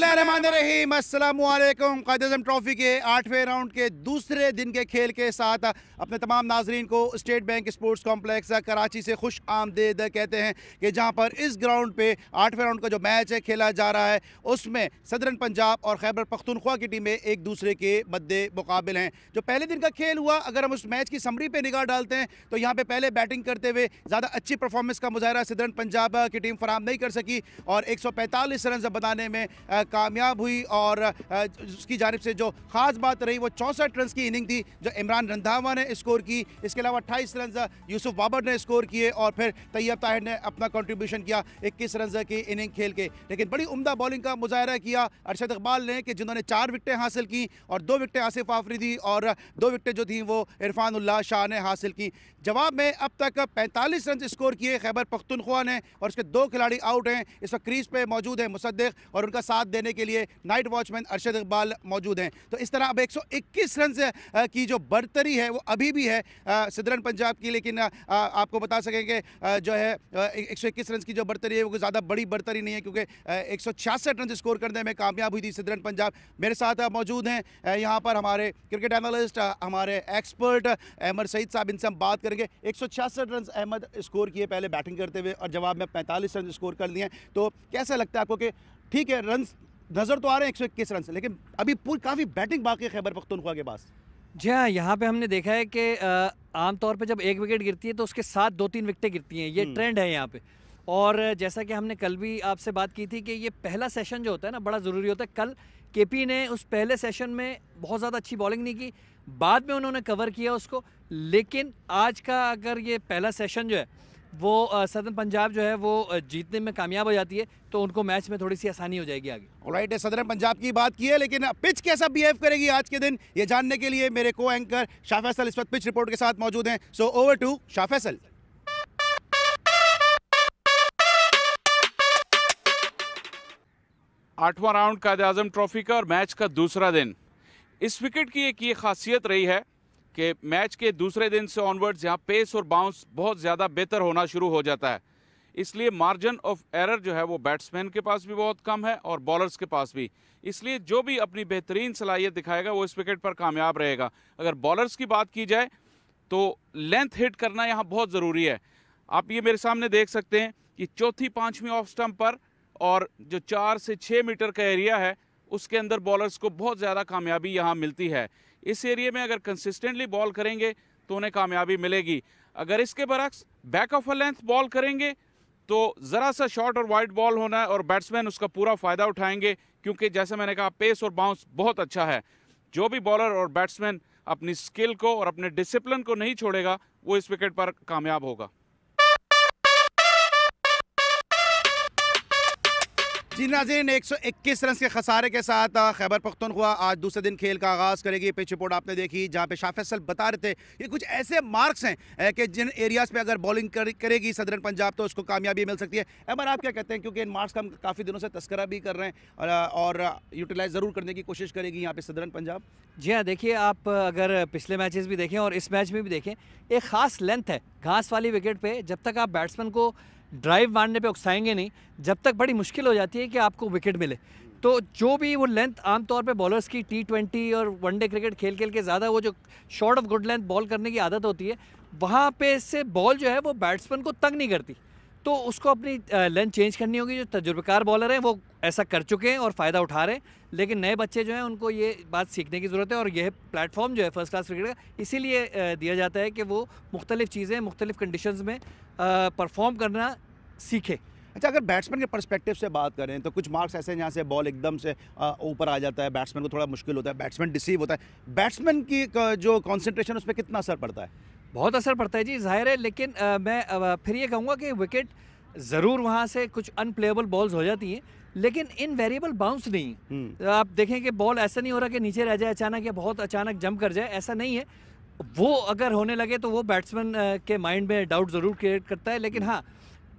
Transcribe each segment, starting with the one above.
बिस्मिल्लाहिर्रहमानिर्रहीम, अस्सलामुअलैकुम। क़ाइद आज़म ट्रॉफ़ी के 8वें राउंड के दूसरे दिन के खेल के साथ अपने तमाम नाजरीन को state bank sports complex Karachi से खुश आमदीद कहते हैं कि जहां पर इस ग्राउंड पे 8वें राउंड का जो मैच है खेला जा रहा है उसमें सदरन पंजाब और खैबर पख्तूनख्वा की टीमें एक दूसरे के मद्दे मुकाबिल हैं। जो पहले दिन का खेल हुआ, अगर हम उस मैच की समरी पे निगाह डालते हैं तो यहाँ पे पहले बैटिंग करते हुए ज़्यादा अच्छी परफॉर्मेंस का मुजाहरा सदरन पंजाब की टीम फराहम नहीं कर सकी और 145 रन बनाने में कामयाब हुई और उसकी जानिब से जो ख़ास बात रही वो 64 रन की इनिंग थी जो इमरान रंधावा ने स्कोर की। इसके अलावा 28 रन यूसुफ बाबर ने स्कोर किए और फिर तैयब ताहिर ने अपना कंट्रीब्यूशन किया 21 रन की इनिंग खेल के। लेकिन बड़ी उम्दा बॉलिंग का मुजाहरा किया अरशद इकबाल ने कि जिन्होंने 4 विकेटें हासिल की और 2 विकेटें आसिफ आफरीदी और 2 विकेटें जो थी वो इरफान उल्लाह शाह ने हासिल की। जवाब में अब तक 45 रन स्कोर किए खैबर पख्तूनख्वा ने और उसके 2 खिलाड़ी आउट हैं। इस वक्त क्रीज पे मौजूद है मुसद्दिक और उनका साथ देने के लिए नाइट वॉचमैन अरशद इकबाल मौजूद हैं। तो इस तरह अब 121 रन की जो बढ़तरी है वो अभी भी है सदरन पंजाब की, लेकिन आपको बता सकेंगे जो है 121 रन की जो बढ़तरी है वो ज़्यादा बड़ी बढ़तरी नहीं है क्योंकि 166 रन स्कोर करने में कामयाब हुई थी सदरन पंजाब। मेरे साथ मौजूद हैं यहाँ पर हमारे क्रिकेट एनालिस्ट, हमारे एक्सपर्ट अहमद सईद साहब, इनसे हम बात करेंगे। 166 रन अहमद स्कोर किए पहले बैटिंग करते हुए और जवाब में 45 रन स्कोर कर लिए। तो कैसा लगता है आपको कि ठीक है रन नज़र तो आ रहे हैं 121 रन से, लेकिन अभी पूरी काफ़ी बैटिंग बाकी है खैबर पख्तूनख्वा के पास? जी हाँ, यहाँ पे हमने देखा है कि आमतौर पे जब एक विकेट गिरती है तो उसके साथ 2-3 विकेटें गिरती हैं, ये ट्रेंड है यहाँ पे। और जैसा कि हमने कल भी आपसे बात की थी कि ये पहला सेशन जो होता है ना बड़ा ज़रूरी होता है। कल केपी ने उस पहले सेशन में बहुत ज़्यादा अच्छी बॉलिंग नहीं की, बाद में उन्होंने कवर किया उसको, लेकिन आज का अगर ये पहला सेशन जो है वो सदरन पंजाब जो है वो जीतने में कामयाब हो जाती है तो उनको मैच में थोड़ी सी आसानी हो जाएगी आगे। ऑलराइट, सदरन पंजाब की बात की है, लेकिन पिच कैसा बिहेव करेगी आज के दिन ये जानने के लिए मेरे को एंकर शाह फैसल इस वक्त पिच रिपोर्ट के साथ मौजूद हैं। So over to Shah Faisal. आठवां राउंड क़ाइद आज़म ट्रॉफी का और मैच का दूसरा दिन। इस विकेट की एक ये खासियत रही है कि मैच के दूसरे दिन से ऑनवर्ड्स यहाँ पेस और बाउंस बहुत ज़्यादा बेहतर होना शुरू हो जाता है, इसलिए मार्जिन ऑफ एरर जो है वो बैट्समैन के पास भी बहुत कम है और बॉलर्स के पास भी। इसलिए जो भी अपनी बेहतरीन सलाहियत दिखाएगा वो इस विकेट पर कामयाब रहेगा। अगर बॉलर्स की बात की जाए तो लेंथ हिट करना यहाँ बहुत ज़रूरी है। आप ये मेरे सामने देख सकते हैं कि चौथी पाँचवीं ऑफ स्टंप पर और जो 4 से 6 मीटर का एरिया है उसके अंदर बॉलर्स को बहुत ज़्यादा कामयाबी यहाँ मिलती है। इस एरिया में अगर कंसिस्टेंटली बॉल करेंगे तो उन्हें कामयाबी मिलेगी। अगर इसके बरक्स back of a length ball करेंगे तो ज़रा सा शॉर्ट और वाइड बॉल होना है और बैट्समैन उसका पूरा फ़ायदा उठाएंगे, क्योंकि जैसे मैंने कहा पेस और बाउंस बहुत अच्छा है। जो भी बॉलर और बैट्समैन अपनी स्किल को और अपने डिसिप्लिन को नहीं छोड़ेगा वो इस विकेट पर कामयाब होगा। जी नाज़रीन, 121 रन के खसारे के साथ खैबर पख्तूनख्वा आज दूसरे दिन खेल का आगाज़ करेगी। पिच रिपोर्ट आपने देखी जहाँ पे शाह फैसल बता रहे थे ये कुछ ऐसे मार्क्स हैं कि जिन एरियाज़ पे अगर बॉलिंग करेगी सदरन पंजाब तो उसको कामयाबी मिल सकती है। अमर, आप क्या कहते हैं, क्योंकि इन मार्क्स का हम काफ़ी दिनों से तस्करा भी कर रहे हैं और यूटिलाइज़ ज़रूर करने की कोशिश करेगी यहाँ पर सदरन पंजाब? जी हाँ, देखिए आप अगर पिछले मैचेस भी देखें और इस मैच में भी देखें, एक ख़ास लेंथ है घास वाली विकेट पे। जब तक आप बैट्समैन को ड्राइव मारने पे उकसाएंगे नहीं, जब तक बड़ी मुश्किल हो जाती है कि आपको विकेट मिले। तो जो भी वो लेंथ आमतौर पे बॉलर्स की T20 और वनडे क्रिकेट खेल के ज़्यादा वो जो short of good length ball करने की आदत होती है, वहाँ पे से बॉल जो है वो बैट्समैन को तंग नहीं करती, तो उसको अपनी लेंथ चेंज करनी होगी। जो तजुर्बेकार बॉलर हैं वो ऐसा कर चुके हैं और फ़ायदा उठा रहे हैं, लेकिन नए बच्चे जो हैं उनको ये बात सीखने की ज़रूरत है और यह प्लेटफॉर्म जो है फर्स्ट क्लास क्रिकेट का इसीलिए दिया जाता है कि वो मुख्तलिफ़ चीज़ें मुख्तलिफ़ कंडीशंस में परफॉर्म करना सीखे। अच्छा, अगर बैट्समैन के पर्सपेक्टिव से बात करें तो कुछ मार्क्स ऐसे हैं जहाँ से बॉल एकदम से ऊपर आ जाता है, बैट्समैन को थोड़ा मुश्किल होता है, बैट्समैन डिसीव होता है। बैट्समैन की जो कॉन्सेंट्रेशन उस पर कितना असर पड़ता है? बहुत असर पड़ता है जी, ज़ाहिर है, लेकिन मैं फिर ये कहूँगा कि विकेट ज़रूर वहाँ से कुछ अनप्लेएबल बॉल्स हो जाती हैं, लेकिन इनवेरिएबल बाउंस नहीं। आप देखें कि बॉल ऐसा नहीं हो रहा कि नीचे रह जाए अचानक या बहुत अचानक जंप कर जाए, ऐसा नहीं है। वो अगर होने लगे तो वो बैट्समैन के माइंड में डाउट ज़रूर क्रिएट करता है, लेकिन हाँ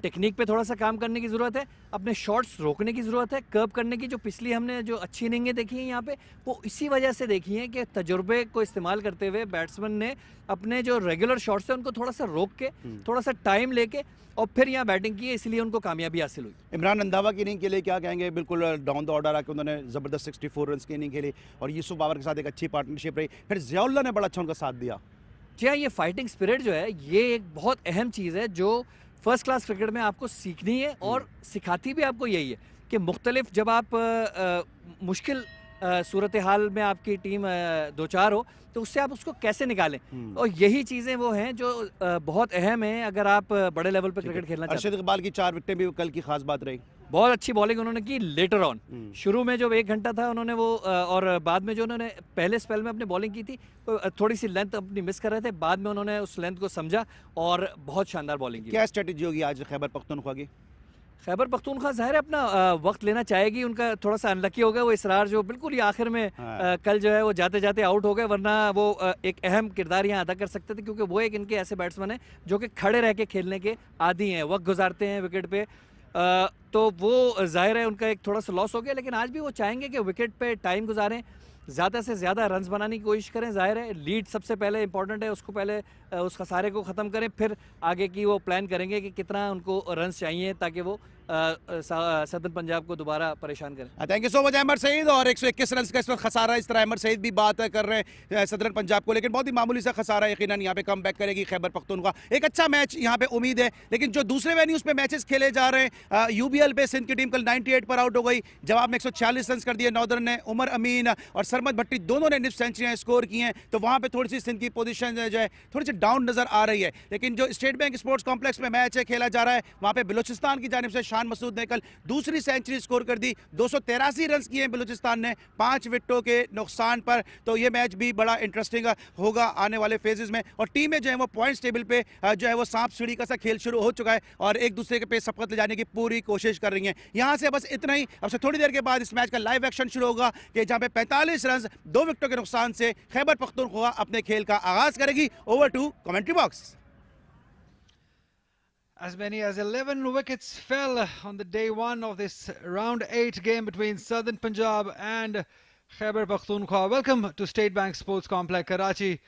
टेक्निक पे थोड़ा सा काम करने की ज़रूरत है, अपने शॉट्स रोकने की ज़रूरत है, कर्व करने की। जो पिछली हमने जो अच्छी इनिंगें देखी हैं यहाँ पे, वो इसी वजह से देखी हैं कि तजुर्बे को इस्तेमाल करते हुए बैट्समैन ने अपने जो रेगुलर शॉट्स हैं उनको थोड़ा सा रोक के, थोड़ा सा टाइम लेके और फिर यहाँ बैटिंग की है, इसलिए उनको कामयाबी हासिल हुई। इमरान रंधावा की इनिंग के लिए क्या कहेंगे? बिल्कुल डाउन द ऑर्डर आके उन्होंने ज़बरदस्त 64 रन की इनिंग खेली और यूसुफ बाबर के साथ एक अच्छी पार्टनरशिप रही, फिर ज़ियाउल्लाह ने बड़ा अच्छा उनका साथ दिया। जी हाँ, ये फाइटिंग स्पिरिट जो है, ये एक बहुत अहम चीज़ है जो फर्स्ट क्लास क्रिकेट में आपको सीखनी है और सिखाती भी आपको यही है कि मुख्तलिफ जब आप मुश्किल सूरत हाल में आपकी टीम दो चार हो तो उससे आप उसको कैसे निकालें, और यही चीज़ें वो हैं जो बहुत अहम हैं अगर आप बड़े लेवल पर क्रिकेट खेलना चाहते हैं। अरशद इकबाल की 4 विकेटें भी कल की खास बात रही। बहुत अच्छी बॉलिंग उन्होंने की लेटर ऑन। शुरू में जो 1 घंटा था उन्होंने वो और बाद में जो उन्होंने पहले स्पेल में अपनी बॉलिंग की थी थोड़ी सी लेंथ अपनी मिस कर रहे थे, बाद में उन्होंने उस लेंथ को समझा और बहुत शानदार बॉलिंग की। क्या स्ट्रेटजी होगी आज खैबर पख्तूनख्वा की? खैबर पख्तूनख्वा ज़ाहिर है अपना वक्त लेना चाहेगी। उनका थोड़ा सा अनलकी हो गया वो इसरार जो बिल्कुल ही आखिर में कल जो है वो जाते जाते आउट हो गए, वरना वो एक अहम किरदार यहाँ अदा कर सकते थे क्योंकि वो एक इनके ऐसे बैट्समैन हैं जो कि खड़े रह के खेलने के आदी हैं, वक्त गुजारते हैं विकेट पे। तो वो ज़ाहिर है उनका एक थोड़ा सा लॉस हो गया, लेकिन आज भी वो चाहेंगे कि विकेट पे टाइम गुजारें, ज़्यादा से ज़्यादा रन्स बनाने की कोशिश करें। ज़ाहिर है लीड सबसे पहले इंपॉर्टेंट है, उसको पहले उस खसारे को ख़त्म करें, फिर आगे की वो प्लान करेंगे कि कितना उनको रन्स चाहिए ताकि वो सदर्न पंजाब को दोबारा परेशान करें। Thank you so much Ahmed Saeed. और 121 रन का इस वक्त खसारा, इस तरह अहमद सईद भी बात कर रहे हैं सदर्न पंजाब को, लेकिन बहुत ही मामूली सा खसारा यकीनन यहाँ पे कम बैक करेगी खैबर पख्तूनख्वा। एक अच्छा मैच यहाँ पे उम्मीद है, लेकिन जो दूसरे वेन्यूज़ पे मैचेस खेले जा रहे हैं, यूबीएल पे सिंध की टीम कल 98 पर आउट हो गई, जवाब में 146 रन कर दिए नॉर्दर्न ने। उमर अमीन और सरमद भट्टी दोनों ने निफ सेंचुरियाँ स्कोर की हैं, तो वहाँ पे थोड़ी सी सिंध की पोजीशन जो है थोड़ी सी डाउन नजर आ रही है। लेकिन जो स्टेट बैंक स्पोर्ट्स कॉम्प्लेक्स में मैच है खेला जा रहा है, वहाँ पे बलूचिस्तान की जानिब से शान मसूद ने कल दूसरी सेंचुरी स्कोर कर दी। 283 रन किए हैं बलूचिस्तान ने 5 विकेटों के नुकसान पर। तो ये मैच भी बड़ा इंटरेस्टिंग होगा आने वाले फेजेस में। और टीमें जो है वो पॉइंट्स टेबल पे जो है वो सांप सीढ़ी का सा खेल शुरू हो चुका है और एक दूसरे के पे सबकत ले जाने की पूरी कोशिश कर रही हैं। यहाँ से बस इतना ही, अब से थोड़ी देर के बाद इस मैच का लाइव एक्शन शुरू होगा कि जहाँ पे 45 रन 2 विकेटों के नुकसान से खैबर पख्तूनख्वा अपने खेल का आगाज करेगी। Over to commentary box. As many as 11 wickets fell on the day 1 of this round 8 game between Southern Punjab and Khyber Pakhtunkhwa. Welcome to State Bank Sports Complex, Karachi,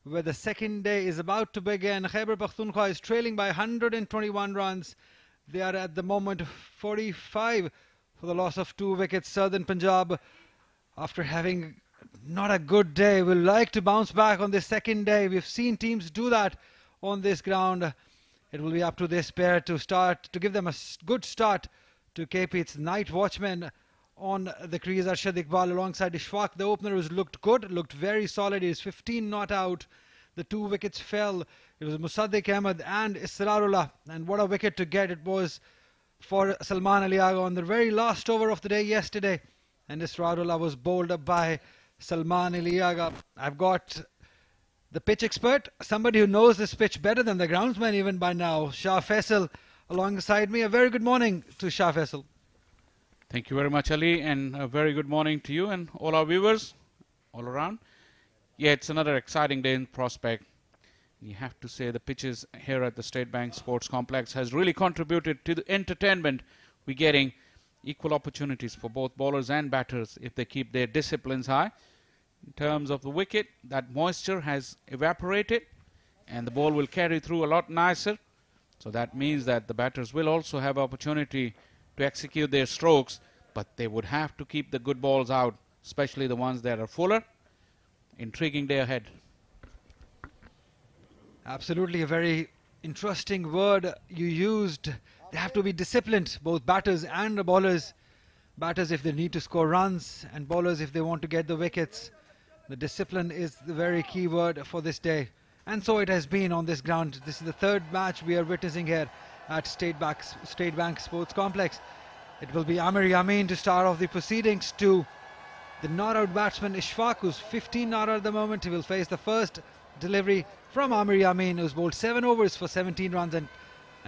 where the second day is about to begin. Khyber Pakhtunkhwa is trailing by 121 runs. They are at the moment 45 for the loss of 2 wickets. Southern Punjab, after having not a good day, will like to bounce back on this second day. We've seen teams do that on this ground. It will be up to this pair to start, to give them a good start to KP. It's night watchman on the crease, Arshad Iqbal alongside Ishfaq. The opener has looked good, looked very solid. He is 15 not out. The 2 wickets fell. It was Musaddiq Ahmed and Israrullah. And what a wicket to get it was for Salman Aliaga on the very last over of the day yesterday. And Israrullah was bowled up by Salman Aliaga. I've got the pitch expert, somebody who knows this pitch better than the groundsman even by now, Shah Faisal, alongside me. A very good morning to Shah Faisal. Thank you very much, Ali, and a very good morning to you and all our viewers all around. Yeah, it's another exciting day in prospect. You have to say the pitches here at the State Bank Sports Complex has really contributed to the entertainment. We're getting equal opportunities for both bowlers and batters if they keep their disciplines high. In terms of the wicket, that moisture has evaporated and the ball will carry through a lot nicer. So that means that the batters will also have opportunity to execute their strokes, but they would have to keep the good balls out, especially the ones that are fuller. Intriguing day ahead. Absolutely, a very interesting word you used. They have to be disciplined, both batters and the bowlers. Batters if they need to score runs, and bowlers if they want to get the wickets. The discipline is the very key word for this day. And so it has been on this ground. This is the third match we are witnessing here at State Bank Sports Complex. It will be Amir Yamin to start off the proceedings to the not-out batsman Ishfaq, who's 15 not out at the moment. He will face the first delivery from Amir Yamin, who's bowled 7 overs for 17 runs and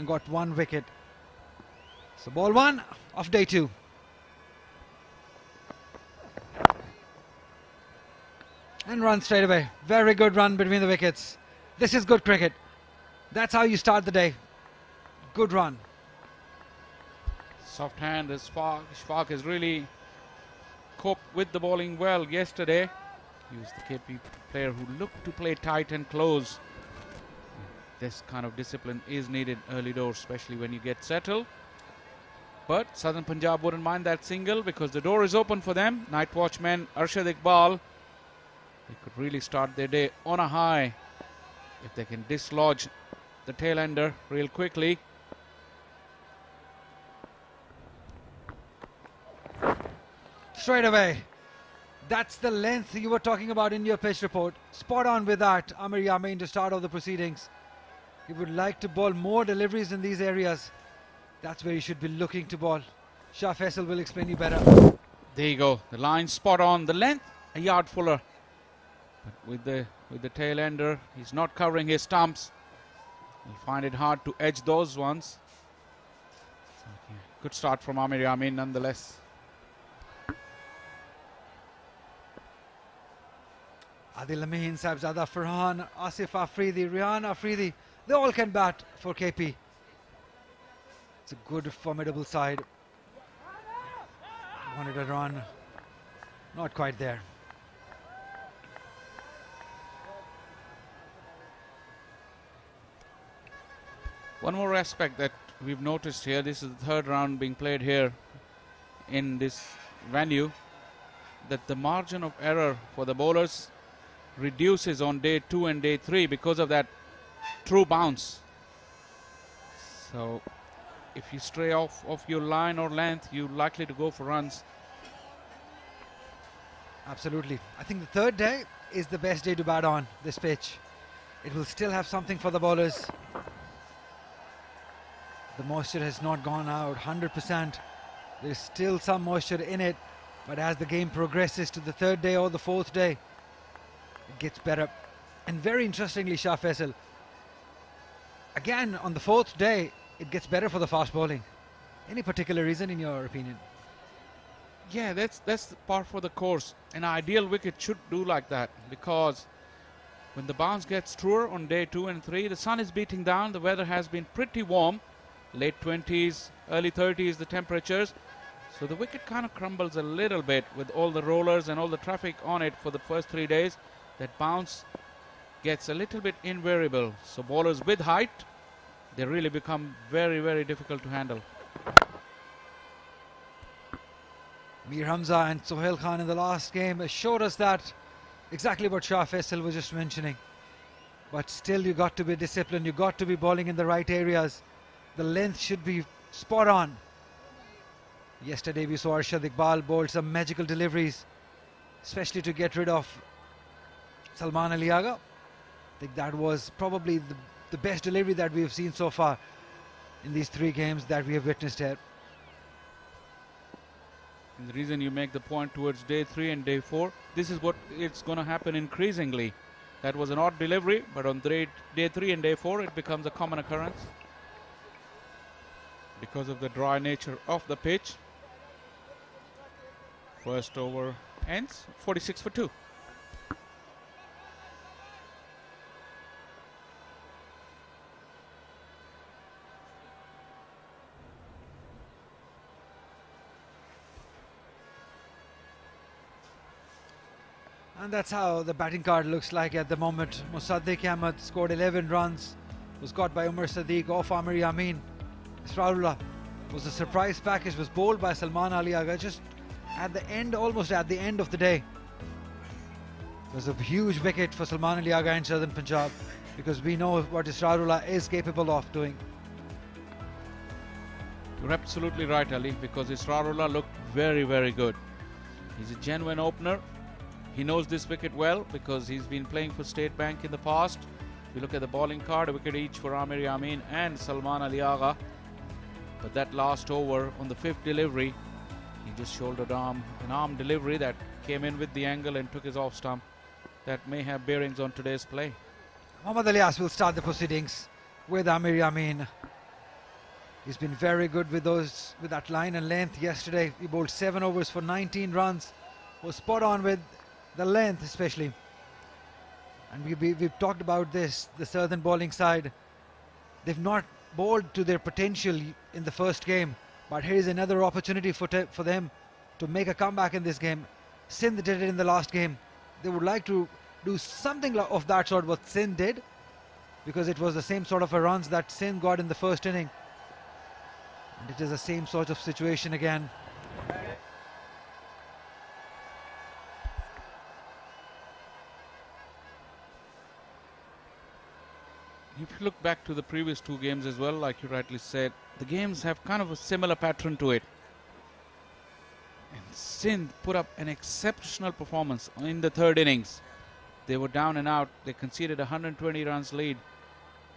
got 1 wicket. So ball 1 of day 2. And run straight away. Very good run between the wickets. This is good cricket. That's how you start the day. Good run. Soft hand is Shfaq has really coped with the bowling well yesterday. He was the KP player who looked to play tight and close. This kind of discipline is needed early doors, especially when you get settled. But Southern Punjab wouldn't mind that single because the door is open for them. Night watchman Arshad Iqbal. They could really start their day on a high if they can dislodge the tail ender real quickly. Straight away. That's the length you were talking about in your pitch report. Spot on with that, Amir Yamin, to start off the proceedings. He would like to bowl more deliveries in these areas. That's where you should be looking to bowl. Shah Faisal will explain you better. There you go. The line spot on. The length a yard fuller. But with the tail ender, he's not covering his stumps. He'll find it hard to edge those ones. So, yeah, good start from Amir Yamin nonetheless. Adil Amin, Saibzada Farhan, Asif Afridi, Rihan Afridi, they all can bat for KP. It's a good, formidable side. Wanted a run, not quite there. One more aspect that we've noticed here, this is the third round being played here in this venue, that the margin of error for the bowlers reduces on day 2 and day 3 because of that true bounce. So if you stray off of your line or length, you're likely to go for runs. Absolutely. I think the third day is the best day to bat on this pitch. It will still have something for the bowlers. The moisture has not gone out 100%. There's still some moisture in it, but as the game progresses to the third day or the fourth day, it gets better. And very interestingly, Shah Faisal, again on the fourth day, it gets better for the fast bowling. Any particular reason in your opinion? Yeah, that's the par for the course. An ideal wicket should do like that, because when the bounce gets truer on day 2 and 3, the sun is beating down, the weather has been pretty warm, late 20s, early 30s the temperatures, so the wicket kind of crumbles a little bit with all the rollers and all the traffic on it for the first 3 days. That bounce gets a little bit invariable, so bowlers with height, they really become very, very difficult to handle. Mir Hamza and Sohail Khan in the last game showed us that, exactly what Shah Faisal was just mentioning. But still, you got to be disciplined, you got to be bowling in the right areas. The length should be spot on. Yesterday we saw Arshad Iqbal bowl some magical deliveries, especially to get rid of Salman Ali Agha. I think that was probably the best delivery that we have seen so far in these 3 games that we have witnessed here. And the reason you make the point towards day 3 and day 4, this is what it's going to happen increasingly. That was an odd delivery, but on day 3 and day 4 it becomes a common occurrence because of the dry nature of the pitch. First over ends 46 for 2. And that's how the batting card looks like at the moment. Musaddiq Ahmed scored 11 runs, was got by Umar Sadiq off Amir Yamin. Israrullah was a surprise package, was bowled by Salman Ali Agha just at the end, almost at the end of the day. It was a huge wicket for Salman Ali Agha in Southern Punjab, because we know what Israrullah is capable of doing. You're absolutely right, Ali, because Israrullah looked very, very good. He's a genuine opener. He knows this wicket well because he's been playing for State Bank in the past. If you look at the bowling card, a wicket each for Amir Yamin and Salman Ali Agha. But that last over on the 5th delivery, he just shouldered an arm delivery that came in with the angle and took his off stump. That may have bearings on today's play. Mohammad Ilyas will start the proceedings with Amir Yamin. He's been very good with that line and length. Yesterday he bowled 7 overs for 19 runs. Was spot on with the length especially. And we've talked about this, the Southern bowling side. They've not bowled to their potential in the first game. But here is another opportunity for them to make a comeback in this game. Sindh did it in the last game. They would like to do something of that sort what Sindh did, because it was the same sort of a runs that Sindh got in the first inning. And it is the same sort of situation again. If you look back to the previous two games as well, like you rightly said, the games have kind of a similar pattern to it. And Sindh put up an exceptional performance in the third innings. They were down and out. They conceded 120 runs lead.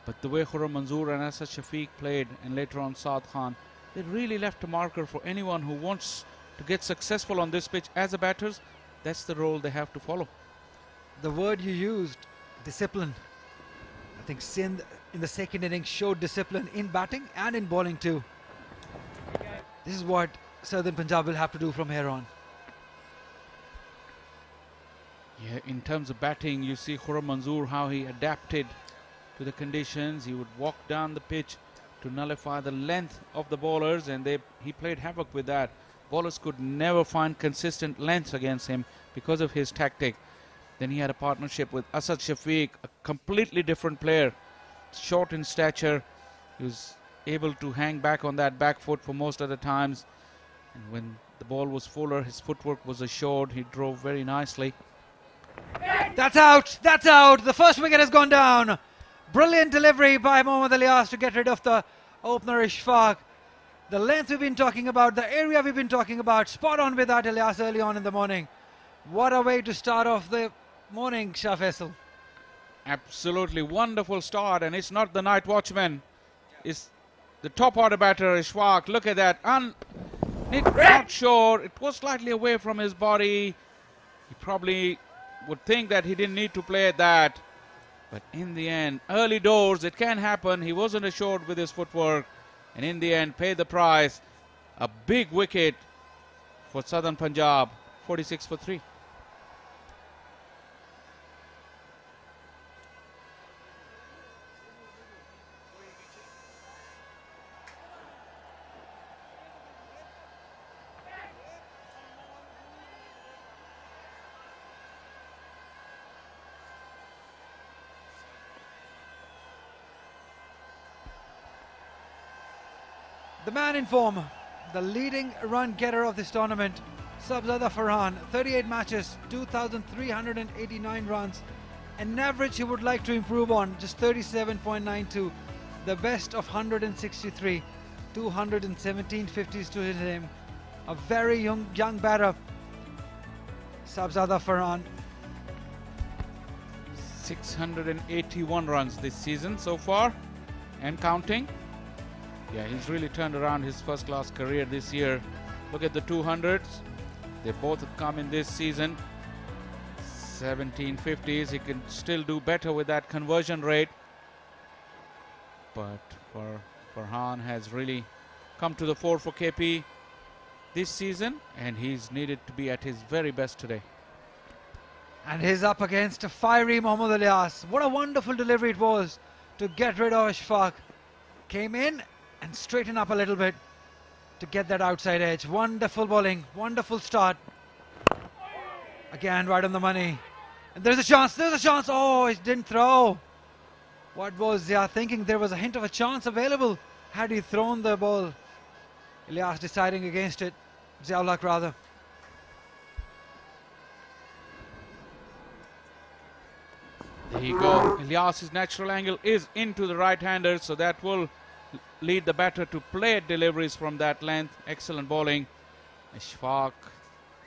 But the way Khurram Manzoor and Asad Shafiq played, and later on Saad Khan, they really left a marker for anyone who wants to get successful on this pitch as a batters. That's the role they have to follow. The word you used, discipline. I think Sindh in the second innings showed discipline in batting and in bowling too. This is what Southern Punjab will have to do from here on. Yeah, in terms of batting, you see Khurram Manzoor, how he adapted to the conditions. He would walk down the pitch to nullify the length of the bowlers, and he played havoc with that. Bowlers could never find consistent length against him because of his tactic. Then he had a partnership with Asad Shafiq, a completely different player, short in stature. He was able to hang back on that back foot for most of the times. And when the ball was fuller, his footwork was assured. He drove very nicely. That's out! That's out! The first wicket has gone down. Brilliant delivery by Mohammad Ilyas to get rid of the opener Ishfaq. The length we've been talking about, the area we've been talking about, spot on with that Ilyas early on in the morning. What a way to start off the morning, Shah Faisal. Absolutely wonderful start, and it's not the night watchman. It's the top order batter, Ishfaq. Look at that. Not sure. It was slightly away from his body. He probably would think that he didn't need to play at that. But in the end, early doors, it can happen. He wasn't assured with his footwork. And in the end, paid the price. A big wicket for Southern Punjab. 46 for 3. The man in form, the leading run getter of this tournament, Sabzada Farhan, 38 matches, 2,389 runs, an average he would like to improve on, just 37.92, the best of 163, 217 50s to hit him. A very young batter, Sabzada Farhan. 681 runs this season so far, and counting. Yeah, he's really turned around his first-class career this year. Look at the 200s. They both have come in this season. 1750s. He can still do better with that conversion rate. But Farhan has really come to the fore for KP this season, and he's needed to be at his very best today. And he's up against a fiery Mohammad Ilyas. What a wonderful delivery it was to get rid of Ishfaq. Came in and straighten up a little bit to get that outside edge. Wonderful bowling, wonderful start. Again, right on the money. And there's a chance, Oh, it didn't throw. What was Zia thinking? There was a hint of a chance available had he thrown the ball. Ilyas deciding against it. Zia-ul-Haq rather. There you go. Ilyas's natural angle is into the right-hander, so that will lead the batter to play at deliveries from that length. Excellent bowling. Ishfaq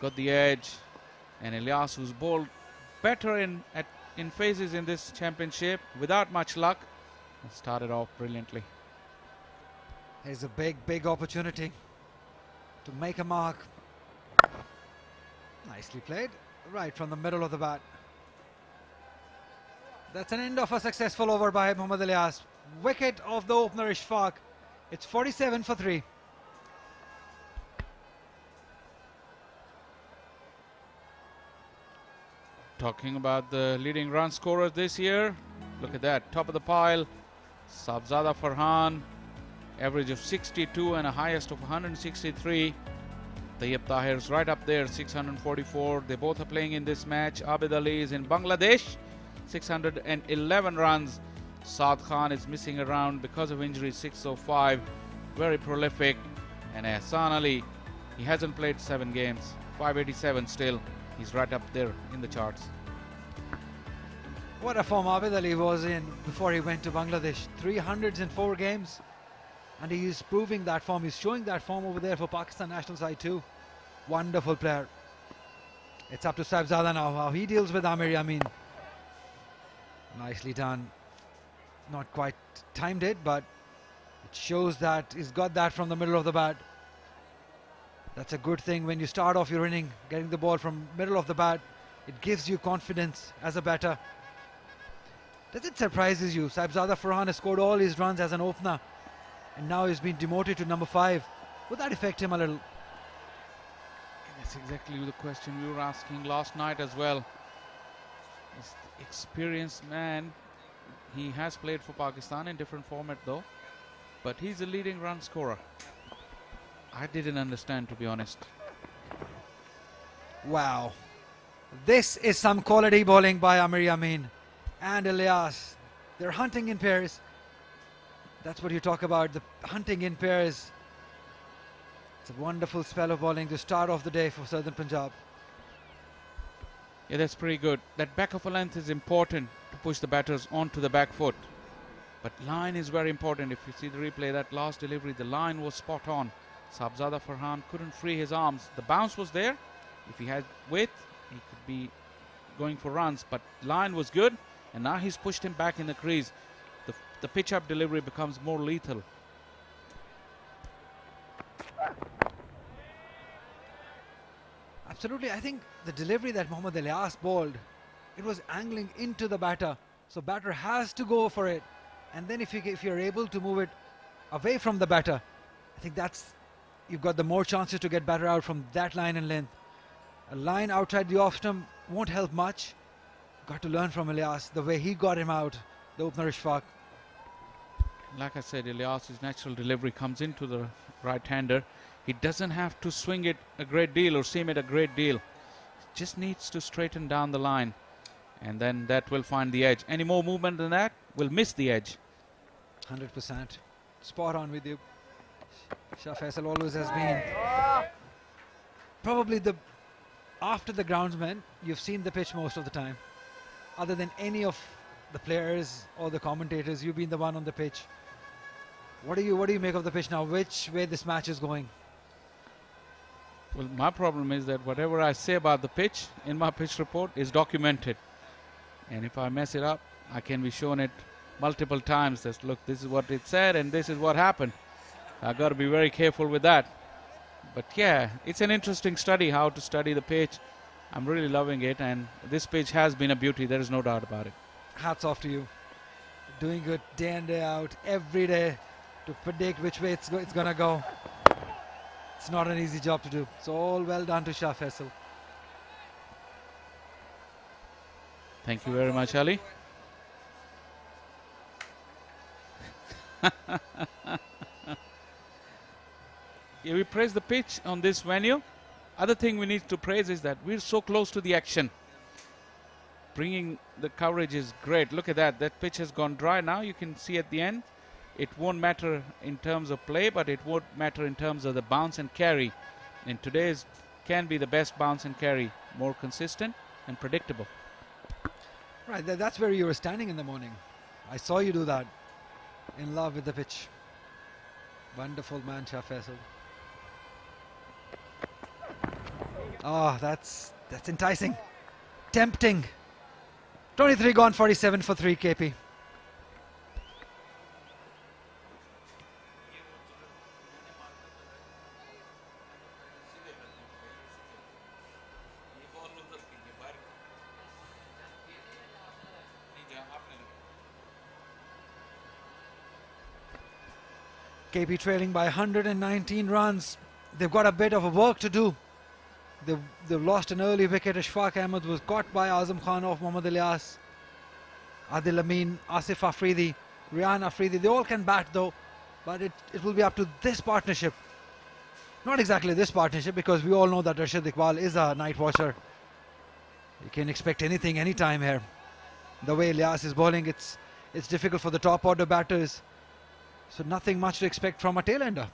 got the edge, and Ilyas, who's bowled better in phases in this championship without much luck, started off brilliantly. Here's a big opportunity to make a mark. Nicely played, right from the middle of the bat. That's an end of a successful over by Mohammad Ilyas. Wicket of the opener Ishfaq. It's 47 for 3. Talking about the leading run scorers this year, look at that, top of the pile, Sabzada Farhan, average of 62 and a highest of 163. Tayyib Tahir is right up there, 644. They both are playing in this match. Abid Ali is in Bangladesh, 611 runs. Saad Khan is missing a round because of injury, 605. Very prolific. And Hassan Ali, he hasn't played 7 games, 587 still. He's right up there in the charts. What a form Abid Ali was in before he went to Bangladesh. 304 games. And he is proving that form. He's showing that form over there for Pakistan national side too. Wonderful player. It's up to Saibzada now, how he deals with Amir Yamin. Nicely done. Not quite timed it, but it shows that he's got that from the middle of the bat. That's a good thing when you start off your inning, getting the ball from middle of the bat. It gives you confidence as a batter. Does it surprises you? Saibzada Farhan has scored all his runs as an opener, and now he's been demoted to number 5. Would that affect him a little? That's exactly the question we were asking last night as well. He's the experienced man. He has played for Pakistan in different format though, but he's a leading run scorer. I didn't understand, to be honest. Wow. This is some quality bowling by Amir Yamin and Ilyas. They're hunting in pairs. That's what you talk about, the hunting in pairs. It's a wonderful spell of bowling to start off the day for Southern Punjab. Yeah, that's pretty good. That back of a length is important to push the batters onto the back foot. But line is very important. If you see the replay, that last delivery, the line was spot on. Saibzada Farhan couldn't free his arms. The bounce was there. If he had width, he could be going for runs. But line was good, and now he's pushed him back in the crease. The pitch-up delivery becomes more lethal. Absolutely, I think the delivery that Mohammad Ilyas bowled, it was angling into the batter. So batter has to go for it. And then if you're able to move it away from the batter, I think you've got the more chances to get batter out from that line and length. A line outside the off-stump won't help much. Got to learn from Ilyas, the way he got him out, the opener Ishfaq. Like I said, Ilyas's natural delivery comes into the right-hander. He doesn't have to swing it a great deal or seam it a great deal. Just needs to straighten down the line, and then that will find the edge. Any more movement than that will miss the edge. 100%. Spot on with you. Shah Faisal always has been probably after the groundsman, you've seen the pitch most of the time. Other than any of the players or the commentators, you've been the one on the pitch. What do you make of the pitch now? Which way this match is going? Well, my problem is that whatever I say about the pitch in my pitch report is documented. And if I mess it up, I can be shown it multiple times. That, look, this is what it said and this is what happened. I've got to be very careful with that. But yeah, it's an interesting study, how to study the pitch. I'm really loving it, and this pitch has been a beauty. There is no doubt about it. Hats off to you. Doing good day in, day out, every day, to predict which way it's going to go. It's not an easy job to do. So all well done to Shah Faisal. Thank you very much, Ali. Yeah, we praise the pitch on this venue. Other thing we need to praise is that we're so close to the action. Bringing the coverage is great. Look at that. That pitch has gone dry now. You can see at the end. It won't matter in terms of play, but it won't matter in terms of the bounce and carry. And today's can be the best bounce and carry. More consistent and predictable. Right, that's where you were standing in the morning. I saw you do that. In love with the pitch. Wonderful man, Shah Faisal. Oh, that's enticing. Tempting. 23 gone, 47 for 3, KP. KP trailing by 119 runs. They've got a bit of a work to do. They've lost an early wicket. Ishfaq Ahmed was caught by Azam Khan off Mohammad Ilyas. Adil Amin, Asif Afridi, Rian Afridi, they all can bat though. But it will be up to this partnership. Not exactly this partnership, because we all know that Arshad Iqbal is a night watcher. You can expect anything anytime here. The way Ilyas is bowling, it's difficult for the top order batters. So nothing much to expect from a tail-ender.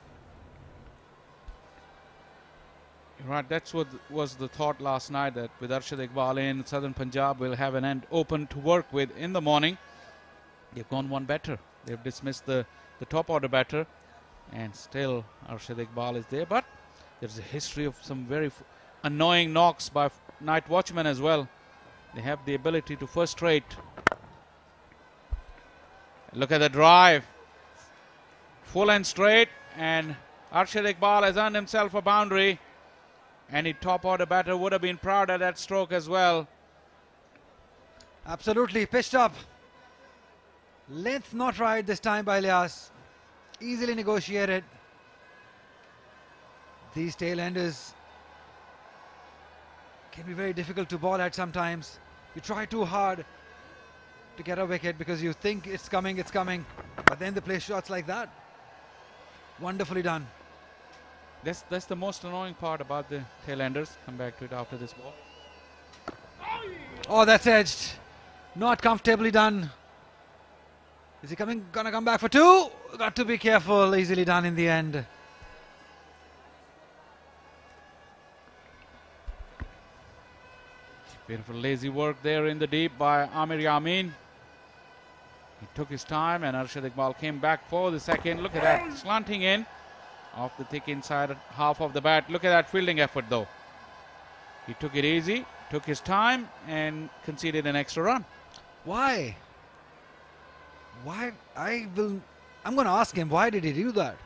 Right, that's what was the thought last night, that with Arshad Iqbal in, Southern Punjab will have an end open to work with in the morning. They've gone one better. They've dismissed the top order batter, and still Arshad Iqbal is there. But there's a history of some very annoying knocks by night watchmen as well. They have the ability to frustrate. Look at the drive. Full and straight, and Arshad Iqbal has earned himself a boundary. Any top order batter would have been proud of that stroke as well. Absolutely pitched up. Length not right this time by Ilyas. Easily negotiated. These tail-enders can be very difficult to bowl at sometimes. You try too hard to get a wicket because you think it's coming, but then they play shots like that. Wonderfully done. That's the most annoying part about the tail-enders. Come back to it after this ball. Oh, that's edged. Not comfortably done. Is he gonna come back for two? Got to be careful. Easily done in the end. Beautiful lazy work there in the deep by Amir Yamin. He took his time, and Arshad Iqbal came back for the second. Look at that, slanting in off the thick inside half of the bat. Look at that fielding effort though. He took it easy, took his time, and conceded an extra run. Why? I'm going to ask him, why did he do that?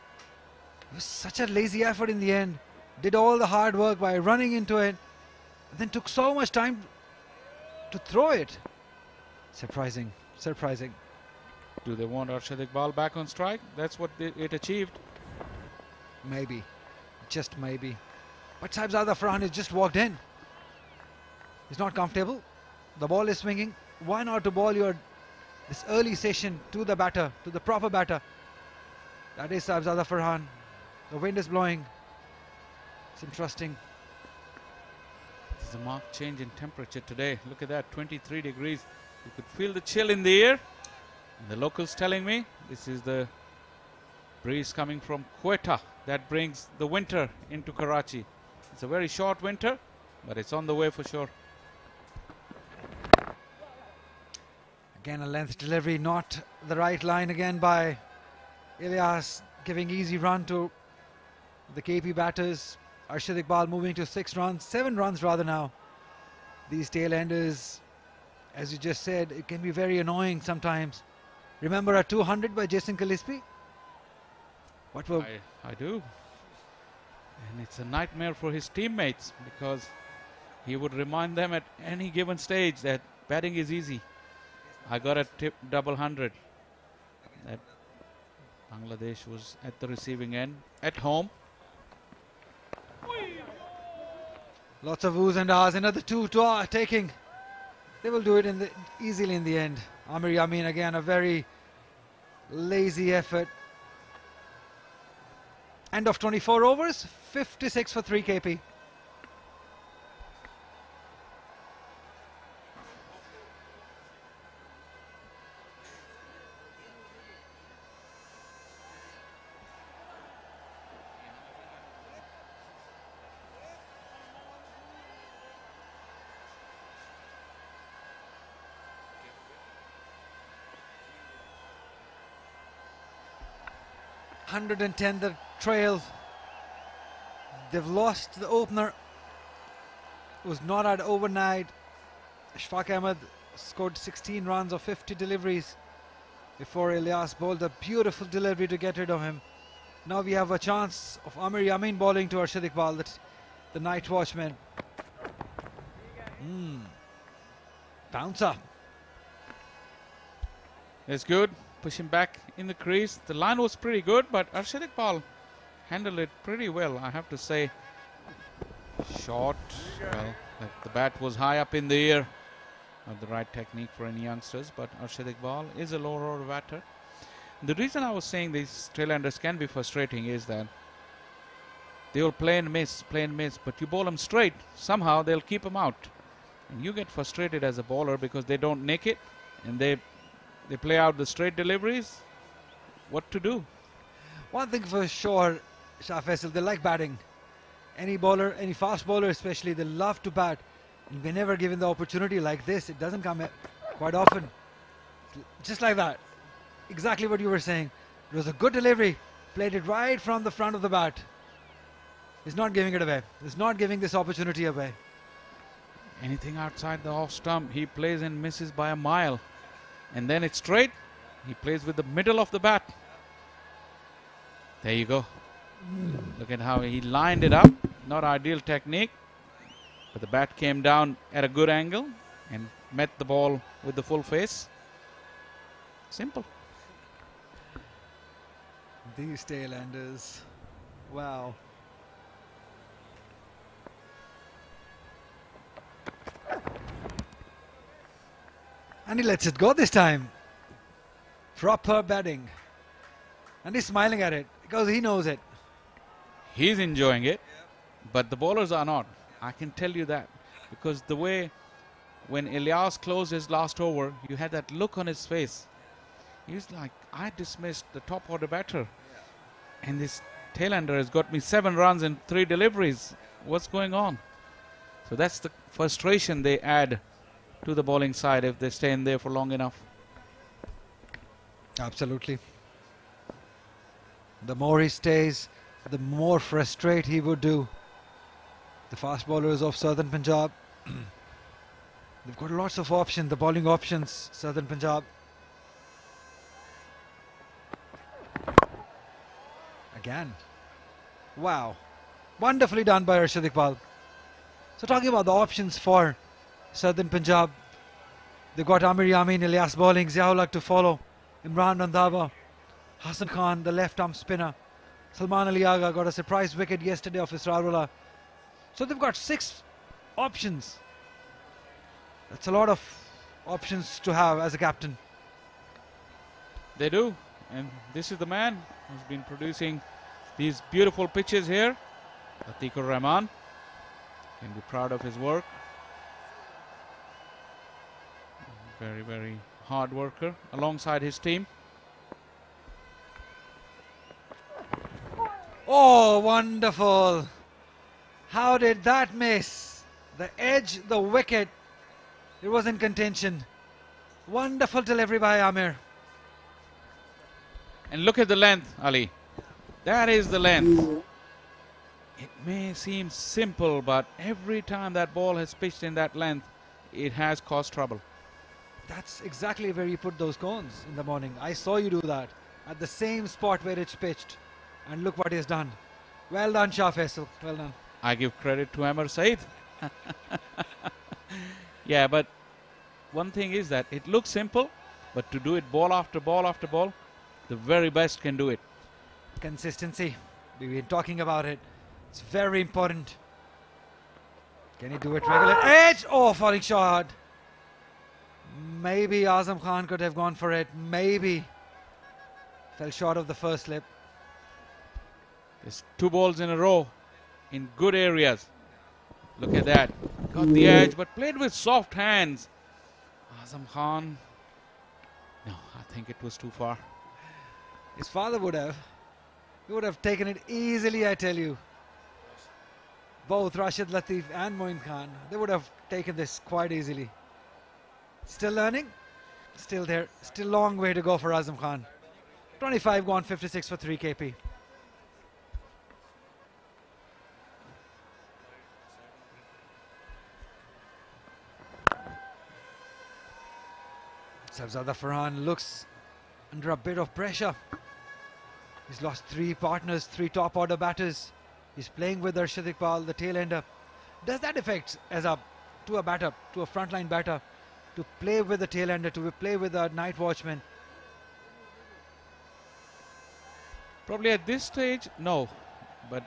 It was such a lazy effort in the end. Did all the hard work by running into it, and then took so much time to throw it. Surprising. Do they want Arshad Iqbal back on strike? That's what it achieved. Maybe. Just maybe. But Saibzada Farhan has just walked in. He's not comfortable. The ball is swinging. Why not to ball this early session to the batter, to the proper batter? That is Saibzada Farhan. The wind is blowing. It's interesting. There's a marked change in temperature today. Look at that, 23 degrees. You could feel the chill in the air. And the locals telling me this is the breeze coming from Quetta that brings the winter into Karachi. It's a very short winter, but it's on the way for sure. Again, a length delivery, not the right line again by Ilyas, giving easy run to the KP batters. Arshad Iqbal moving to 7 runs rather now. These tail-enders, as you just said, it can be very annoying sometimes. Remember a 200 by Jason Gillespie? I do. And it's a nightmare for his teammates, because he would remind them at any given stage that batting is easy. I got a double 100. That Bangladesh was at the receiving end at home. Lots of oohs and ahs. Another two taking. They will do it easily in the end. Amir Yamin again, a very lazy effort. End of 24 overs, 56 for 3 KP. .110 the trail. They've lost the opener. It was not out overnight. Ishfaq Ahmed scored 16 runs of 50 deliveries before Ilyas bowled a beautiful delivery to get rid of him. Now we have a chance of Amir Yamin bowling to Arshad Iqbal, the night watchman. Bouncer. It's good. Push him back in the crease. The line was pretty good, but Arshad Iqbal handled it pretty well, I have to say. Short. Well, the bat was high up in the air. Not the right technique for any youngsters, but Arshad Iqbal is a lower order batter. The reason I was saying these tailenders can be frustrating is that they will play and miss, but you bowl them straight, somehow they'll keep them out. And you get frustrated as a bowler because they don't nick it and they play out the straight deliveries. What to do? One thing for sure, Shah Faisal, they like batting. Any bowler, any fast bowler especially, they love to bat. And whenever given the opportunity like this, it doesn't come quite often. Just like that. Exactly what you were saying. It was a good delivery. Played it right from the front of the bat. He's not giving it away. He's not giving this opportunity away. Anything outside the off stump, he plays and misses by a mile. And then it's straight. He plays with the middle of the bat. There you go. Look at how he lined it up. Not ideal technique. But the bat came down at a good angle and met the ball with the full face. Simple. These tailenders. Wow. And he lets it go this time. Proper batting. And he's smiling at it because he knows it. He's enjoying it, but the bowlers are not. I can tell you that. Because the way when Ilyas closed his last over, you had that look on his face. He was like, I dismissed the top order batter. And this tailender has got me 7 runs in 3 deliveries. What's going on? So that's the frustration they add to the bowling side if they stay in there for long enough. Absolutely. The more he stays, the more frustrate he would do. The fast bowlers of Southern Punjab, they've got lots of options, the bowling options, Southern Punjab. Again. Wow. Wonderfully done by Arshad Iqbal. So talking about the options for Southern Punjab, they've got Amir Yamin, Ilyas bowling, Ziaul Haq to follow, Imran Randhawa, Hassan Khan, the left arm spinner, Salman Ali Agha got a surprise wicket yesterday off Israrullah. So they've got 6 options. That's a lot of options to have as a captain. They do. And this is the man who's been producing these beautiful pitches here. Atikur Rahman can be proud of his work. Very, very hard worker alongside his team. Oh, wonderful. How did that miss? The edge, the wicket. It was in contention. Wonderful delivery by Amir. And look at the length, Ali. That is the length. It may seem simple, but every time that ball has pitched in that length, it has caused trouble. That's exactly where you put those cones in the morning. I saw you do that at the same spot where it's pitched. And look what he's done. Well done, Shah Faisal. Well done. I give credit to Amir Saeed. Yeah, but one thing is that it looks simple, but to do it ball after ball after ball, the very best can do it. Consistency. We've been talking about it. It's very important. Can he do it regular? Edge! Oh, falling short. Maybe Azam Khan could have gone for it. Maybe. Fell short of the first slip. There's 2 balls in a row in good areas. Look at that. Got the edge, but played with soft hands. Azam Khan. No, I think it was too far. His father would have. He would have taken it easily, I tell you. Both Rashid Latif and Moin Khan, they would have taken this quite easily. Still learning. Still there. Still long way to go for Azam Khan. 25 gone, 56 for 3 KP. Sabzada Farhan looks under a bit of pressure. He's lost 3 partners, 3 top order batters. He's playing with Arshad Iqbal, the tail ender. Does that affect to a batter, to a frontline batter, to play with the tail ender, to play with a night watchman? Probably at this stage, no. But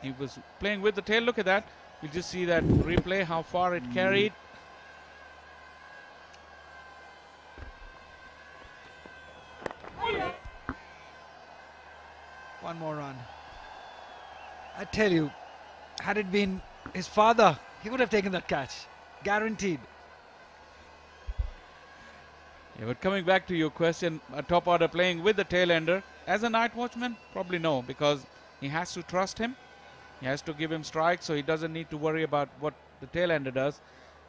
he was playing with the tail. Look at that. You just see that replay, how far it carried. One more run. I tell you, had it been his father, he would have taken that catch. Guaranteed. Yeah, but coming back to your question, a top order playing with the tail ender, as a night watchman, probably no, because he has to trust him. He has to give him strikes, so he doesn't need to worry about what the tail ender does.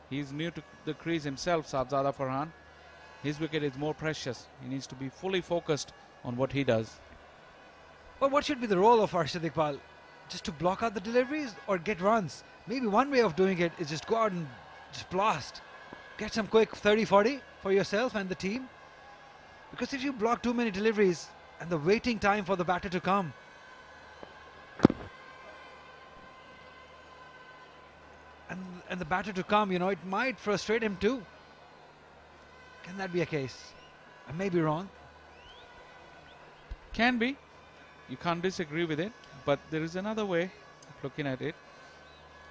He's new to the crease himself, Sabzada Farhan. His wicket is more precious. He needs to be fully focused on what he does. But what should be the role of Arshad Iqbal? Just to block out the deliveries or get runs? Maybe one way of doing it is just go out and just blast. Get some quick 30-40 for yourself and the team. Because if you block too many deliveries and the waiting time for the batter to come, and the batter to come, you know, it might frustrate him too. Can that be a case? I may be wrong. Can be. You can't disagree with it. But there is another way of looking at it.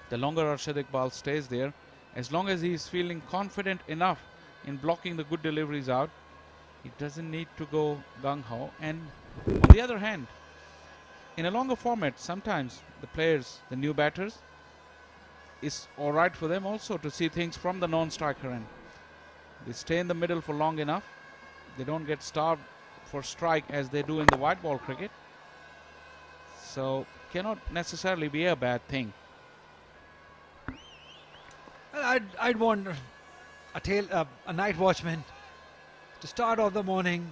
The longer Arshad Iqbal stays there, as long as he is feeling confident enough in blocking the good deliveries out, he doesn't need to go gung-ho. And on the other hand, in a longer format, sometimes the players, the new batters, it's all right for them also to see things from the non-striker end. They stay in the middle for long enough. They don't get starved for strike as they do in the white ball cricket. So cannot necessarily be a bad thing. Well, I'd want a night watchman to start off the morning.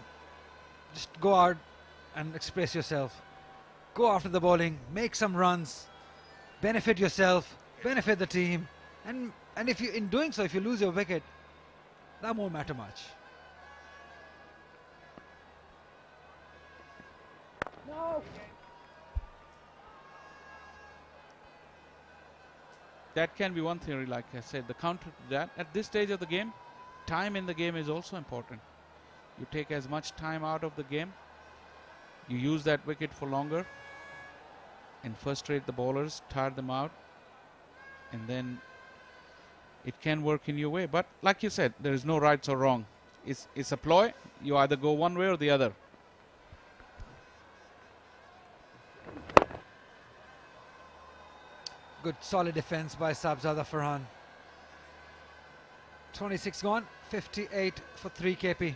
Just go out and express yourself. Go after the bowling, make some runs, benefit yourself, benefit the team, and if you, in doing so, if you lose your wicket, that won't matter much. No. That can be one theory, like I said. The counter to that, at this stage of the game, time in the game is also important. You take as much time out of the game, you use that wicket for longer and frustrate the bowlers, tire them out, and then it can work in your way. But like you said, there is no rights or wrong. It's a ploy. You either go one way or the other. Good solid defense by Sabzada Farhan. 26 gone, 58 for 3 KP.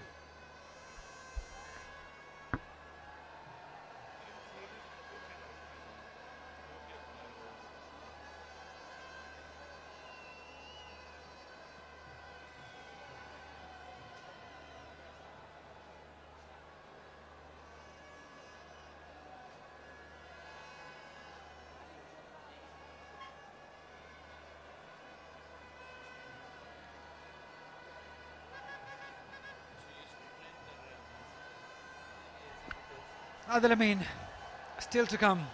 Adil Amin still to come.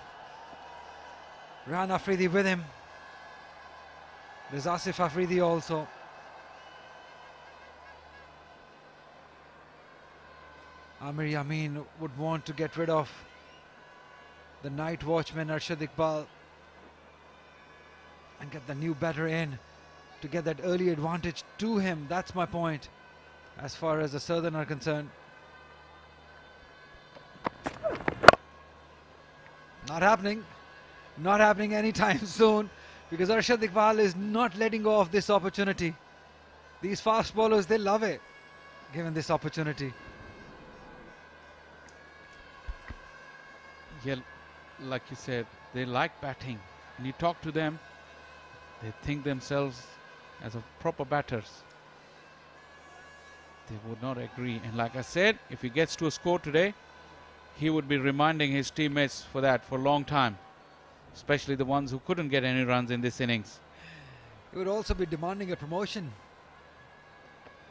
Rehan Afridi with him. There's Asif Afridi also. Amir Yamin would want to get rid of the night watchman Arshad Iqbal and get the new batter in to get that early advantage to him. That's my point as far as the Southern are concerned. Not happening. Not happening anytime soon, because Arshad Iqbal is not letting go of this opportunity. These fast bowlers, they love it, given this opportunity. Yeah, like you said, they like batting. When you talk to them, they think themselves as a proper batters. They would not agree. And like I said, if he gets to a score today, he would be reminding his teammates for that for a long time, especially the ones who couldn't get any runs in this innings. He would also be demanding a promotion,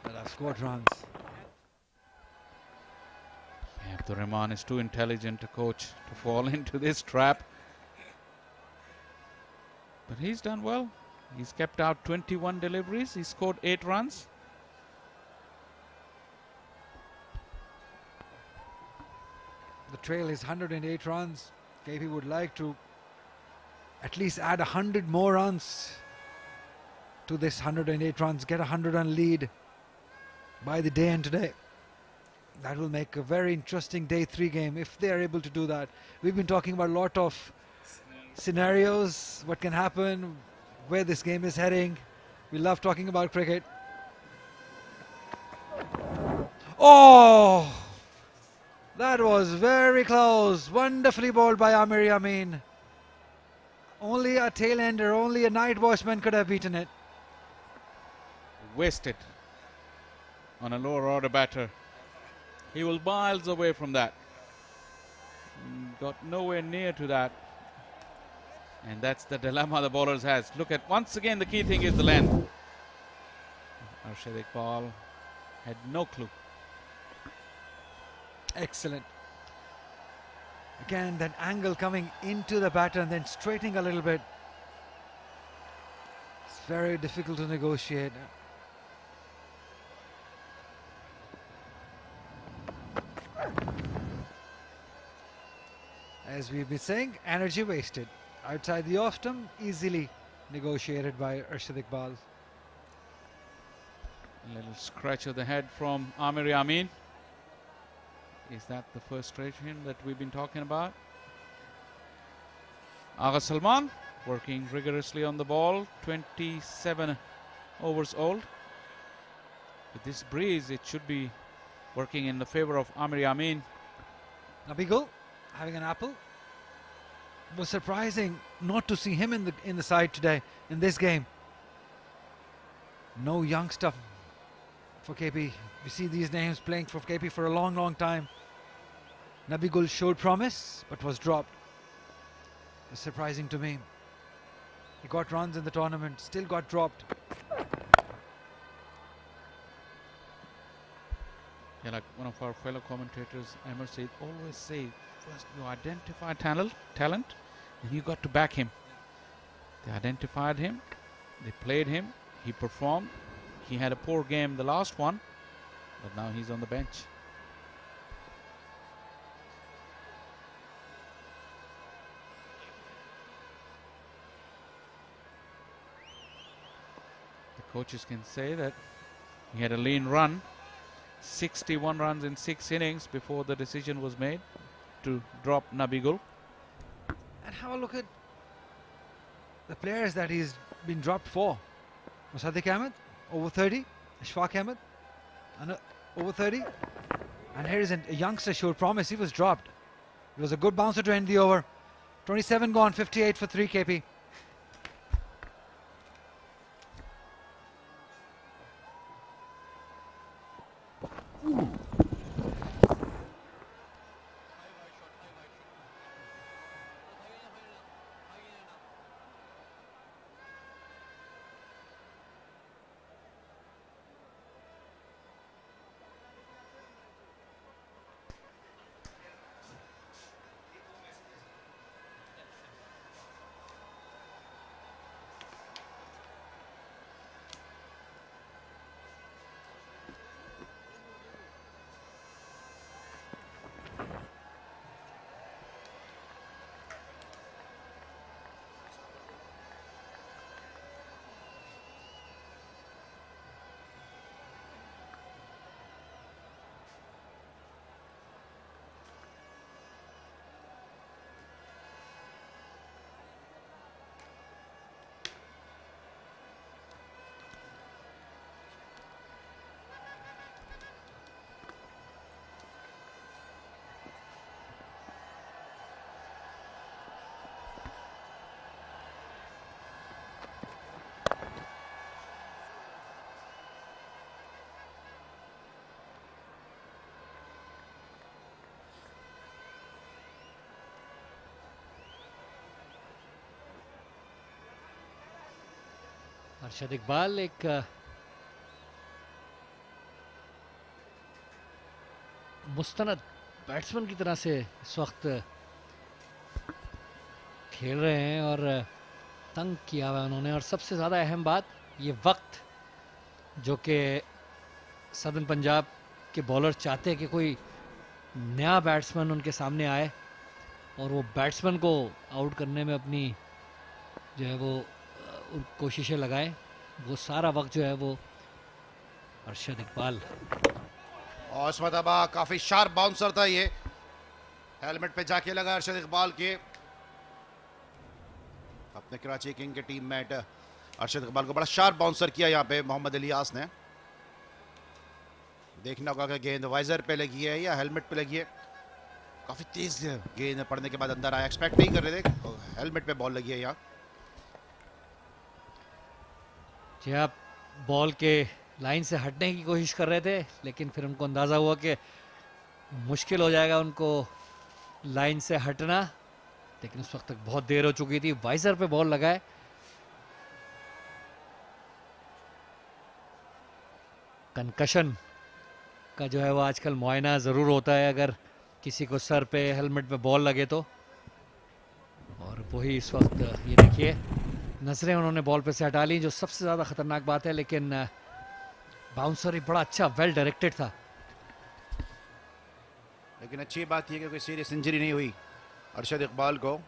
but I've scored runs. Yeah, Abdur Rahman is too intelligent a coach to fall into this trap. But he's done well. He's kept out 21 deliveries. He scored 8 runs. The trail is 108 runs. KP would like to at least add 100 more runs to this 108 runs, get a 100 run lead by the day and today. That will make a very interesting day 3 game if they are able to do that. We've been talking about a lot of scenarios, what can happen, where this game is heading. We love talking about cricket. Oh, that was very close. Wonderfully bowled by Amir Yamin. Only a tail ender, only a night watchman could have beaten it. Wasted on a lower order batter. He was miles away from that. Got nowhere near to that. And that's the dilemma the bowlers has. Look at, once again, the key thing is the length. Arshad Iqbal had no clue. Excellent. Again, that angle coming into the batter and then straightening a little bit. It's very difficult to negotiate. As we've been saying, energy wasted. Outside the off stump, easily negotiated by Arshad Iqbal. A little scratch of the head from Amir Yamin. Is that the frustration that we've been talking about? Agha Salman working rigorously on the ball, 27 overs old. With this breeze, it should be working in the favor of Amir Yamin. Nabigul having an apple. It was surprising not to see him in the side today in this game. No youngster for KP. We see these names playing for KP for a long time. Nabigul showed promise but was dropped. It was surprising to me. He got runs in the tournament, still got dropped. Yeah, like one of our fellow commentators, Amir Said, always say, first you identify talent, and you got to back him. They identified him, they played him, he performed. He had a poor game the last one, but now he's on the bench. The coaches can say that he had a lean run. 61 runs in 6 innings before the decision was made to drop Nabigul. And have a look at the players that he's been dropped for. Musaddiq Ahmed, over 30. Ashfaq Ahmed, over 30. And here is a youngster showed promise. He was dropped. It was a good bouncer to end the over. 27 gone, 58 for 3 KP. Arshad Iqbal एक मुस्तनद batsman की तरह से इस वक्त खेल रहे हैं और तंग किया हुआ उन्होंने। और सबसे ज़्यादा अहम बात ये वक्त जो कि सदर्न पंजाब के बॉलर चाहते हैं कि कोई नया बैट्समैन उनके सामने आए और वो बैट्समैन को आउट करने में अपनी जो है वो कोशिशें लगाएं। वो सारा वक्त जो है वो अरशद इकबाल और इस मरतबा काफी शार्प बाउंसर था ये, हेलमेट पे जाके लगा अरशद इकबाल के। अपने कराची किंग के टीममेट अरशद इकबाल को बड़ा शार्प बाउंसर किया यहाँ पे मोहम्मद इलियास ने। देखना होगा कि गेंद वाइजर पे लगी है या हेलमेट पे लगी है। काफी तेज गेंद पड़ने के बाद अंदर आया, एक्सपेक्ट नहीं कर रहे थे, हेलमेट पे बॉल लगी है यहाँ। जी, आप बॉल के लाइन से हटने की कोशिश कर रहे थे, लेकिन फिर उनको अंदाज़ा हुआ कि मुश्किल हो जाएगा उनको लाइन से हटना, लेकिन उस वक्त तक बहुत देर हो चुकी थी। वाइजर पे बॉल लगाए, कंकशन का जो है वो आजकल मुआयना ज़रूर होता है अगर किसी को सर पे हेलमेट पे बॉल लगे तो। और वही इस वक्त ये देखिए नजरें उन्होंने बॉल पे से हटा ली, जो सबसे ज़्यादा ख़तरनाक बात है, लेकिन बाउंसर ही बड़ा अच्छा वेल डायरेक्टेड था। लेकिन अच्छी बात यह कि कोई सीरियस इंजरी नहीं हुई अरशद इकबाल को,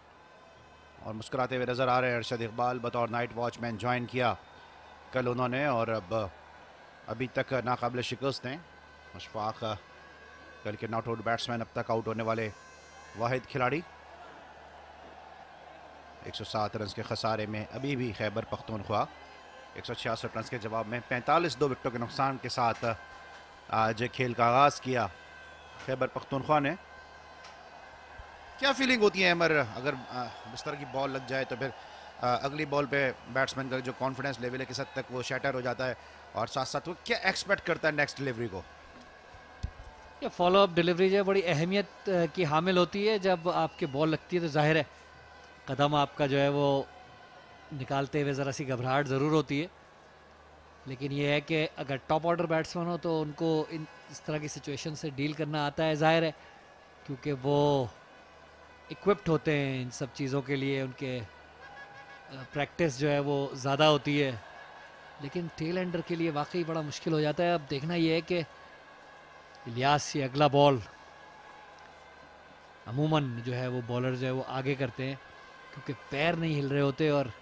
और मुस्कुराते हुए नज़र आ रहे हैं अरशद इकबाल। बतौर नाइट वॉचमैन ज्वाइन किया कल उन्होंने, और अब अभी तक नाकाबिल शिकस्त हैं। अशफाक कल के नॉट आउट बैट्समैन, अब तक आउट होने वाले वाहिद खिलाड़ी। 107 रन के खसारे में अभी भी खैबर पख्तूनख्वा 166 रन के जवाब में 45 2 विकेटों के नुकसान के साथ आज खेल का आगाज़ किया खैबर पख्तूनख्वा ने। क्या फीलिंग होती है अमर, अगर इस तरह की बॉल लग जाए तो फिर अगली बॉल पे बैट्समैन का जो कॉन्फिडेंस लेवल है किस हद तक वो शैटर हो जाता है, और साथ साथ वो क्या एक्सपेक्ट करता है नेक्स्ट डिलीवरी को? ये फॉलो अप डिलीवरी जो है बड़ी अहमियत की हामिल होती है। जब आपके बॉल लगती है तो जाहिर है कदम आपका जो है वो निकालते हुए ज़रा सी घबराहट ज़रूर होती है, लेकिन ये है कि अगर टॉप ऑर्डर बैट्समैन हो तो उनको इस तरह की सिचुएशन से डील करना आता है, जाहिर है, क्योंकि वो इक्विप्ड होते हैं इन सब चीज़ों के लिए, उनके प्रैक्टिस जो है वो ज़्यादा होती है। लेकिन टेल एंडर के लिए वाकई बड़ा मुश्किल हो जाता है। अब देखना ये है कि इलियास ये अगला बॉल, अमूमन जो है वो बॉलर जो है वो आगे करते हैं क्योंकि पैर नहीं हिल रहे होते, और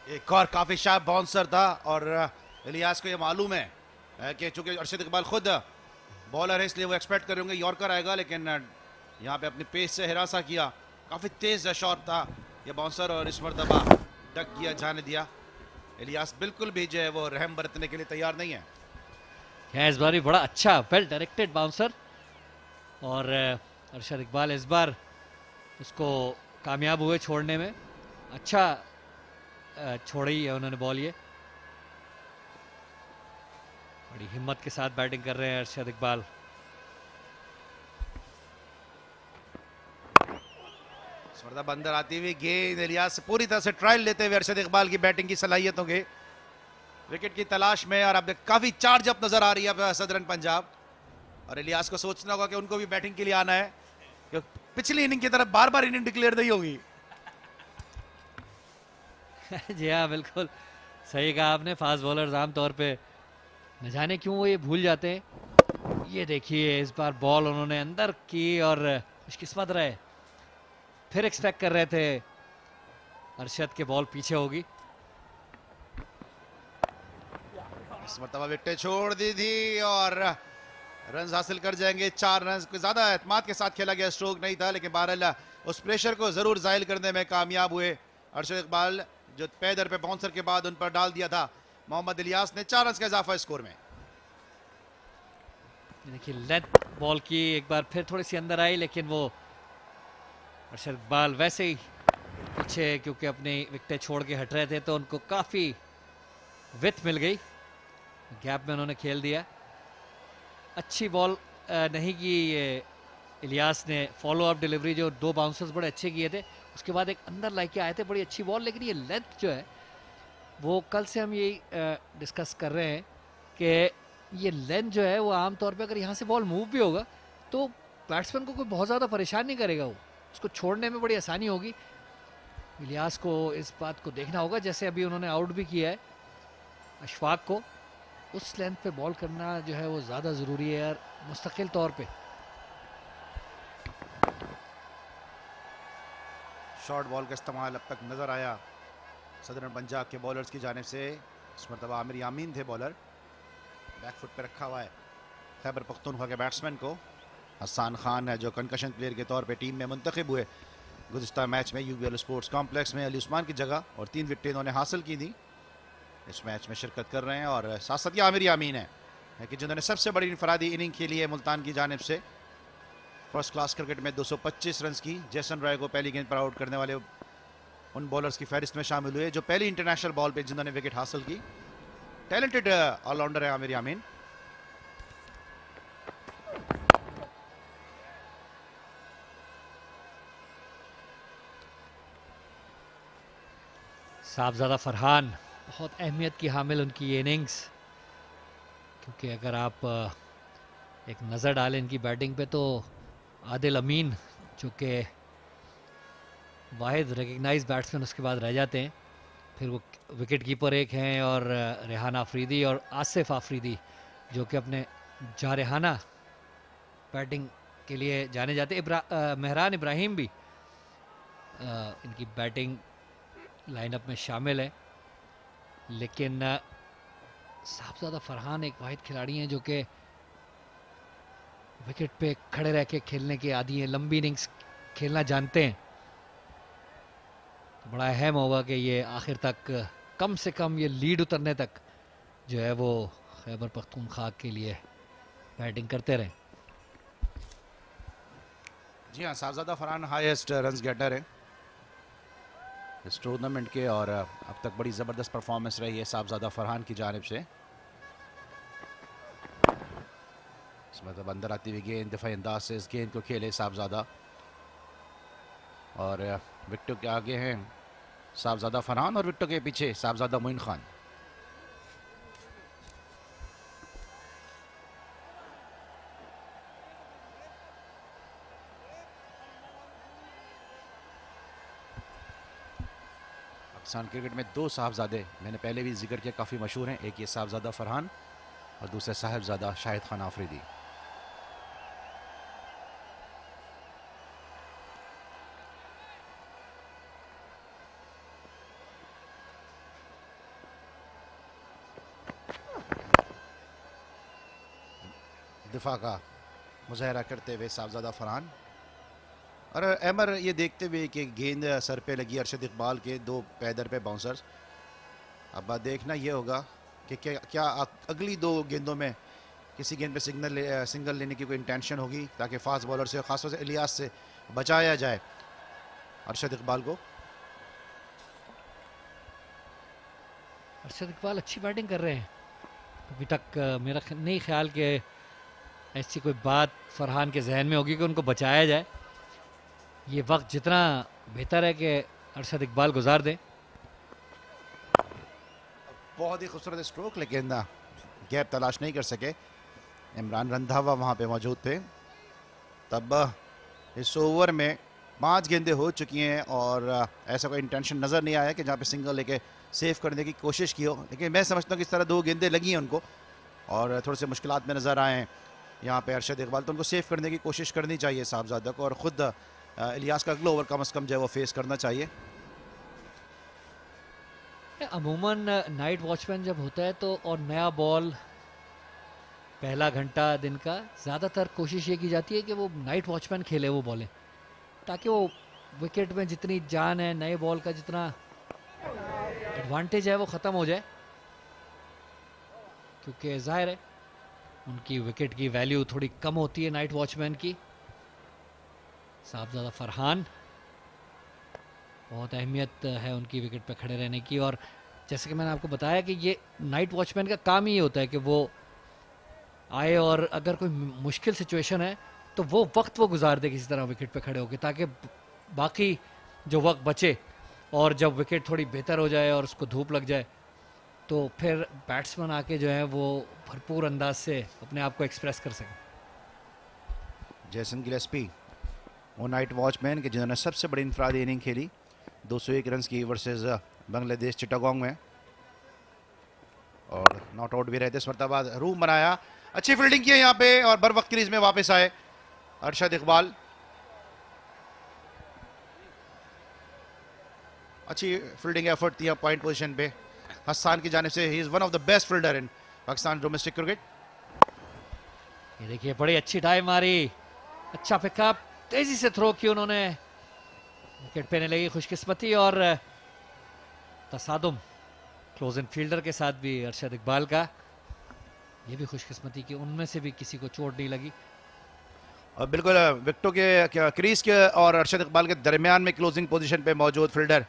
एक और काफी शार्प बाउंसर था, और इलियास को ये मालूम है कि चूंकि अरशद इकबाल खुद बॉलर है इसलिए वो एक्सपेक्ट कर होंगे यॉर्कर आएगा, लेकिन यहाँ पे अपनी पेस से हिरासा किया। काफी तेज शॉट था ये बाउंसर, और इस मरतबा डक किया, जाने दिया। इलियास बिल्कुल भी जो है वो रहम बरतने के लिए तैयार नहीं है। इस बार भी बड़ा अच्छा वेल डायरेक्टेड बाउंसर, और अरशद इकबाल इस बार उसको कामयाब हुए छोड़ने में। अच्छा छोड़ी है उन्होंने बॉल, ये बड़ी हिम्मत के साथ बैटिंग कर रहे हैं अरशद इकबाल। मरतबा अंदर आती हुई गेंद, इलियास पूरी तरह से ट्रायल लेते हुए अरशद इकबाल की बैटिंग की सलाहियतों के विकेट की तलाश में, और अब काफी चार्ज अप नजर आ रही है सदरन पंजाब। और इलियास को सोचना होगा कि उनको भी बैटिंग के लिए आना है, कि पिछली इनिंग की तरफ बार बार इनिंग डिक्लेयर नहीं होगी। जी हाँ, बिल्कुल सही कहा आपने। फास्ट बॉलर्स आमतौर पे न जाने क्यों वो ये भूल जाते हैं। ये देखिए इस बार बॉल उन्होंने अंदर की, और खुशकिस्मत रहे, फिर एक्सपेक्ट कर रहे थे अरशद के बॉल पीछे होगी। इस मरतबा विकेट छोड़ दी थी और रन हासिल कर जाएंगे 4 रन। कोई ज्यादा एतमाद के साथ खेला गया स्ट्रोक नहीं था, लेकिन बहरहाल उस प्रेशर को जरूर जाहिल करने में कामयाब हुए अरशद इकबाल, जो पैदर पे बाउंसर के बाद उन पर डाल दिया था मोहम्मद इलियास ने। 4 रन का इजाफा स्कोर में। देखिए लेंथ बॉल की एक बार फिर थोड़ी सी अंदर आई, लेकिन वो अरशद इकबाल वैसे ही पीछे क्योंकि अपनी विकेटें छोड़ के हट रहे थे तो उनको काफ़ी विथ मिल गई, गैप में उन्होंने खेल दिया। अच्छी बॉल नहीं की ये इलियास ने, फॉलो अप डिलीवरी जो 2 बाउंसर्स बड़े अच्छे किए थे, उसके बाद एक अंदर लाके आए थे, बड़ी अच्छी बॉल। लेकिन ये लेंथ जो है वो कल से हम यही डिस्कस कर रहे हैं कि ये लेंथ जो है वो आमतौर पे अगर यहाँ से बॉल मूव भी होगा तो बैट्समैन को कोई बहुत ज़्यादा परेशान नहीं करेगा, वो उसको छोड़ने में बड़ी आसानी होगी। इलियास को इस बात को देखना होगा, जैसे अभी उन्होंने आउट भी किया है अशफाक को, उस लेंथ पे बॉल करना जो है वो ज़्यादा ज़रूरी है यार मुस्तकिल तौर पे। शॉर्ट बॉल का इस्तेमाल अब तक नजर आया सदर्न पंजाब के बॉलर्स की जानिब से। इस मरतबा आमिर यामीन थे बॉलर, बैक फुट पे रखा हुआ है खैबर पख्तूनख्वा के बैट्समैन को। हसन खान है जो कंकशन प्लेयर के तौर पे टीम में मुंतखब हुए गुज़िश्ता मैच में यूबीएल स्पोर्ट्स कॉम्प्लेक्स में अली उस्मान की जगह, और 3 विकेटें इन्होंने हासिल की थी। इस मैच में शिरकत कर रहे हैं और साथ साथ आमिर यामीन है कि जिन्होंने सबसे बड़ी इनफरादी इनिंग खेली है मुल्तान की जानिब से। फर्स्ट क्लास क्रिकेट में 225 रन की। जैसन रॉय को पहली गेंद पर आउट करने वाले उन बॉलर्स की फहरिस्त में शामिल हुए जो पहली इंटरनेशनल बॉल पे जिन्होंने विकेट हासिल की। टैलेंटेड ऑलराउंडर है आमिर यामीन। साहबजादा फरहान बहुत अहमियत की हामिल उनकी ये इनिंग्स, क्योंकि अगर आप एक नज़र डालें इनकी बैटिंग पे तो आदिल अमीन जो कि वाहिद रिकग्नाइज बैट्समैन उसके बाद रह जाते हैं, फिर वो विकेट कीपर एक हैं, और रेहाना अफरीदी और आसिफ आफरीदी जो कि अपने जारहाना बैटिंग के लिए जाने जाते हैं। मेहरान इब्राहिम भी इनकी बैटिंग लाइनअप में शामिल है, लेकिन साहबजादा फरहान एक वाहिद खिलाड़ी हैं जो कि विकेट पे खड़े रह के खेलने के आदी हैं, लंबी इनिंग्स खेलना जानते हैं। तो बड़ा अहम होगा कि ये आखिर तक कम से कम ये लीड उतरने तक जो है वो खैबर पख्तूनख्वा के लिए बैटिंग करते रहें। जी हाँ, साहबजादा फरहान हाईएस्ट रन्स गेटर है इस टूर्नामेंट के, और अब तक बड़ी ज़बरदस्त परफॉर्मेंस रही है साहबजादा फरहान की जानिब से। मतलब अंदर आती हुई गेंद दफाई अंदाज से इस गेंद को खेले साहबजादा, और विकेटों के आगे हैं साहबजादा फरहान और विकेटों के पीछे साहबजादा मोइन खान। पाकिस्तान क्रिकेट में 2 साहबजादे मैंने पहले भी जिक्र किया, काफ़ी मशहूर हैं। एक ये साहबजादा फरहान और दूसरा साहबजादा शाहिद खान आफरीदी। दिफा का मुजाहरा करते हुए साहबजादा फरहान, और अमर ये देखते हुए कि गेंद सर पे लगी अरशद इकबाल के 2 पैदर पे बाउंसर्स। अब बात देखना ये होगा कि क्या अगली 2 गेंदों में किसी गेंद पे सिंगल लेने की कोई इंटेंशन होगी ताकि फास्ट बॉलर से, खासतौर से इलियास से बचाया जाए अरशद इकबाल को। अरशद इकबाल अच्छी बैटिंग कर रहे हैं अभी तक। मेरा नहीं ख्याल कि ऐसी कोई बात फरहान के जहन में होगी कि उनको बचाया जाए। ये वक्त जितना बेहतर है कि अरशद इकबाल गुजार दें। बहुत ही खूबसूरत स्ट्रोक, लेकिन गैप तलाश नहीं कर सके। इमरान रंधावा वहाँ पे मौजूद थे। तब इस ओवर में 5 गेंदें हो चुकी हैं और ऐसा कोई इंटेंशन नज़र नहीं आया कि जहाँ पे सिंगल लेके सेव करने की कोशिश की हो, लेकिन मैं समझता हूँ कि इस तरह 2 गेंदें लगी हैं उनको और थोड़े से मुश्किलात में नज़र आए हैं यहाँ पे अरशद इकबाल, तो उनको सेव करने की कोशिश करनी चाहिए साहबजादा को, और ख़ुद इलियास का अगला ओवर कम से कम जो है वो फेस करना चाहिए। अमूमन नाइट वॉचमैन जब होता है तो और नया बॉल पहला घंटा दिन का ज़्यादातर कोशिश ये की जाती है कि वो नाइट वॉचमैन खेले वो बॉलें, ताकि वो विकेट में जितनी जान है, नए बॉल का जितना एडवांटेज है वो ख़त्म हो जाए, क्योंकि जाहिर है उनकी विकेट की वैल्यू थोड़ी कम होती है नाइट वॉचमैन की। साहबजादा फरहान बहुत अहमियत है उनकी विकेट पे खड़े रहने की, और जैसे कि मैंने आपको बताया कि ये नाइट वॉचमैन का काम ही होता है कि वो आए और अगर कोई मुश्किल सिचुएशन है तो वो वक्त वो गुजार दे किसी तरह विकेट पे खड़े होकर, ताकि बाकी जो वक्त बचे और जब विकेट थोड़ी बेहतर हो जाए और उसको धूप लग जाए तो फिर बैट्समैन आके जो है वो भरपूर अंदाज से अपने आप को एक्सप्रेस कर सकें। जैसन गिलेस्पी वो नाइट वॉचमैन के जिन्होंने सबसे बड़ी इनफरादी इनिंग खेली 201 रन की वर्सेस बांग्लादेश चिटागोंग में, और नॉट आउट भी रहे थे। इस मरतबा रूम बनाया, अच्छी फील्डिंग की है यहाँ पे और बर वक्त क्रीज में वापस आए अरशद इकबाल। अच्छी फील्डिंग एफर्ट थी पॉइंट पोजीशन पे हसन की जानिब से। He is one of the best fielder in Pakistan domestic cricket. ये देखिए बड़ी अच्छी डाइव मारी, अच्छा पिकअप, तेजी से थ्रो की उन्होंने, विकेट पे नहीं लगी खुशकिस्मती और तसादुम क्लोज इन फील्डर के साथ भी अरशद इकबाल का, ये भी खुशकिस्मती कि उनमें से भी किसी को चोट नहीं लगी। और बिल्कुल विकेटों के क्रीज के और अरशद इकबाल के दरमियान में क्लोजिंग पोजीशन पे मौजूद फील्डर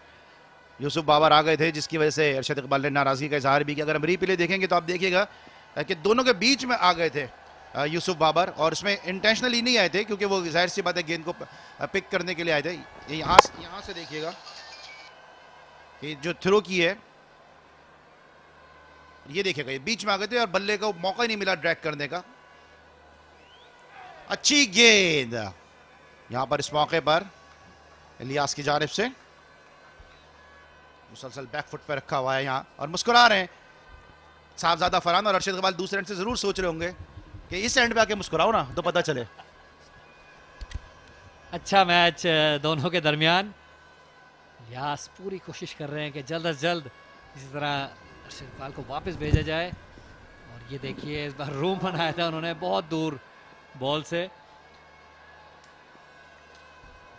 यूसुफ बाबर आ गए थे, जिसकी वजह से अरशद इकबाल ने नाराजगी का इजहार भी किया। अगर हम रीप्ले देखेंगे तो आप देखिएगा कि दोनों के बीच में आ गए थे यूसुफ बाबर, और इसमें इंटेंशनली नहीं आए थे क्योंकि वो जाहिर सी बात है गेंद को पिक करने के लिए आए थे। यहाँ से देखिएगा कि जो थ्रो की है, ये देखिएगा ये बीच में आ गए थे और बल्ले को मौका ही नहीं मिला ड्रैग करने का। अच्छी गेंद यहां पर इस मौके पर इलियास की जानिब से, मुसलसल बैक फुट पे रखा हुआ है यहाँ और मुस्कुरा रहे हैं साहबजादा फरहान। और अरशद इकबाल दूसरे एंड से जरूर सोच रहे होंगे कि इस एंड पे आके मुस्कुराओ ना तो पता चले। अच्छा मैच दोनों के दरमियान, यास पूरी कोशिश कर रहे हैं कि जल्द अज जल्द इसी तरह अरशद इकबाल को वापस भेजा जाए। और ये देखिए इस बार रूम बनाया था उन्होंने बहुत दूर बॉल से।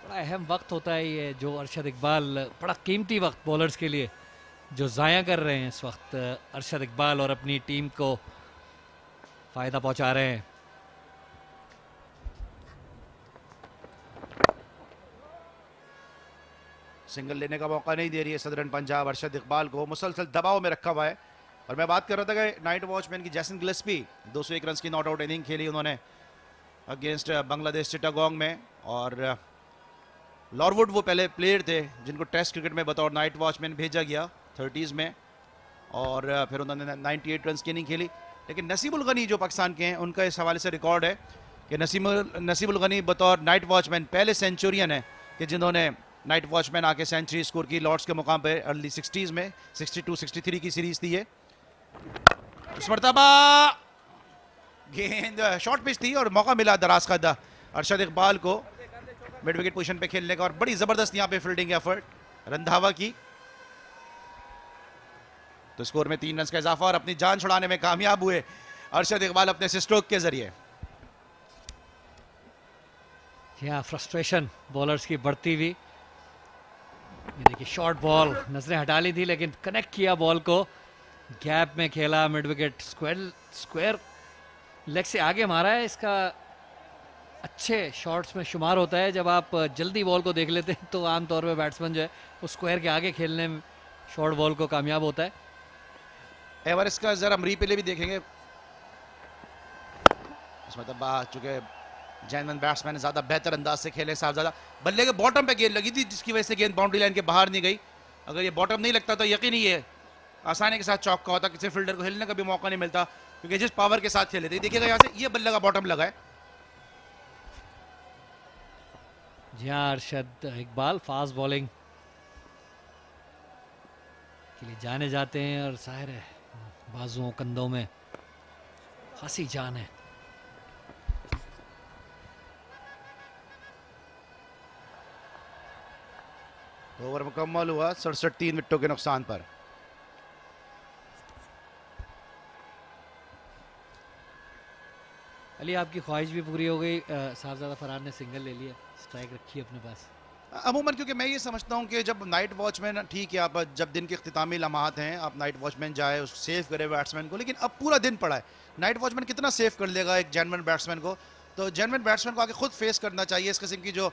बड़ा अहम वक्त होता है ये, जो अरशद इकबाल, बड़ा कीमती वक्त बॉलर्स के लिए जो ज़ाया कर रहे हैं इस वक्त अरशद इकबाल, और अपनी टीम को फ़ायदा पहुंचा रहे हैं। सिंगल लेने का मौका नहीं दे रही है सदरन पंजाब अरशद इकबाल को, मुसलसल दबाव में रखा हुआ है। और मैं बात कर रहा था कि नाइट वॉचमैन की जैसन गिलेस्पी 201 रन की नॉट आउट इनिंग खेली उन्होंने अगेंस्ट बांग्लादेश चिटागोंग में। और लॉरवुड वो पहले प्लेयर थे जिनको टेस्ट क्रिकेट में बतौर नाइट वॉचमैन भेजा गया 30s में, और फिर उन्होंने 98 रन की इनिंग खेली। लेकिन नसीबुल गनी जो पाकिस्तान के हैं, उनका इस हवाले से रिकॉर्ड है कि नसीबुल गनी बतौर नाइट वॉचमैन पहले सेंचुरियन है कि जिन्होंने नाइट वॉचमैन आके सेंचुरी स्कोर की लॉर्ड्स के मुकाम पे अर्ली 60s में। 62-63 की सीरीज थी ये। इस मरतबा गेंद शॉर्ट पिच थी और मौका मिला दराज का अरशद इकबाल को मिड विकेट पोजीशन पे खेलने का, और बड़ी जबरदस्त यहाँ पे फील्डिंग एफर्ट रंधावा की। तो स्कोर में 3 रन का इजाफा और अपनी जान छुड़ाने में कामयाब हुए अरशद इकबाल अपने स्ट्रोक के जरिए। यहाँ फ्रस्ट्रेशन बॉलर्स की बढ़ती हुई। ये देखिए शॉर्ट बॉल, नजरें हटा ली थी लेकिन कनेक्ट किया बॉल को, गैप में खेला, मिड विकेट स्क्वायर लेग से आगे मारा है। इसका अच्छे शॉट्स में शुमार होता है। जब आप जल्दी बॉल को देख लेते हैं तो आमतौर पे बैट्समैन जो है वो स्क्वायर के आगे खेलने में शॉर्ट बॉल को कामयाब होता है। एवर इसका जरा हम रीप्ले भी देखेंगे, इसमें चूंकि जैनमैन बैट्समैन ज्यादा बेहतर अंदाज से खेले, साहबजादा बल्ले के बॉटम पे गेंद लगी थी जिसकी वजह से गेंद बाउंड्री लाइन के बाहर नहीं गई। अगर ये बॉटम नहीं लगता तो यकीन ही है आसानी के साथ चौका होता, किसी फील्डर को हिलने का भी मौका नहीं मिलता क्योंकि जिस पावर के साथ खेले थे। देखिएगा यहाँ से ये बल्ले का बॉटम लगा है। जी हाँ, अरशद इकबाल फास्ट बॉलिंग के लिए जाने जाते हैं और जाहिर है बाजुओं कंधों में खासी जान है। ओवर मुकम्मल हुआ 67 3 विकेटों के नुकसान पर। अली आपकी ख्वाहिश भी पूरी हो गई, साहबजादा फरहान ने सिंगल ले लिया, स्ट्राइक रखी अपने पास। अमूमन क्योंकि मैं ये समझता हूँ कि जब नाइट वॉचमैन, ठीक है आप जब दिन के इख्तितामी लम्हात हैं आप नाइट वॉचमैन जाए उस सेव करे बैट्समैन को, लेकिन अब पूरा दिन पड़ा है, नाइट वॉचमैन कितना सेव कर लेगा एक जेन्युइन बैट्समैन को। तो जेन्युइन बैट्समैन को आगे खुद फेस करना चाहिए इस किस्म की जो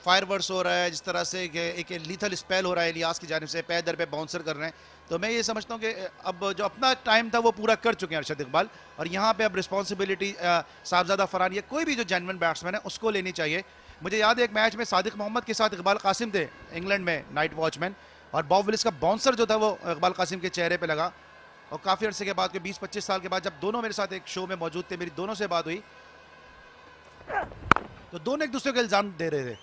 फायर वर्स हो रहा है, जिस तरह से एक लीथल स्पेल हो रहा है इलियास की जानिब से, पैर दर पे बाउंसर कर रहे हैं। तो मैं ये समझता हूँ कि अब जो अपना टाइम था वो पूरा कर चुके हैं अरशद इकबाल, और यहाँ पे अब रिस्पॉन्सिबिलिटी साहबजादा फरहान या कोई भी जो जेन्युइन बैट्समैन है उसको लेनी चाहिए। मुझे याद है एक मैच में सादिक मोहम्मद के साथ इकबाल कासिम थे इंग्लैंड में नाइट वॉचमैन, और बॉब विलिस का बाउंसर जो था वो इकबाल कासिम के चेहरे पे लगा, और काफ़ी अर्से के बाद 20-25 साल के बाद जब दोनों मेरे साथ एक शो में मौजूद थे, मेरी दोनों से बात हुई तो दोनों एक दूसरे को इल्ज़ाम दे रहे थे।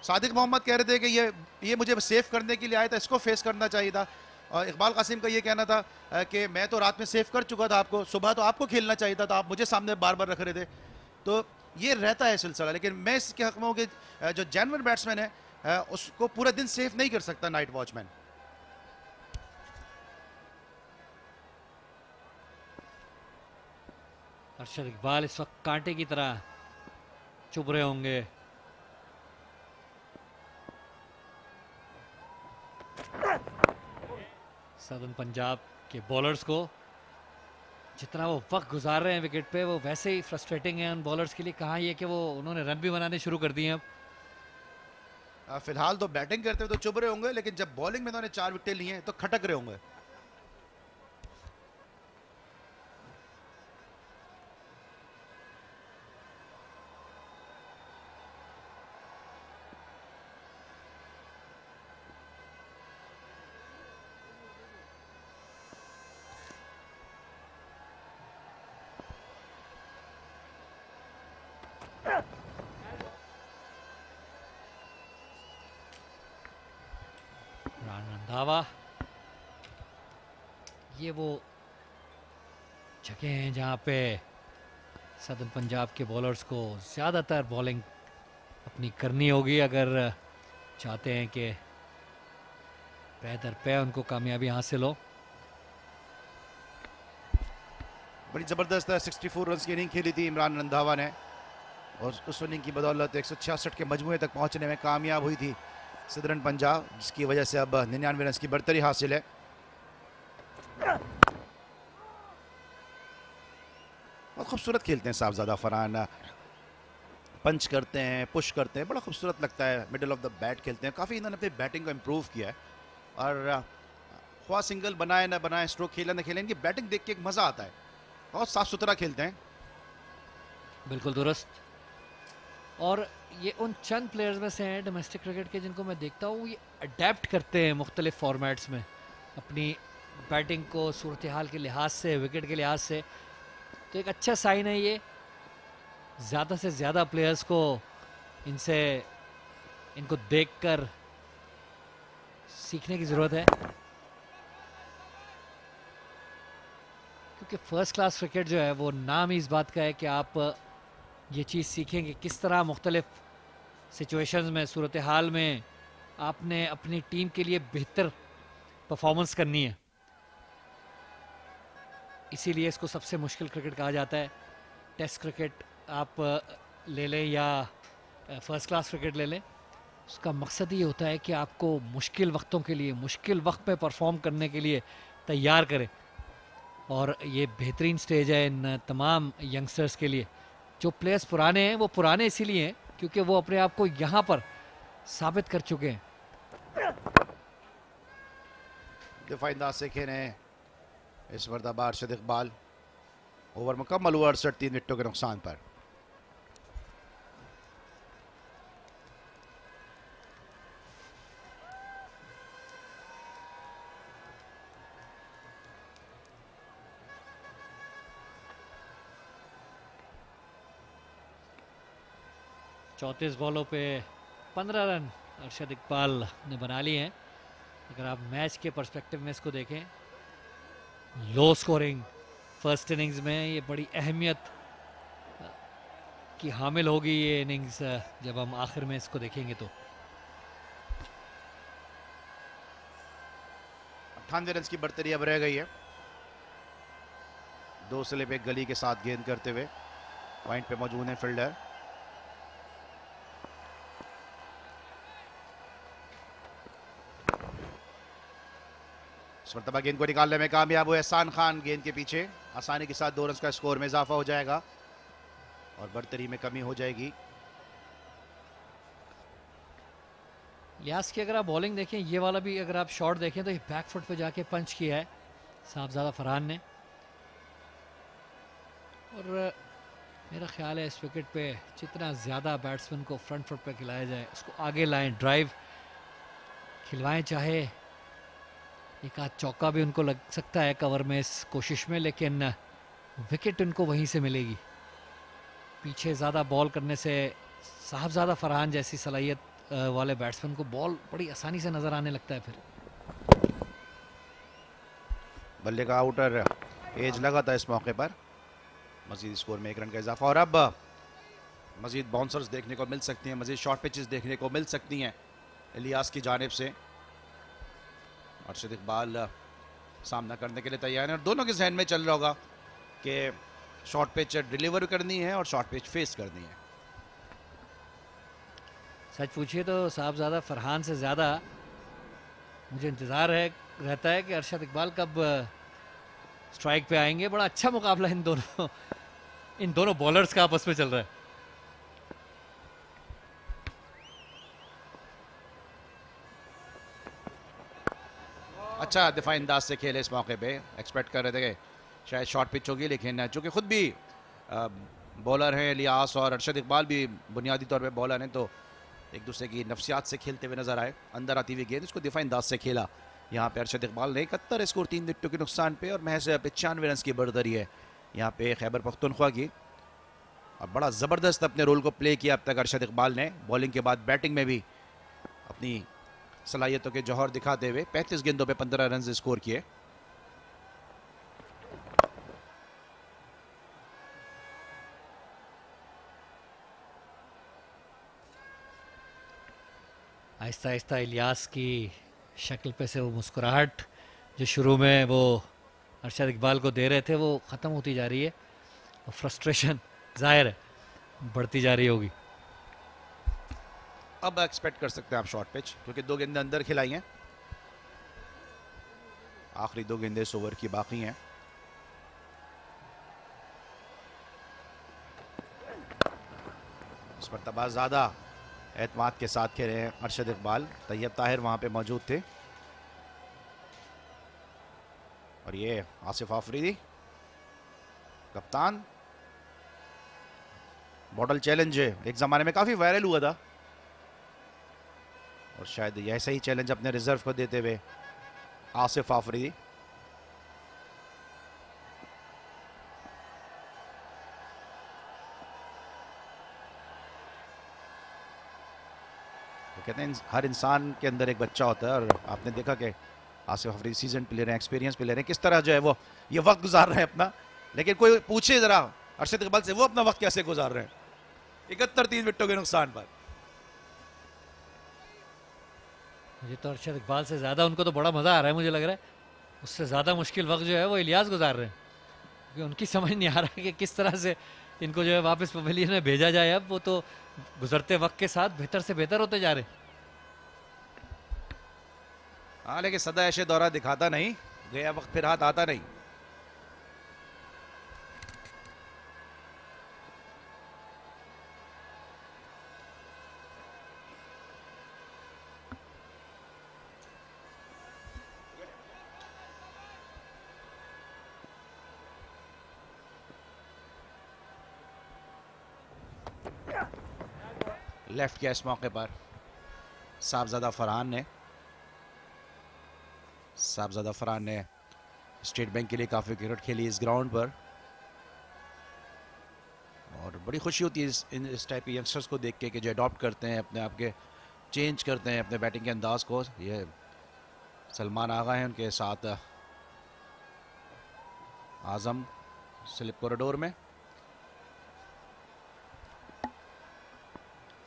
सादिक मोहम्मद कह रहे थे कि ये मुझे सेव करने के लिए आया था, इसको फेस करना चाहिए था, और इकबाल कासिम का ये कहना था कि मैं तो रात में सेव कर चुका था आपको, सुबह तो आपको खेलना चाहिए था, तो आप मुझे सामने बार बार रख रहे थे। तो ये रहता है सिलसिला, लेकिन मैं इसके हक में हूँ कि जो जेन्युइन बैट्समैन है उसको पूरा दिन सेफ नहीं कर सकता नाइट वॉचमैन। अरशद इकबाल इस वक्त कांटे की तरह चुभ रहे होंगे। सदर्न पंजाब के बॉलर्स को जितना वो वक्त गुजार रहे हैं विकेट पे, वो वैसे ही फ्रस्ट्रेटिंग है उन बॉलर्स के लिए। कहाँ ये कि वो उन्होंने रन भी बनाने शुरू कर दिए अब। फिलहाल तो बैटिंग करते हुए तो चुभ रहे होंगे, लेकिन जब बॉलिंग में उन्होंने 4 विकेट लिए हैं तो खटक रहे होंगे। रंधावा, ये वो जगह हैं जहाँ पे सदर्न पंजाब के बॉलर्स को ज़्यादातर बॉलिंग अपनी करनी होगी अगर चाहते हैं कि पै दर पै उनको कामयाबी हासिल हो। बड़ी ज़बरदस्त 64 रन की इनिंग खेली थी इमरान रंधावा ने, और उस इनिंग की बदौलत 166 के मजमूए तक पहुंचने में कामयाब हुई थी सदर्न पंजाब, जिसकी वजह से अब 99 रन की बढ़तरी हासिल है। बहुत खूबसूरत खेलते हैं साहबजादा फरहान, पंच करते हैं, पुश करते हैं, बड़ा खूबसूरत लगता है। मिडल ऑफ द बैट खेलते हैं, काफ़ी इन्होंने अपनी बैटिंग को इम्प्रूव किया है। और ख्वा सिंगल बनाए ना बनाए, स्ट्रोक खेले ना खेले, इनकी बैटिंग देख के एक मज़ा आता है। बहुत साफ सुथरा खेलते हैं। बिल्कुल दुरुस्त। और ये उन चंद प्लेयर्स में से हैं डोमेस्टिक क्रिकेट के जिनको मैं देखता हूँ ये अडेप्ट करते हैं मुख्तलिफ फॉर्मेट्स में अपनी बैटिंग को, सूरत हाल के लिहाज से, विकेट के लिहाज से। तो एक अच्छा साइन है ये। ज़्यादा से ज़्यादा प्लेयर्स को इनको देखकर सीखने की ज़रूरत है, क्योंकि फ़र्स्ट क्लास क्रिकेट जो है वो नाम ही इस बात का है कि आप ये चीज़ सीखेंगे किस तरह मुख्तलिफ सिचुएशंस में, सूरत हाल में आपने अपनी टीम के लिए बेहतर परफॉर्मेंस करनी है। इसीलिए इसको सबसे मुश्किल क्रिकेट कहा जाता है। टेस्ट क्रिकेट आप ले लें या फर्स्ट क्लास क्रिकेट ले लें, उसका मकसद ये होता है कि आपको मुश्किल वक्तों के लिए, मुश्किल वक्त में परफॉर्म करने के लिए तैयार करें। और ये बेहतरीन स्टेज है इन तमाम यंगस्टर्स के लिए। जो प्लेयर्स पुराने हैं वो पुराने इसीलिए हैं क्योंकि वो अपने आप को यहाँ पर साबित कर चुके हैं। दिफाई अंदाज से खेले इस मरतबा अरशद इकबाल। ओवर मुकम्मल हुआ 68 विकेटों के नुकसान पर। चौंतीस बॉलों पे 15 रन अरशद इकबाल ने बना लिए हैं। अगर आप मैच के पर्सपेक्टिव में इसको देखें, लो स्कोरिंग फर्स्ट इनिंग्स में, ये बड़ी अहमियत की हामिल होगी ये इनिंग्स जब हम आखिर में इसको देखेंगे तो। 98 रन की बढ़तरी अब रह गई है। 2 स्लिप एक गली के साथ गेंद करते हुए पॉइंट पे मौजूद है फील्डर। इस मरतबा गेंद को निकालने में कामयाब हुए एहसान खान। गेंद के पीछे आसानी के साथ 2 रन का स्कोर में इजाफा हो जाएगा और बढ़तरी में कमी हो जाएगी। लिहाज की अगर आप बॉलिंग देखें, ये वाला भी अगर आप शॉट देखें तो ये बैक फुट पे जाके पंच किया है साहबजादा फरहान ने। और मेरा ख्याल है इस विकेट पे जितना ज़्यादा बैट्समैन को फ्रंट फुट पे खिलाया जाए, उसको आगे लाएं, ड्राइव खिलवाएं, चाहे एक आध चौका भी उनको लग सकता है कवर में इस कोशिश में, लेकिन विकेट उनको वहीं से मिलेगी। पीछे ज़्यादा बॉल करने से साहबजादा फरहान जैसी सलाहियत वाले बैट्समैन को बॉल बड़ी आसानी से नज़र आने लगता है। फिर बल्ले का आउटर एज लगा था इस मौके पर। मजीद स्कोर में 1 रन का इजाफा और अब मजीद बाउंसर्स देखने को मिल सकती हैं, मजीद शॉर्ट पिचेस देखने को मिल सकती हैं। इलियास की जानिब से। अरशद इकबाल सामना करने के लिए तैयार है और दोनों के जहन में चल रहा होगा कि शॉर्ट पिच डिलीवर करनी है और शॉर्ट पिच फेस करनी है। सच पूछिए तो साहबजादा फरहान से ज़्यादा मुझे इंतज़ार रहता है कि अरशद इकबाल कब स्ट्राइक पे आएंगे। बड़ा अच्छा मुकाबला इन दोनों बॉलर्स का आपस में चल रहा है। अच्छा दिफाई अंदाज से खेले इस मौके पे। एक्सपेक्ट कर रहे थे कि शायद शॉर्ट पिच होगी, लेकिन चूंकि खुद भी बॉलर हैं इलियास और अरशद इकबाल भी बुनियादी तौर पे बॉलर हैं, तो एक दूसरे की नफ्सियात से खेलते हुए नजर आए। अंदर आती हुई गेंद इसको दिफाई अंदाज से खेला यहाँ पे अरशद इकबाल ने। 71 स्कोर 3 विकेटों के नुकसान पे और महज 95 रन की बढ़तरी है यहाँ पे खैबर पख्तूनख्वा की। और बड़ा ज़बरदस्त अपने रोल को प्ले किया अब तक अरशद इकबाल ने। बॉलिंग के बाद बैटिंग में भी अपनी सलाहियतों के जौहर दिखाते हुए 35 गेंदों पे 15 रन स्कोर किए। आहिस्ता आहिस्ता इलियास की शक्ल पे से वो मुस्कुराहट जो शुरू में वो अरशद इकबाल को दे रहे थे वो ख़त्म होती जा रही है और फ्रस्ट्रेशन जाहिर है बढ़ती जा रही होगी। अब एक्सपेक्ट कर सकते हैं आप शॉर्ट पिच, क्योंकि 2 गेंदें अंदर खिलाई हैं। आखिरी 2 गेंदें इस ओवर की बाकी हैं। इस पर तबाह ज़्यादा एतमाद के साथ खेले हैं अरशद इकबाल। तैयब ताहिर वहां पे मौजूद थे और ये आसिफ आफरीदी कप्तान। मॉडल चैलेंज एक ज़माने में काफ़ी वायरल हुआ था और शायद ऐसा ही चैलेंज अपने रिजर्व को देते हुए आसिफ आफरीदी। तो कहते हैं हर इंसान के अंदर एक बच्चा होता है और आपने देखा कि आसिफ अफरीदी सीजन प्लेयर हैं, एक्सपीरियंस प्लेयर हैं, किस तरह जो है वो ये वक्त गुजार रहे हैं अपना। लेकिन कोई पूछे जरा अरशद इकबाल से वो अपना वक्त कैसे गुजार रहे हैं 71 3 विकेटों के नुकसान पर। मुझे तो अरशद इकबाल से ज़्यादा उनको तो बड़ा मज़ा आ रहा है। मुझे लग रहा है उससे ज़्यादा मुश्किल वक्त जो है वो इलियास गुजार रहे हैं, क्योंकि उनकी समझ नहीं आ रहा है कि किस तरह से इनको जो है वापस पवेलियन में भेजा जाए। अब वो तो गुजरते वक्त के साथ बेहतर से बेहतर होते जा रहे। हाँ, लेकिन सदा ऐसे दौरा दिखाता नहीं, गया वक्त फिर हाथ आता नहीं। लेफ्ट किया इस मौके पर साहबजादा फरहान ने स्टेट बैंक के लिए काफ़ी क्रिकेट खेली इस ग्राउंड पर और बड़ी खुशी होती है इस टाइप के यंगस्टर्स को देख के कि जो अडॉप्ट करते हैं, अपने आप के चेंज करते हैं अपने बैटिंग के अंदाज को। ये सलमान आगा हैं, उनके साथ आज़म स्लिप कॉरिडोर में।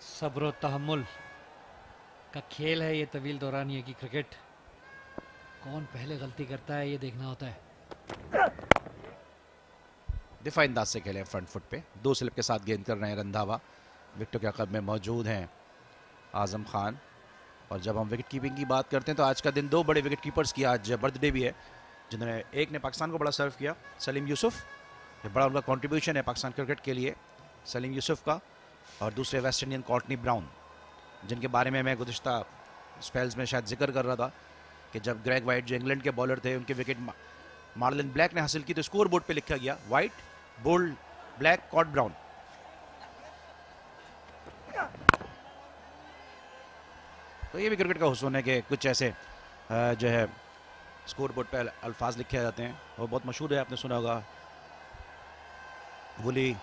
सब्र और तहम्मुल का खेल है ये तवील दौरानिये की क्रिकेट। कौन पहले गलती करता है ये देखना होता है। दिफाई अंदाज से खेले फ्रंट फुट पे, 2 स्लिप के साथ गेंद कर रहे हैं रंधावा। विकेटों के अकब में मौजूद हैं आजम खान। और जब हम विकेट कीपिंग की बात करते हैं तो आज का दिन 2 बड़े विकेट कीपर्स की आज बर्थडे भी है, जिन्होंने एक ने पाकिस्तान को बड़ा सर्व किया, सलीम यूसुफ। ये बड़ा उनका कंट्रीब्यूशन है पाकिस्तान क्रिकेट के लिए, सलीम यूसुफ का। और दूसरे वेस्ट इंडियन कॉर्टनी ब्राउन, जिनके बारे में मैं गुज़िश्ता स्पेल्स में शायद जिक्र कर रहा था कि जब ग्रेग वाइट जो इंग्लैंड के बॉलर थे उनके विकेट मार्लिन ब्लैक ने हासिल की तो स्कोर बोर्ड पे लिखा गया white bowled black caught brown. तो ये भी क्रिकेट का हुस्न है कि कुछ ऐसे जो है स्कोर बोर्ड पे अल्फाज लिखे जाते हैं। वो बहुत मशहूर है, आपने सुना होगा वुली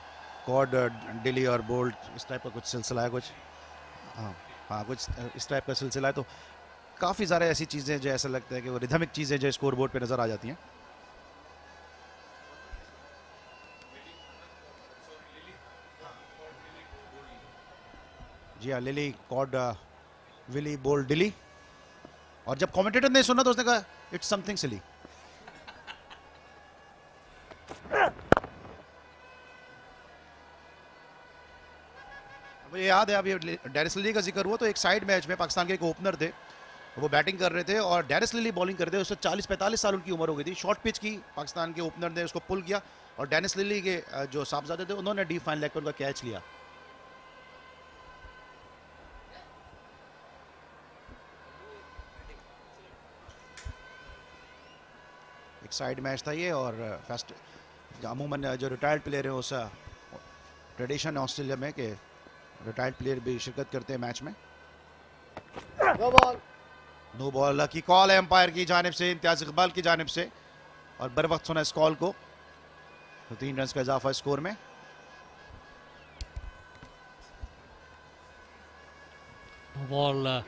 कॉड डिली और बोल्ट, इस टाइप का कुछ सिलसिला है, कुछ हाँ कुछ इस टाइप का सिलसिला है। तो काफ़ी सारे ऐसी चीज़ें जो ऐसा लगता है कि वो रिदमिक चीज़ें जो स्कोर बोर्ड पे नज़र आ जाती हैं। जी हाँ, लिली कॉड विली बोल डिली, और जब कमेंटेटर ने सुना तो उसने कहा इट्स समथिंग सिली। मुझे याद है, अभी डेनिस लिली का जिक्र हुआ तो एक साइड मैच में पाकिस्तान के एक ओपनर थे, वो बैटिंग कर रहे थे और डेनिस लिली बॉलिंग कर रहे थे। उससे 40-45 साल उनकी उम्र हो गई थी। शॉर्ट पिच की पाकिस्तान के ओपनर ने उसको पुल किया और डेनिस लिली के जो साहबजादे थे उन्होंने डीप फाइन लेग पर उनका कैच लिया। एक साइड मैच था ये, और फर्स्ट अमूमन जो रिटायर्ड प्लेयर है उस ट्रेडिशन है ऑस्ट्रेलिया में कि रिटायर्ड प्लेयर भी शिरकत करते हैं मैच में। नो बॉल की कॉल है एम्पायर की जानिब से, इम्तियाज इकबाल की जानिब से, और बर वक्त सुना इस कॉल को, तो 3 रन का इजाफा स्कोर में। बॉल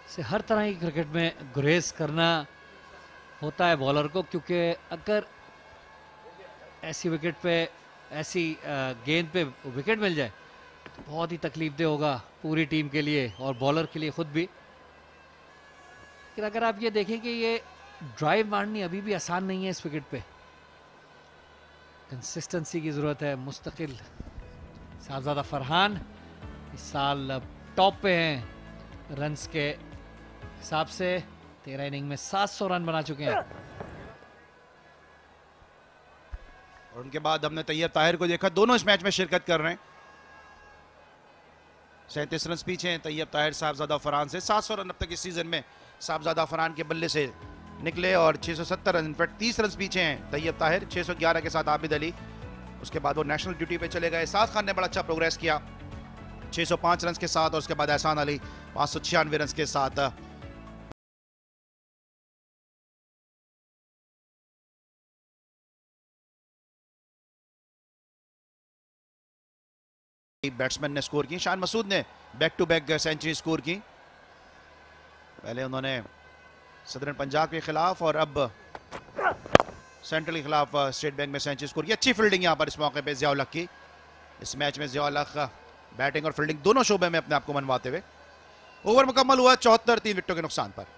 से हर तरह की क्रिकेट में गुरेज करना होता है बॉलर को, क्योंकि अगर ऐसी विकेट पे, ऐसी गेंद पे विकेट मिल जाए तो बहुत ही तकलीफदेह होगा पूरी टीम के लिए और बॉलर के लिए खुद भी। लेकिन अगर आप ये देखें कि ये ड्राइव मारनी अभी भी आसान नहीं है इस विकेट पे, कंसिस्टेंसी की ज़रूरत है, मुस्तकिल। साहबजादा फरहान इस साल टॉप पे हैं रन्स के हिसाब से, 13 इनिंग में 700 रन बना चुके हैं। और उनके बाद हमने तैयब ताहिर को देखा, दोनों इस मैच में शिरकत कर रहे हैं। 37 रन पीछे हैं तैयब ताहिर साहबजादा फरहान से। 700 रन अब तक इस सीजन में साहबजादा फरहान के बल्ले से निकले और 670 रन, इनफैक्ट 30 रन पीछे हैं तैयब ताहिर, 611 के साथ आबिद अली। उसके बाद वो नेशनल ड्यूटी पे चले गए। साद खान ने बड़ा अच्छा प्रोग्रेस किया 605 रन के साथ, और उसके बाद एहसान अली 596 रन के साथ। बैट्समैन ने स्कोर की, शान मसूद ने back to back century score की। पहले उन्होंने सदरन पंजाब के खिलाफ और अब सेंट्रल के खिलाफ स्टेट बैंक में सेंचुरी स्कोर की। अच्छी फील्डिंग यहां पर इस मौके पे ज़िया उल हक की। इस मैच में ज़िया उल हक बैटिंग और फील्डिंग दोनों शोबे में अपने आप को मनवाते हुए। ओवर मुकम्मल हुआ 74, 3 विकेटों के नुकसान पर।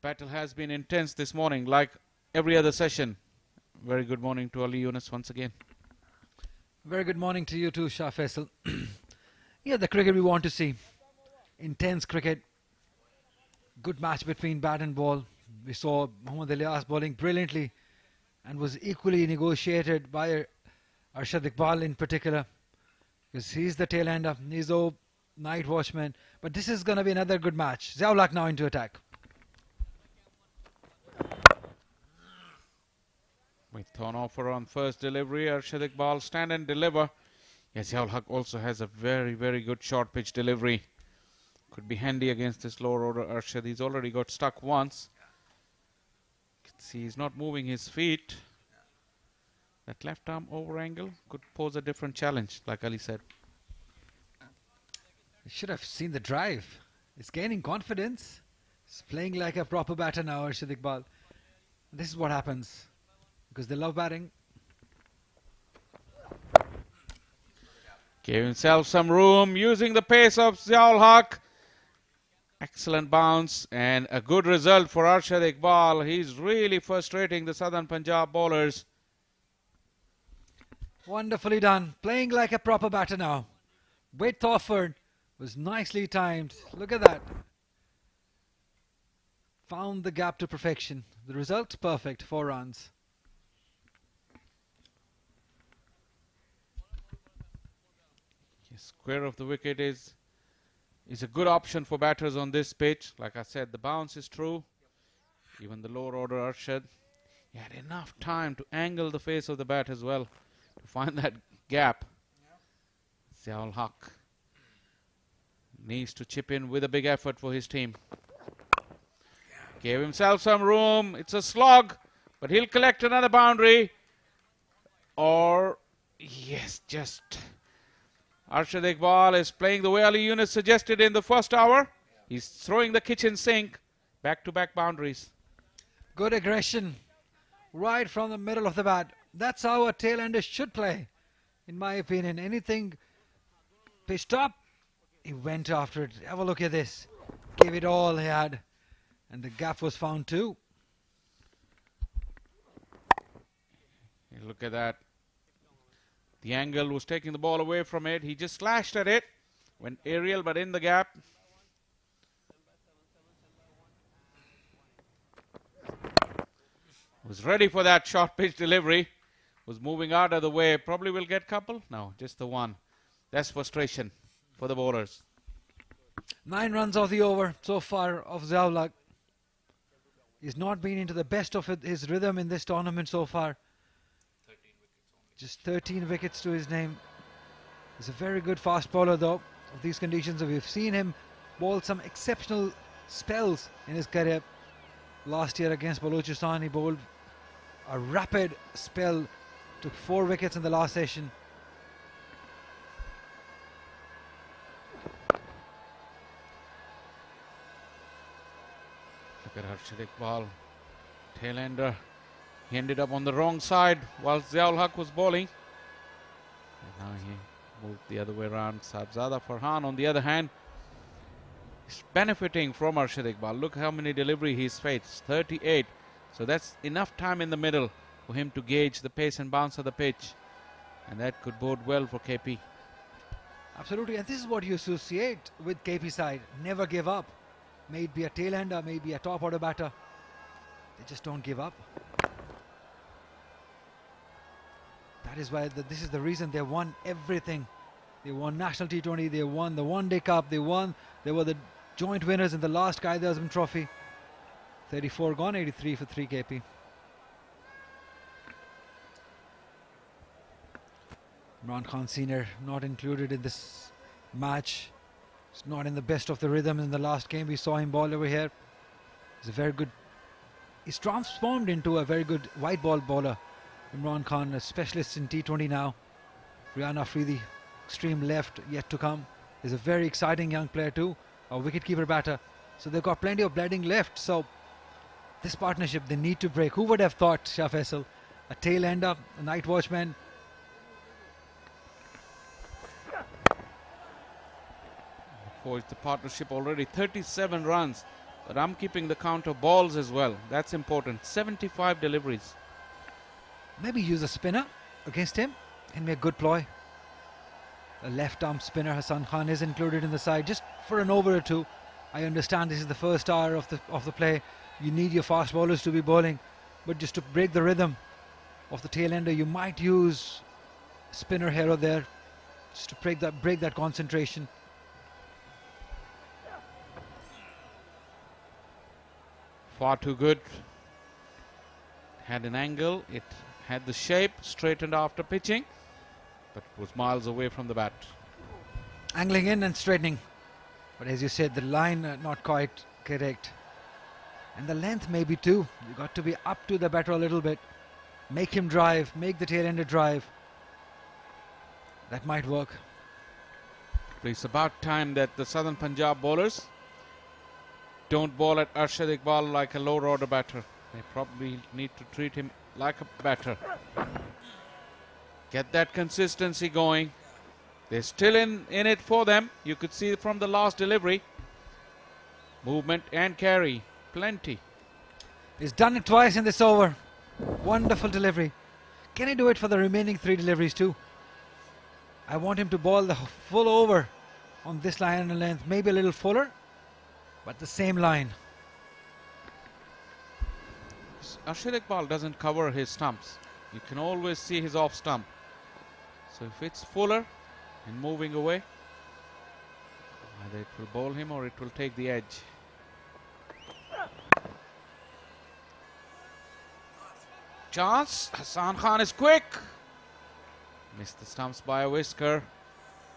battle has been intense this morning, like every other session. Very good morning to Ali Yunus once again. Very good morning to you too, Shah Faisal. Yeah, the cricket we want to see. Intense cricket. Good match between bat and ball. We saw Mohammad Ilyas bowling brilliantly and was equally negotiated by Arshad Iqbal in particular, because he's the tail ender, he's the night watchman. But this is going to be another good match. Ziaul Haq now into attack. With an offer on first delivery, Arshad Iqbal stand and deliver. Yes, Ziaul Haq also has a very, very good short pitch delivery. Could be handy against this lower order Arshad. He's already got stuck once. You can see he's not moving his feet. That left arm over angle could pose a different challenge, like Ali said. You should have seen the drive. He's gaining confidence. He's playing like a proper batter now, Arshad Iqbal. This is what happens, because they love batting. Gave himself some room, using the pace of Ziaul Haq. Excellent bounce and a good result for Arshad Iqbal. He's really frustrating the Southern Punjab bowlers. Wonderfully done. Playing like a proper batter now. Width offered was nicely timed. Look at that. Found the gap to perfection. The result perfect. 4 runs. Square of the wicket is a good option for batters on this pitch. Like I said, the bounce is true. Even the lower order Arshad, he had enough time to angle the face of the bat as well to find that gap. Ziaul Haq needs to chip in with a big effort for his team. Gave himself some room. It's a slog, but he'll collect another boundary. Or, yes, just... Arshad Iqbal is playing the way Ali Yunus suggested in the first hour. He's throwing the kitchen sink. Back-to-back boundaries. Good aggression. Right from the middle of the bat. That's how a tail-ender should play, in my opinion. Anything pitched up, he went after it. Have a look at this. Gave it all he had. And the gap was found too. Look at that. The angle was taking the ball away from it. He just slashed at it. Went aerial, but in the gap. Was ready for that short pitch delivery. Was moving out of the way. Probably will get couple. No, just the one. That's frustration for the bowlers. 9 runs off the over so far of Ziaul Haq. He's not been into the best of his rhythm in this tournament so far. Just 13 wickets to his name. He's a very good fast bowler though of these conditions. We've seen him bowl some exceptional spells in his career. Last year against Balochistan, he bowled a rapid spell, took 4 wickets in the last session. Look at Arshad Iqbal, tail-ender. He ended up on the wrong side while Ziaul Haq was bowling. And now he moved the other way around. Sahibzada Farhan, on the other hand, is benefiting from Arshad Iqbal. Look how many delivery he's faced, 38. So that's enough time in the middle for him to gauge the pace and bounce of the pitch. And that could bode well for KP. Absolutely, and this is what you associate with KP side. Never give up. May it be a tail-ender, may it be a top order batter. They just don't give up. That is why this is the reason they won everything. They won National T20, they won the One Day Cup, they were the joint winners in the last Quaid Azam Trophy. 34 gone, 83 for 3 KP. Imran Khan Senior not included in this match. He's not in the best of the rhythm in the last game. We saw him ball over here. He's a very good... He's transformed into a very good white ball bowler. Imran Khan, a specialist in T20 now. Rian Afridi, extreme left, yet to come. He's a very exciting young player too, a wicketkeeper batter. So they've got plenty of bleeding left. So this partnership, they need to break. Who would have thought, Shah Faisal, a tail-ender, a night watchman? Of course, the partnership already 37 runs. but I'm keeping the count of balls as well. That's important. 75 deliveries. Maybe use a spinner against him. Can be a good ploy. A left arm spinner, Hassan Khan, is included in the side just for an over or two. I understand this is the first hour of the play. You need your fast bowlers to be bowling, but just to break the rhythm of the tail ender, you might use spinner here or there just to break that concentration. Far too good. Had an angle. It had the shape, straightened after pitching, but it was miles away from the bat. Angling in and straightening, but as you said, the line not quite correct, and the length maybe too. You got to be up to the batter a little bit, make him drive, make the tail ender drive. That might work. It's about time that the Southern Punjab bowlers don't bowl at Arshad Iqbal like a lower order batter. They probably need to treat him like a batter. Get that consistency going. They're still in it for them. You could see from the last delivery. Movement and carry. Plenty. He's done it twice in this over. Wonderful delivery. Can he do it for the remaining 3 deliveries too? I want him to bowl the full over on this line and length. Maybe a little fuller, but the same line. Arshad Iqbal doesn't cover his stumps. You can always see his off stump. So if it's fuller and moving away, either it will bowl him or it will take the edge. Chance. Hassan Khan is quick. Missed the stumps by a whisker.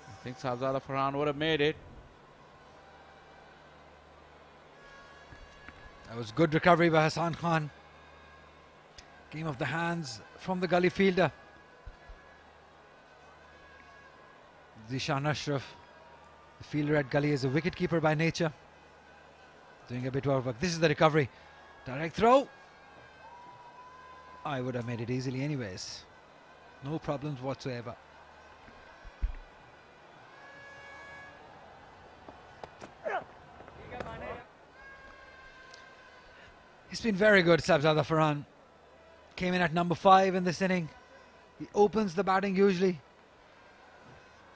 I think Shahzada Farhan would have made it. That was good recovery by Hassan Khan. Game of the hands from the gully fielder. Zishan Ashraf, the fielder at gully, is a wicketkeeper by nature. Doing a bit of work. This is the recovery. Direct throw. I would have made it easily anyways. No problems whatsoever. He's been very good, Shahzada Farhan. Came in at number 5 in this inning. He opens the batting usually,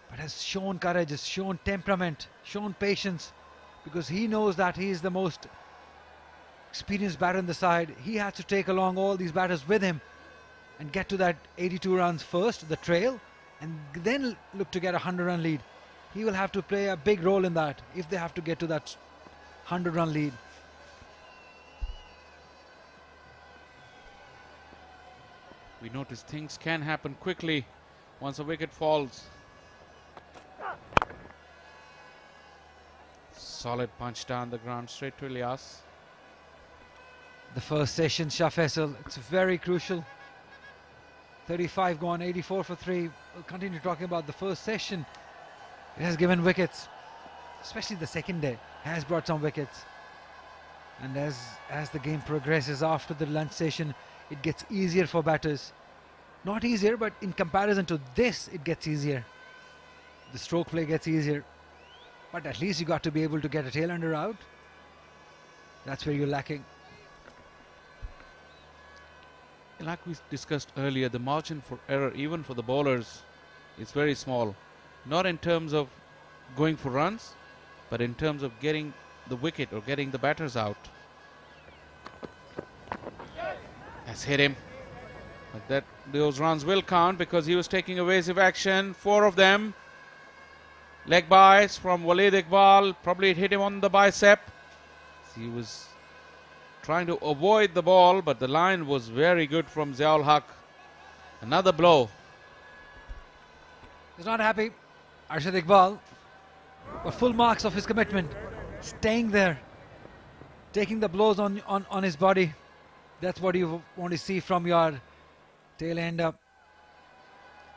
but has shown courage, has shown temperament, shown patience, because he knows that he is the most experienced batter in the side. He has to take along all these batters with him and get to that 82 runs first, the trail, and then look to get a 100-run lead. He will have to play a big role in that if they have to get to that 100-run lead. We notice things can happen quickly once a wicket falls. Solid punch down the ground straight to Ilyas. The first session, Shah Faisal, it's very crucial. 35 gone, 84 for 3. We'll continue talking about the first session. It has given wickets, especially the second day, has brought some wickets. And as the game progresses after the lunch session, it gets easier for batters. Not easier, but in comparison to this, it gets easier. The stroke play gets easier. But at least you got to be able to get a tail under out. That's where you're lacking. Like we discussed earlier, the margin for error, even for the bowlers, is very small. Not in terms of going for runs, but in terms of getting the wicket or getting the batters out. Has hit him. But those runs will count because he was taking evasive action. 4 of them. Leg bites from Walid Iqbal. Probably it hit him on the bicep. He was trying to avoid the ball, but the line was very good from Ziaul Haq. Another blow. He's not happy. Arshad Iqbal, but full marks of his commitment. Staying there. Taking the blows on his body. That's what you want to see from your tail ender.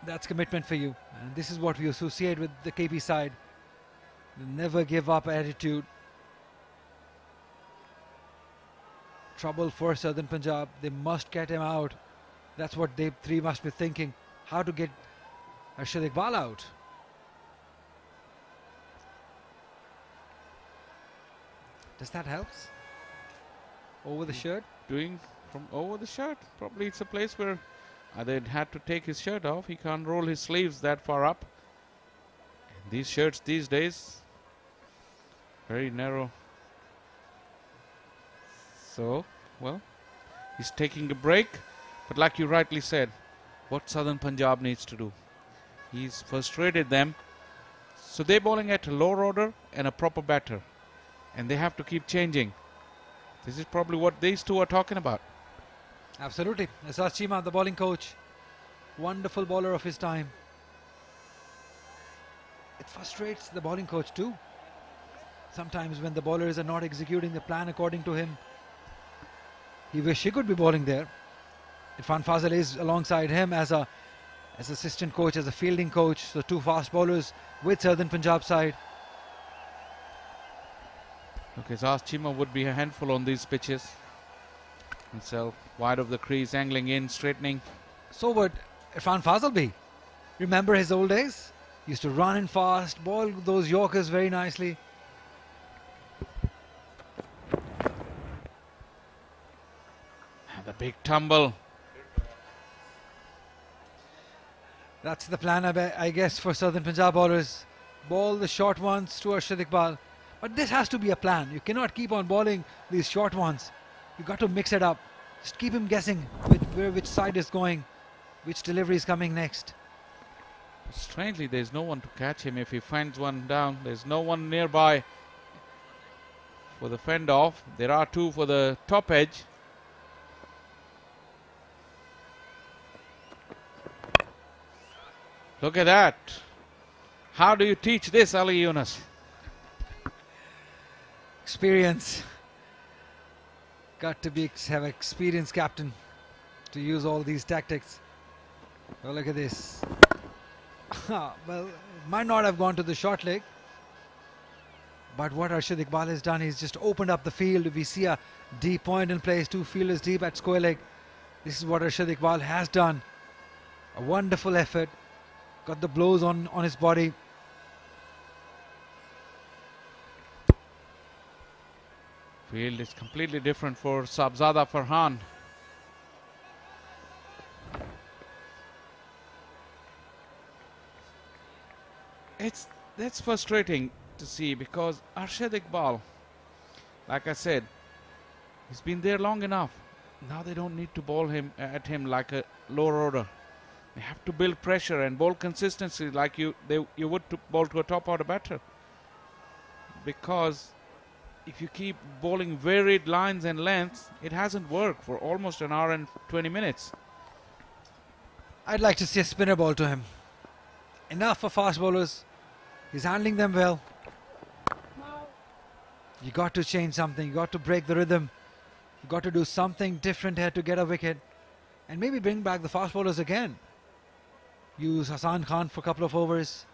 That's commitment for you. And this is what we associate with the KP side. The never give up attitude. Trouble for Southern Punjab. They must get him out. That's what they 3 must be thinking. How to get Arshad Iqbal out. Does that help? Over the shirt. Doing from over the shirt. Probably it's a place where either it had to take his shirt off. He can't roll his sleeves that far up. And these shirts these days, very narrow. So, well, he's taking a break. But like you rightly said, what Southern Punjab needs to do. He's frustrated them. So they're bowling at a lower order and a proper batter. And they have to keep changing. This is probably what these two are talking about. Absolutely. Azam Chima, the bowling coach. Wonderful bowler of his time. It frustrates the bowling coach too. Sometimes when the bowlers are not executing the plan according to him, he wish he could be bowling there. Irfan Fazal is alongside him as assistant coach, as a fielding coach. So two fast bowlers with Southern Punjab side. Okay, Azam Chima would be a handful on these pitches. Himself wide of the crease, angling in, straightening. So would Irfan Fazal be. Remember his old days? Used to run in fast, bowl those Yorkers very nicely. And the big tumble. That's the plan, I guess, for Southern Punjab bowlers. Bowl the short ones to Arshad Iqbal. But this has to be a plan. You cannot keep on bowling these short ones. You got to mix it up. Just keep him guessing which side is going, which delivery is coming next. Strangely, there's no one to catch him. If he finds one down, there's no one nearby for the fend off. There are two for the top edge. Look at that. How do you teach this, Ali Yunus? Experience. Got to have an experienced captain to use all these tactics. Oh, look at this. Well, it might not have gone to the short leg. But what Arshad Iqbal has done, he's just opened up the field. We see a deep point in place, two fielders deep at square leg. This is what Arshad Iqbal has done. A wonderful effort. Got the blows on his body. Field is completely different for Sabzada Farhan. That's frustrating to see because Arshad Iqbal, like I said, he's been there long enough. Now they don't need to bowl at him like a lower order. They have to build pressure and bowl consistency like you would to bowl to a top order batter. Because if you keep bowling varied lines and lengths, it hasn't worked for almost an hour and 20 minutes. I'd like to see a spinner ball to him. Enough for fast bowlers. He's handling them well. You got to change something. You got to break the rhythm. You got to do something different here to get a wicket. And maybe bring back the fast bowlers again. Use Hassan Khan for a couple of overs.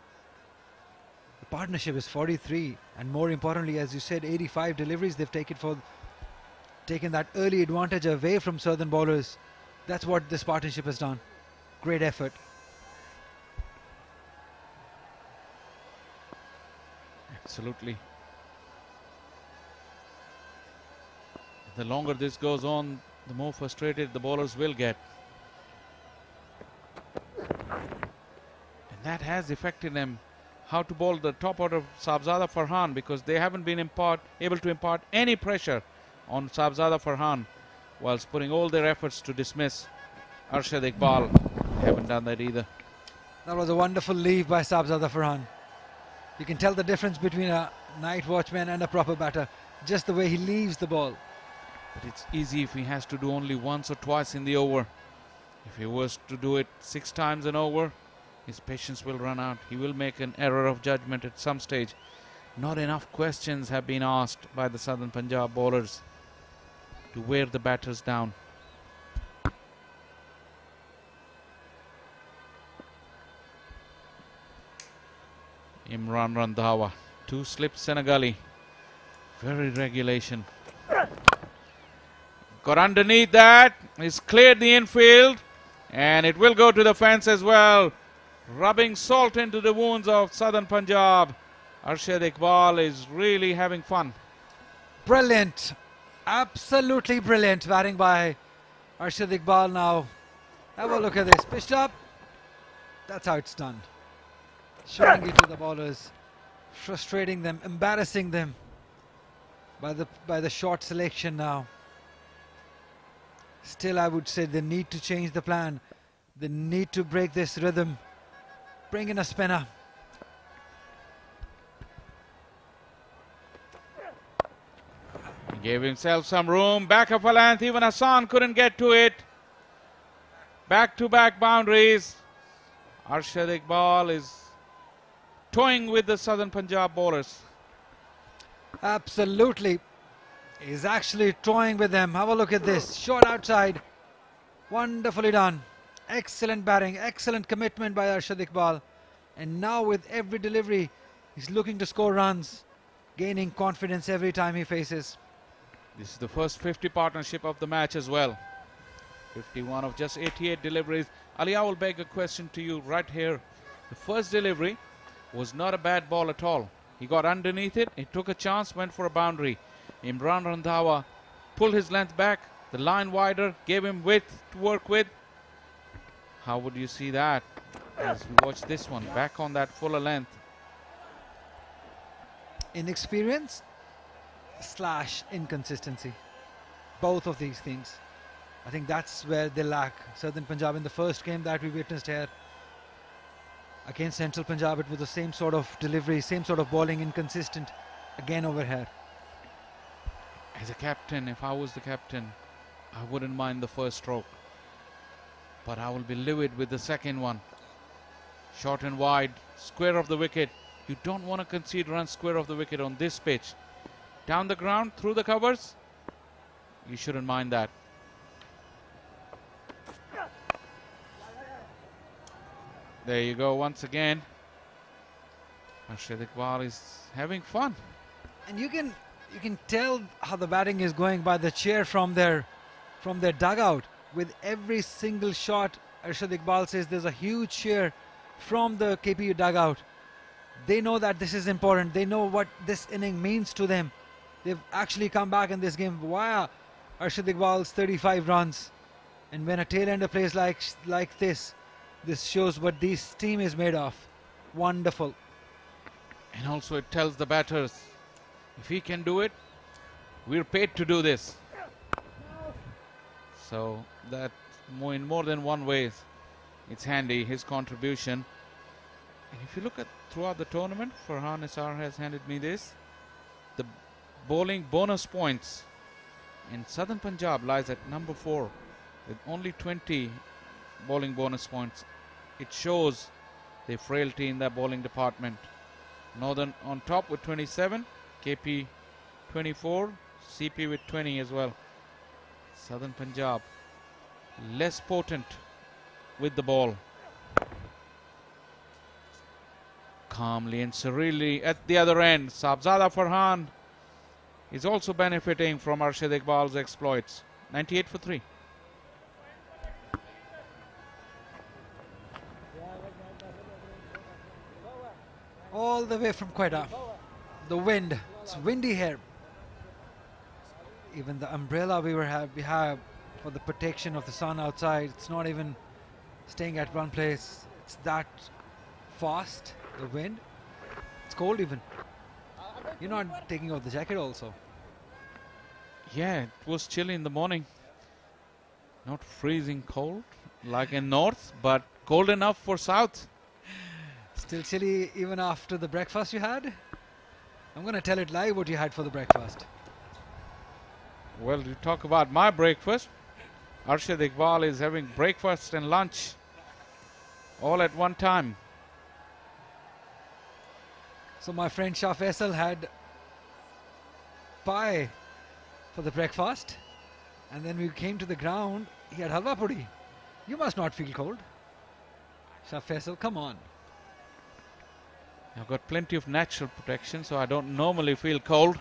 The partnership is 43. And more importantly, as you said, 85 deliveries they've taken that early advantage away from Southern bowlers. That's what this partnership has done. Great effort. Absolutely. The longer this goes on, the more frustrated the bowlers will get. And that has affected them. How to bowl the top order of Sabzada Farhan, because they haven't been able to impart any pressure on Sabzada Farhan whilst putting all their efforts to dismiss Arshad Iqbal. They haven't done that either. That was a wonderful leave by Sabzada Farhan. You can tell the difference between a night watchman and a proper batter, just the way he leaves the ball. But it's easy if he has to do only once or twice in the over. If he was to do it 6 times an over, his patience will run out. He will make an error of judgment at some stage. Not enough questions have been asked by the Southern Punjab bowlers to wear the batters down. Imran Randhawa, 2 slips Senegali. Very regulation. Got underneath that. He's cleared the infield. And it will go to the fence as well. Rubbing salt into the wounds of Southern Punjab. Arshad Iqbal is really having fun. Brilliant. Absolutely brilliant batting by Arshad Iqbal now. Have a look at this. Pitched up. That's how it's done. Showing it to the bowlers. Frustrating them, embarrassing them by the short selection now. Still, I would say they need to change the plan. They need to break this rhythm. Bring in a spinner. He gave himself some room. Back of a length. Even Hassan couldn't get to it. Back-to-back boundaries. Arshad Iqbal is toying with the Southern Punjab bowlers. Absolutely. He's actually toying with them. Have a look at this. Shot outside. Wonderfully done. Excellent batting. Excellent commitment by Arshad Iqbal. And now with every delivery, he's looking to score runs. Gaining confidence every time he faces. This is the first 50 partnership of the match as well. 51 of just 88 deliveries. Ali, I will beg a question to you right here. The first delivery was not a bad ball at all. He got underneath it, he took a chance, went for a boundary. Imran Randhawa pulled his length back, the line wider, gave him width to work with. How would you see that as we watch this one, back on that fuller length? Inexperience / inconsistency. Both of these things. I think that's where they lack. Southern Punjab in the first game that we witnessed here against Central Punjab, it was the same sort of delivery, same sort of bowling, inconsistent again over here. As a captain, if I was the captain, I wouldn't mind the first stroke, but I will be livid with the second one. Short and wide, square of the wicket. You don't want to concede runs square of the wicket on this pitch. Down the ground, through the covers, you shouldn't mind that. There you go once again. Arshad Iqbal is having fun. And you can tell how the batting is going by the cheer from their dugout. With every single shot, Arshad Iqbal says there's a huge cheer from the KPU dugout. They know that this is important. They know what this inning means to them. They've actually come back in this game via Arshad Iqbal's 35 runs. And when a tail-ender plays like this, this shows what this team is made of. Wonderful. And also it tells the batters, if he can do it, we're paid to do this. So that in more than one way, it's handy, his contribution. And if you look at throughout the tournament, Farhan Nisar has handed me this. The bowling bonus points in Southern Punjab lies at number 4 with only 20 bowling bonus points. It shows the frailty in that bowling department. Northern on top with 27, KP 24, CP with 20 as well. Southern Punjab less potent with the ball. Calmly and serenely at the other end, Sabzada Farhan is also benefiting from Arshad Iqbal's exploits. 98 for 3. All the way from Quaid. The wind. It's windy here. Even the umbrella we have for the protection of the sun outside, it's not even staying at one place. It's that fast, the wind. It's cold even. You're not taking off the jacket also. Yeah, it was chilly in the morning. Not freezing cold like in north, but cold enough for south. Still chilly even after the breakfast you had? I'm going to tell it live what you had for the breakfast. Well, you talk about my breakfast. Arshad Iqbal is having breakfast and lunch all at one time. So my friend Shah Faisal had pie for the breakfast, and then we came to the ground, he had halwa puri. You must not feel cold. Shah Faisal, come on. I've got plenty of natural protection, so I don't normally feel cold.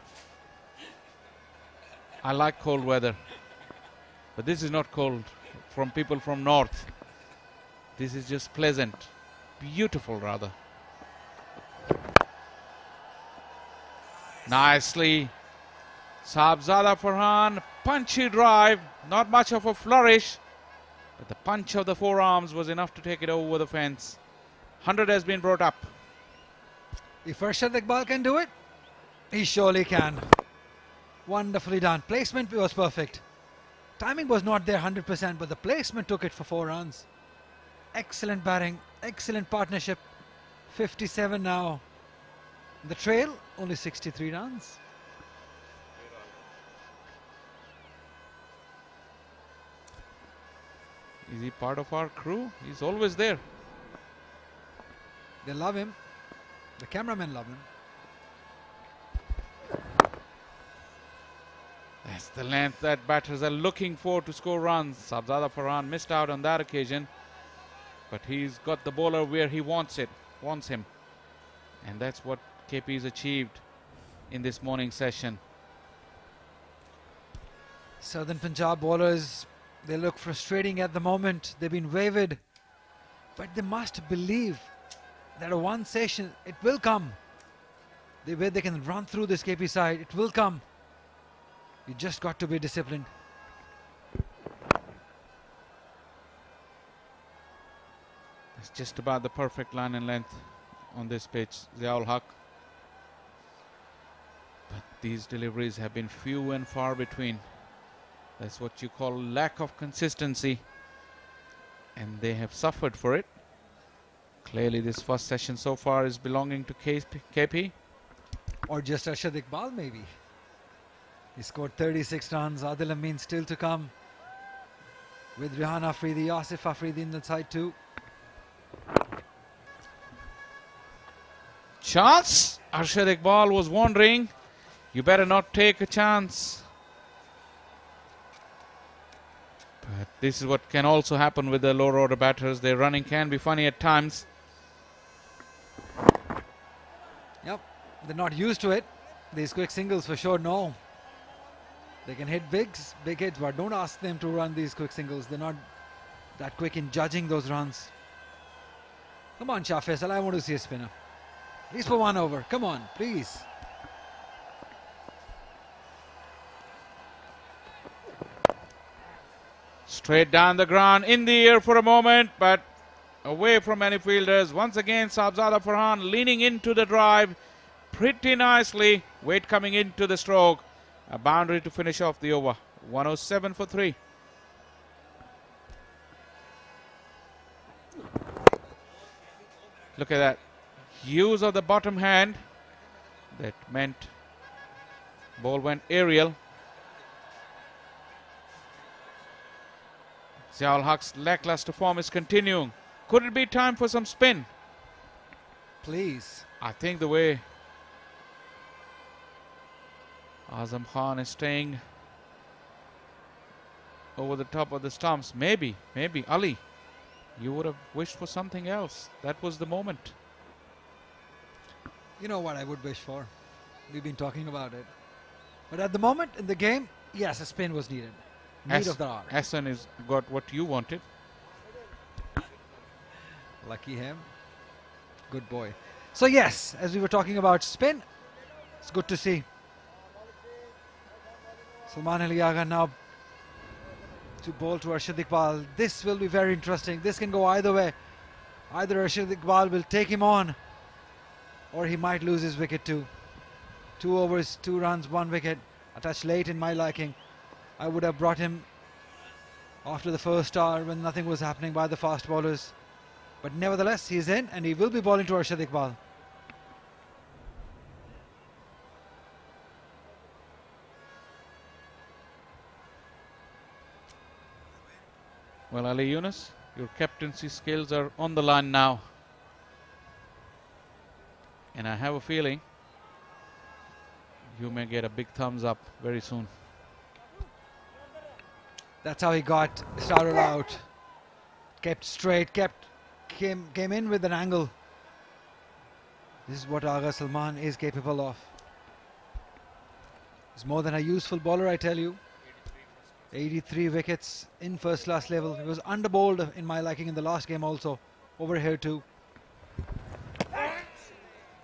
I like cold weather, but this is not cold from people from north. This is just pleasant, beautiful rather. Nicely Saabzada Farhan, punchy drive, not much of a flourish, but the punch of the forearms was enough to take it over the fence. 100 has been brought up. If Arshad Iqbal can do it, he surely can. Wonderfully done. Placement was perfect. Timing was not there 100%, but the placement took it for 4 runs. Excellent batting, excellent partnership. 57 now. The trail, only 63 runs. Is he part of our crew? He's always there. They love him. The cameramen love him. That's the length that batters are looking for to score runs. Saabzada Farhan missed out on that occasion, but he's got the bowler where he wants him. And that's what KP's achieved in this morning session. Southern Punjab bowlers, they look frustrating at the moment. They've been wavered, but they must believe that a one session, it will come. The way they can run through this KP side, it will come. You just got to be disciplined. It's just about the perfect line and length on this pitch, Ziaul Haq. But these deliveries have been few and far between. That's what you call lack of consistency, and they have suffered for it. Clearly this first session so far is belonging to KP. Or just Arshad Iqbal maybe. He scored 36 runs. Adil Amin still to come, with Rihan Afridi, Asif Afridi in the side too. Chance! Arshad Iqbal was wondering, you better not take a chance. But this is what can also happen with the lower order batters. Their running can be funny at times. Yep, they're not used to it. These quick singles for sure, no. They can hit big hits, but don't ask them to run these quick singles. They're not that quick in judging those runs. Come on, Shah Faisal, I want to see a spinner. At least for 1 over. Come on, please. Straight down the ground, in the air for a moment, but away from many fielders. Once again, Saabzada Farhan leaning into the drive pretty nicely. Weight coming into the stroke. A boundary to finish off the over. 107 for 3. Look at that. Use of the bottom hand. That meant ball went aerial. Ziaul Haq's lackluster form is continuing. Could it be time for some spin? Please. I think the way Azam Khan is staying over the top of the stumps. Maybe Ali, you would have wished for something else. That was the moment. You know what I would wish for? We've been talking about it. But at the moment in the game, yes, a spin was needed. Need of the hour. Hassan has got what you wanted. Lucky him. Good boy. So yes, as we were talking about spin, it's good to see. Salman Ali Agha now to bowl to Arshad Iqbal. This will be very interesting. This can go either way. Either Arshad Iqbal will take him on, or he might lose his wicket too. 2 overs, 2 runs, 1 wicket. A touch late in my liking. I would have brought him after the first hour when nothing was happening by the fast bowlers. But nevertheless, he is in and he will be bowling to Arshad Iqbal. Well, Ali Yunus, your captaincy skills are on the line now. And I have a feeling you may get a big thumbs up very soon. That's how he got started out. Kept straight, came in with an angle. This is what Agha Salman is capable of. He's more than a useful bowler, I tell you. 83 wickets in first class level. He was underbowled in my liking in the last game also. Over here too.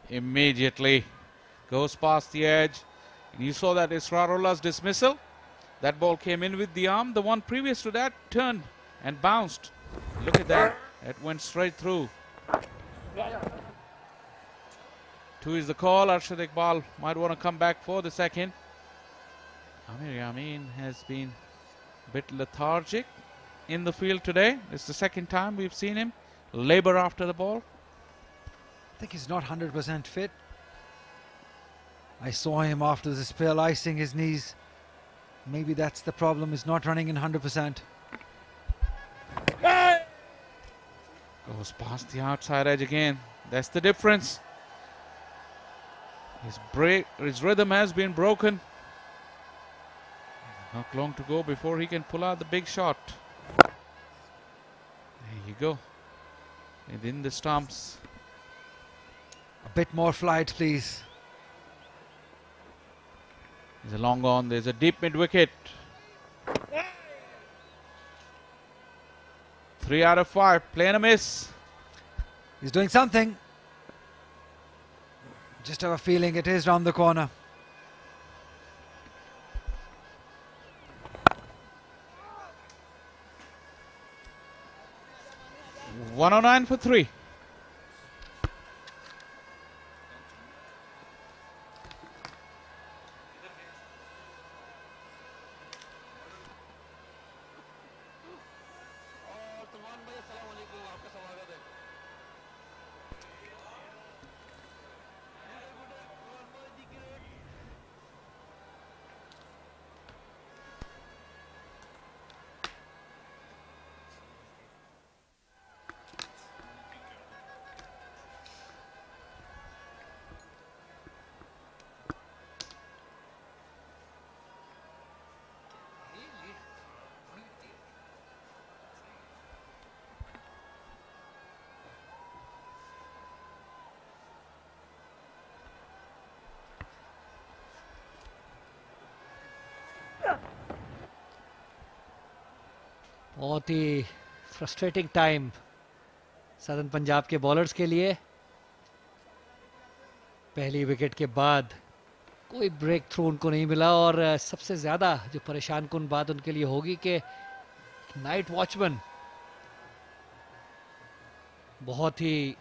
Immediately goes past the edge. You saw that Israrullah's dismissal. That ball came in with the arm. The one previous to that turned and bounced. Look at that. It went straight through. 2 is the call. Arshad Iqbal might want to come back for the second. Amir Yamin has been a bit lethargic in the field today. It's the second time we've seen him labor after the ball. I think he's not 100% fit. I saw him after the spell icing his knees. Maybe that's the problem, is not running in 100%. Goes past the outside edge again. That's the difference. His rhythm has been broken. Not long to go before he can pull out the big shot. There you go. Within the stumps. A bit more flight, please. There's a long on. There's a deep mid wicket. 3 out of 5. Play and a miss. He's doing something. Just have a feeling it is round the corner. $109 for 3. बहुत ही frustrating time southern Punjab के bowlers के लिए। पहली wicket के बाद कोई break through उनको नहीं मिला और सबसे ज़्यादा जो परेशान कुन बात उनके लिए होगी कि नाइट वॉचमैन बहुत ही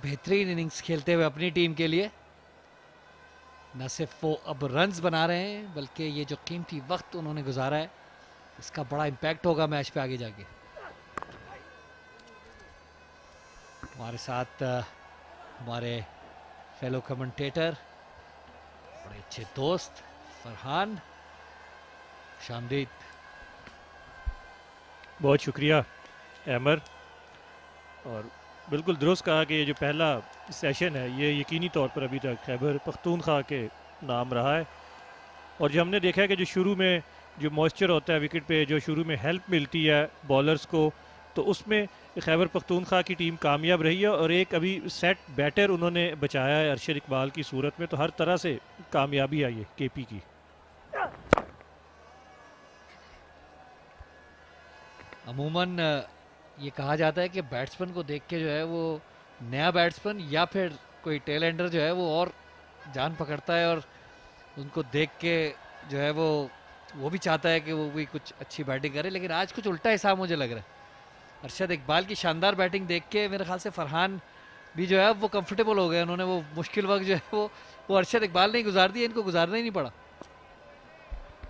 बेहतरीन इनिंग्स खेलते हुए अपनी टीम के लिए न सिर्फ वो अब रन्स बना रहे हैं बल्कि ये जो कीमती वक्त उन्होंने गुजारा है इसका बड़ा इम्पैक्ट होगा मैच पे आगे जाके। हमारे साथ हमारे फेलो कमेंटेटर बड़े अच्छे दोस्त फरहान शामदीद। बहुत शुक्रिया अमर, और बिल्कुल दुरुस्त कहा कि ये जो पहला सेशन है ये यकीनी तौर पर अभी तक खैबर पख्तूनख्वा के नाम रहा है। और जो हमने देखा है कि जो शुरू में जो मॉइस्चर होता है विकेट पे, जो शुरू में हेल्प मिलती है बॉलर्स को, तो उसमें खैबर पख्तूनख्वा की टीम कामयाब रही है। और एक अभी सेट बैटर उन्होंने बचाया है अरशद इकबाल की सूरत में, तो हर तरह से कामयाबी आई है केपी की। अमूमन ये कहा जाता है कि बैट्समैन को देख के जो है वो नया बैट्समैन या फिर कोई टेल एंडर जो है वो और जान पकड़ता है और उनको देख के जो है वो भी चाहता है कि वो भी कुछ अच्छी बैटिंग करे। लेकिन आज कुछ उल्टा हिसाब मुझे लग रहा है। अरशद इकबाल की शानदार बैटिंग देख के मेरे ख्याल से फरहान भी जो है वो कंफर्टेबल हो गए। उन्होंने वो मुश्किल वक्त जो है वो अरशद इकबाल ने गुजार दिया, इनको गुजारना ही नहीं पड़ा।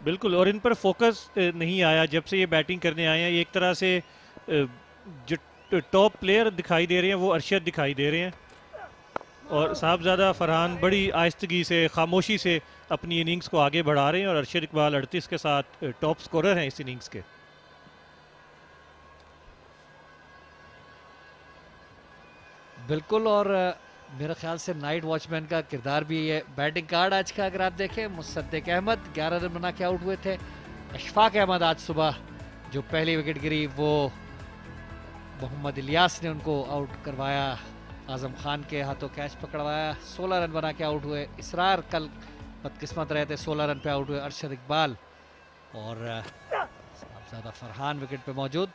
बिल्कुल, और इन पर फोकस नहीं आया जब से ये बैटिंग करने आए हैं। ये एक तरह से जो टॉप प्लेयर दिखाई दे रहे हैं वो अरशद दिखाई दे रहे हैं, और साहबजादा फरहान बड़ी आहिस्तगी से खामोशी से अपनी इनिंग्स को आगे बढ़ा रहे हैं, और अरशद इकबाल 38 के साथ टॉप स्कोरर हैं इस इनिंग्स के। बिल्कुल, और मेरे ख्याल से नाइट वॉचमैन का किरदार भी है। बैटिंग कार्ड आज का अगर आप देखें, मुसद्दिक अहमद 11 रन बना के आउट हुए थे। अशफाक अहमद आज सुबह जो पहली विकेट गिरी वो मोहम्मद इलियास ने उनको आउट करवाया, आजम खान के हाथों कैच पकड़वाया, 16 रन बना के आउट हुए। इसरार कल बदकिस्मत रहे थे, 16 रन पे आउट हुए। अरशद इकबाल और साहबजादा फरहान विकेट पे मौजूद।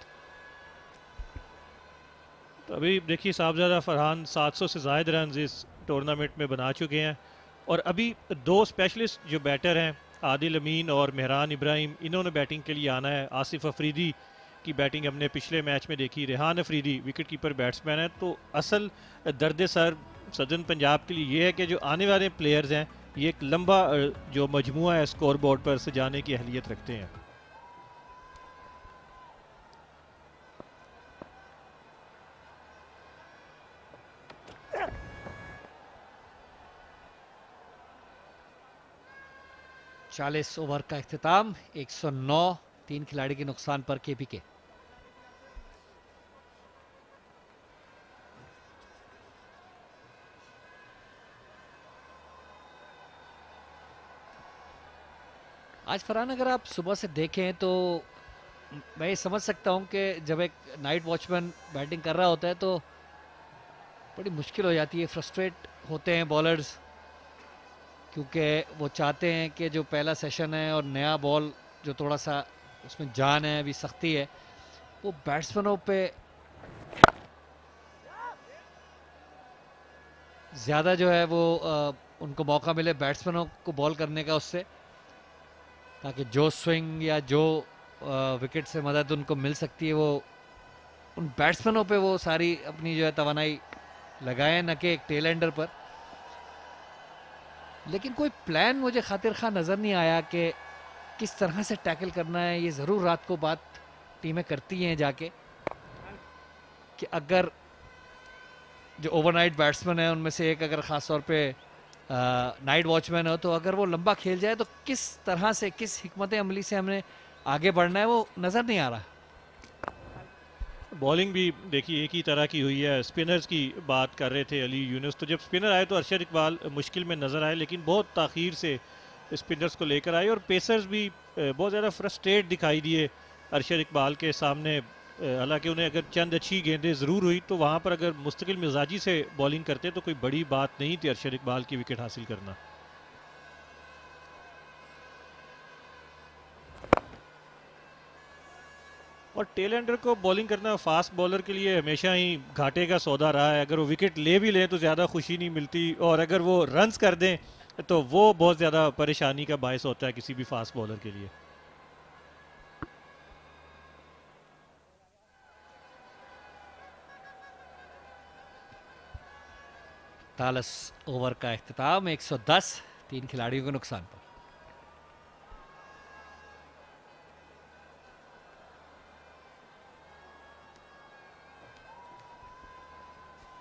तो अभी देखिए साहबजादा फरहान 700 से ज़ायद रन इस टूर्नामेंट में बना चुके हैं, और अभी दो स्पेशलिस्ट जो बैटर हैं, आदिल अमीन और मेहरान इब्राहिम, इन्होंने बैटिंग के लिए आना है। आसिफ अफरीदी की बैटिंग हमने पिछले मैच में देखी। Rehan Afridi wicket keeper batsman है। तो असल दर्द सर सदर्न पंजाब के लिए ये है कि जो आने वाले प्लेयर्स हैं ये एक लंबा जो मजमुआ है स्कोर बोर्ड पर सजाने की अहलियत रखते हैं। चालीस ओवर का इख्तिताम, 109, 3 खिलाड़ी के नुकसान पर केपीके। आज फरहान अगर आप सुबह से देखें तो मैं ये समझ सकता हूं कि जब एक नाइट वॉचमैन बैटिंग कर रहा होता है तो बड़ी मुश्किल हो जाती है, फ्रस्ट्रेट होते हैं बॉलर्स, क्योंकि वो चाहते हैं कि जो पहला सेशन है और नया बॉल जो थोड़ा सा उसमें जान है, अभी सख्ती है, वो बैट्समैनों पे ज़्यादा जो है वो उनको मौका मिले बैट्समैनों को बॉल करने का उससे, ताकि जो स्विंग या जो विकेट से मदद उनको मिल सकती है वो उन बैट्समैनों पे वो सारी अपनी जो है तवानाई लगाए, न कि एक टेल एंडर पर। लेकिन कोई प्लान मुझे खातिर खा नज़र नहीं आया कि किस तरह से टैकल करना है। ये ज़रूर रात को बात टीमें करती हैं जाके कि अगर जो ओवरनाइट बैट्समैन है उनमें से एक अगर ख़ास तौर पे नाइट वॉचमैन हो, तो अगर वो लंबा खेल जाए तो किस तरह से, किस हिकमत अमली से हमने आगे बढ़ना है वो नज़र नहीं आ रहा। बॉलिंग भी देखिए एक ही तरह की हुई है। स्पिनर्स की बात कर रहे थे अली यूनुस, तो जब स्पिनर आए तो अरशद इकबाल मुश्किल में नज़र आए, लेकिन बहुत ताख़ीर से स्पिनर्स को लेकर आए और पेसर्स भी बहुत ज़्यादा फ्रस्ट्रेट दिखाई दिए अरशद इकबाल के सामने। हालांकि उन्हें अगर चंद अच्छी गेंदें ज़रूर हुई तो वहाँ पर अगर मुस्तकिल मिजाजी से बॉलिंग करते तो कोई बड़ी बात नहीं थी अरशद इकबाल की विकेट हासिल करना। और टेल एंडर को बॉलिंग करना फास्ट बॉलर के लिए हमेशा ही घाटे का सौदा रहा है। अगर वो विकेट ले भी लें तो ज़्यादा खुशी नहीं मिलती, और अगर वो रन्स कर दें तो वो बहुत ज़्यादा परेशानी का बायस होता है किसी भी फास्ट बॉलर के लिए। तालस ओवर का इख्तिताम, 110, 3 खिलाड़ियों के नुकसान पर।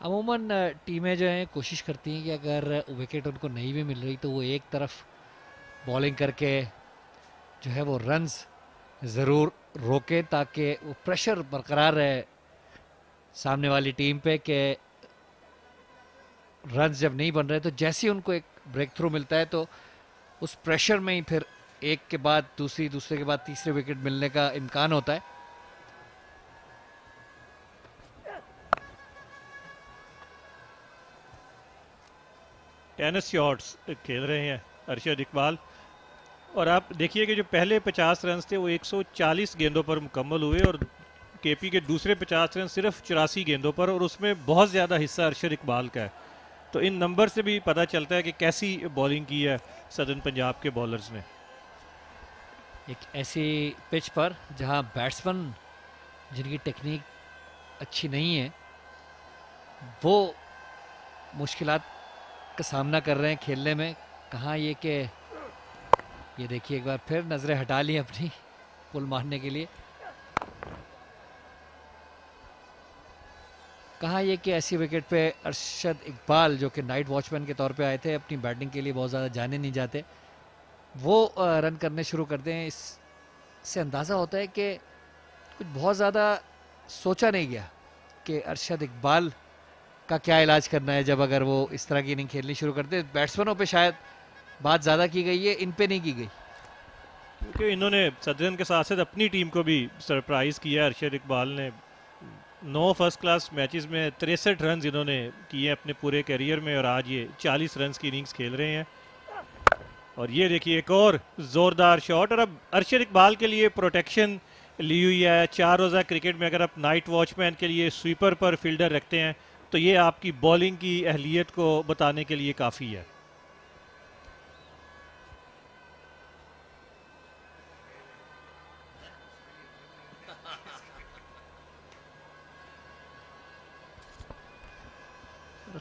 अमूमन टीमें जो हैं कोशिश करती हैं कि अगर विकेट उनको नहीं भी मिल रही तो वो एक तरफ बॉलिंग करके जो है वो रन्स ज़रूर रोके, ताकि वो प्रेशर बरकरार रहे सामने वाली टीम पे कि रन्स जब नहीं बन रहे तो जैसे ही उनको एक ब्रेक थ्रू मिलता है तो उस प्रेशर में ही फिर एक के बाद दूसरी, दूसरे के बाद तीसरे विकेट मिलने का इम्कान होता है। टेनिस शॉट्स खेल रहे हैं अरशद इकबाल, और आप देखिए कि जो पहले 50 रन थे वो 140 गेंदों पर मुकम्मल हुए और केपी के दूसरे 50 रन सिर्फ 84 गेंदों पर, और उसमें बहुत ज़्यादा हिस्सा अरशद इकबाल का है। तो इन नंबर से भी पता चलता है कि कैसी बॉलिंग की है सदर्न पंजाब के बॉलर्स ने। एक ऐसी पिच पर जहां बैट्समैन जिनकी टेक्निक अच्छी नहीं है वो मुश्किलात का सामना कर रहे हैं खेलने में। कहाँ ये कि ये देखिए एक बार फिर नज़रें हटा ली अपनी पुल मारने के लिए। कहाँ ये कि ऐसी विकेट पे अरशद इकबाल जो कि नाइट वॉचमैन के तौर पे आए थे, अपनी बैटिंग के लिए बहुत ज़्यादा जाने नहीं जाते, वो रन करने शुरू करते हैं। इससे अंदाज़ा होता है कि कुछ बहुत ज़्यादा सोचा नहीं गया कि अरशद इकबाल का क्या इलाज करना है जब अगर वो इस तरह की इनिंग खेलनी शुरू करते। बैट्समैनों पे शायद बात ज़्यादा की गई है, इन पे नहीं की गई, क्योंकि इन्होंने सदर्न के साथ साथ अपनी टीम को भी सरप्राइज़ किया। अरशद इकबाल ने 9 फर्स्ट क्लास मैचेस में 63 रन इन्होंने किए अपने पूरे करियर में, और आज ये 40 रन की इनिंग्स खेल रहे हैं। और ये देखिए एक और ज़ोरदार शॉट, और अब अरशद इकबाल के लिए प्रोटेक्शन ली हुई है। 4 रोज़ा क्रिकेट में अगर आप नाइट वॉचमैन के लिए स्वीपर पर फील्डर रखते हैं तो ये आपकी बॉलिंग की अहलियत को बताने के लिए काफ़ी है।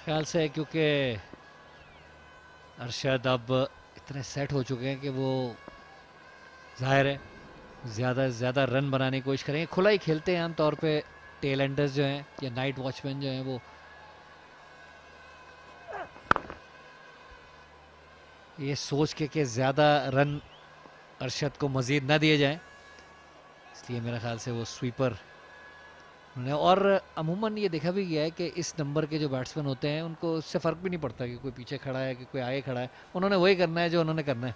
ख्याल से क्योंकि अरशद अब इतने सेट हो चुके हैं कि वो जाहिर है ज़्यादा से ज़्यादा रन बनाने की कोशिश करेंगे। खुला ही खेलते हैं आमतौर पे टेल एंडर्स जो हैं या नाइट वॉचमैन जो हैं, वो ये सोच के कि ज़्यादा रन अरशद को मज़ीद ना दिए जाएं, इसलिए मेरा ख्याल से वो स्वीपर उन्होंने। और अमूमन ये देखा भी गया है कि इस नंबर के जो बैट्समैन होते हैं उनको उससे फ़र्क भी नहीं पड़ता कि कोई पीछे खड़ा है कि कोई आगे खड़ा है, उन्होंने वही करना है जो उन्होंने करना है।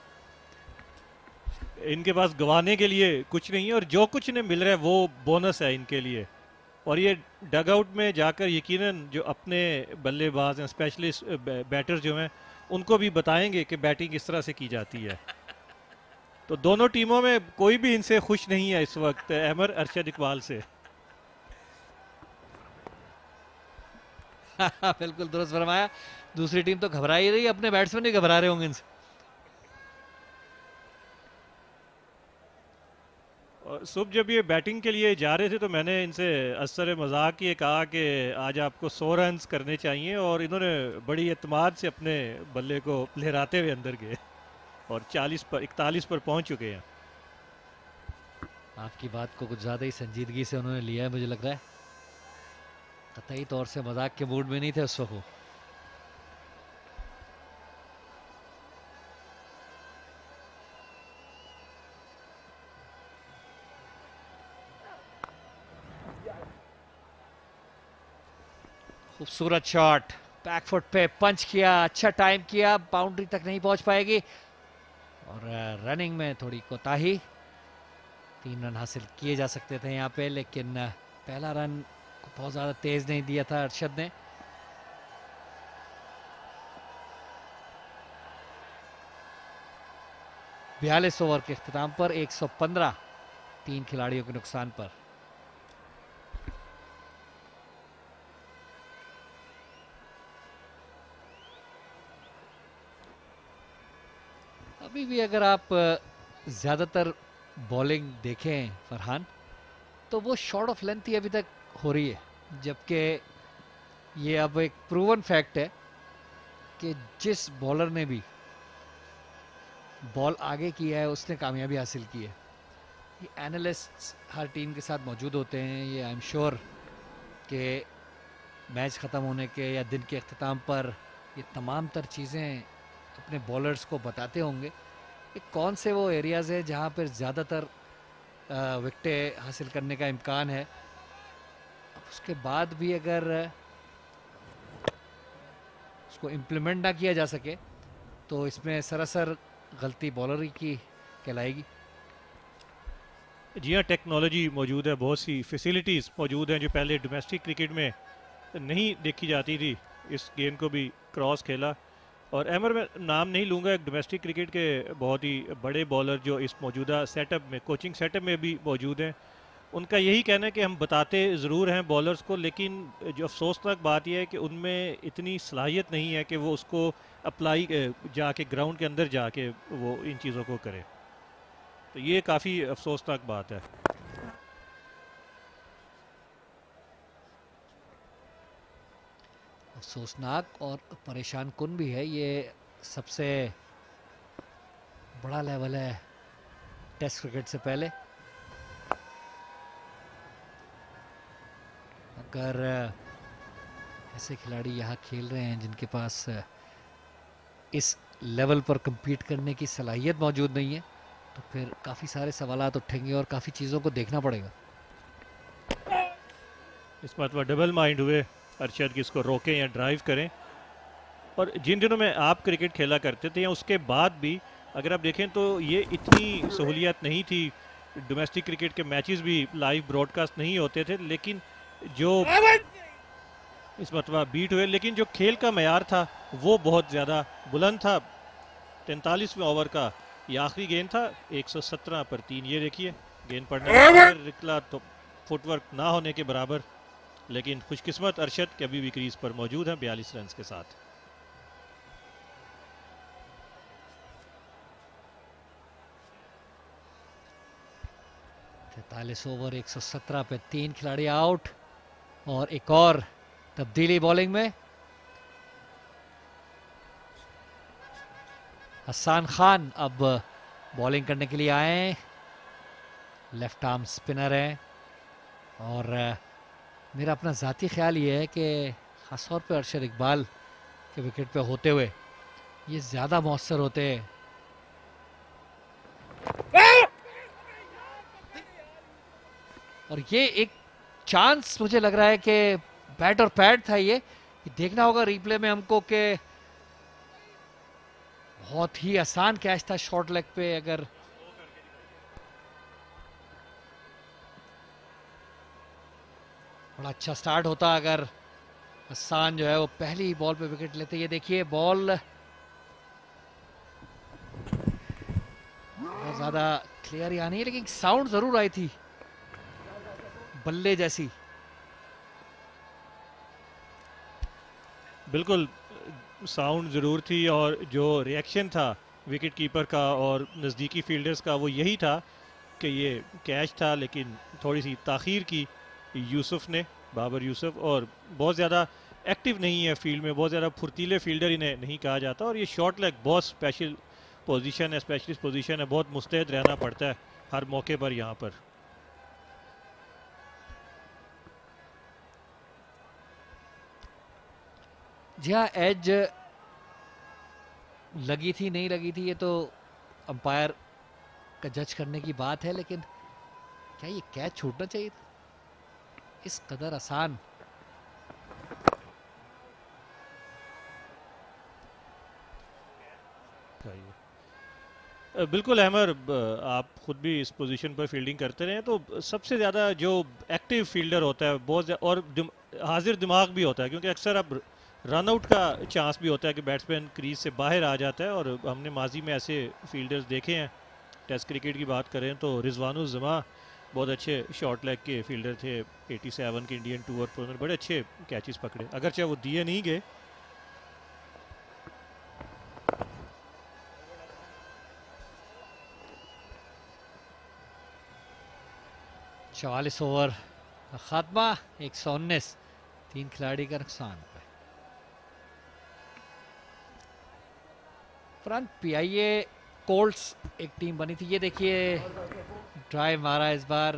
इनके पास गंवाने के लिए कुछ नहीं है और जो कुछ इन्हें मिल रहा है वो बोनस है इनके लिए। और ये डग आउट में जाकर यकीनन जो अपने बल्लेबाज हैं, स्पेशलिस्ट बैटर जो हैं, उनको भी बताएंगे कि बैटिंग किस तरह से की जाती है। तो दोनों टीमों में कोई भी इनसे खुश नहीं है इस वक्त, अहमर अरशद इकबाल से। बिल्कुल दुरुस्त फरमाया। दूसरी टीम तो घबरा ही रही है, अपने बैट्समैन भी घबरा रहे होंगे इनसे। और सुबह जब ये बैटिंग के लिए जा रहे थे तो मैंने इनसे असर मजाक ये कहा कि आज आपको 100 रन करने चाहिए, और इन्होंने बड़ी एतमाद से अपने बल्ले को लहराते हुए अंदर गए और 41 पर पहुंच चुके हैं। आपकी बात को कुछ ज़्यादा ही संजीदगी से उन्होंने लिया है, मुझे लग रहा है। कतई तौर से मजाक के मूड में नहीं थे उस वक्त। खूबसूरत शॉट, बैकफुट पे पंच किया, अच्छा टाइम किया, बाउंड्री तक नहीं पहुंच पाएगी और रनिंग में थोड़ी कोताही। 3 रन हासिल किए जा सकते थे यहाँ पे, लेकिन पहला रन को बहुत ज़्यादा तेज नहीं दिया था अरशद ने। बयालीस ओवर के इख्तिताम पर 115, 3 खिलाड़ियों के नुकसान पर। अभी भी अगर आप ज़्यादातर बॉलिंग देखें फरहान, तो वो शॉर्ट ऑफ लेंथ ही अभी तक हो रही है, जबकि ये अब एक प्रूवन फैक्ट है कि जिस बॉलर ने भी बॉल आगे किया है उसने कामयाबी हासिल की है। ये एनालिस्ट्स हर टीम के साथ मौजूद होते हैं, ये आई एम श्योर कि मैच ख़त्म होने के या दिन के अख्ताम पर ये तमाम तर चीज़ें अपने बॉलर्स को बताते होंगे कि कौन से वो एरियाज़ है जहाँ पर ज़्यादातर विकेटें हासिल करने का इम्कान है। अब उसके बाद भी अगर उसको इम्प्लीमेंट ना किया जा सके तो इसमें सरासर गलती बॉलर की कहलाएगी। जी हाँ, टेक्नोलॉजी मौजूद है, बहुत सी फैसिलिटीज़ मौजूद हैं जो पहले डोमेस्टिक क्रिकेट में नहीं देखी जाती थी। इस गेम को भी क्रॉस खेला, और अहमर मैं नाम नहीं लूँगा, एक डोमेस्टिक क्रिकेट के बहुत ही बड़े बॉलर जो इस मौजूदा सेटअप में, कोचिंग सेटअप में भी मौजूद हैं। उनका यही कहना है कि हम बताते ज़रूर हैं बॉलर्स को, लेकिन जो अफसोसनाक बात यह है कि उनमें इतनी सलाहियत नहीं है कि वो उसको अप्लाई जाके ग्राउंड के अंदर जाके वो इन चीज़ों को करें। तो ये काफ़ी अफसोसनाक बात है। अफसोसनाक और परेशान कुन भी है। ये सबसे बड़ा लेवल है टेस्ट क्रिकेट से पहले। अगर ऐसे खिलाड़ी यहाँ खेल रहे हैं जिनके पास इस लेवल पर compete करने की सलाहियत मौजूद नहीं है, तो फिर काफ़ी सारे सवालात उठेंगे और काफ़ी चीज़ों को देखना पड़ेगा। इस बात डबल माइंड हुए अरशद कि इसको रोकें या ड्राइव करें। और जिन दिनों में आप क्रिकेट खेला करते थे या उसके बाद भी अगर आप देखें तो ये इतनी सहूलियत नहीं थी, डोमेस्टिक क्रिकेट के मैचेस भी लाइव ब्रॉडकास्ट नहीं होते थे, लेकिन जो इस मरतबा बीट हुए, लेकिन जो खेल का मयार था वो बहुत ज़्यादा बुलंद था। 43वें ओवर का ये आखिरी गेंद था, 117 पर 3। ये देखिए गेंद पड़ने निकला तो फुटवर्क ना होने के बराबर, लेकिन खुशकिस्मत अरशद के अभी भी क्रीज पर मौजूद हैं 42 रन के साथ। ओवर 117 पे 3 खिलाड़ी आउट और एक और तब्दीली बॉलिंग में। हसन खान अब बॉलिंग करने के लिए आए, लेफ्ट आर्म स्पिनर है। और मेरा अपना ज़ाती ख्याल ये है कि ख़ासतौर पर अरशद इकबाल के विकेट पे होते हुए ये ज़्यादा मौसर होते हैं। और ये एक चांस मुझे लग रहा है कि बैट और पैड था, ये देखना होगा रिप्ले में हमको कि बहुत ही आसान कैच था शॉर्ट लेग पे। अगर बड़ा अच्छा स्टार्ट होता अगर हसन जो है वो पहली बॉल पे विकेट लेते। ये देखिए बॉल बहुत ज्यादा क्लियर या नहीं, लेकिन साउंड जरूर आई थी बल्ले जैसी। बिल्कुल साउंड ज़रूर थी, और जो रिएक्शन था विकेट कीपर का और नज़दीकी फील्डर्स का वो यही था कि ये कैच था, लेकिन थोड़ी सी ताख़ीर की यूसुफ ने, बाबर यूसुफ, और बहुत ज़्यादा एक्टिव नहीं है फील्ड में, बहुत ज़्यादा फुर्तीले फील्डर इन्हें नहीं कहा जाता। और ये शॉर्ट लेग बहुत स्पेशल पोजीशन है, स्पेशलिस्ट पोजीशन है, बहुत मुस्तैद रहना पड़ता है हर मौके पर यहाँ पर। जी हाँ, एज लगी थी नहीं लगी थी ये तो अंपायर का जज करने की बात है, लेकिन क्या ये कैच छूटना चाहिए था इस कदर आसान? बिल्कुल अहमर, आप खुद भी इस पोजीशन पर फील्डिंग करते रहे, तो सबसे ज़्यादा जो एक्टिव फील्डर होता है बहुत और हाजिर दिमाग भी होता है, क्योंकि अक्सर अब रन आउट का चांस भी होता है कि बैट्समैन क्रीज से बाहर आ जाता है। और हमने माजी में ऐसे फील्डर्स देखे हैं। टेस्ट क्रिकेट की बात करें तो रिजवानुल जमा बहुत अच्छे शॉर्ट लेग के फील्डर थे, 87 के इंडियन टूर पर उन्होंने बड़े अच्छे कैचेस पकड़े, अगरचे वो दिए नहीं गए। चवालीस ओवर का खात्मा, 119, 3 खिलाड़ी का नुकसान पे। फ्रंट पीआईए कोल्ट्स एक टीम बनी थी। ये देखिए ड्राइव मारा इस बार।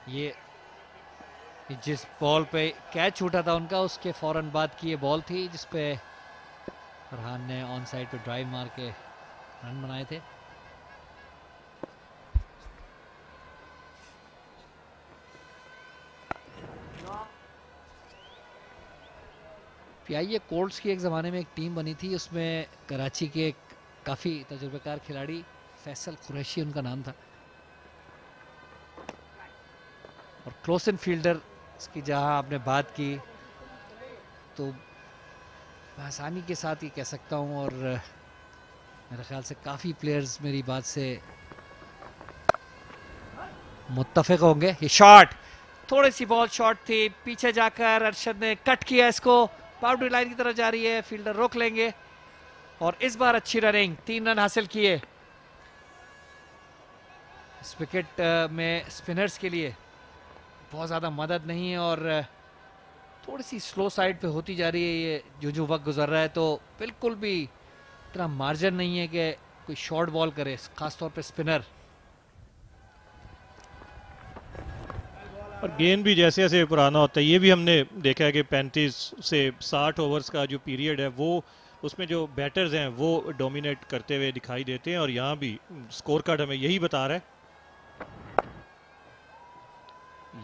ये जिस बॉल पे कैच छूटा था उनका, उसके फौरन बाद की ये बॉल थी जिसपे फरहान ने ऑन साइड पे ड्राइव मार के रन बनाए थे। पीआईए कोल्ट्स की एक ज़माने में एक टीम बनी थी, उसमें कराची के काफ़ी तजुर्बेकार खिलाड़ी फैसल कुरैशी उनका नाम था, और क्लोज इन फील्डर की जहां आपने बात की तो मैं आसानी के साथ ये कह सकता हूं, और मेरे ख्याल से काफ़ी प्लेयर्स मेरी बात से मुत्तफिक होंगे। ये शॉट, थोड़ी सी बॉल शॉट थी, पीछे जाकर अरशद ने कट किया इसको, बाउंड्री लाइन की तरफ जा रही है, फील्डर रोक लेंगे। और इस बार अच्छी रनिंग, 3 रन हासिल किए। इस विकेट में स्पिनर्स के लिए बहुत ज़्यादा मदद नहीं है, और थोड़ी सी स्लो साइड पे होती जा रही है ये जो वक्त गुजर रहा है, तो बिल्कुल भी इतना मार्जिन नहीं है कि कोई शॉर्ट बॉल करे, खासतौर पे स्पिनर। और गेंद भी जैसे जैसे पुराना होता है, ये भी हमने देखा है कि 35 से 60 ओवर्स का जो पीरियड है वो उसमें जो बैटर्स हैं वो डोमिनेट करते हुए दिखाई देते हैं, और यहाँ भी स्कोर कार्ड हमें यही बता रहा है।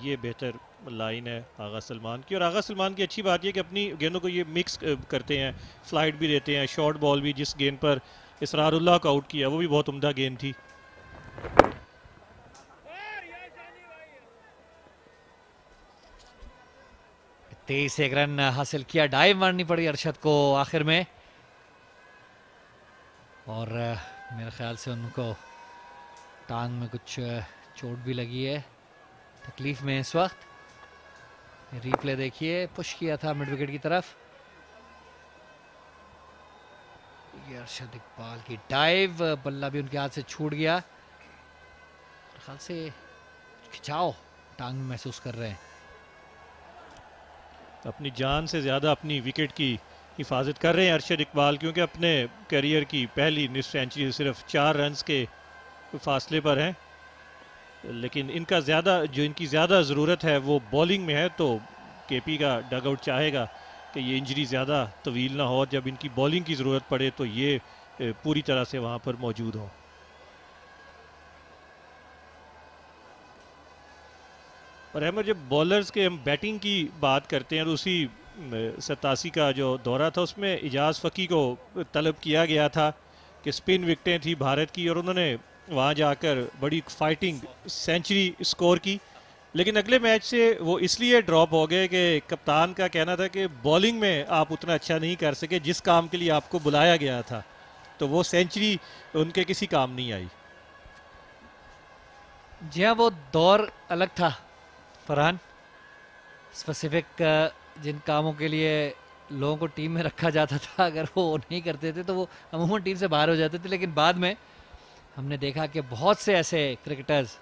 ये बेहतर लाइन है आगा सलमान की, और आगा सलमान की अच्छी बात ये कि अपनी गेंदों को ये मिक्स करते हैं, फ्लाइट भी देते हैं, शॉर्ट बॉल भी। जिस गेंद पर इसरारुल्लाह को आउट किया वो भी बहुत उम्दा गेंद थी। 23 एक रन हासिल किया, डाइव मारनी पड़ी अरशद को आखिर में, और मेरे ख्याल से उनको टांग में कुछ चोट भी लगी है, तकलीफ में इस वक्त। रिप्ले देखिए, पुश किया था मिड विकेट की तरफ। ये अरशद इकबाल की डाइव, बल्ला भी उनके हाथ से छूट गया, मेरे ख्याल से खिंचाव टांग में महसूस कर रहे हैं। अपनी जान से ज़्यादा अपनी विकेट की हिफाजत कर रहे हैं अरशद इकबाल, क्योंकि अपने करियर की पहली निस्फ सेंचुरी सिर्फ 4 रन्स के फासले पर हैं। लेकिन इनका जो इनकी ज़्यादा ज़रूरत है वो बॉलिंग में है, तो केपी का डगआउट चाहेगा कि ये इंजरी ज़्यादा तवील ना हो, जब इनकी बॉलिंग की ज़रूरत पड़े तो ये पूरी तरह से वहाँ पर मौजूद हो। और अहमद, जब बॉलर्स के हम बैटिंग की बात करते हैं तो उसी 87 का जो दौरा था उसमें इजाज़ फ़की को तलब किया गया था कि स्पिन विकेटें थी भारत की, और उन्होंने वहाँ जाकर बड़ी फाइटिंग सेंचुरी स्कोर की। लेकिन अगले मैच से वो इसलिए ड्रॉप हो गए कि कप्तान का कहना था कि बॉलिंग में आप उतना अच्छा नहीं कर सके जिस काम के लिए आपको बुलाया गया था, तो वो सेंचुरी उनके किसी काम नहीं आई। जी हाँ, वो दौर अलग था फरहान। स्पेसिफिक जिन कामों के लिए लोगों को टीम में रखा जाता था, अगर वो नहीं करते थे तो वो अमूमन टीम से बाहर हो जाते थे। लेकिन बाद में हमने देखा कि बहुत से ऐसे क्रिकेटर्स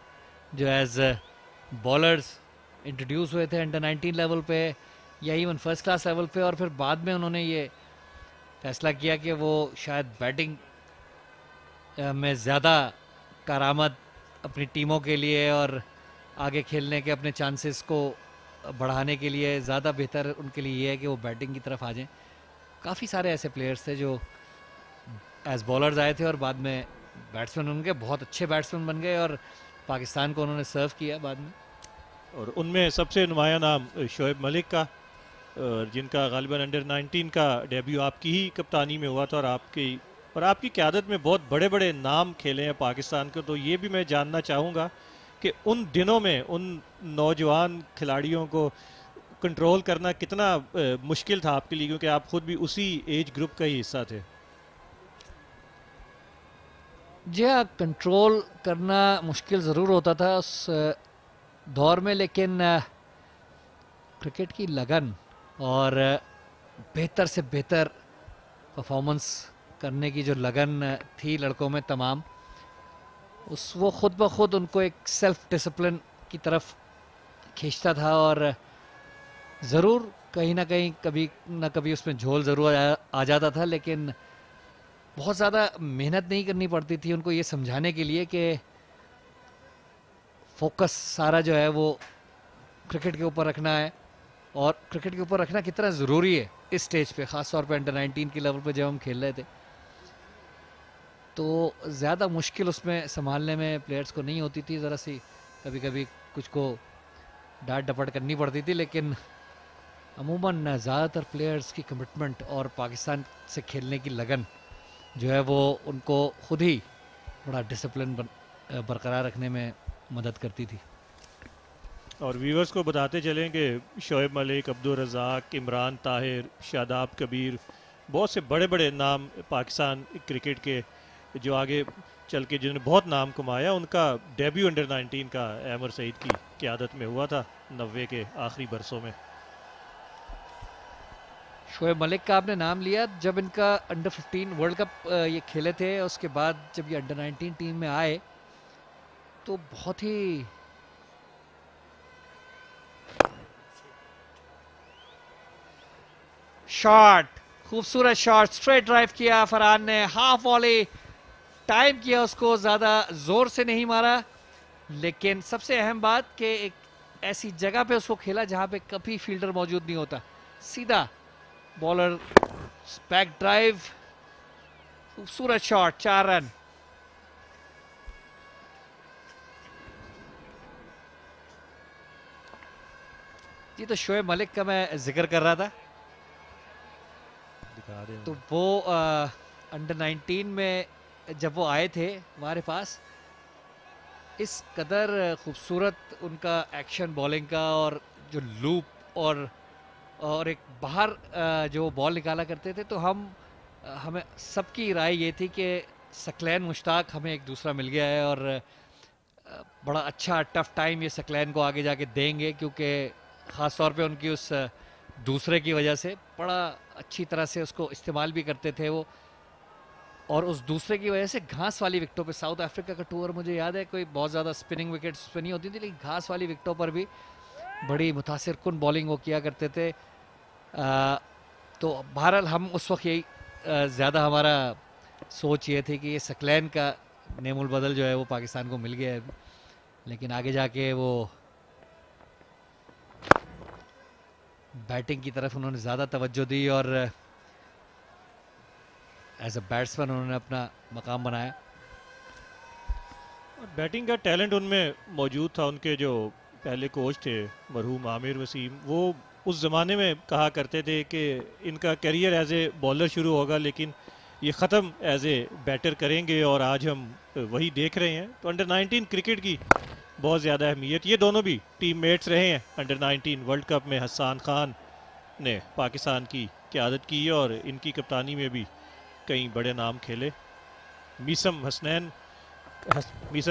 जो एज बॉलर्स इंट्रोड्यूस हुए थे अंडर 19 लेवल पे या इवन फर्स्ट क्लास लेवल पे, और फिर बाद में उन्होंने ये फैसला किया कि वो शायद बैटिंग में ज़्यादा कारामद अपनी टीमों के लिए और आगे खेलने के अपने चांसेस को बढ़ाने के लिए ज़्यादा बेहतर उनके लिए ये है कि वो बैटिंग की तरफ आ जाएं। काफ़ी सारे ऐसे प्लेयर्स थे जो एज बॉलर्स आए थे और बाद में बैट्समैन बन गए, बहुत अच्छे बैट्समैन बन गए और पाकिस्तान को उन्होंने सर्व किया बाद में। और उनमें सबसे नुमाया नाम शोएब मलिक का, जिनका गालिबन अंडर 19 का डेब्यू आपकी ही कप्तानी में हुआ था, और आपकी क़यादत में बहुत बड़े बड़े नाम खेले हैं पाकिस्तान को। तो ये भी मैं जानना चाहूँगा कि उन दिनों में उन नौजवान खिलाड़ियों को कंट्रोल करना कितना मुश्किल था आपके लिए, क्योंकि आप खुद भी उसी एज ग्रुप का ही हिस्सा थे। जी हाँ, कंट्रोल करना मुश्किल ज़रूर होता था उस दौर में, लेकिन क्रिकेट की लगन और बेहतर से बेहतर परफॉर्मेंस करने की जो लगन थी लड़कों में तमाम, वो खुद ब खुद उनको एक सेल्फ डिसिप्लिन की तरफ खींचता था। और ज़रूर कहीं ना कहीं कभी ना कभी उसमें झोल ज़रूर आ जाता था, लेकिन बहुत ज़्यादा मेहनत नहीं करनी पड़ती थी उनको ये समझाने के लिए कि फोकस सारा जो है वो क्रिकेट के ऊपर रखना है, और क्रिकेट के ऊपर रखना कितना ज़रूरी है इस स्टेज पे, ख़ास तौर पे अंडर 19 के लेवल पे जब हम खेल रहे थे। तो ज़्यादा मुश्किल उसमें संभालने में प्लेयर्स को नहीं होती थी, ज़रा सी कभी कभी कुछ को डांट डपट करनी पड़ती थी, लेकिन अमूमन ज़्यादातर प्लेयर्स की कमिटमेंट और पाकिस्तान से खेलने की लगन जो है वो उनको खुद ही बड़ा डिसिप्लिन बरकरार रखने में मदद करती थी। और व्यूवर्स को बताते चलें कि शोएब मलिक, अब्दुल रज़ाक, इमरान ताहिर, शादाब कबीर, बहुत से बड़े बड़े नाम पाकिस्तान क्रिकेट के जो आगे चल के जिन्होंने बहुत नाम कमाया, उनका डेब्यू अंडर 19 का अहमद सईद की क़यादत में हुआ था 90 के आखिरी बरसों में। शोएब मलिक का आपने नाम लिया, जब इनका अंडर 15 वर्ल्ड कप ये खेले थे, उसके बाद जब ये अंडर 19 टीम में आए तो बहुत ही शॉट, खूबसूरत शॉट, स्ट्रेट ड्राइव किया फरहान ने, हाफ वॉली टाइम किया उसको, ज़्यादा ज़ोर से नहीं मारा, लेकिन सबसे अहम बात कि एक ऐसी जगह पे उसको खेला जहां पे कभी फील्डर मौजूद नहीं होता, सीधा बॉलर बैक ड्राइव, खूबसूरत शॉट, 4 रन। जी, तो शोएब मलिक का मैं जिक्र कर रहा था, तो वो अंडर 19 में जब वो आए थे हमारे पास, इस कदर खूबसूरत उनका एक्शन बॉलिंग का, और जो लूप और एक बाहर जो बॉल निकाला करते थे, तो हमें सबकी राय ये थी कि सकलैन मुश्ताक हमें एक दूसरा मिल गया है, और बड़ा अच्छा टफ टाइम ये सकलैन को आगे जाके देंगे, क्योंकि ख़ास तौर पे उनकी उस दूसरे की वजह से बड़ा अच्छी तरह से उसको इस्तेमाल भी करते थे वो, और उस दूसरे की वजह से घास वाली विकेटों पे, साउथ अफ्रीका का टूर मुझे याद है, कोई बहुत ज़्यादा स्पिनिंग विकेट्स पे नहीं होती थी, लेकिन घास वाली विकेटों पर भी बड़ी मुतासिर कुन बॉलिंग वो किया करते थे। तो बहरहाल हम उस वक्त यही ज़्यादा हमारा सोच ये थी कि ये सकलैन का नेमुल बदल जो है वो पाकिस्तान को मिल गया है, लेकिन आगे जाके वो बैटिंग की तरफ उन्होंने ज़्यादा तवज्जो दी और एज अ बैट्समैन उन्होंने अपना मकाम बनाया। और बैटिंग का टैलेंट उनमें मौजूद था। उनके जो पहले कोच थे मरहूम आमिर वसीम, वो उस ज़माने में कहा करते थे कि इनका करियर एज ए बॉलर शुरू होगा लेकिन ये ख़त्म एज ए बैटर करेंगे, और आज हम वही देख रहे हैं। तो अंडर 19 क्रिकेट की बहुत ज़्यादा अहमियत, ये दोनों भी टीम मेट्स रहे हैं अंडर 19 वर्ल्ड कप में। हसन खान ने पाकिस्तान की क़यादत की और इनकी कप्तानी में भी कई बड़े नाम खेले। मीसम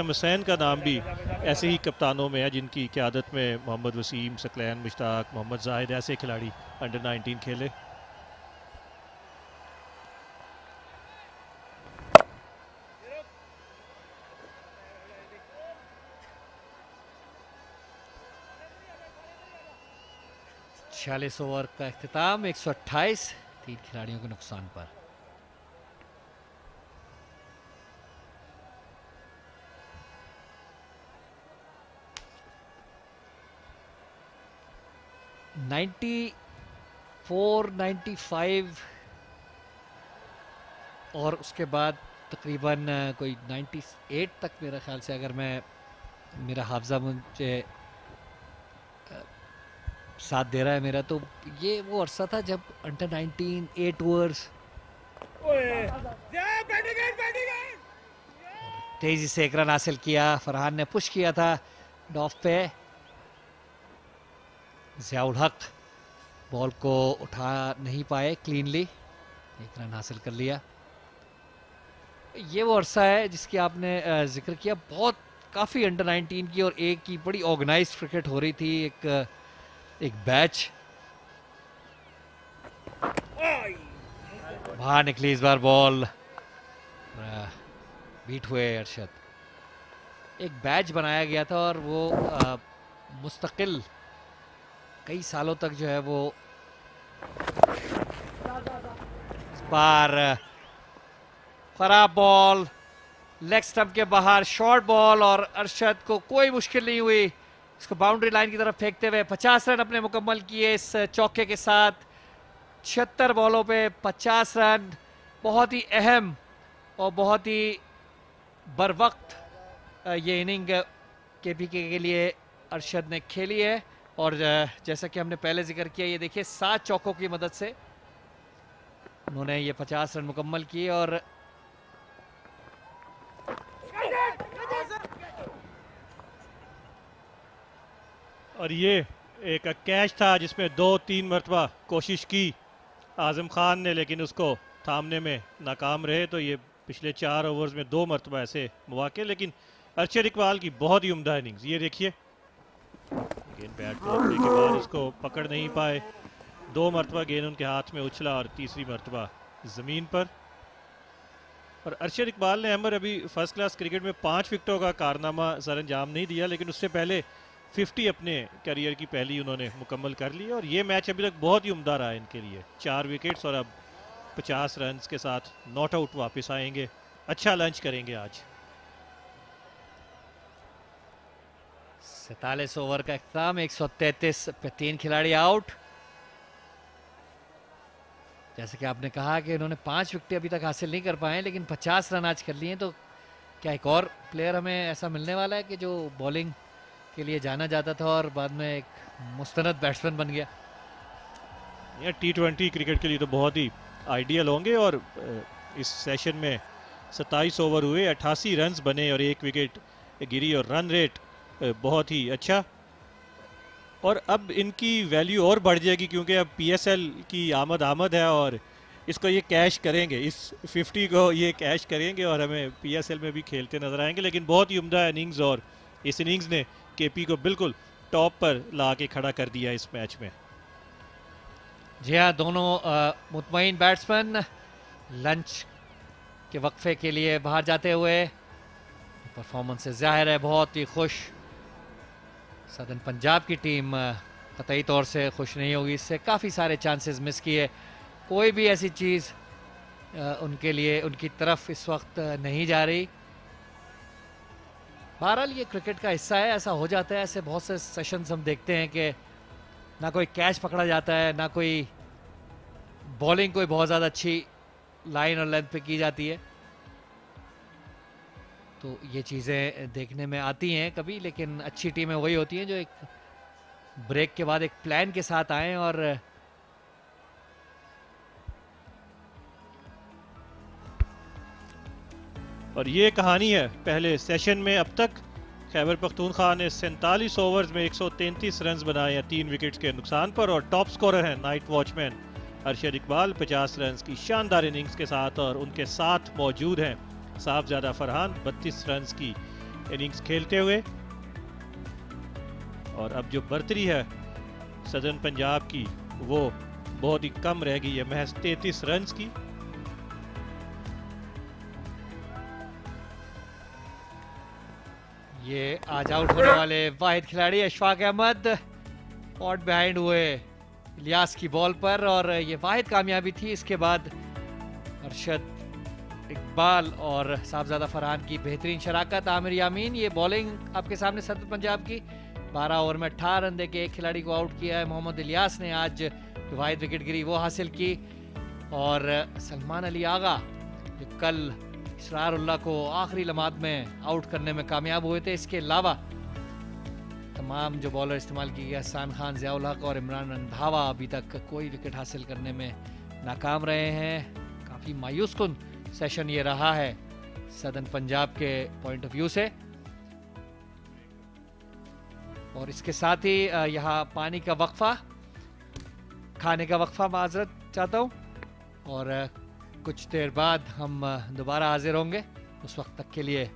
हुसैन का नाम भी ऐसे ही कप्तानों में है जिनकी क़यादत में मोहम्मद वसीम, सकलैन मुश्ताक, मोहम्मद जाहिद ऐसे खिलाड़ी अंडर 19 खेले। छियालीस ओवर का इख्तिताम, 128, 3 खिलाड़ियों के नुकसान पर। नाइन्टी 95 और उसके बाद तकरीबन कोई 98 तक मेरा ख्याल से, अगर मेरा हाफजा मुझे साथ दे रहा है मेरा, तो ये वो अरसा था जब अंडर 19 8 ओवर्स तेजी से एक रन हासिल किया। फरहान ने पुश किया था डॉफ पे, ज़ियाउल हक बॉल को उठा नहीं पाए क्लीनली, एक रन हासिल कर लिया। ये वो अरसा है जिसकी आपने जिक्र किया, बहुत काफ़ी अंडर 19 की और एक की बड़ी ऑर्गेनाइज्ड क्रिकेट हो रही थी, एक बैच। बाहर निकली इस बार बॉल, बीट हुए अरशद। एक बैच बनाया गया था और वो मुस्तकिल कई सालों तक जो है वो बार खराब बॉल, लेग स्टंप के बाहर शॉर्ट बॉल, और अरशद को कोई मुश्किल नहीं हुई इसको बाउंड्री लाइन की तरफ फेंकते हुए 50 रन अपने मुकम्मल किए इस चौके के साथ। 76 बॉलों पे 50 रन, बहुत ही अहम और बहुत ही बर वक्त ये इनिंग केपीके के लिए अरशद ने खेली है। और जैसा कि हमने पहले जिक्र किया, ये देखिए 7 चौकों की मदद से उन्होंने ये 50 रन मुकम्मल किए। और ये एक कैच था जिसमें 2-3 मरतबा कोशिश की आज़म खान ने, लेकिन उसको थामने में नाकाम रहे। तो ये पिछले 4 ओवर्स में 2 मरतबा ऐसे मौके, लेकिन अरशद इकबाल की बहुत ही उम्दा इनिंग्स। ये देखिए गेंद बैट पहुंचने के बाद उसको पकड़ नहीं पाए, 2 मरतबा गेंद उनके हाथ में उछला और तीसरी मरतबा ज़मीन पर। और अरशद इकबाल ने अमर अभी फर्स्ट क्लास क्रिकेट में 5 विकेटों का कारनामा सर अंजाम नहीं दिया, लेकिन उससे पहले 50 अपने करियर की पहली उन्होंने मुकम्मल कर ली। और ये मैच अभी तक बहुत ही उम्दा रहा है इनके लिए, 4 विकेट्स और अब 50 रन के साथ नॉट आउट वापस आएंगे। अच्छा लंच करेंगे आज। 47 ओवर का इख्तिताम, 133 पे 3 खिलाड़ी आउट। जैसे कि आपने कहा कि इन्होंने 5 विकेट अभी तक हासिल नहीं कर पाए, लेकिन 50 रन आज कर लिए हैं। तो क्या एक और प्लेयर हमें ऐसा मिलने वाला है कि जो बॉलिंग के लिए जाना जाता था और बाद में एक मुस्तनद बैट्समैन बन गया? ये T20 क्रिकेट के लिए तो बहुत ही आइडियल होंगे। और इस सेशन में 27 ओवर हुए, 88 रन्स बने और 1 विकेट गिरी और रन रेट बहुत ही अच्छा। और अब इनकी वैल्यू और बढ़ जाएगी क्योंकि अब PSL की आमद है और इसको ये कैश करेंगे, इस 50 को ये कैश करेंगे और हमें PSL में भी खेलते नजर आएंगे। लेकिन बहुत ही उम्दा इनिंग्स, और इस इनिंग्स ने KP को बिल्कुल टॉप पर ला के खड़ा कर दिया इस मैच में। जी हाँ, दोनों मुतमईन बैट्समैन लंच के वक्फे के लिए बाहर जाते हुए परफॉर्मेंस से जाहिर है बहुत ही खुश। सदर्न पंजाब की टीम कतई तौर से खुश नहीं होगी, इससे काफ़ी सारे चांसेस मिस किए कोई भी ऐसी चीज़ उनके लिए उनकी तरफ इस वक्त नहीं जा रही। बहरहाल ये क्रिकेट का हिस्सा है, ऐसा हो जाता है। ऐसे बहुत से सेशंस हम देखते हैं कि ना कोई कैच पकड़ा जाता है, ना कोई बॉलिंग कोई बहुत ज़्यादा अच्छी लाइन और लेंथ पे की जाती है। तो ये चीज़ें देखने में आती हैं कभी, लेकिन अच्छी टीमें वही होती हैं जो एक ब्रेक के बाद एक प्लान के साथ आए। और ये कहानी है पहले सेशन में। अब तक खैबर पख्तूनख्वा ने 47 ओवर्स में 133 रन बनाए हैं 3 विकेट्स के नुकसान पर, और टॉप स्कोरर हैं night watchman Arshad Iqbal 50 run की शानदार इनिंग्स के साथ, और उनके साथ मौजूद हैं साहबजादा फरहान 32 रन की इनिंग्स खेलते हुए। और अब जो बर्तरी है सदर्न पंजाब की वो बहुत ही कम रह गई है, महज 33 रन की। ये आज आउट होने वाले वाहिद खिलाड़ी अशफाक अहमद पॉट बिहाइंड हुए इलियास की बॉल पर, और ये वाहिद कामयाबी थी। इसके बाद अरशद इकबाल और साहबजादा फरहान की बेहतरीन शराकत। आमिर यामीन, ये बॉलिंग आपके सामने सदर पंजाब की 12 ओवर में 18 रन देके एक खिलाड़ी को आउट किया है। मोहम्मद इलियास ने आज जो वाहिद विकेट गिरी वो हासिल की, और सलमान अली आगा जो कल इसरारुल्लाह को आखिरी लम्हात में आउट करने में कामयाब हुए थे। इसके अलावा तमाम जो बॉलर इस्तेमाल किए गए, हसान खान, ज़ियाउल हक और इमरान रंधावा अभी तक कोई विकेट हासिल करने में नाकाम रहे हैं। काफ़ी मायूस कुन सेशन ये रहा है सदर्न पंजाब के पॉइंट ऑफ व्यू से। और इसके साथ ही यहाँ पानी का वक्फा, खाने का वक्फा माजरत चाहता हूँ, और कुछ देर बाद हम दोबारा हाजिर होंगे। उस वक्त तक के लिए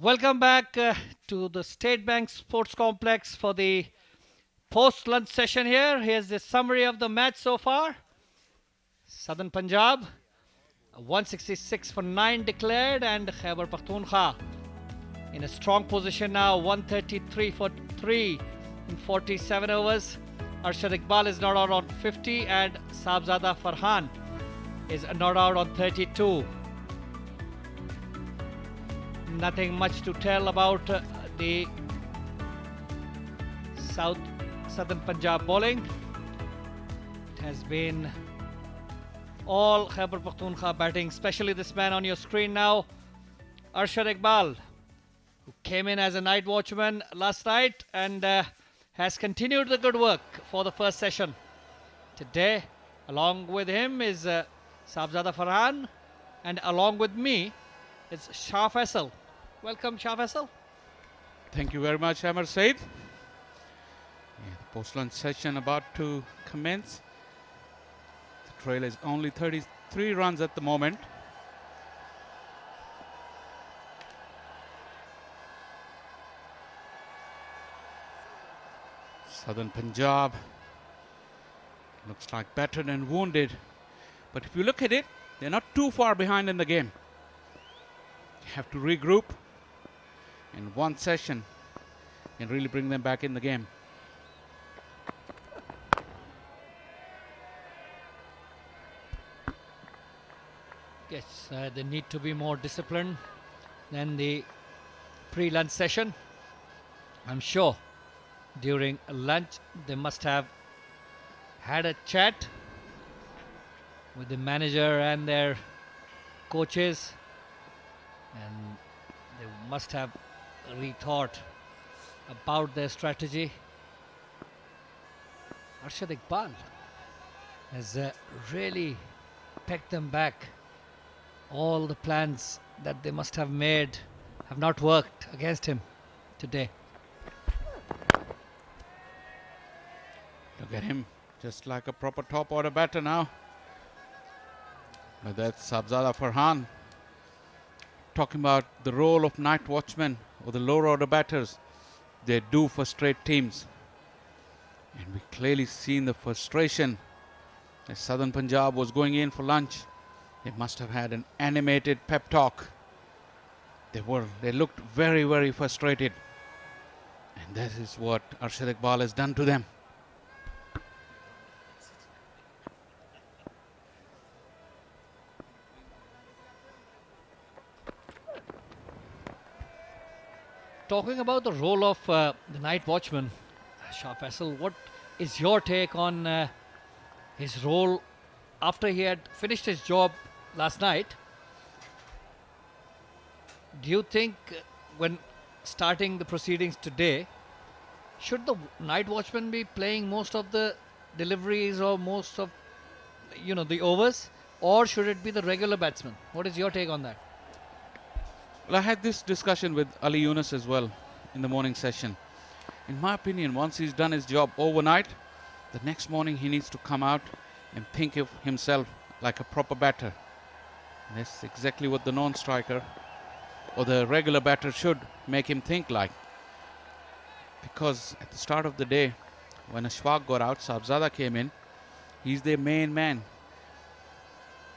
Welcome back to the State Bank Sports Complex for the post-lunch session here. Here's the summary of the match so far. Southern Punjab, 166 for 9 declared, and Khyber Pakhtunkhwa in a strong position now, 133 for 3 in 47 overs. Arshad Iqbal is not out on 50, and Sabzada Farhan is not out on 32. Nothing much to tell about the Southern Punjab bowling. It has been all Khyber Pakhtunkhwa batting, especially this man on your screen now, Arshad Iqbal, who came in as a night watchman last night and has continued the good work for the first session. Today, along with him is Sabzada Farhan, and along with me is Shah Faisal. Welcome, Shah Faisal. Thank you very much, Amar Said. The post-lunch session about to commence. The trail is only 33 runs at the moment. Southern Punjab looks like battered and wounded, but if you look at it, they're not too far behind in the game. You have to regroup in one session and really bring them back in the game. Yes, they need to be more disciplined than the pre-lunch session. I'm sure during lunch they must have had a chat with the manager and their coaches, and they must have rethought about their strategy. Arshad Iqbal has really pegged them back. All the plans that they must have made have not worked against him today. Look at him, just like a proper top order batter now. But that's Sabzada Farhan talking about the role of night watchmen or the lower order batters. They do frustrate teams, and we clearly seen the frustration as Southern Punjab was going in for lunch. They must have had an animated pep talk. They looked very, very frustrated, and that is what Arshad Iqbal has done to them. Talking about the role of the night watchman, Shah Faisal, what is your take on his role after he had finished his job last night? Do you think when starting the proceedings today, should the night watchman be playing most of the deliveries or most of, the overs, or should it be the regular batsman? What is your take on that? Well, I had this discussion with Ali Yunus as well in the morning session. In my opinion, once he's done his job overnight, the next morning he needs to come out and think of himself like a proper batter. And that's exactly what the non-striker or the regular batter should make him think like. Because at the start of the day, when Ashfaq got out, Sabzada came in, he's their main man.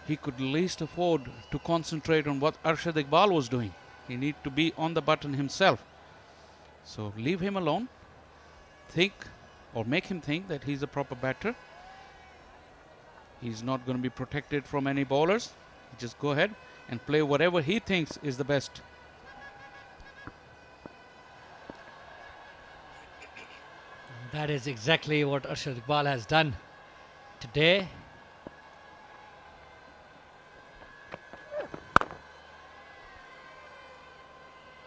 He could least afford to concentrate on what Arshad Iqbal was doing. He need to be on the button himself. So leave him alone. Think or make him think that he's a proper batter. He's not going to be protected from any bowlers. Just go ahead and play whatever he thinks is the best. That is exactly what Arshad Iqbal has done today.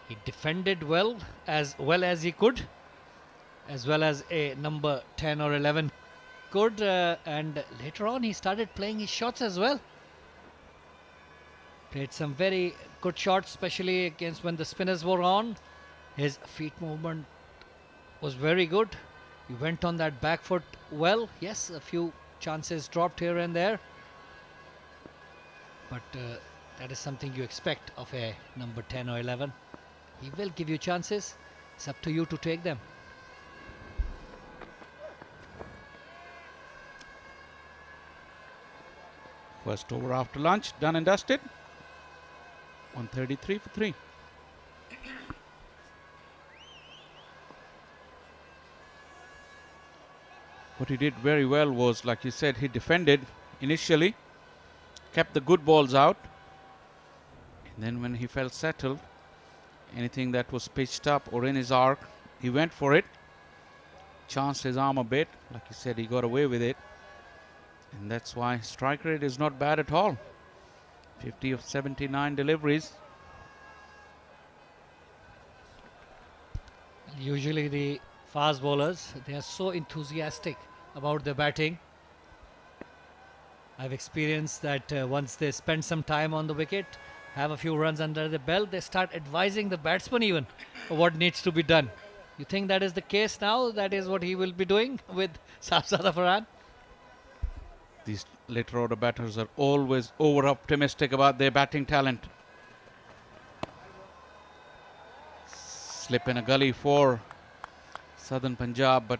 He defended well as he could, as well as a number 10 or 11 could, and later on he started playing his shots as well. Played some very good shots, especially against when the spinners were on. His feet movement was very good. He went on that back foot well. Yes, a few chances dropped here and there, but that is something you expect of a number 10 or 11 He will give you chances. It's up to you to take them. First over after lunch, done and dusted. 133 for 3. What he did very well was, like you said, he defended initially, kept the good balls out, and then when he felt settled, anything that was pitched up or in his arc, he went for it, chanced his arm a bit. Like you said, he got away with it, and that's why strike rate is not bad at all. 50 of 79 deliveries. Usually the fast bowlers, they are so enthusiastic about their batting. I've experienced that once they spend some time on the wicket, have a few runs under the belt, they start advising the batsman even what needs to be done. You think that is the case now? That is what he will be doing with Sahibzada Farhan? These later order batters are always over optimistic about their batting talent. Slip in a gully for Southern Punjab, but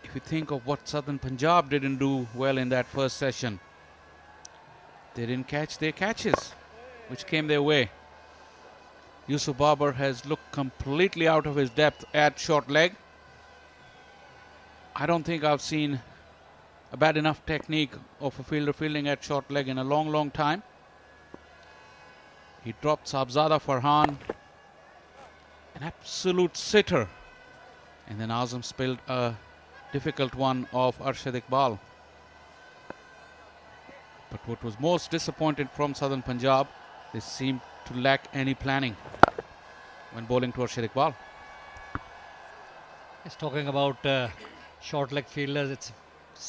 if you think of what Southern Punjab didn't do well in that first session, they didn't catch their catches which came their way. Yusuf Babar has looked completely out of his depth at short leg. I don't think I've seen a bad enough technique of a fielder fielding at short leg in a long time. He dropped Sahibzada Farhan, an absolute sitter, and then Azam spilled a difficult one of Arshad Iqbal. But what was most disappointed from Southern Punjab, they seemed to lack any planning when bowling to Arshad Iqbal. He's talking about short leg fielders. It's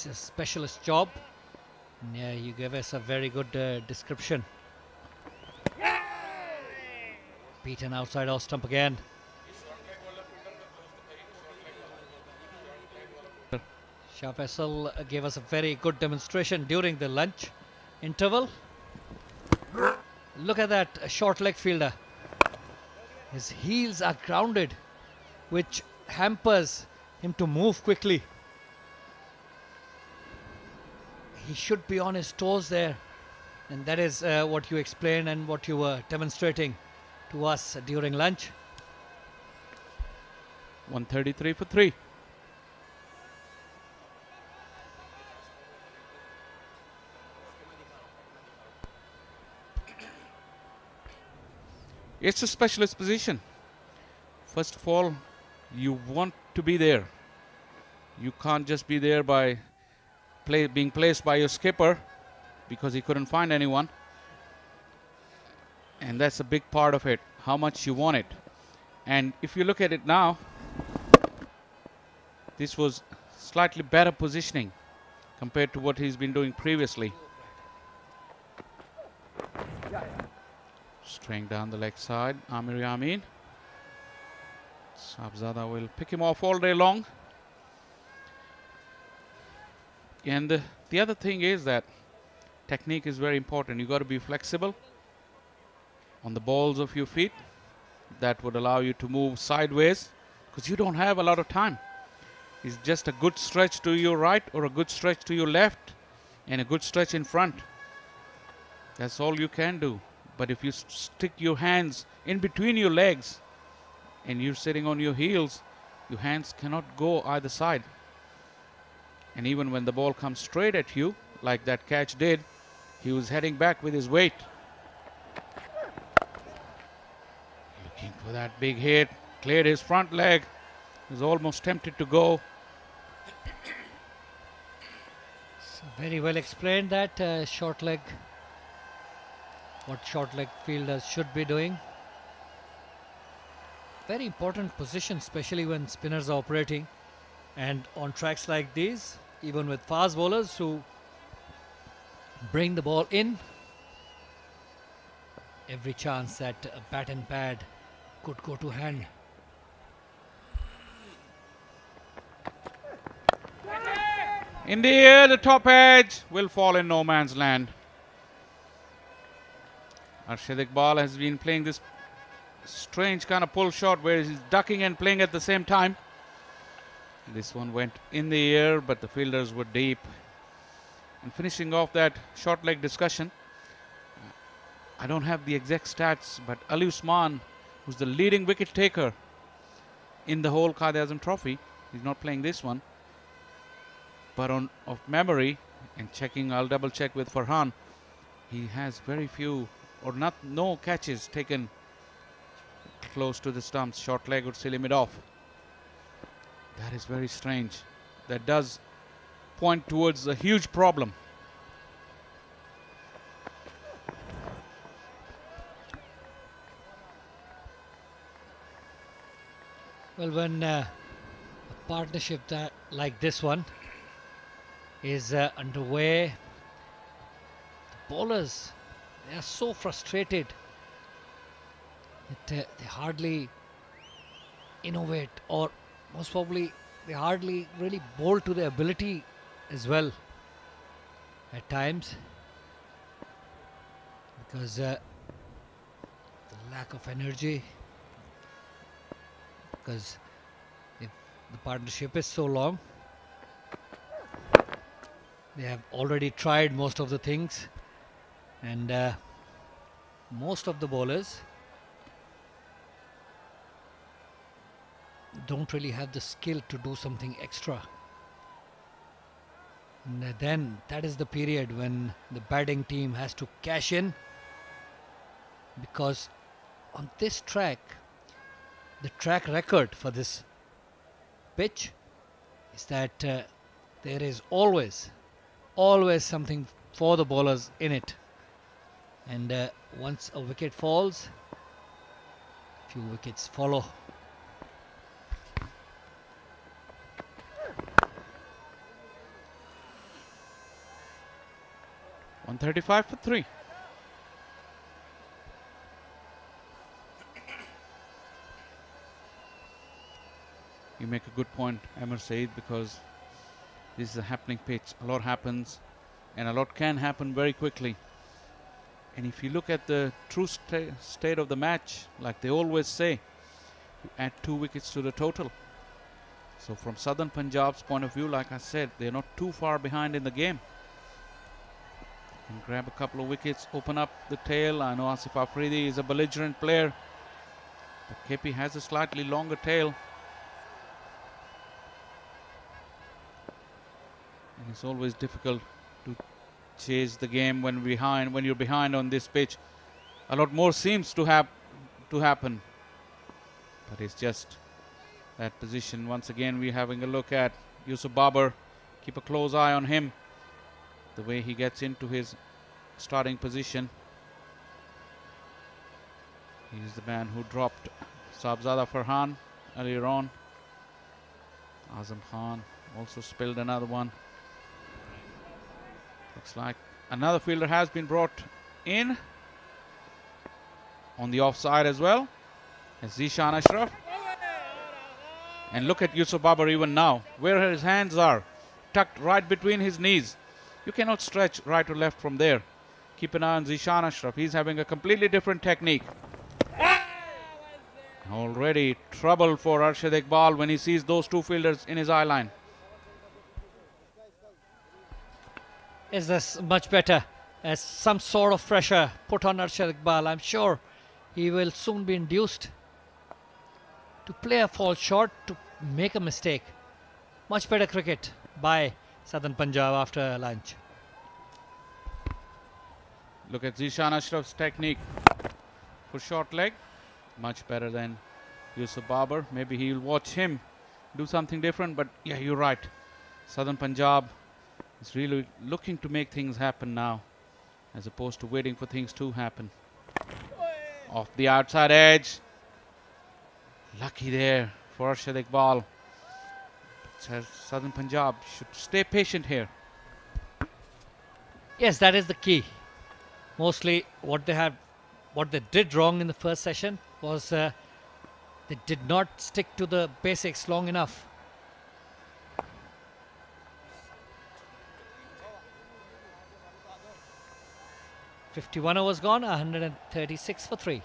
a specialist job. Yeah, you gave us a very good description. Beaten outside off stump again. Shah Faisal gave us a very good demonstration during the lunch interval. Look at that short leg fielder. His heels are grounded, which hampers him to move quickly. He should be on his toes there, and that is what you explained and what you were demonstrating to us during lunch. 133 for 3. It's a specialist position. First of all, you want to be there. You can't just be there by being placed by your skipper because he couldn't find anyone. And that's a big part of it, how much you want it. And if you look at it now, this was slightly better positioning compared to what he's been doing previously. Straying down the leg side, Amir Yamin. Sahibzada will pick him off all day long. And the other thing is that technique is very important. You got to be flexible on the balls of your feet. That would allow you to move sideways because you don't have a lot of time. It's just a good stretch to your right or a good stretch to your left and a good stretch in front. That's all you can do. But if you stick your hands in between your legs and you're sitting on your heels, your hands cannot go either side. And even when the ball comes straight at you, like that catch did, he was heading back with his weight. Looking for that big hit, cleared his front leg, was almost tempted to go. So very well explained that short leg, what short leg fielders should be doing. Very important position, especially when spinners are operating. And on tracks like these, even with fast bowlers who bring the ball in, every chance that a bat and pad could go to hand. In the air, the top edge will fall in no man's land. Arshad Iqbal has been playing this strange kind of pull shot where he's ducking and playing at the same time. This one went in the air, but the fielders were deep. And finishing off that short leg discussion, I don't have the exact stats, but Ali Usman, who's the leading wicket taker in the whole Quaid Azam trophy, he's not playing this one. But of memory and checking, I'll double check with Farhan, he has very few or no catches taken close to the stumps. Short leg would still limit off. That is very strange. That does point towards a huge problem. Well, when a partnership like this one is underway, the bowlers, they are so frustrated that they hardly innovate, or most probably they hardly really bowl to their ability as well at times, because the lack of energy, because if the partnership is so long, they have already tried most of the things, and most of the bowlers don't really have the skill to do something extra. And then that is the period when the batting team has to cash in, because on this track, the track record for this pitch is that there is always something for the bowlers in it, and once a wicket falls, few wickets follow. .135 for 3. You make a good point, Amir Saeed, because this is a happening pitch. A lot happens, and a lot can happen very quickly. And if you look at the true state of the match, like they always say, you add 2 wickets to the total. So from Southern Punjab's point of view, like I said, they're not too far behind in the game. And grab a couple of wickets, open up the tail. I know Asif Afridi is a belligerent player, but KP has a slightly longer tail. And it's always difficult to chase the game when you're behind on this pitch. A lot more seems to happen, but it's just that position. Once again, we're having a look at Yusuf Babar. Keep a close eye on him, the way he gets into his starting position. He's the man who dropped Sabzada Farhan earlier on. Azam Khan also spilled another one. Looks like another fielder has been brought in on the offside as well. It's Zishan Ashraf. And look at Yusuf Babar even now, where his hands are tucked right between his knees. You cannot stretch right or left from there. Keep an eye on Zishan Ashraf. He's having a completely different technique. Already trouble for Arshad Iqbal when he sees those 2 fielders in his eye line. Is this much better? As some sort of pressure put on Arshad Iqbal, I'm sure he will soon be induced to play a false shot, to make a mistake. Much better cricket by Southern Punjab after lunch. Look at Zishan Ashraf's technique for short leg. Much better than Yusuf Babar. Maybe he'll watch him do something different, but yeah, you're right. Southern Punjab is really looking to make things happen now, as opposed to waiting for things to happen. Off the outside edge. Lucky there for Arshad Iqbal. Southern Punjab should stay patient here. Yes, that is the key. Mostly what they did wrong in the first session was they did not stick to the basics long enough. .51 overs gone, 136 for 3.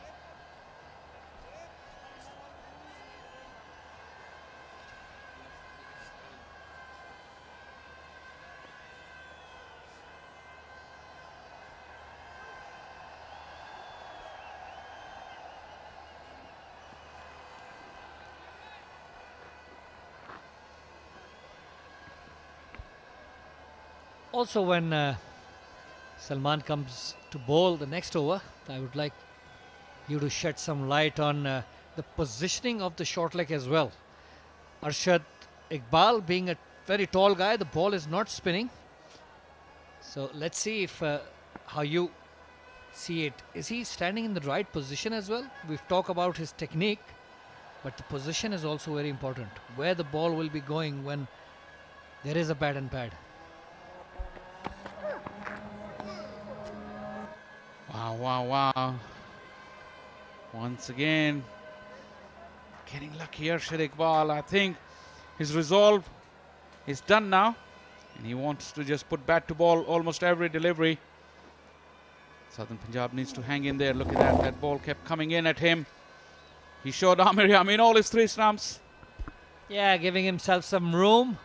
Also, when Salman comes to bowl the next over, I would like you to shed some light on the positioning of the short leg as well. Arshad Iqbal, being a very tall guy, the ball is not spinning. So let's see if how you see it. Is he standing in the right position as well? We've talked about his technique, but the position is also very important. Where the ball will be going when there is a bat and pad. Wow, wow, wow. Once again, getting lucky here, Arshad Iqbal. I think his resolve is done now, and he wants to just put bat to ball almost every delivery. Southern Punjab needs to hang in there. Look at that. That ball kept coming in at him. He showed Amir Yamin all his 3 stumps. Yeah, giving himself some room.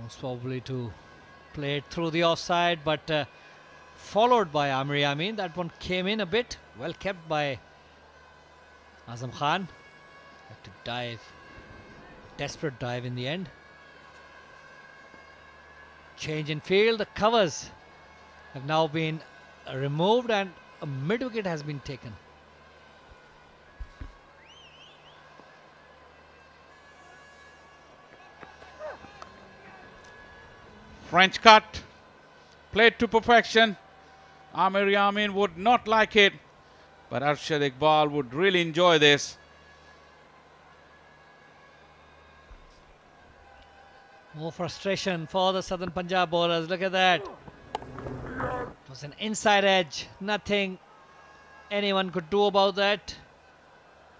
Most probably to play it through the offside, but followed by Amir Yamin. That one came in a bit. Well kept by Azam Khan. Had to dive. Desperate dive in the end. Change in field. The covers have now been removed and a mid wicket has been taken. French cut. Played to perfection. Amir Yamin would not like it, but Arshad Iqbal would really enjoy this. More frustration for the Southern Punjab bowlers. Look at that. It was an inside edge. Nothing anyone could do about that,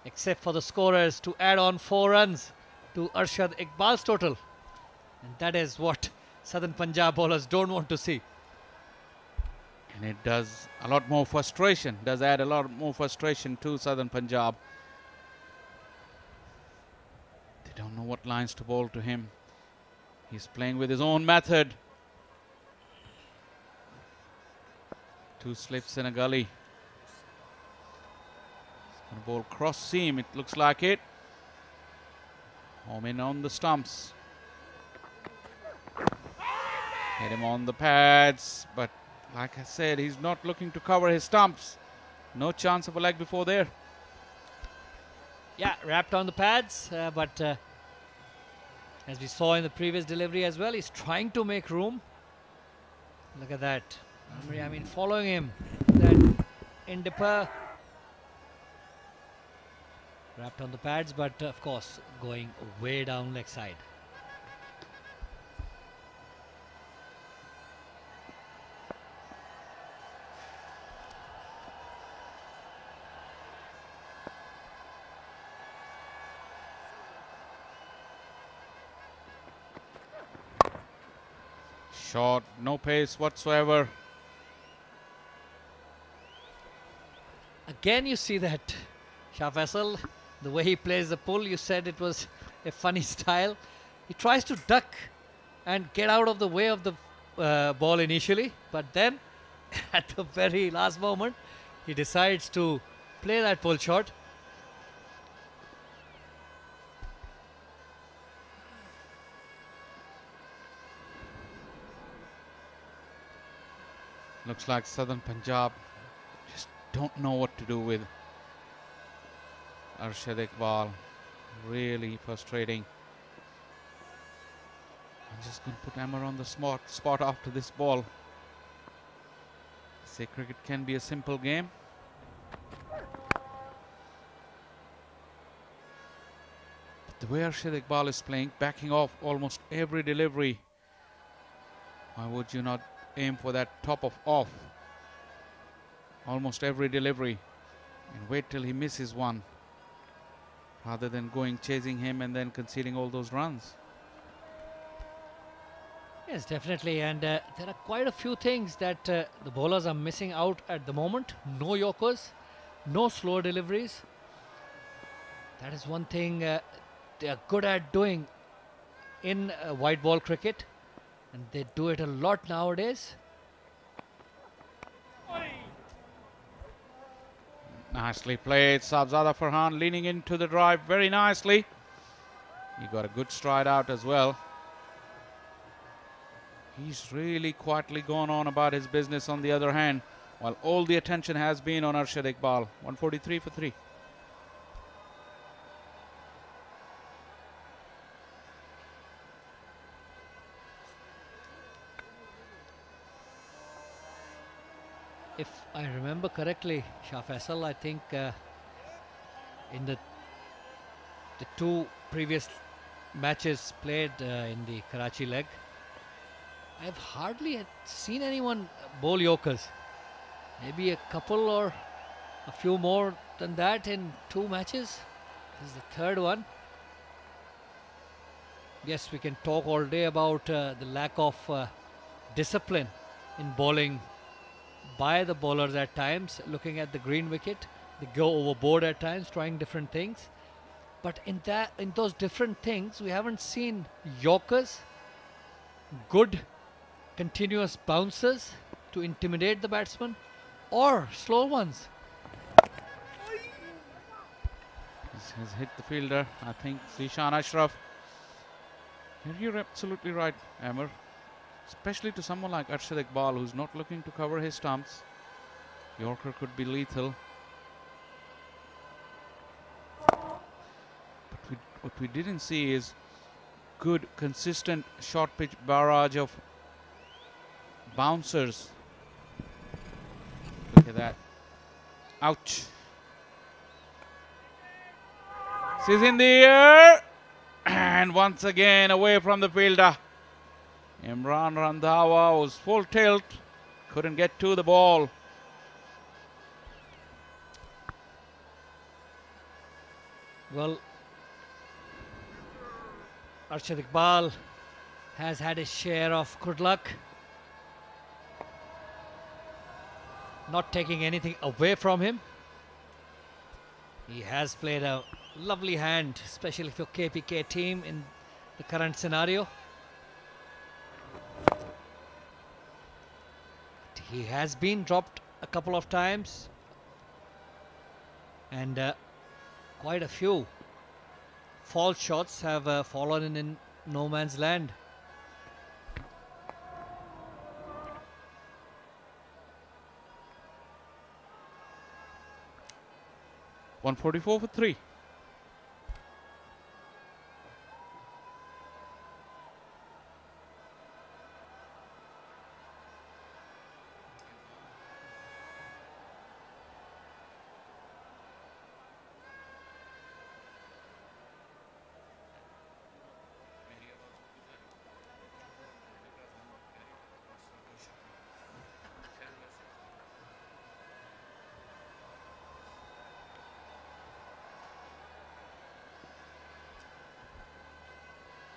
except for the scorers to add on 4 runs to Arshad Iqbal's total. And that is what Southern Punjab bowlers don't want to see. And it does a lot more frustration, does add a lot more frustration to Southern Punjab. They don't know what lines to bowl to him. He's playing with his own method. 2 slips in a gully. He's going to bowl cross seam, it looks like it. Home in on the stumps. Hit him on the pads, but like I said, he's not looking to cover his stumps. No chance of a leg before there. Yeah, wrapped on the pads, but as we saw in the previous delivery as well, he's trying to make room. Look at that. Amir Yamin following him. That Indipper wrapped on the pads, but of course going way down leg side. Short, no pace whatsoever. Again you see that Shah Faisal, the way he plays the pull, you said it was a funny style. He tries to duck and get out of the way of the ball initially, but then at the very last moment he decides to play that pull shot. Looks like Southern Punjab just don't know what to do with Arshad Iqbal. Really frustrating. I'm just going to put Amar on the spot after this ball. Say cricket can be a simple game. But the way Arshad Iqbal is playing, backing off almost every delivery, why would you not aim for that top of off almost every delivery and wait till he misses one rather than going chasing him and then conceding all those runs? Yes, definitely, and there are quite a few things that the bowlers are missing out at the moment. No Yorkers, no slow deliveries. That is one thing they are good at doing in white ball cricket, and they do it a lot nowadays. Nicely played, Sabzada Farhan leaning into the drive very nicely. He got a good stride out as well. He's really quietly gone on about his business on the other hand, while all the attention has been on Arshad Iqbal. 143 for 3. If I remember correctly, Shah Faisal, I think in the two previous matches played in the Karachi leg, I've hardly seen anyone bowl Yorkers. Maybe a couple or a few more than that in 2 matches. This is the 3rd one. Yes, we can talk all day about the lack of discipline in bowling by the bowlers at times. Looking at the green wicket, they go overboard at times, trying different things. But in those different things, we haven't seen Yorkers, good continuous bouncers to intimidate the batsman, or slow ones. This has hit the fielder, I think, Zishan Ashraf. You're absolutely right, Amr. Especially to someone like Arshad Iqbal, who's not looking to cover his stumps. Yorker could be lethal. But what we didn't see is good, consistent short pitch barrage of bouncers. Look at that. Ouch. This is in the air. And once again away from the fielder. Imran Randhawa was full tilt. Couldn't get to the ball. Well, Arshad Iqbal has had his share of good luck. Not taking anything away from him. He has played a lovely hand, especially for KPK team in the current scenario. He has been dropped a couple of times, and quite a few false shots have fallen in no man's land. .144 for 3.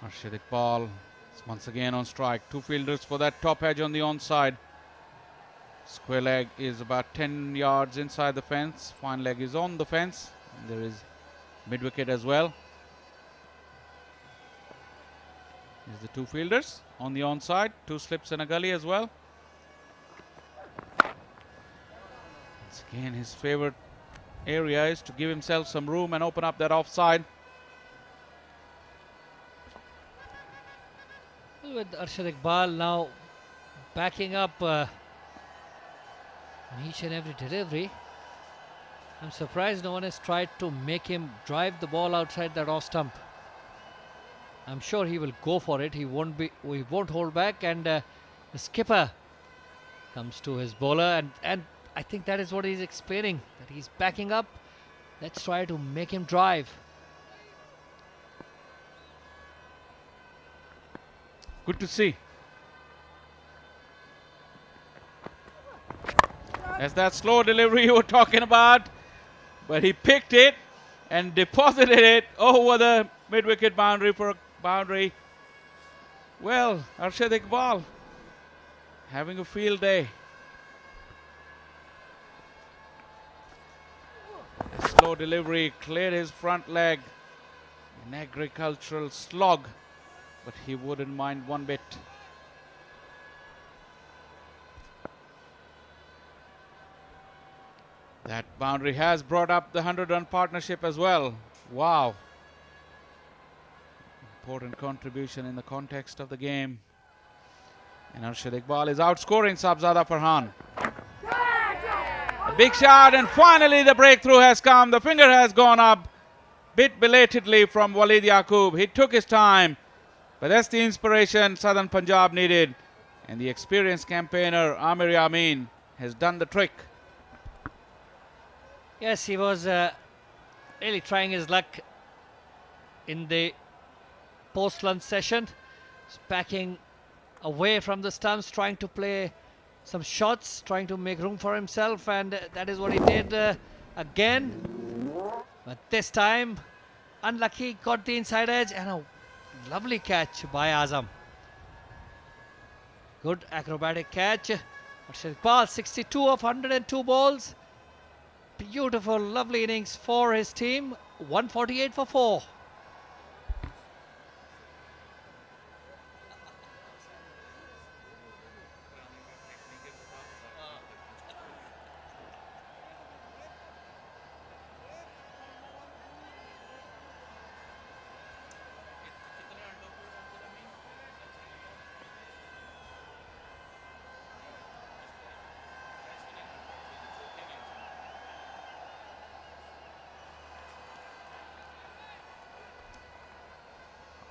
Arshad Iqbal is once again on strike. 2 fielders for that top edge on the onside. Square leg is about 10 yards inside the fence. Fine leg is on the fence. And there is mid wicket as well. Here's the 2 fielders on the onside. 2 slips and a gully as well. Once again, his favorite area is to give himself some room and open up that offside. With Arshad Iqbal now backing up on each and every delivery, I'm surprised no one has tried to make him drive the ball outside that off stump. I'm sure he will go for it. He won't hold back, and the skipper comes to his bowler, and I think that is what he's explaining, that he's backing up. Let's try to make him drive. Good to see. That's that slow delivery you were talking about. But he picked it and deposited it over the mid-wicket boundary for a boundary. Well, Arshad Iqbal having a field day. A slow delivery cleared his front leg. An agricultural slog. But he wouldn't mind one bit. That boundary has brought up the 100-run partnership as well. Wow. Important contribution in the context of the game. And Arshad Iqbal is outscoring Sabzada Farhan. A big shot, and finally the breakthrough has come. The finger has gone up bit belatedly from Walid Yaqub. He took his time, but that's the inspiration Southern Punjab needed. And the experienced campaigner Amir Yamin has done the trick. Yes, he was really trying his luck in the post-lunch session. He's backing away from the stumps, trying to play some shots, trying to make room for himself, and that is what he did again. But this time, unlucky, got the inside edge, and a lovely catch by Azam. Good acrobatic catch. Arshad Iqbal, 62 of 102 balls. Beautiful, lovely innings for his team. 148 for 4.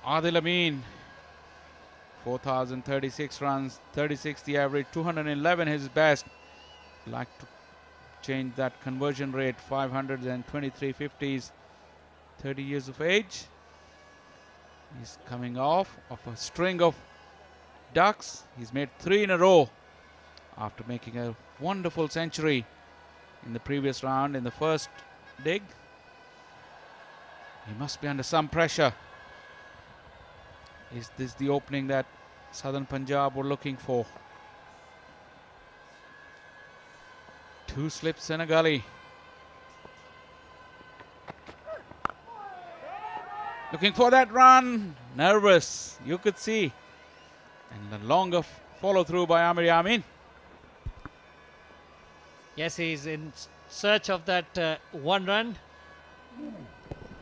Adil Amin, 4,036 runs, 36 the average, 211 his best. Like to change that conversion rate, 523 50s, 30 years of age. He's coming off of a string of ducks. He's made 3 in a row after making a wonderful century in the previous round in the first dig. He must be under some pressure. Is this the opening that Southern Punjab were looking for? 2 slips in a gully. Looking for that run. Nervous, you could see. And a longer follow through by Amir Yamin. Yes, he's in search of that one run.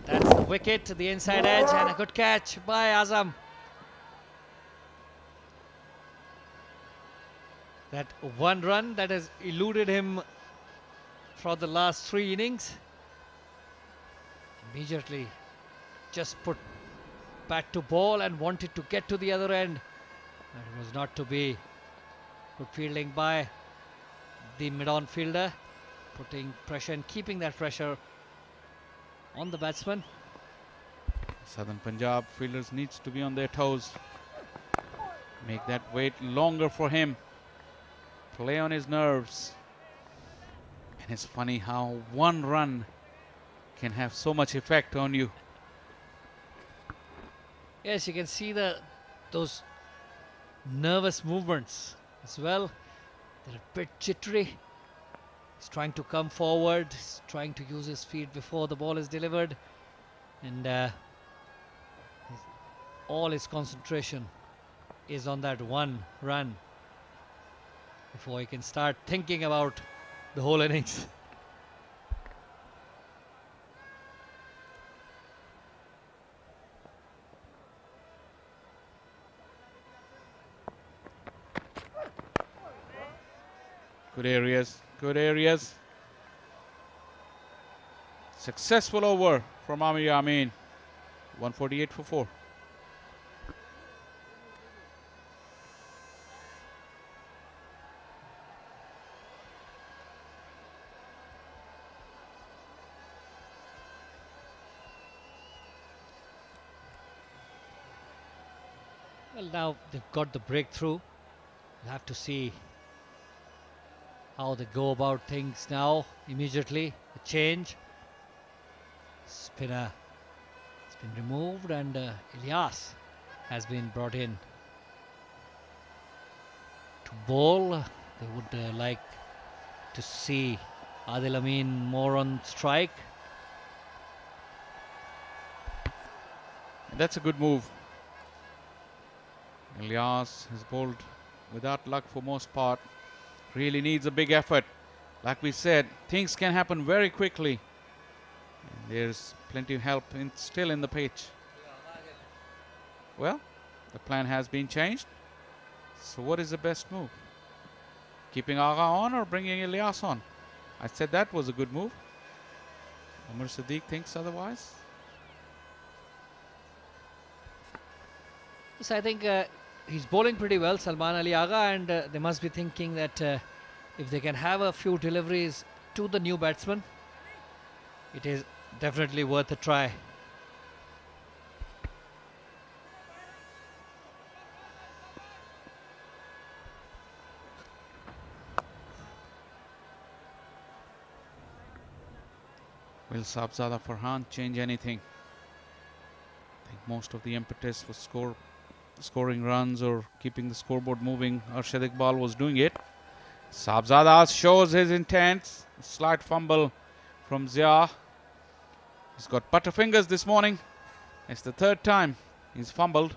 That's the wicket, the inside edge, and a good catch by Azam. That one run that has eluded him for the last 3 innings. Immediately just put back to ball and wanted to get to the other end. It was not to be. Good fielding by the mid-on fielder, putting pressure and keeping that pressure on the batsman. Southern Punjab fielders needs to be on their toes. Make that wait longer for him. Play on his nerves. And it's funny how one run can have so much effect on you. Yes, you can see those nervous movements as well. They're a bit jittery. He's trying to come forward. He's trying to use his feet before the ball is delivered. And all his concentration is on that one run before he can start thinking about the whole innings. Good areas, good areas. Successful over from Amir Yamin. 148 for 4. Well, now they've got the breakthrough. We'll have to see how they go about things now. Immediately, a change. Spinner has been removed, and Ilyas has been brought in to bowl. They would like to see Adil Amin more on strike. And that's a good move. Ilyas has bowled without luck for most part. Really needs a big effort. Like we said, things can happen very quickly. And there's plenty of help still in the pitch. Well, the plan has been changed. So what is the best move? Keeping Agha on or bringing Ilyas on? I said that was a good move. Umar Sadiq thinks otherwise. Yes, I think he's bowling pretty well, Salman Ali Agha, and they must be thinking that if they can have a few deliveries to the new batsman, it is definitely worth a try. Will Sabzada Farhan change anything? I think most of the impetus was scoring runs or keeping the scoreboard moving. Arshad Iqbal was doing it. Sabzada shows his intent. Slight fumble from Zia. He's got butterfingers this morning. It's the third time he's fumbled.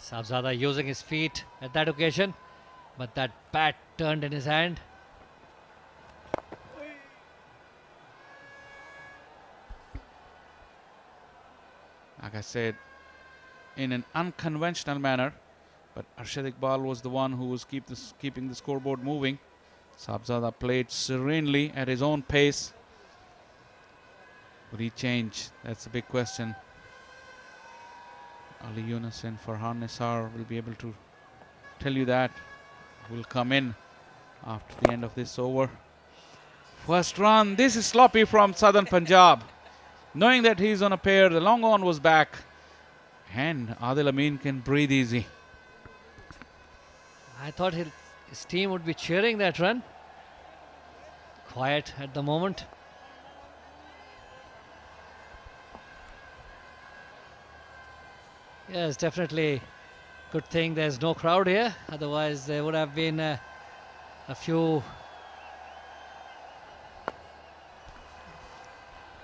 Sabzada using his feet at that occasion, but that bat turned in his hand. Like I said, in an unconventional manner, but Arshad Iqbal was the one who was keeping the scoreboard moving. Sabzada played serenely at his own pace. Would he change? That's a big question. Ali Yunus and Farhan Nisar will be able to tell you that. Will come in after the end of this over. First run. This is sloppy from Southern Punjab. Knowing that he's on a pair, the long on was back. And Adil Amin can breathe easy. I thought his team would be cheering that run. Quiet at the moment. Yes, definitely good thing there's no crowd here. Otherwise, there would have been a few.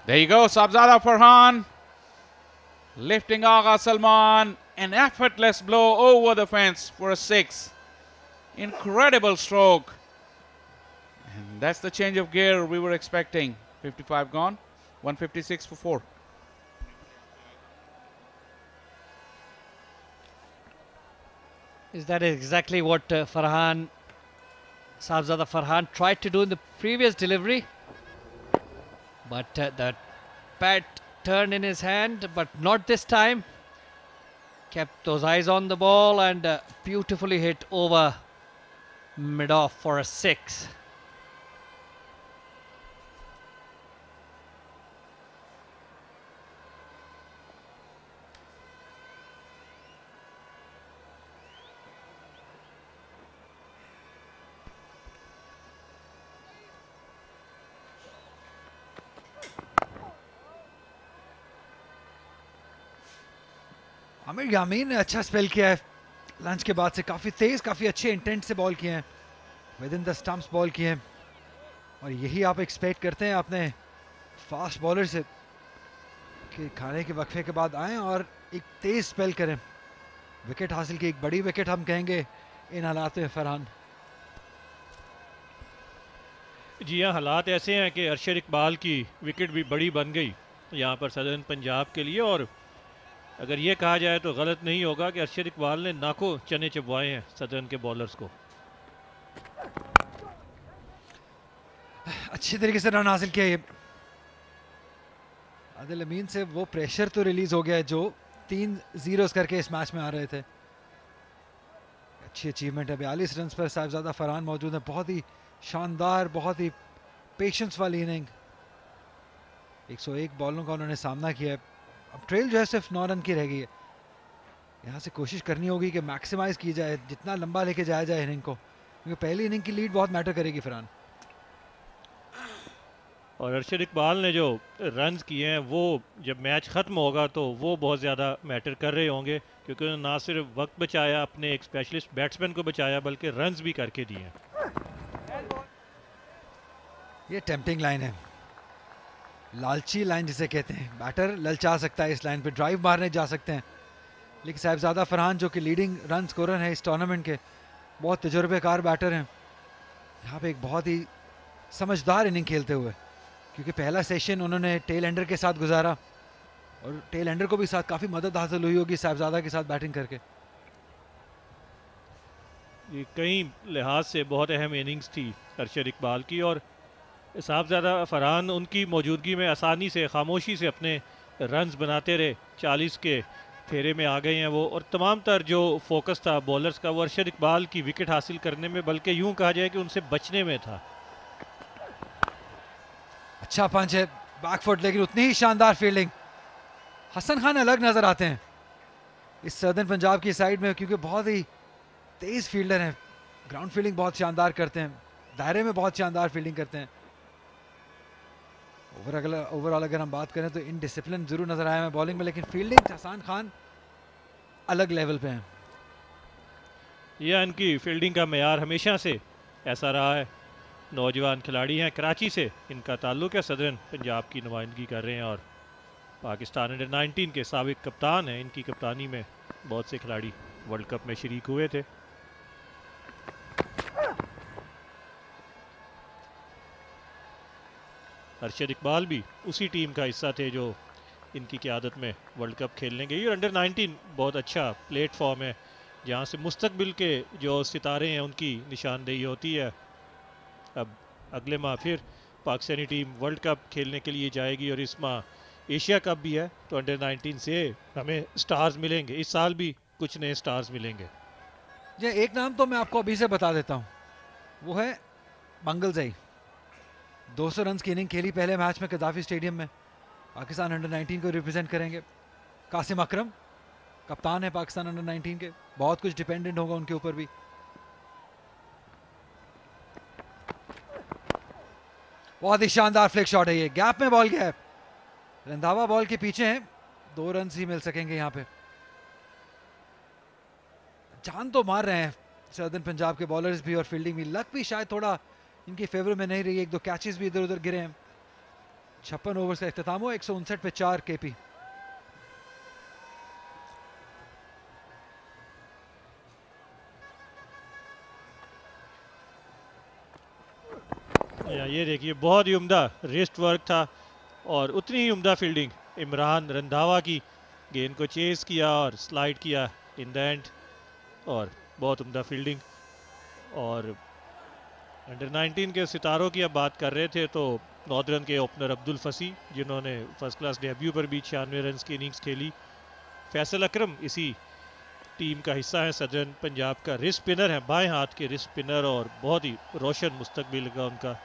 There you go, Sabzada Farhan. Lifting Agha Salman. An effortless blow over the fence for a 6. Incredible stroke. And that's the change of gear we were expecting. 55 gone. 156 for 4. Is that exactly what Sabzada Farhan tried to do in the previous delivery? But that bat turned in his hand, but not this time. Kept those eyes on the ball and beautifully hit over mid-off for a 6. Aamir यामीन ने अच्छा spell किया है lunch के बाद से, काफ़ी तेज़, काफ़ी अच्छे इंटेंट से बॉल किए हैं, with in the stumps ball किए हैं, और यही आप एक्सपेक्ट करते हैं अपने फास्ट बॉलर से कि खाने के वक्फे के बाद आएँ और एक तेज़ स्पेल करें। विकेट हासिल की, एक बड़ी विकेट हम कहेंगे इन हालात में फरहान। जी हाँ, हालात ऐसे हैं कि अरशद इकबाल की विकेट भी बड़ी बन गई यहाँ पर सदर्न पंजाब के लिए, और अगर ये कहा जाए तो गलत नहीं होगा कि अरशद इकबाल ने नाको चने चबवाए हैं सदर्न के बॉलर्स को। अच्छी तरीके से रन हासिल किया। ये आदिल अमीन से वो प्रेशर तो रिलीज हो गया है जो 3 0 करके इस मैच में आ रहे थे। अच्छी अचीवमेंट है। 42 रन पर साहिबजादा फरहान मौजूद है। बहुत ही शानदार, बहुत ही पेशेंस वाली इनिंग। 101 बॉलों का उन्होंने सामना किया है। अब ट्रेल जो है सिर्फ 9 रन की रह गई है। यहाँ से कोशिश करनी होगी कि मैक्सिमाइज की जाए, जितना लंबा लेके जाया जाए इनिंग को, क्योंकि पहली इनिंग की लीड बहुत मैटर करेगी फरहान। और अरशद इकबाल ने जो रन्स किए हैं वो जब मैच ख़त्म होगा तो वो बहुत ज़्यादा मैटर कर रहे होंगे, क्योंकि उन्होंने ना सिर्फ वक्त बचाया, अपने एक स्पेशलिस्ट बैट्समैन को बचाया, बल्कि रन्स भी करके दिए हैं। ये टेम्पटिंग लाइन है, लालची लाइन जिसे कहते हैं। बैटर ललचा सकता है इस लाइन पे, ड्राइव मारने जा सकते हैं, लेकिन साहिबजादा फरहान जो कि लीडिंग रन स्कोरर है इस टूर्नामेंट के, बहुत तजुर्बेकार बैटर हैं, यहाँ पे एक बहुत ही समझदार इनिंग खेलते हुए, क्योंकि पहला सेशन उन्होंने टेल एंडर के साथ गुजारा और टेल एंडर को भी साथ काफ़ी मदद हासिल हुई होगी साहिबजादा के साथ बैटिंग करके। ये कई लिहाज से बहुत अहम इनिंग्स थी अरशद इकबाल की, और साहबजादा फरहान उनकी मौजूदगी में आसानी से खामोशी से अपने रन्स बनाते रहे। 40 के फेरे में आ गए हैं वो, और तमाम तर जो फोकस था बॉलर्स का वो अरशद इकबाल की विकेट हासिल करने में, बल्कि यूं कहा जाए कि उनसे बचने में था। अच्छा पंच है बैकफुट, लेकिन उतनी ही शानदार फील्डिंग। हसन खान अलग नजर आते हैं इस सदर्न पंजाब की साइड में, क्योंकि बहुत ही तेज फील्डर हैं, ग्राउंड फील्डिंग बहुत शानदार करते हैं, दायरे में बहुत शानदार फील्डिंग करते हैं। ओवरऑल अगर हम बात करें तो इनडिसिप्लिन जरूर नजर आया है बॉलिंग में, लेकिन फील्डिंग हसन खान अलग लेवल पे हैं। यह इनकी फील्डिंग का मेयार हमेशा से ऐसा रहा है। नौजवान खिलाड़ी हैं, कराची से इनका ताल्लुक है, सदर्न पंजाब की नुमाइंदगी कर रहे हैं और पाकिस्तान अंडर 19 के साबिक कप्तान हैं। इनकी कप्तानी में बहुत से खिलाड़ी वर्ल्ड कप में शरीक हुए थे। अरशद इकबाल भी उसी टीम का हिस्सा थे जो इनकी क़यादत में वर्ल्ड कप खेलने गई, और अंडर 19 बहुत अच्छा प्लेटफॉर्म है जहां से मुस्तकबिल के जो सितारे हैं उनकी निशानदेही होती है। अब अगले माह फिर पाकिस्तानी टीम वर्ल्ड कप खेलने के लिए जाएगी, और इस माह एशिया कप भी है, तो अंडर 19 से हमें स्टार्स मिलेंगे। इस साल भी कुछ नए स्टार्स मिलेंगे। ये एक नाम तो मैं आपको अभी से बता देता हूँ, वो है मंगलजई। 200 रन की इनिंग खेली पहले मैच में कदाफी स्टेडियम में, पाकिस्तान अंडर 19 को रिप्रेजेंट करेंगे। कासिम अकरम कप्तान है पाकिस्तान अंडर 19 के, बहुत कुछ डिपेंडेंट होगा उनके ऊपर भी। बहुत ही शानदार फ्लिक शॉट है ये, गैप में बॉल गया है, रंधावा बॉल के पीछे हैं, 2 रन ही मिल सकेंगे यहाँ पे। जान तो मार रहे हैं सदर्न पंजाब के बॉलर्स भी और फील्डिंग भी। लक भी शायद थोड़ा इनकी फेवर में नहीं रही, 1-2 कैचेस भी इधर उधर गिरे हैं। 56 ओवर्स का इख्तिताम हुआ, 159 पे 4 केपी। ये देखिए बहुत ही उम्दा रिस्ट वर्क था और उतनी ही उम्दा फील्डिंग इमरान रंधावा की। गेंद को चेस किया और स्लाइड किया इन द एंड, और बहुत उम्दा फील्डिंग। और अंडर 19 के सितारों की अब बात कर रहे थे तो नॉर्दर्न के ओपनर अब्दुल फसी, जिन्होंने फर्स्ट क्लास डेब्यू पर भी 96 रन की इनिंग्स खेली। फैसल अकरम इसी टीम का हिस्सा है, सदर्न पंजाब का रिस्ट स्पिनर है, बाएं हाथ के रिस्ट स्पिनर, और बहुत ही रोशन मुस्तकबिल का उनका।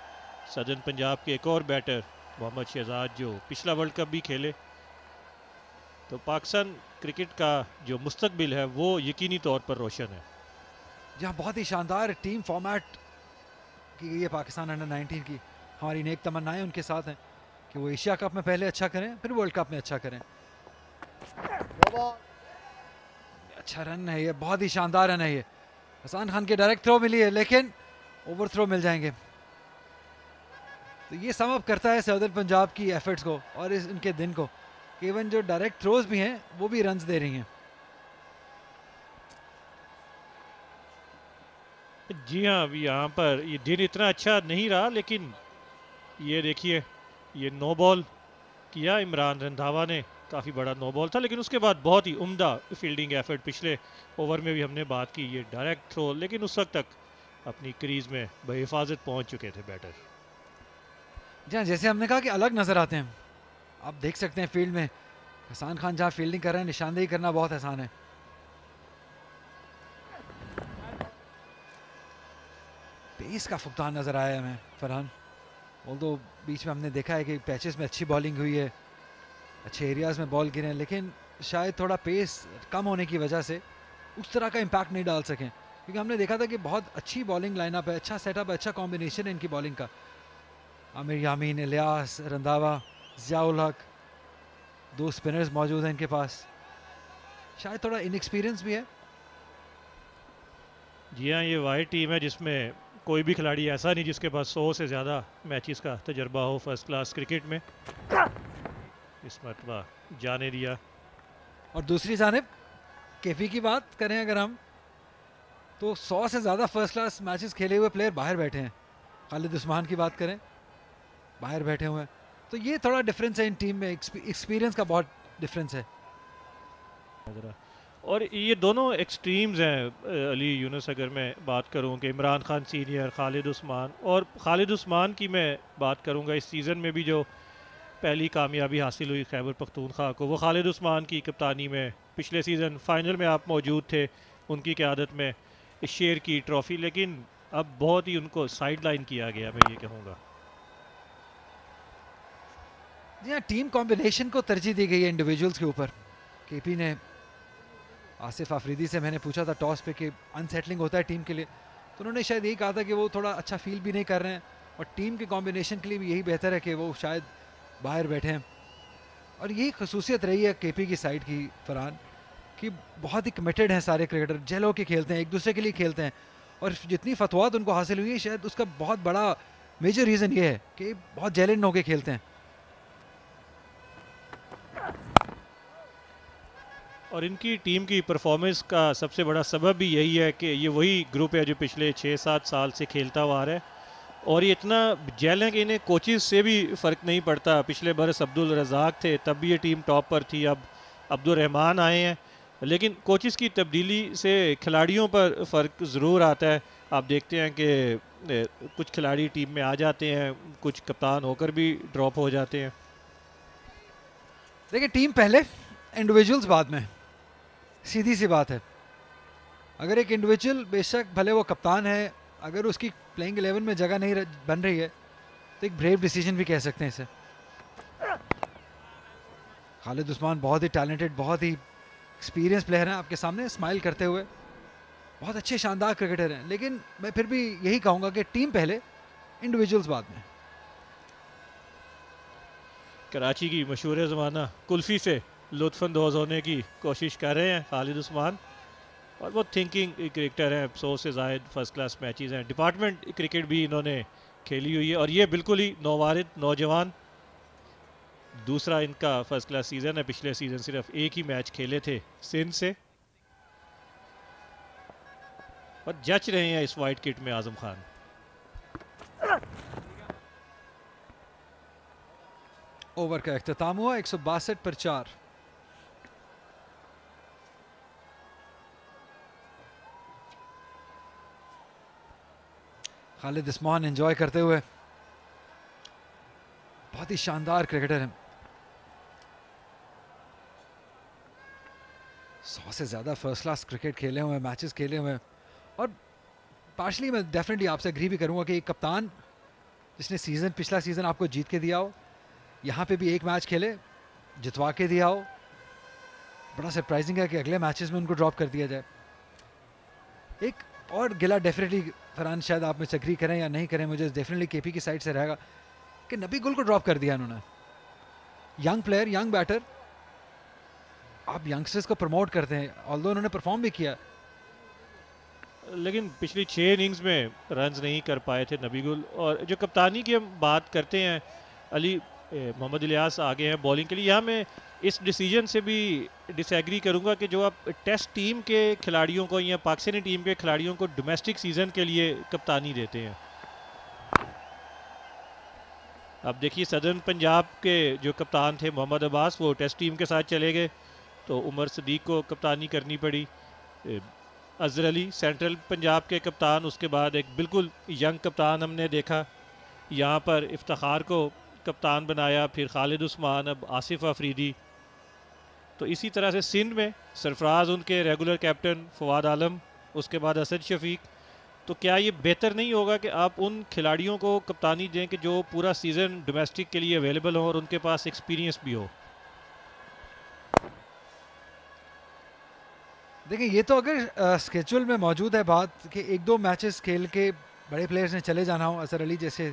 सदर्न पंजाब के एक और बैटर मोहम्मद शहजाद जो पिछला वर्ल्ड कप भी खेले। तो पाकिस्तान क्रिकेट का जो मुस्तकबिल है वो यकीनी तौर पर रोशन है। जहाँ बहुत ही शानदार टीम फॉर्मेट की गई है पाकिस्तान अंडर 19 की। हमारी नेक तमन्नाएं उनके साथ हैं कि वो एशिया कप में पहले अच्छा करें, फिर वर्ल्ड कप में अच्छा करें। अच्छा रन है ये, बहुत ही शानदार रन है ये। हसन खान के डायरेक्ट थ्रो मिली है, लेकिन ओवर थ्रो मिल जाएंगे। तो ये सम अप करता है सदर्न पंजाब की एफर्ट्स को और इनके दिन को, इवन जो डायरेक्ट थ्रोज भी हैं वो भी रन्स दे रही हैं। जी हाँ, अभी यहाँ पर ये दिन इतना अच्छा नहीं रहा, लेकिन ये देखिए ये नो बॉल किया इमरान रंधावा ने, काफ़ी बड़ा नो बॉल था, लेकिन उसके बाद बहुत ही उम्दा फील्डिंग एफर्ट। पिछले ओवर में भी हमने बात की, ये डायरेक्ट थ्रो, लेकिन उस वक्त तक अपनी क्रीज में बेहिफाजत पहुंच चुके थे बैटर। जहाँ जैसे हमने कहा कि अलग नज़र आते हैं, आप देख सकते हैं फील्ड में हसन खान जहाँ फील्डिंग कर रहे हैं, निशानदेही करना बहुत आसान है। पेस का फुकदान नज़र आया हमें फरहान, तो बीच में हमने देखा है कि पैचेस में अच्छी बॉलिंग हुई है, अच्छे एरियाज में बॉल गिरे हैं, लेकिन शायद थोड़ा पेस कम होने की वजह से उस तरह का इम्पैक्ट नहीं डाल सकें, क्योंकि हमने देखा था कि बहुत अच्छी बॉलिंग लाइनअप है, अच्छा सेटअप है, अच्छा कॉम्बिनेशन है इनकी बॉलिंग का। आमिर यामीन, इलियास, रंधावा, ज़ियाउल हक, 2 स्पिनर्स मौजूद हैं इनके पास। शायद थोड़ा इनएक्सपीरियंस भी है। जी हाँ, ये वाइड टीम है जिसमें कोई भी खिलाड़ी ऐसा नहीं जिसके पास 100 से ज़्यादा मैचेस का तजर्बा हो फर्स्ट क्लास क्रिकेट में। इस मरतबा जाने दिया। और दूसरी जानिब केफी की बात करें अगर हम, तो 100 से ज़्यादा फर्स्ट क्लास मैचेस खेले हुए प्लेयर बाहर बैठे हैं। खालिद उस्मान की बात करें, बाहर बैठे हुए हैं, तो ये थोड़ा डिफरेंस है इन टीम में, एक्सपीरियंस का बहुत डिफरेंस है। और ये दोनों एक्सट्रीम्स हैं अली यूनुस, अगर मैं बात करूं कि इमरान खान सीनियर, खालिद उस्मान, और खालिद उस्मान की मैं बात करूंगा इस सीज़न में भी जो पहली कामयाबी हासिल हुई खैबर पख्तूनख्वा को, वो खालिद उस्मान की कप्तानी में। पिछले सीज़न फाइनल में आप मौजूद थे उनकी क़यादत में इस शेर की ट्रॉफ़ी, लेकिन अब बहुत ही उनको साइड लाइन किया गया, मैं ये कहूँगा। जी हाँ, टीम कॉम्बिनेशन को तरजीह दी गई है इंडिविजुअल्स के ऊपर। केपी ने आसिफ आफरीदी से मैंने पूछा था टॉस पे कि अनसेटलिंग होता है टीम के लिए, तो उन्होंने शायद यही कहा था कि वो थोड़ा अच्छा फील भी नहीं कर रहे हैं और टीम के कॉम्बिनेशन के लिए भी यही बेहतर है कि वो शायद बाहर बैठे हैं। और यही खसूसियत रही है केपी की साइड की, फरहान, कि बहुत ही कमिटेड हैं सारे क्रिकेटर, जेल होके खेलते हैं, एक दूसरे के लिए खेलते हैं। और जितनी फतवात उनको हासिल हुई है, शायद उसका बहुत बड़ा मेजर रीज़न ये है कि बहुत जेलन होके खेलते हैं। और इनकी टीम की परफॉर्मेंस का सबसे बड़ा सबब भी यही है कि ये वही ग्रुप है जो पिछले 6-7 साल से खेलता हुआ आ रहा है, और ये इतना जेल है कि इन्हें कोचेस से भी फ़र्क नहीं पड़ता। पिछले बरस अब्दुल रज़ाक थे, तब भी ये टीम टॉप पर थी, अब अब्दुल रहमान आए हैं, लेकिन कोचेस की तब्दीली से खिलाड़ियों पर फ़र्क ज़रूर आता है। आप देखते हैं कि कुछ खिलाड़ी टीम में आ जाते हैं, कुछ कप्तान होकर भी ड्रॉप हो जाते हैं। देखिए, टीम पहले, इंडिविजुअल्स बाद में, सीधी सी बात है। अगर एक इंडिविजुअल, बेशक भले वो कप्तान है, अगर उसकी प्लेइंग 11 में जगह नहीं बन रही है तो एक ब्रेव डिसीजन भी कह सकते हैं इसे। खालिद उस्मान बहुत ही टैलेंटेड, बहुत ही एक्सपीरियंस प्लेयर हैं, आपके सामने स्माइल करते हुए, बहुत अच्छे शानदार क्रिकेटर हैं। लेकिन मैं फिर भी यही कहूँगा कि टीम पहले, इंडिविजुअल्स बाद में। कराची की मशहूर ज़माना कुल्फ़ी से लुत्फ़अंदोज़ होने की कोशिश कर रहे हैं खालिद उस्मान, और वो थिंकिंग क्रिकेटर हैं, 100 से ज़ायद फर्स्ट क्लास मैचेस हैं, डिपार्टमेंट क्रिकेट भी इन्होंने खेली हुई है, और ये बिल्कुल ही नौवारिद नौजवान, दूसरा इनका फर्स्ट क्लास सीज़न है। पिछले सीज़न सिर्फ एक ही मैच खेले थे सिंध से, और जच रहे हैं इस वाइट किट में आज़म खान। ओवर का इख्तिताम हुआ 162 पर 4। खालिद उस्मान एंजॉय करते हुए, बहुत ही शानदार क्रिकेटर हैं, 100 से ज़्यादा फर्स्ट क्लास क्रिकेट खेले हुए हैं, मैचेस खेले हुए हैं। और पार्शली मैं डेफिनेटली आपसे एग्री भी करूंगा कि एक कप्तान जिसने पिछला सीज़न आपको जीत के दिया हो, यहाँ पे भी एक मैच खेले, जितवा के दिया हो, बड़ा सरप्राइजिंग है कि अगले मैचेस में उनको ड्रॉप कर दिया जाए। एक और गिला डेफिनेटली, फरहान शायद आप मुझसे एग्री करें या नहीं करें, मुझे डेफिनेटली केपी की साइड से रहेगा कि नबी गुल को ड्रॉप कर दिया उन्होंने। यंग प्लेयर, यंग बैटर, आप यंगस्टर्स को प्रमोट करते हैं, ऑल्दो उन्होंने परफॉर्म भी किया, लेकिन पिछली 6 इनिंग्स में रन्स नहीं कर पाए थे नबी गुल। और जो कप्तानी की हम बात करते हैं, अली मोहम्मद इलियास आगे हैं बॉलिंग के लिए। यहाँ मैं इस डिसीजन से भी डिसएग्री करूँगा कि जो आप टेस्ट टीम के खिलाड़ियों को या पाकिस्तानी टीम के खिलाड़ियों को डोमेस्टिक सीज़न के लिए कप्तानी देते हैं। अब देखिए, सदर्न पंजाब के जो कप्तान थे मोहम्मद अब्बास, वो टेस्ट टीम के साथ चले गए, तो उमर सदीक को कप्तानी करनी पड़ी। अजहर अली सेंट्रल पंजाब के कप्तान, उसके बाद एक बिल्कुल यंग कप्तान हमने देखा, यहाँ पर इफ्तिखार को कप्तान बनाया, फिर खालिद उस्मान, अब आसिफ आफरीदी। तो इसी तरह से सिंध में सरफराज उनके रेगुलर कैप्टन, फवाद आलम, उसके बाद असद शफीक। तो क्या ये बेहतर नहीं होगा कि आप उन खिलाड़ियों को कप्तानी दें कि जो पूरा सीज़न डोमेस्टिक के लिए अवेलेबल हो और उनके पास एक्सपीरियंस भी हो? देखिए, ये तो अगर स्केड्यूल में मौजूद है बात कि 1-2 मैचेस खेल के बड़े प्लेयर्स ने चले जाना हो, अजहर अली जैसे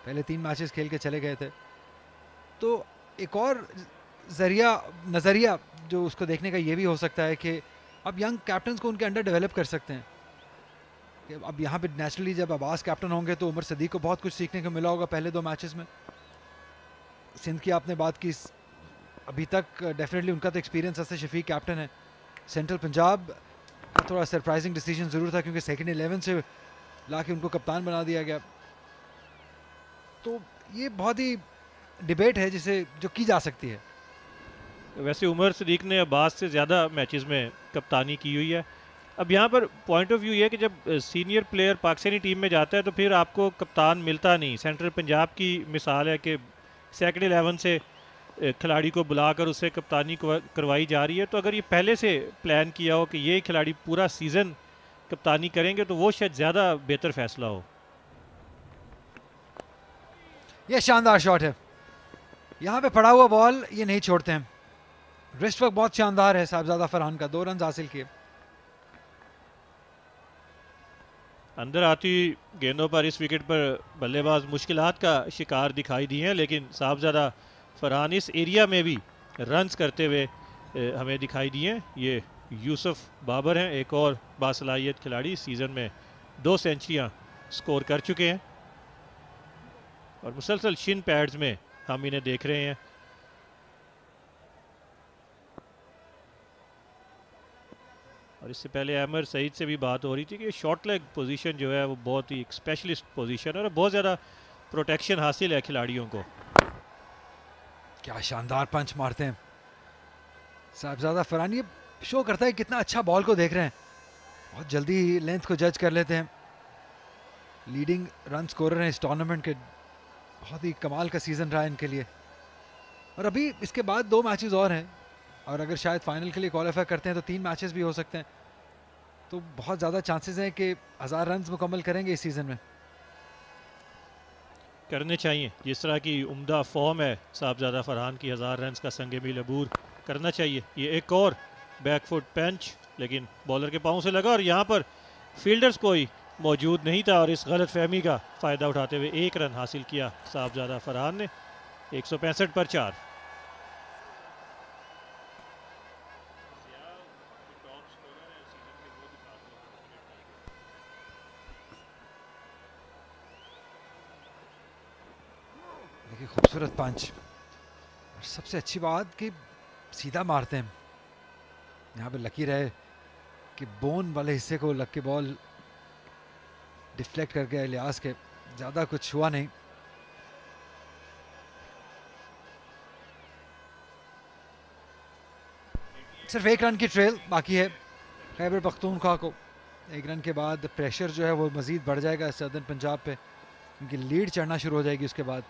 पहले 3 मैचेस खेल के चले गए थे, तो एक और नज़रिया जो उसको देखने का ये भी हो सकता है कि अब यंग कैप्टन्स को उनके अंडर डेवलप कर सकते हैं। कि अब यहाँ पे नेचुरली जब अब्बास कैप्टन होंगे तो उमर सदीक को बहुत कुछ सीखने को मिला होगा पहले 2 मैचेस में। सिंध की आपने बात की, अभी तक डेफिनेटली उनका तो एक्सपीरियंस, असद शफीक कैप्टन है। सेंट्रल पंजाब का थोड़ा सरप्राइजिंग डिसीजन ज़रूर था क्योंकि सेकंड 11 से ला के उनको कप्तान बना दिया गया। तो ये बहुत ही डिबेट है जो की जा सकती है। वैसे उमर सदीक ने अब्बास से ज़्यादा मैचेस में कप्तानी की हुई है। अब यहाँ पर पॉइंट ऑफ व्यू ये है कि जब सीनियर प्लेयर पाकिस्तानी टीम में जाता है तो फिर आपको कप्तान मिलता नहीं। सेंट्रल पंजाब की मिसाल है कि सेकंड 11 से खिलाड़ी को बुलाकर उससे कप्तानी करवाई जा रही है। तो अगर ये पहले से प्लान किया हो कि ये खिलाड़ी पूरा सीज़न कप्तानी करेंगे तो वो शायद ज़्यादा बेहतर फैसला हो। ये शानदार शॉट है, यहाँ पे पड़ा हुआ बॉल ये नहीं छोड़ते हैं। रिस्ट वर्क बहुत शानदार है साहिबजादा फरहान का, 2 रन हासिल किए। अंदर आती गेंदों पर इस विकेट पर बल्लेबाज मुश्किलात का शिकार दिखाई दिए हैं, लेकिन साहिबजादा फरहान इस एरिया में भी रन्स करते हुए हमें दिखाई दिए हैं। ये यूसुफ बाबर हैं, एक और बासलाहियत खिलाड़ी, सीज़न में 2 सेंचुरियां स्कोर कर चुके हैं और मुसलसल शिन पैड्स में हम इन्हें देख रहे हैं। और इससे पहले अमर सईद से भी बात हो रही थी कि शॉर्ट लेग पोजीशन जो है वो बहुत ही एक स्पेशलिस्ट पोजीशन है और बहुत ज़्यादा प्रोटेक्शन हासिल है खिलाड़ियों को। क्या शानदार पंच मारते हैं साहिबजादा फरहान। ये शो करता है कितना अच्छा बॉल को देख रहे हैं, बहुत जल्दी लेंथ को जज कर लेते हैं। लीडिंग रन स्कोरर हैं इस टूर्नामेंट के, बहुत ही कमाल का सीज़न रहा है इनके लिए। और अभी इसके बाद 2 मैचेस और हैं और अगर शायद फाइनल के लिए क्वालिफाई करते हैं तो 3 मैचेस भी हो सकते हैं। तो बहुत ज़्यादा चांसेस हैं कि 1000 रन मुकम्मल करेंगे इस सीज़न में। करने चाहिए, जिस तरह की उम्दा फॉर्म है साहिबजादा फरहान की, 1000 रन का संग मिल अबूर करना चाहिए। ये एक और बैकफुट पंच लेकिन बॉलर के पाँव से लगा और यहाँ पर फील्डर्स कोई मौजूद नहीं था और इस गलत फहमी का फ़ायदा उठाते हुए 1 रन हासिल किया साहिबजादा फरहान ने, 165 पर 4। देखिए खूबसूरत पंच, और सबसे अच्छी बात कि सीधा मारते हैं। यहाँ पे लकी रहे कि बोन वाले हिस्से को लग के बॉल डिफ्लेक्ट कर गया इलियास के, ज़्यादा कुछ हुआ नहीं। सिर्फ 1 रन की ट्रेल बाकी है खैबर पख्तूनख्वा को। 1 रन के बाद प्रेशर जो है वो मज़ीद बढ़ जाएगा सदर्न पंजाब पे, उनकी लीड चढ़ना शुरू हो जाएगी। उसके बाद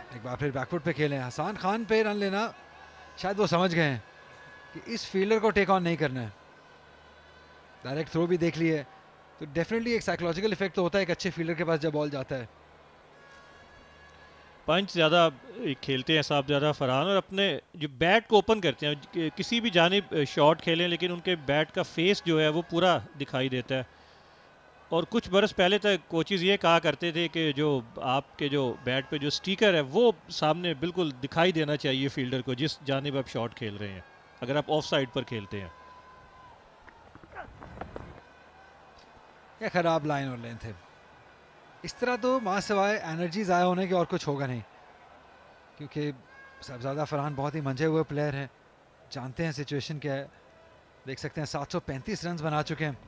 एक बार फिर बैकफुट पे खेलें, हसन खान पे रन लेना, शायद वो समझ गए हैं कि इस फील्डर को टेक ऑन नहीं करना है। डायरेक्ट थ्रो भी देख लिए तो डेफिनेटली एक साइकोलॉजिकल इफेक्ट तो होता है एक अच्छे फील्डर के पास जब बॉल जाता है। पंच ज़्यादा खेलते हैं साहिबजादा फरहान और अपने जो बैट को ओपन करते हैं, किसी भी जानिब शॉट खेलें लेकिन उनके बैट का फेस जो है वो पूरा दिखाई देता है। और कुछ बरस पहले तक कोचेज़ ये कहा करते थे कि जो आपके जो बैट पे जो स्टिकर है वो सामने बिल्कुल दिखाई देना चाहिए फील्डर को जिस जानिब आप शॉट खेल रहे हैं, अगर आप ऑफ साइड पर खेलते हैं। या खराब लाइन और लेंथ है, इस तरह तो मां सिवाय एनर्जी ज़ाया होने के और कुछ होगा नहीं, क्योंकि साहिबजादा फरहान बहुत ही मंझे हुए प्लेयर हैं, जानते हैं सिचुएशन क्या है। देख सकते हैं 735 रन बना चुके हैं,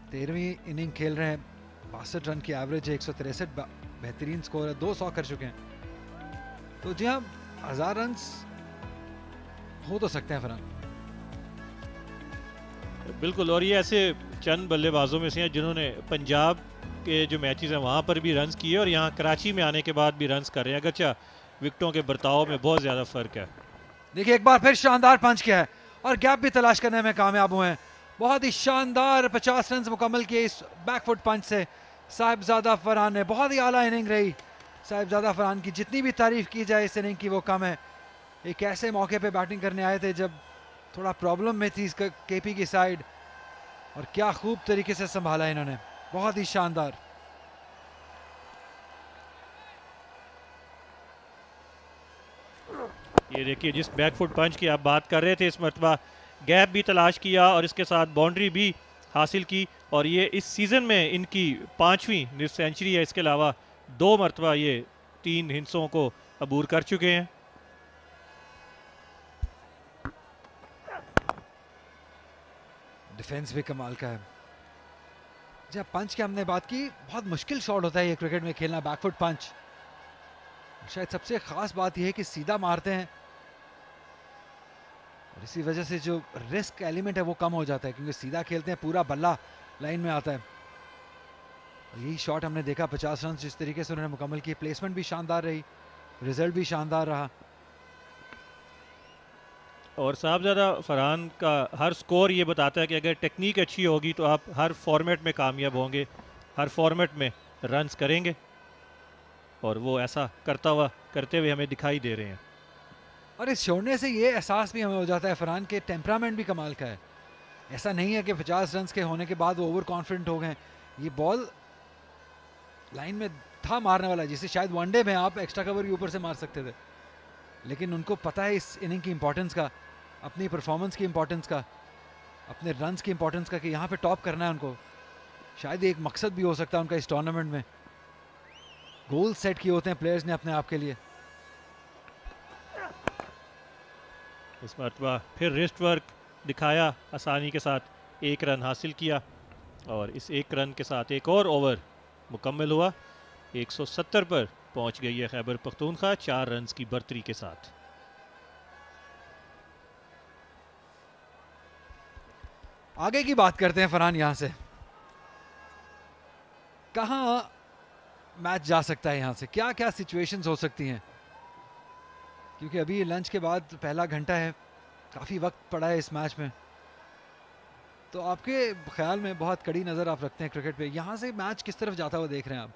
13वीं इनिंग खेल रहे हैं, 62 रन की एवरेज है, 163 बेहतरीन स्कोर है, 200 कर चुके हैं। तो जी हाँ, 1000 रन हो तो सकते हैं फरहान। बिल्कुल, और ये ऐसे चंद बल्लेबाजों में से हैं जिन्होंने पंजाब के जो मैचेस हैं वहाँ पर भी रन्स किए और यहाँ कराची में आने के बाद भी रन्स कर रहे हैं, अगरचा विकेटों के बर्ताव में बहुत ज़्यादा फ़र्क है। देखिए एक बार फिर शानदार पंच किया है और गैप भी तलाश करने में कामयाब हुए हैं। बहुत ही शानदार 50 रन मुकम्मल किए इस बैकफुट पंच से साहिबजादा फरहान ने। बहुत ही आला इनिंग रही साहिबजादा फरहान की, जितनी भी तारीफ की जाए इस इनिंग की वो कम है। एक ऐसे मौके पे बैटिंग करने आए थे जब थोड़ा प्रॉब्लम में थी इसका केपी की साइड, और क्या खूब तरीके से संभाला इन्होंने, बहुत ही शानदार। ये देखिए जिस बैकफुट पंच की आप बात कर रहे थे, इस मरतबा गैप भी तलाश किया और इसके साथ बाउंड्री भी हासिल की, और ये इस सीज़न में इनकी 5वीं निफ सेंचुरी है। इसके अलावा 2 मरतबा ये 3 हिस्सों को अबूर कर चुके हैं। डिफेंस भी कमाल का है। जब पंच की हमने बात की, बहुत मुश्किल शॉट होता है ये क्रिकेट में खेलना, बैकफुट पंच। शायद सबसे खास बात यह है कि सीधा मारते हैं और इसी वजह से जो रिस्क एलिमेंट है वो कम हो जाता है, क्योंकि सीधा खेलते हैं पूरा बल्ला लाइन में आता है। और यही शॉट हमने देखा, 50 रन जिस तरीके से उन्होंने मुकम्मल किए, प्लेसमेंट भी शानदार रही, रिजल्ट भी शानदार रहा। और साहबजादा फरहान का हर स्कोर ये बताता है कि अगर टेक्निक अच्छी होगी तो आप हर फॉर्मेट में कामयाब होंगे, हर फॉर्मेट में रन्स करेंगे, और वो ऐसा करते हुए हमें दिखाई दे रहे हैं। और इस छोड़ने से ये एहसास भी हमें हो जाता है फरहान के टेम्परामेंट भी कमाल का है। ऐसा नहीं है कि 50 रन के होने के बाद वो ओवर कॉन्फिडेंट हो गए। ये बॉल लाइन में था मारने वाला, जिसे शायद वनडे में आप एक्स्ट्रा कवर के ऊपर से मार सकते थे, लेकिन उनको पता है इस इनिंग की इंपॉर्टेंस का, अपनी परफॉर्मेंस की इंपॉर्टेंस का, अपने रन्स की इंपॉर्टेंस का, कि यहाँ पे टॉप करना है उनको। शायद एक मकसद भी हो सकता है उनका इस टूर्नामेंट में, गोल सेट किए होते हैं प्लेयर्स ने अपने आप के लिए। इस मरतबा फिर रिस्ट वर्क दिखाया, आसानी के साथ 1 रन हासिल किया, और इस 1 रन के साथ एक और ओवर मुकम्मल हुआ। 170 पर पहुंच गई है खैबर पख्तूनख्वा 4 रन की बढ़तरी के साथ। आगे की बात करते हैं फरहान, यहां से कहां मैच जा सकता है, यहां से क्या क्या सिचुएशंस हो सकती हैं, क्योंकि अभी लंच के बाद पहला घंटा है, काफ़ी वक्त पड़ा है इस मैच में। तो आपके ख्याल में बहुत कड़ी नज़र आप रखते हैं क्रिकेट पे, यहाँ से मैच किस तरफ जाता हुआ देख रहे हैं आप?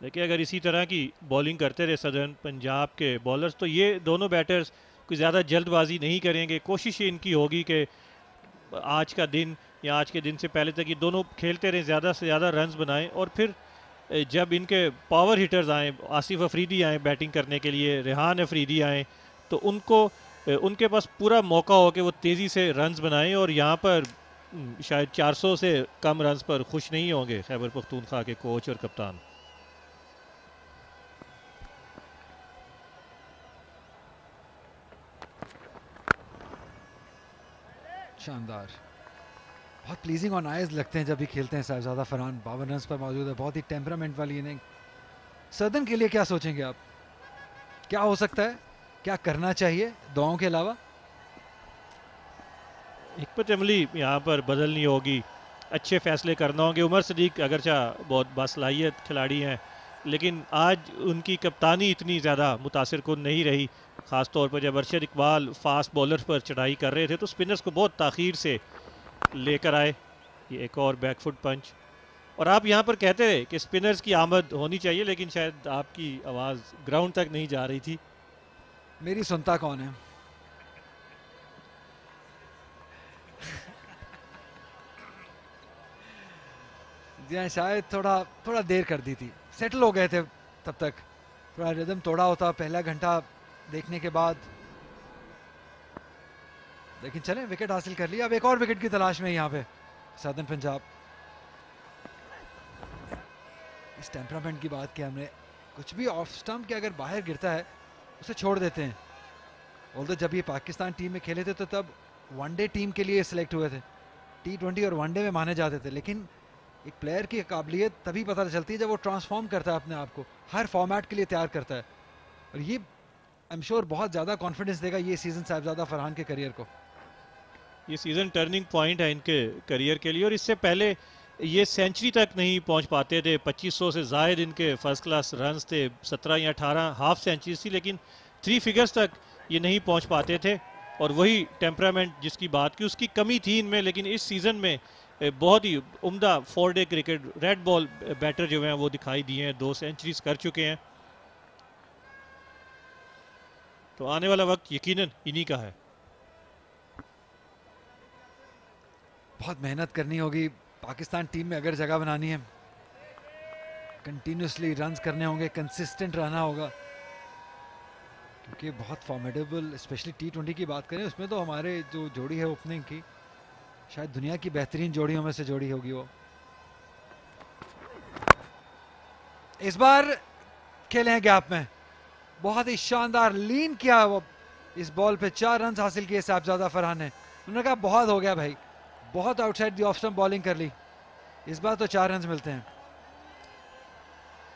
देखिए, अगर इसी तरह की बॉलिंग करते रहे सदर्न पंजाब के बॉलर्स, तो ये दोनों बैटर्स कोई ज़्यादा जल्दबाजी नहीं करेंगे। कोशिश इनकी होगी कि आज का दिन या आज के दिन से पहले तक ये दोनों खेलते रहें, ज़्यादा से ज़्यादा रन्स बनाएं, और फिर जब इनके पावर हिटर्स आएँ, आसिफ अफरीदी आएँ बैटिंग करने के लिए, रेहान अफरीदी आएँ, तो उनके पास पूरा मौका हो कि वो तेज़ी से रन्स बनाएं, और यहाँ पर शायद 400 से कम रन्स पर खुश नहीं होंगे खैबर पख्तूनख्वा के कोच और कप्तान। शानदार, बहुत प्लीजिंग ऑन आइज लगते हैं जब भी खेलते हैं साहबजादा फरहान। 52 रन पर मौजूद है, बहुत ही टेम्परामेंट वाली इनिंग। सदन के लिए क्या सोचेंगे आप, क्या हो सकता है, क्या करना चाहिए दुआओं के अलावा? हिकमत अमली यहाँ पर बदलनी होगी, अच्छे फैसले करना होंगे। उमर सदीक अगरचा बहुत बासलाहियत खिलाड़ी हैं, लेकिन आज उनकी कप्तानी इतनी ज़्यादा मुतासिर कुन नहीं रही, ख़ास तौर पर जब अरशद इकबाल फास्ट बॉलर पर चढ़ाई कर रहे थे तो स्पिनर्स को बहुत ताख़ीर से लेकर आए। ये एक और बैकफुट पंच, और आप यहाँ पर कहते रहे कि स्पिनर्स की आमद होनी चाहिए, लेकिन शायद आपकी आवाज़ ग्राउंड तक नहीं जा रही थी। मेरी सुनता कौन है? शायद थोड़ा देर कर दी थी, सेटल हो गए थे तब तक, थोड़ा रिदम तोड़ा होता पहला घंटा देखने के बाद, लेकिन चलें विकेट हासिल कर लिया। अब एक और विकेट की तलाश में यहाँ पे सदर्न पंजाब। इस टेम्परामेंट की बात की हमने, कुछ भी ऑफ स्टंप के अगर बाहर गिरता है उसे छोड़ देते हैं। ऑल्दो जब ये पाकिस्तान टीम में खेले थे तो तब वनडे टीम के लिए सिलेक्ट हुए थे, T20 और वनडे में माने जाते थे, लेकिन एक प्लेयर की काबिलियत तभी पता चलती है जब वो ट्रांसफॉर्म करता है अपने आप को, हर फॉर्मेट के लिए तैयार करता है, और ये आई एम श्योर बहुत ज़्यादा कॉन्फिडेंस देगा ये सीज़न साहबजादा फरहान के करियर को। ये सीज़न टर्निंग पॉइंट है इनके करियर के लिए, और इससे पहले ये सेंचुरी तक नहीं पहुंच पाते थे। 2500 से ज़ायद इनके फर्स्ट क्लास रन्स थे, 17 या 18 हाफ सेंचुरीज थी, लेकिन 3 फिगर्स तक ये नहीं पहुंच पाते थे। और वही टेम्परामेंट जिसकी बात की, उसकी कमी थी इनमें, लेकिन इस सीज़न में बहुत ही उम्दा 4-डे क्रिकेट रेड बॉल बैटर जो हैं वो दिखाई दिए हैं, 2 सेंचुरीज कर चुके हैं। तो आने वाला वक्त यकीनन इन्हीं का है। बहुत मेहनत करनी होगी पाकिस्तान टीम में अगर जगह बनानी है, कंटिन्यूसली रन्स करने होंगे, कंसिस्टेंट रहना होगा, क्योंकि बहुत फॉर्मेडेबल, स्पेशली T20 की बात करें उसमें तो हमारे जो जोड़ी है ओपनिंग की, शायद दुनिया की बेहतरीन जोड़ियों में से जोड़ी होगी वो। इस बार खेले हैं गैप में, बहुत ही शानदार लीन किया वो, इस बॉल पे 4 रन हासिल किए साहबजादा फरहान ने। उन्होंने कहा बहुत हो गया भाई, बहुत outside the off stump bowling कर ली, इस बार तो 4 रन मिलते हैं।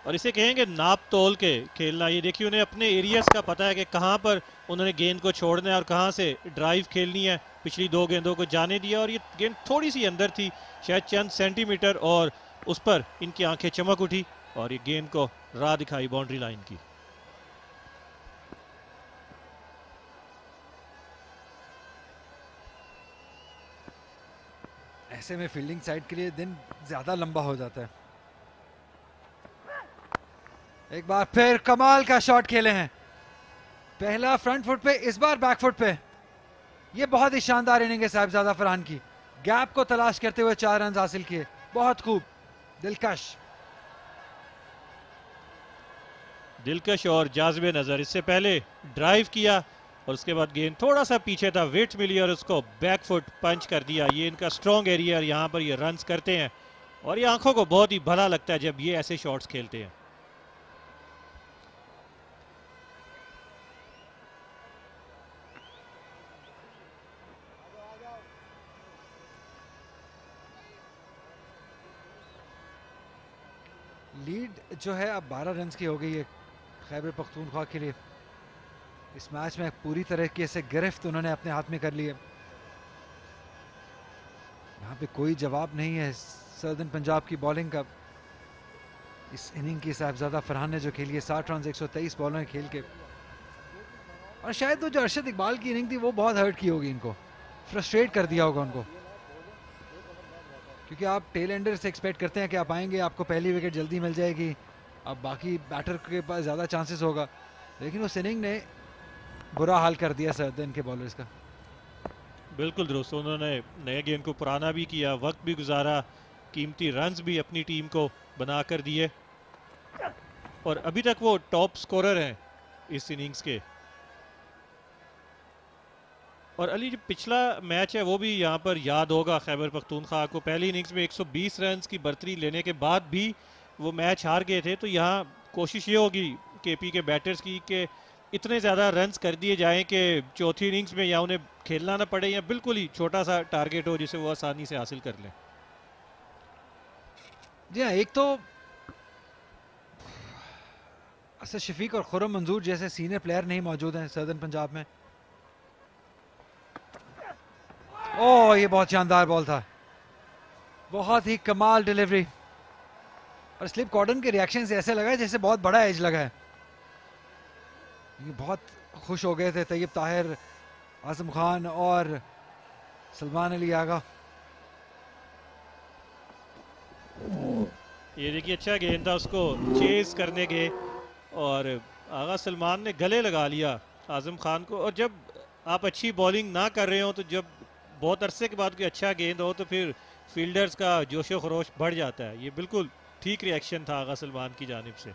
और इसे कहेंगे नाप तोल के खेलना। ये देखिए उन्हें अपने एरियाज का पता है कि कहाँ पर उन्होंने गेंद को छोड़ना है और कहाँ से ड्राइव खेलनी है। पिछली 2 गेंदों को जाने दिया और ये गेंद थोड़ी सी अंदर थी, शायद चंद सेंटीमीटर, और उस पर इनकी आंखें चमक उठी और ये गेंद को राह दिखाई बाउंड्री लाइन की। ऐसे में फील्डिंग साइड के लिए दिन ज्यादा लंबा हो जाता है। एक बार फिर कमाल का शॉट खेले हैं, पहला फ्रंट फुट पे, इस बार बैक फुट पे। ये बहुत ही शानदार इनिंग है साहिबजादा फरहान की, गैप को तलाश करते हुए 4 रन हासिल किए, बहुत खूब, दिलकश दिलकश और जाज़बे नजर। इससे पहले ड्राइव किया और उसके बाद गेंद थोड़ा सा पीछे था, वेट मिली और उसको बैक फुट पंच कर दिया। ये इनका स्ट्रॉन्ग एरिया है, यहाँ पर ये रन्स करते हैं और ये आंखों को बहुत ही भला लगता है जब ये ऐसे शॉट्स खेलते हैं। लीड जो है अब 12 रन की हो गई है खैबर पख्तूनख्वा के लिए। इस मैच में पूरी तरीके से गिरफ्त उन्होंने अपने हाथ में कर ली है। यहाँ पे कोई जवाब नहीं है सदर्न पंजाब की बॉलिंग का। इस इनिंग की साहिबजादा फरहान ने जो खेली है 60 रन 123 बॉलों में खेल के, और शायद वो जो अरशद इकबाल की इनिंग थी वो बहुत हर्ट की होगी इनको, फ्रस्ट्रेट कर दिया होगा उनको, क्योंकि आप टेल एंडर से एक्सपेक्ट करते हैं कि आप आएंगे, आपको पहली विकेट जल्दी मिल जाएगी, अब बाकी बैटर के पास ज़्यादा चांसेस होगा, लेकिन उस इनिंग ने बुरा हाल कर दिया सदर्न के बॉलर्स का। बिल्कुल दुरुस्त, उन्होंने नए गेंद को पुराना भी किया, वक्त भी गुजारा, कीमती रन्स भी अपनी टीम को बना कर दिए और अभी तक वो टॉप स्कोरर हैं इस इनिंग्स के। और अली जो पिछला मैच है वो भी यहाँ पर याद होगा खैबर पख्तूनख्वा को। पहली इनिंग्स में 120 रन की बढ़तरी लेने के बाद भी वो मैच हार गए थे, तो यहाँ कोशिश ये होगी केपी के बैटर्स की कि इतने ज़्यादा रन्स कर दिए जाएं कि चौथी इनिंग्स में या उन्हें खेलना ना पड़े या बिल्कुल ही छोटा सा टारगेट हो जिसे वो आसानी से हासिल कर लें। जी हाँ, एक तो असद शफीक और खुरम मंजूर जैसे सीनियर प्लेयर नहीं मौजूद हैं सदर्न पंजाब में। ओह, ये बहुत शानदार बॉल था, बहुत ही कमाल डिलीवरी, और स्लिप कॉर्डन के रिएक्शन से ऐसे लगा है जैसे बहुत बड़ा एज लगा है। ये बहुत खुश हो गए थे तैयब ताहिर, आजम खान और सलमान अली आगा। ये देखिए अच्छा गेंद था, उसको चेस करने गए और आगा सलमान ने गले लगा लिया आजम खान को। और जब आप अच्छी बॉलिंग ना कर रहे हो तो जब बहुत अरसे के बाद कोई अच्छा गेंद हो तो फिर फील्डर्स का जोशो खरोश बढ़ जाता है। ये बिल्कुल ठीक रिएक्शन था आगा सलमान की जानिब से।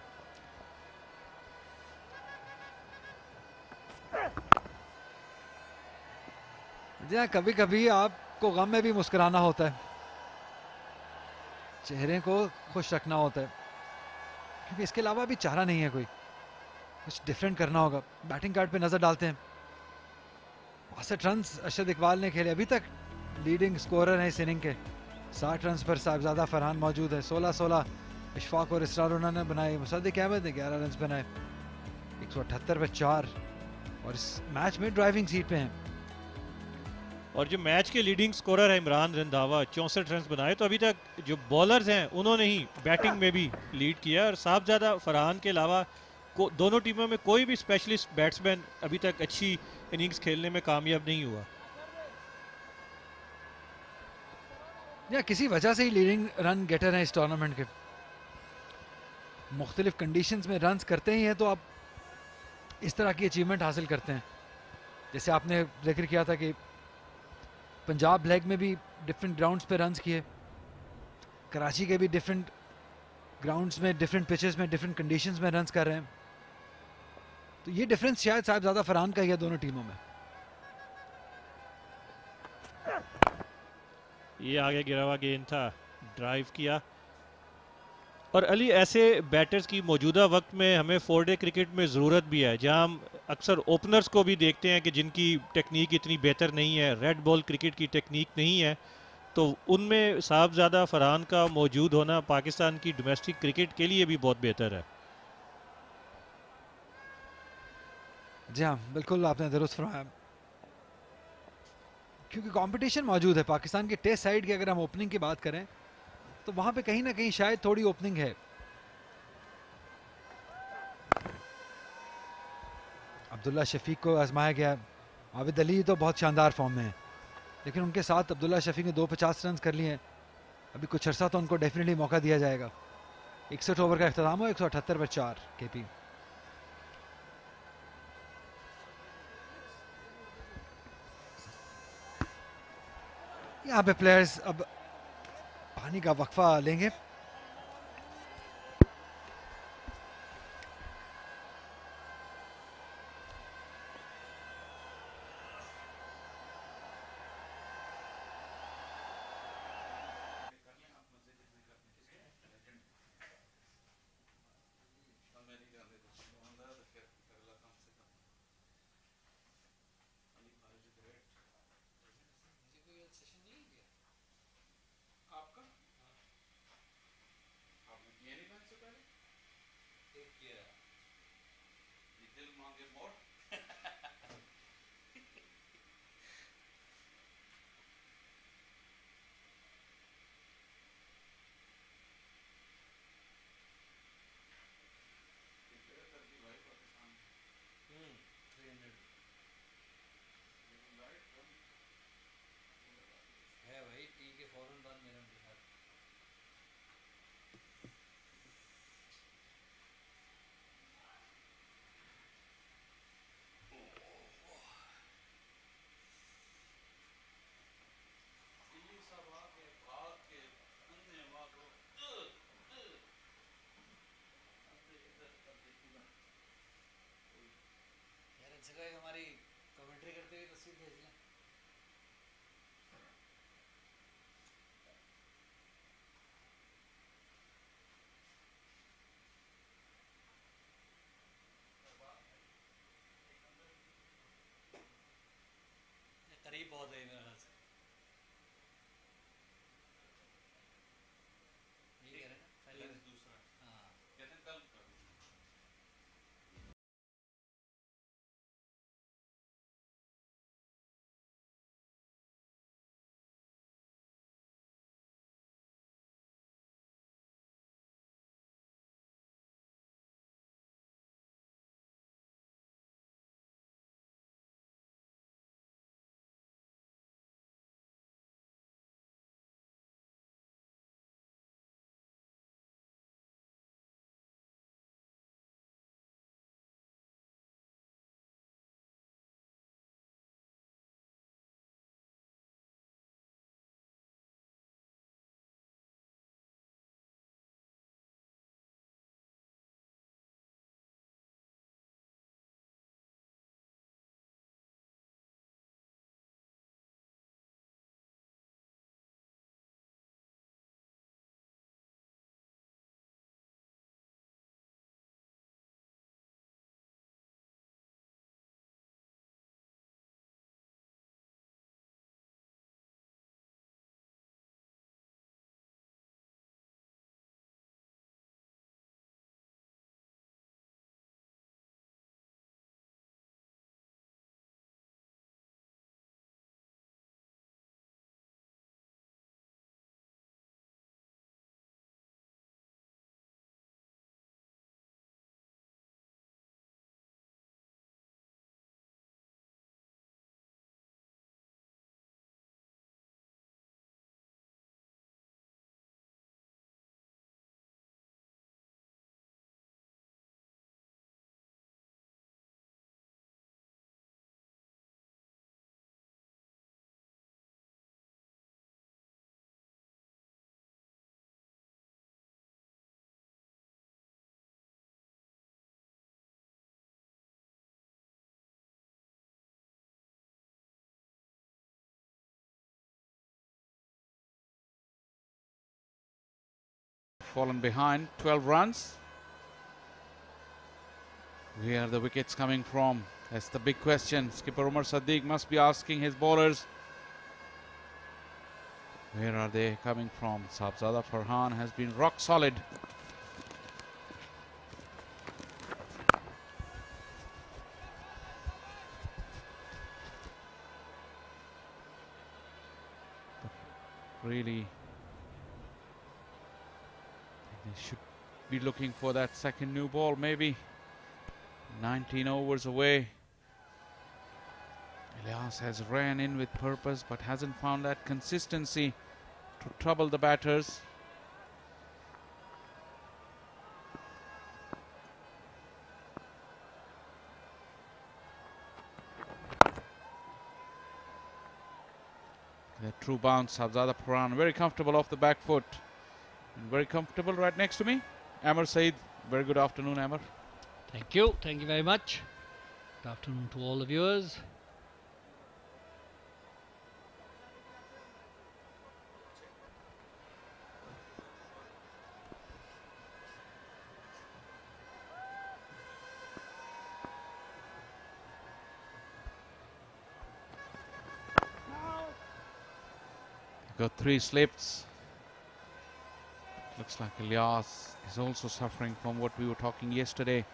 जी, कभी कभी आपको गम में भी मुस्कुराना होता है, चेहरे को खुश रखना होता है, क्योंकि इसके अलावा अभी चारा नहीं है, कोई कुछ डिफरेंट करना होगा। बैटिंग कार्ड पे नजर डालते हैं, 62 रन अरशद इकबाल ने खेले, अभी तक लीडिंग स्कोरर है इस इनिंग के। 60 रन पर साहिबजादा फरहान मौजूद है, 16-16 इशफाक और इसरार उन्होंने बनाए, मुसद्दिक अहमद ने 11 रन बनाए, 178 पे 4, और इस मैच में ड्राइविंग सीट पे हैं। और जो मैच के लीडिंग स्कोरर है इमरान रंधावा, 64 रन बनाए। तो अभी तक जो बॉलर्स हैं उन्होंने ही बैटिंग में भी लीड किया, और साहिबजादा फरहान के अलावा दोनों टीमों में कोई भी स्पेशलिस्ट बैट्समैन अभी तक अच्छी इनिंग्स खेलने में कामयाब नहीं हुआ। या किसी वजह से ही लीडिंग रन गेटर हैं इस टूर्नामेंट के। मुख्तलिफ कंडीशंस में रन्स करते ही हैं तो आप इस तरह की अचीवमेंट हासिल करते हैं। जैसे आपने जिक्र किया था कि पंजाब लेग में भी डिफरेंट ग्राउंड्स पे रन्स किए, कराची के भी डिफरेंट ग्राउंड्स में, डिफरेंट पिचेस में, डिफरेंट कंडीशंस में रन्स कर रहे हैं। तो ये डिफरेंस शायद साहिबजादा फरहान का ही है दोनों टीमों में। ये आगे गिरा हुआ गेंद था, ड्राइव किया। और अली ऐसे बैटर्स की मौजूदा वक्त में हमें 4 डे क्रिकेट में ज़रूरत भी है, जहां हम अक्सर ओपनर्स को भी देखते हैं कि जिनकी टेक्निक इतनी बेहतर नहीं है, रेड बॉल क्रिकेट की टेक्निक नहीं है, तो उनमें साहबजादा फरहान का मौजूद होना पाकिस्तान की डोमेस्टिक क्रिकेट के लिए भी बहुत बेहतर है। जी हाँ, बिल्कुल आपने दुरुस्त फरमाया, क्योंकि कंपटीशन मौजूद है। पाकिस्तान के टेस्ट साइड की अगर हम ओपनिंग की बात करें तो वहां पे कहीं ना कहीं शायद थोड़ी ओपनिंग है। अब्दुल्ला शफीक को आजमाया गया। आबिद अली तो बहुत शानदार फॉर्म में है, लेकिन उनके साथ अब्दुल्ला शफीक ने 250 रन कर लिए हैं। अभी कुछ अर्सा तो उनको डेफिनेटली मौका दिया जाएगा। 61 ओवर का इख्तिताम हो, 178 पर 4 केपी। यहाँ पे प्लेयर्स अब पानी का वक्फा लेंगे। हमारी कमेंट्री करते हुए तस्वीर भेज लें। करीब बहुत है मेरे ख्याल से। यही कह रहे हैं ना पहले दूसरा। हाँ कहते हैं कल fallen behind 12 runs. Where are the wickets coming from? That's the big question. Skipper Umar Sadiq must be asking his bowlers. Where are they coming from? Sabzada Farhan has been rock solid. Really, they should be looking for that second new ball, maybe. 19 overs away. Ilyas has ran in with purpose but hasn't found that consistency to trouble the batters. The true bounce, Sabzada Farhan, very comfortable off the back foot. And very comfortable right next to me. Amar Saeed, very good afternoon, Amar. Thank you very much. Good afternoon to all the viewers. Got 3 slips. Looks like Ilyas is also suffering from what we were talking yesterday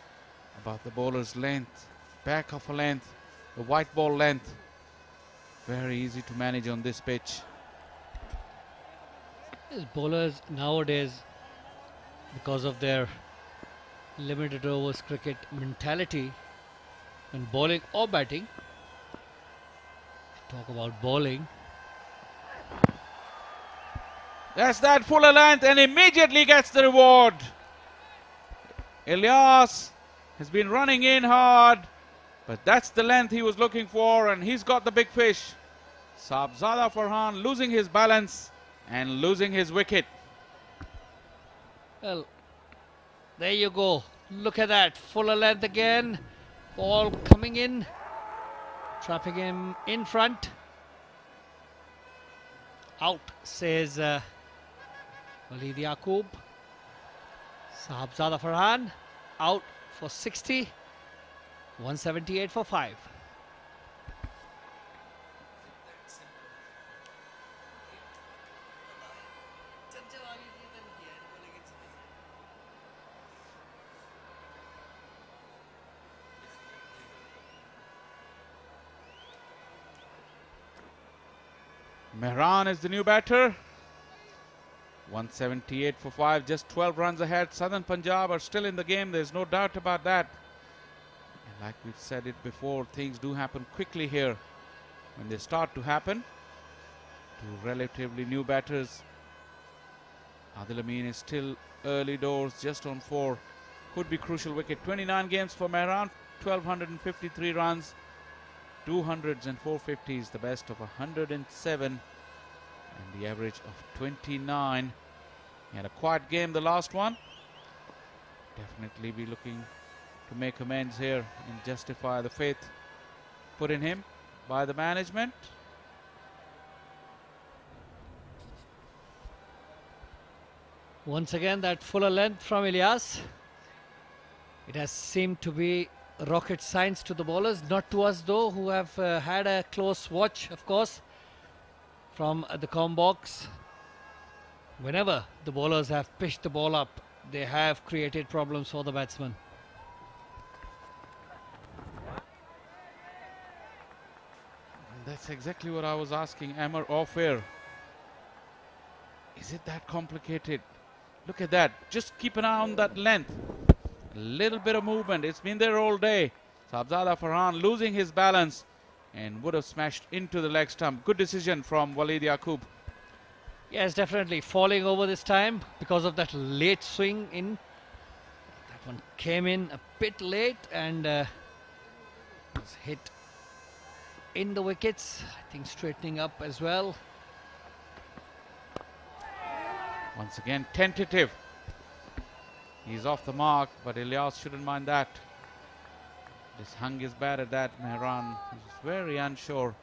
about the bowler's length, back of a length, the white ball length. Very easy to manage on this pitch. These bowlers nowadays, because of their limited overs cricket mentality, when bowling or batting, talk about bowling. That's that fuller length and immediately gets the reward. Ilyas has been running in hard, but that's the length he was looking for, and he's got the big fish. Sabzada Farhan losing his balance and losing his wicket. Well, there you go. Look at that. Fuller length again. Ball coming in. Trapping him in front. Out, says Walid Yaqub. Sahabzada Farhan out for 60. 178 for 5. Mehran is the new batter. 178 for 5, just 12 runs ahead. Southern Punjab are still in the game, there's no doubt about that. And like we've said it before, things do happen quickly here when they start to happen. Two relatively new batters. Adil Amin is still early doors, just on 4. Could be crucial wicket. 29 games for Mehran, 1253 runs. 200s and 450s, the best of 107 and the average of 29. He had a quiet game, the last one. Definitely be looking to make amends here and justify the faith put in him by the management. Once again, that fuller length from Ilyas. It has seemed to be rocket science to the bowlers, not to us though, who have had a close watch, of course, from the comm box. Whenever the bowlers have pitched the ball up, they have created problems for the batsmen. That's exactly what I was asking Amar off air. Is it that complicated? Look at that. Just keep an eye on that length. A little bit of movement. It's been there all day. Sabzada Farhan losing his balance and would have smashed into the leg stump. Good decision from Walid Yaqub. Yes, definitely falling over this time because of that late swing in. That one came in a bit late and was hit in the wickets. I think straightening up as well. Once again, tentative. He's off the mark, but Ilyas shouldn't mind that. Just hung his bat at that. Mehran is very unsure.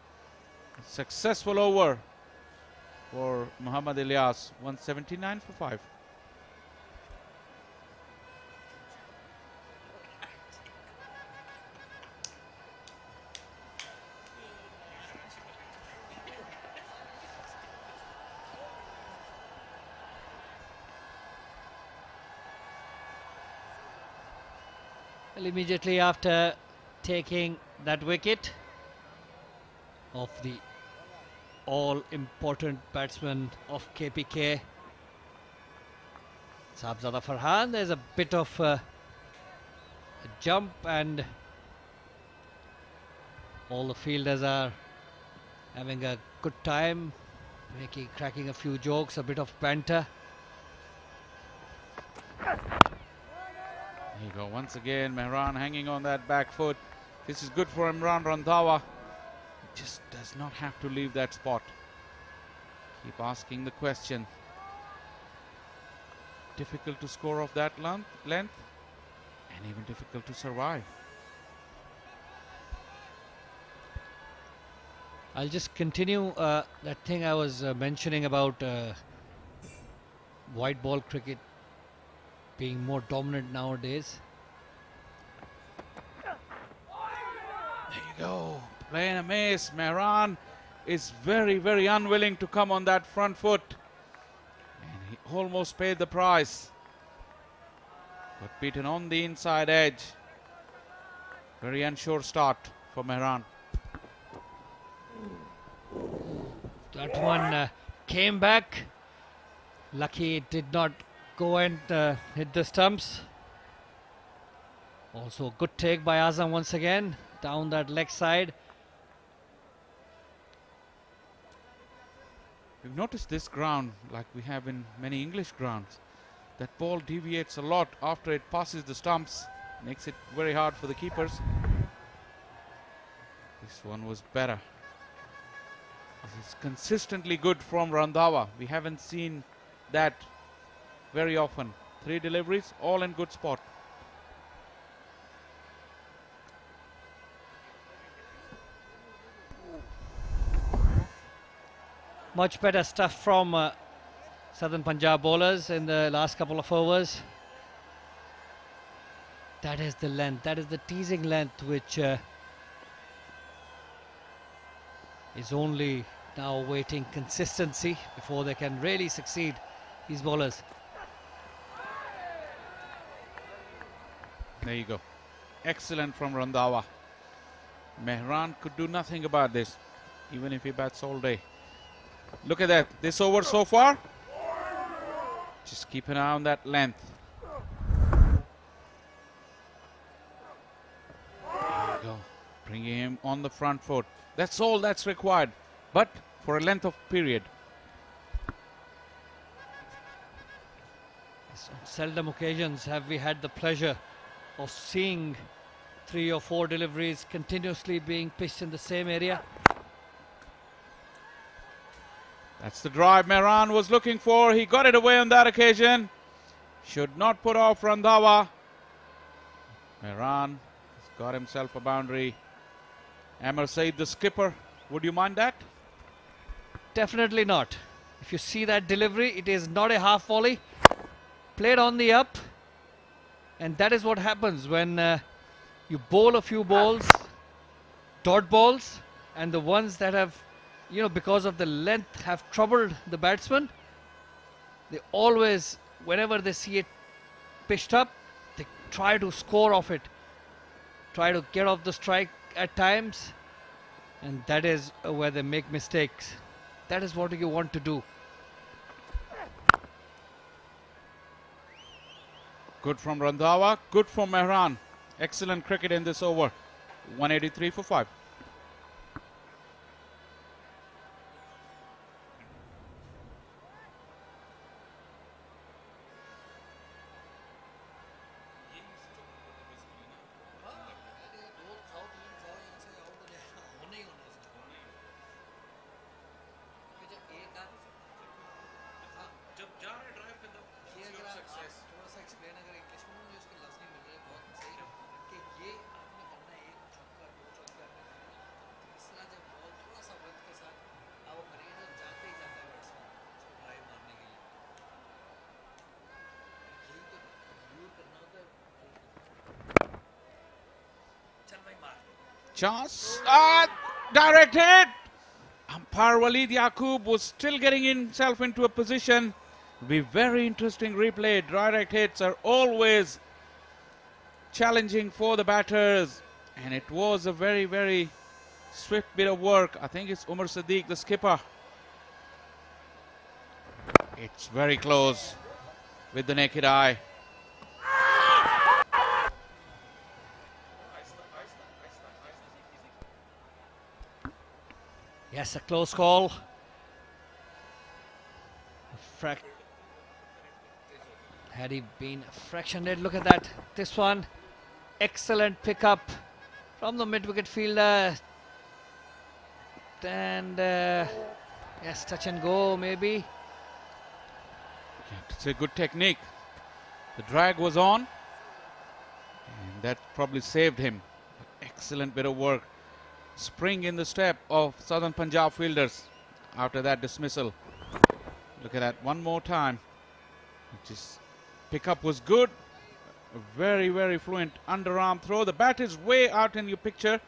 A successful over for Muhammad Ilyas. 179 for 5. Well, immediately after taking that wicket of the all-important batsman of KPK, Sahibzada Farhan, there's a bit of a jump, and all the fielders are having a good time, cracking a few jokes, a bit of banter. There you go, once again Mehran hanging on that back foot. This is good for Imran Randhawa. He just does not have to leave that spot. Keep asking the question. Difficult to score off that length and even difficult to survive. I'll just continue that thing I was mentioning about white ball cricket being more dominant nowadays. There you go, playing a miss. Mehran is very, very unwilling to come on that front foot, and he almost paid the price. Got beaten on the inside edge. Very unsure start for Mehran. That one came back. Lucky it did not go and hit the stumps. Also a good take by Azam once again down that leg side. We've noticed this ground, like we have in many English grounds, that ball deviates a lot after it passes the stumps, makes it very hard for the keepers. This one was better. This is consistently good from Randhawa. We haven't seen that very often. 3 deliveries, all in good spot. Much better stuff from Southern Punjab bowlers in the last couple of overs. That is the length, that is the teasing length, which is only now waiting consistency before they can really succeed, these bowlers. There you go. Excellent from Randhawa. Mehran could do nothing about this, even if he bats all day. Look at that. This over so far. Just keep an eye on that length. There you go. Bringing him on the front foot. That's all that's required, but for a length of period. On seldom occasions have we had the pleasure of seeing 3 or 4 deliveries continuously being pitched in the same area. That's the drive Mehran was looking for. He got it away on that occasion. Should not put off Randhawa. Mehran has got himself a boundary. Amar Saeed, the skipper, would you mind that? Definitely not. If you see that delivery, it is not a half volley. Played on the up. And that is what happens when you bowl a few balls, dot balls, and the ones that have, because of the length, have troubled the batsman. They always, whenever they see it pitched up, they try to score off it. Try to get off the strike at times, and that is where they make mistakes. That is what you want to do. Good from Randhawa, good from Mehran. Excellent cricket in this over. 183 for 5. Chance, direct hit. Umpire Waleed Yaqub was still getting himself into a position. Be very interesting replay. Direct hits are always challenging for the batters, and it was a very, very swift bit of work. I think it's Umar Sadiq, the skipper. It's very close with the naked eye. Yes, a close call. Had he been a fraction late, look at that. This one, excellent pickup from the mid-wicket fielder. And yes, touch and go maybe. Yeah, it's a good technique. The drag was on, and that probably saved him. Excellent bit of work. Spring in the step of Southern Punjab fielders after that dismissal. Look at that one more time. Just pickup was good. A very, very fluent underarm throw. The bat is way out in your picture.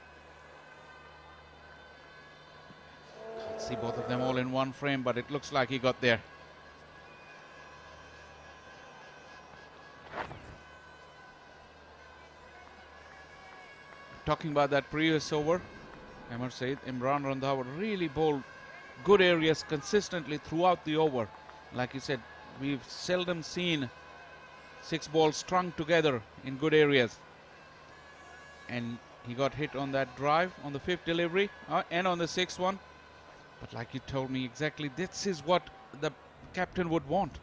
Can't see both of them all in one frame, but it looks like he got there. Talking about that previous over, I must say Imran Randhawa really bowled good areas consistently throughout the over. Like you said, we've seldom seen 6 balls strung together in good areas. And he got hit on that drive on the 5th delivery and on the 6th one. But like you told me exactly, this is what the captain would want.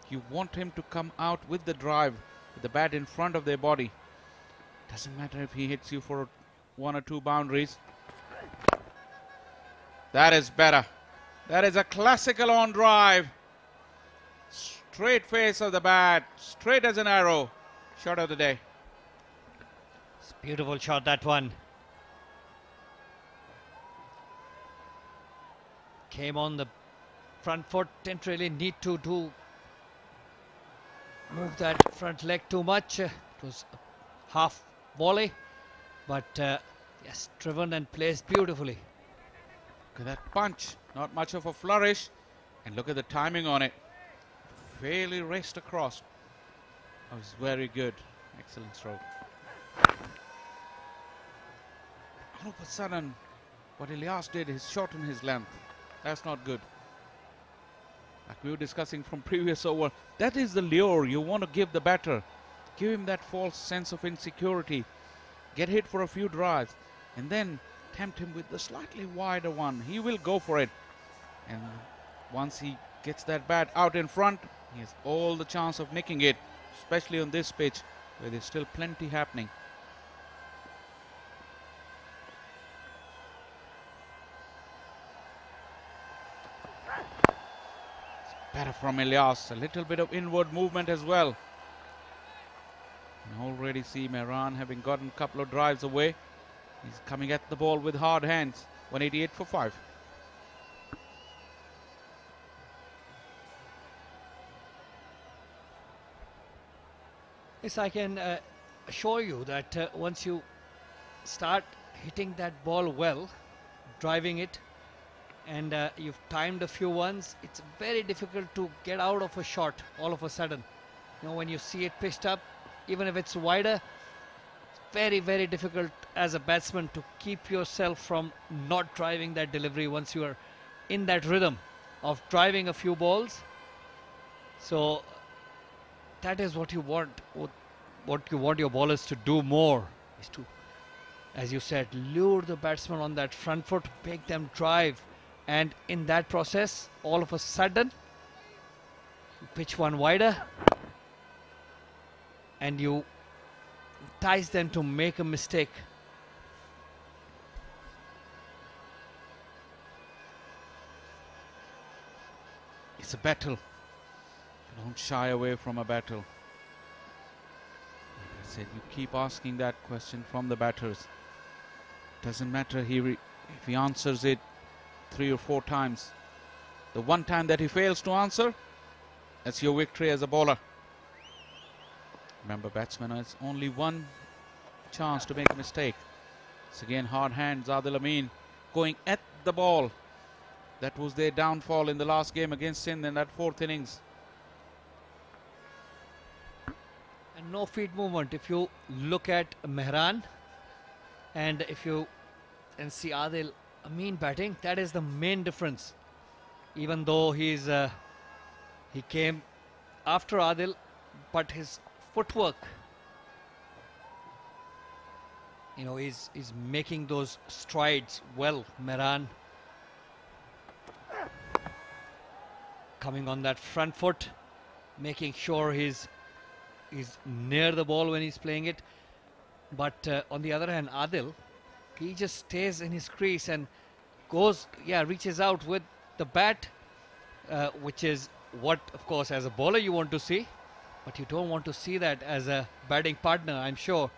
You want him to come out with the drive, with the bat in front of their body. Doesn't matter if he hits you for 1 or 2 boundaries. That is better. That is a classical on drive. Straight face of the bat, straight as an arrow. Shot of the day. It's a beautiful shot, that one. Came on the front foot, didn't really need to move that front leg too much. It was a half volley, but yes, driven and placed beautifully. Look at that punch, not much of a flourish, and look at the timing on it. Fairly raced across. That was very good. Excellent stroke. All of a sudden, what Ilyas did is shorten his length. That's not good. Like we were discussing from previous over, that is the lure you want to give the batter. Give him that false sense of insecurity. Get hit for a few drives, and then tempt him with the slightly wider one. He will go for it. And once he gets that bat out in front, he has all the chance of nicking it, especially on this pitch where there's still plenty happening. It's better from Ilyas. A little bit of inward movement as well. You can already see Mehran having gotten a couple of drives away. He's coming at the ball with hard hands. 188 for 5. Yes, I can assure you that once you start hitting that ball well, driving it, and you've timed a few ones, it's very difficult to get out of a shot all of a sudden. You know, when you see it pitched up, even if it's wider, it's very, very difficult as a batsman to keep yourself from not driving that delivery once you are in that rhythm of driving a few balls. So that is what you want. What you want your bowlers to do more is to, as you said, lure the batsman on that front foot, make them drive, and in that process, all of a sudden, you pitch one wider and you entice them to make a mistake. It's a battle. Don't shy away from a battle. Like I said, you keep asking that question from the batters. Doesn't matter if he answers it 3 or 4 times. The one time that he fails to answer, that's your victory as a bowler. Remember, batsman has only one chance to make a mistake. It's again hard hands, Adil Amin going at the ball. That was their downfall in the last game against Sindh in that 4th innings. And no feet movement. If you look at Mehran and if you and see Adil Amin batting, that is the main difference. Even though he came after Adil, but his footwork, he's making those strides well. Mehran coming on that front foot, making sure he's near the ball when he's playing it. But on the other hand, Adil, he just stays in his crease and reaches out with the bat, which is what, of course, as a bowler you want to see, but you don't want to see that as a batting partner. I'm sure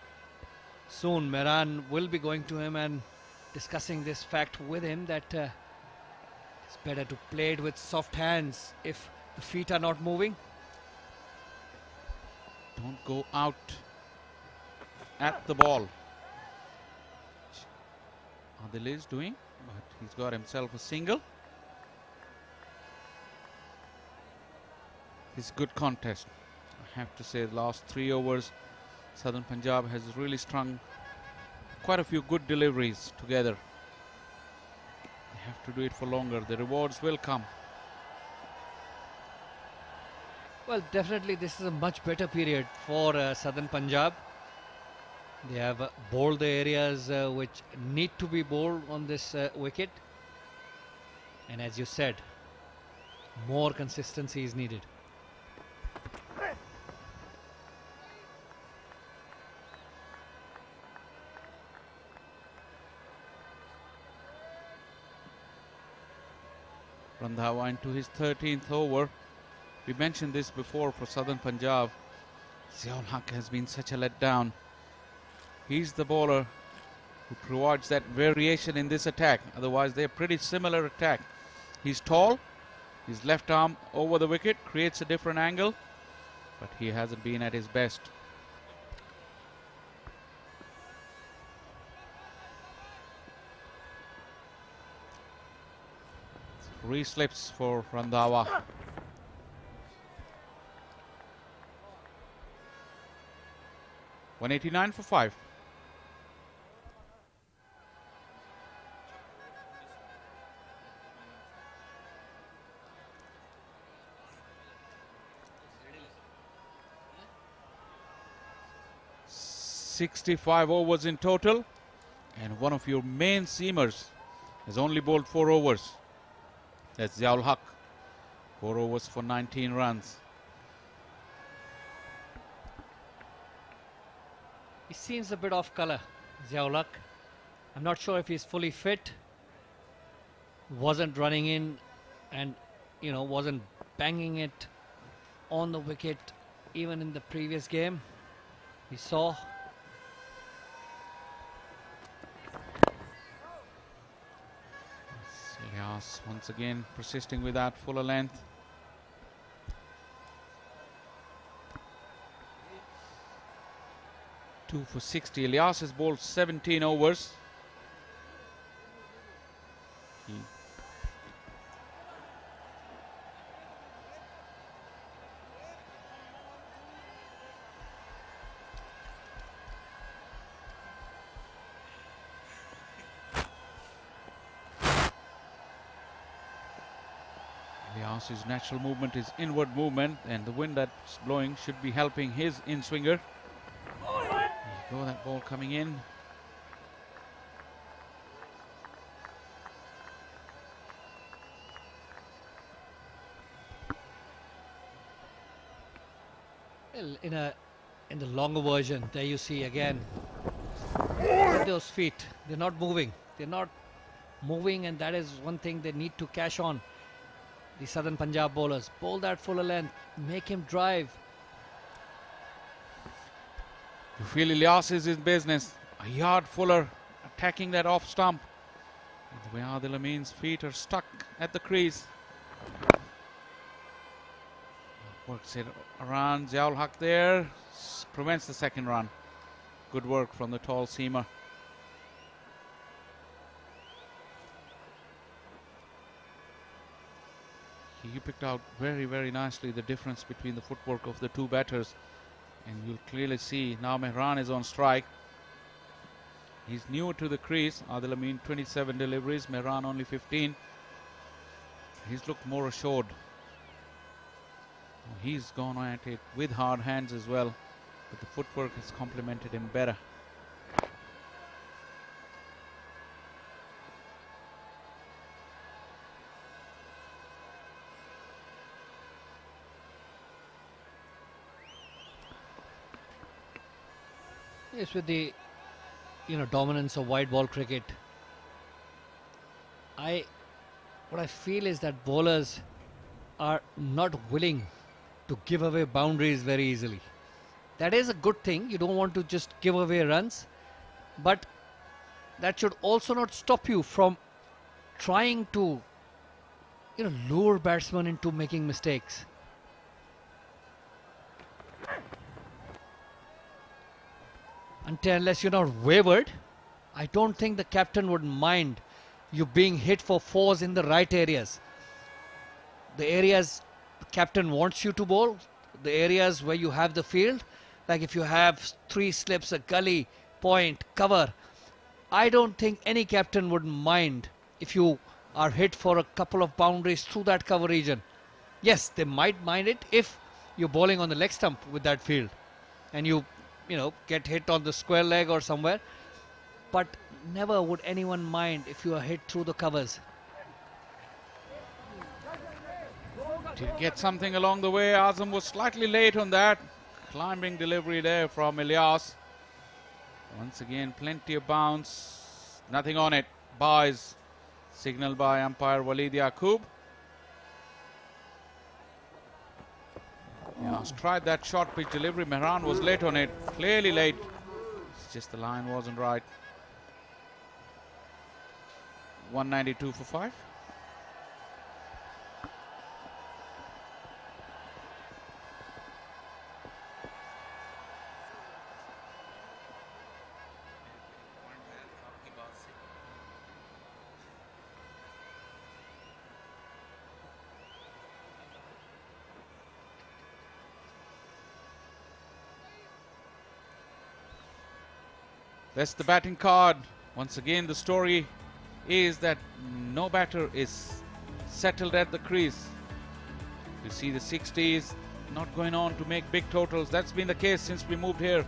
soon Mehran will be going to him and discussing this fact with him that it's better to play it with soft hands if the feet are not moving. Don't go out at the ball. Adil is doing, but he's got himself a single. It's good contest. I have to say, the last 3 overs, Southern Punjab has really strung quite a few good deliveries together. They have to do it for longer. The rewards will come. Well, definitely this is a much better period for Southern Punjab. They have bowled the areas which need to be bowled on this wicket. And as you said, more consistency is needed. Randhawa into his 13th over. We mentioned this before for Southern Punjab. Ziaul Haq has been such a letdown. He's the bowler who provides that variation in this attack. Otherwise, they're pretty similar attack. He's tall. His left arm over the wicket creates a different angle, but he hasn't been at his best. Three slips for Randhawa. .189 for 5. .65 overs in total, and one of your main seamers has only bowled 4 overs. That's Ziaul Haq. 4 overs for 19 runs. He seems a bit off colour, Ziaul Haq. I'm not sure if he's fully fit. Wasn't running in and, wasn't banging it on the wicket even in the previous game. We saw. Ilyas once again persisting with that fuller length. Two for 60. Ilyas has bowled 17 overs. Ilyas's natural movement is inward movement, and the wind that's blowing should be helping his in-swinger. There you go, that ball coming in. Well, in the longer version, there you see again those feet. They're not moving. They're not moving, and that is one thing they need to cash on. The Southern Punjab bowlers bowl that fuller length, make him drive. You feel Ilyas is in business. A yard fuller, attacking that off stump. And the way Adil Amin's feet are stuck at the crease. Works it around. Ziaul Haq there. Prevents the second run. Good work from the tall seamer. He picked out very, very nicely the difference between the footwork of the two batters. And you'll clearly see now Mehran is on strike. He's newer to the crease. Adil Amin 27 deliveries, Mehran only 15. He's looked more assured. He's gone at it with hard hands as well, but the footwork has complemented him better. Yes, with the dominance of white ball cricket, what I feel is that bowlers are not willing to give away boundaries very easily. That is a good thing. You don't want to just give away runs, but that should also not stop you from trying to lure batsmen into making mistakes. Unless you're not wavered, I don't think the captain would mind you being hit for fours in the right areas. The areas the captain wants you to bowl, the areas where you have the field, like if you have 3 slips, a gully, point, cover, I don't think any captain would mind if you are hit for a couple of boundaries through that cover region. Yes, they might mind it if you're bowling on the leg stump with that field and you get hit on the square leg or somewhere, but never would anyone mind if you are hit through the covers. Did get something along the way. Azam was slightly late on that. Climbing delivery there from Ilyas. Once again, plenty of bounce. Nothing on it. Buys. Signaled by umpire Walid Yaqub. Ilyas tried that short pitch delivery. Mehran was late on it. Clearly late. It's just the line wasn't right. 192 for 5. That's the batting card. Once again, the story is that no batter is settled at the crease. You see the 60s not going on to make big totals. That's been the case since we moved here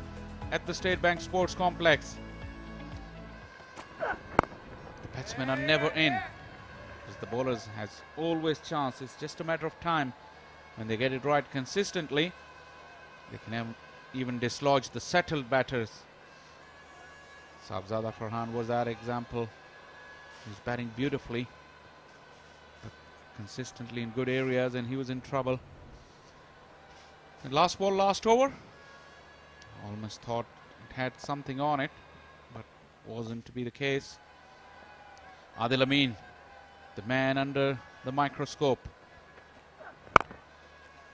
at the State Bank Sports Complex. The batsmen are never in, because the bowlers has always chance. It's just a matter of time. When they get it right consistently, they can even dislodge the settled batters. Sahibzada Farhan was that example. He's batting beautifully, but consistently in good areas, and he was in trouble. And last ball, last over. Almost thought it had something on it, but wasn't to be the case. Adil Amin, the man under the microscope.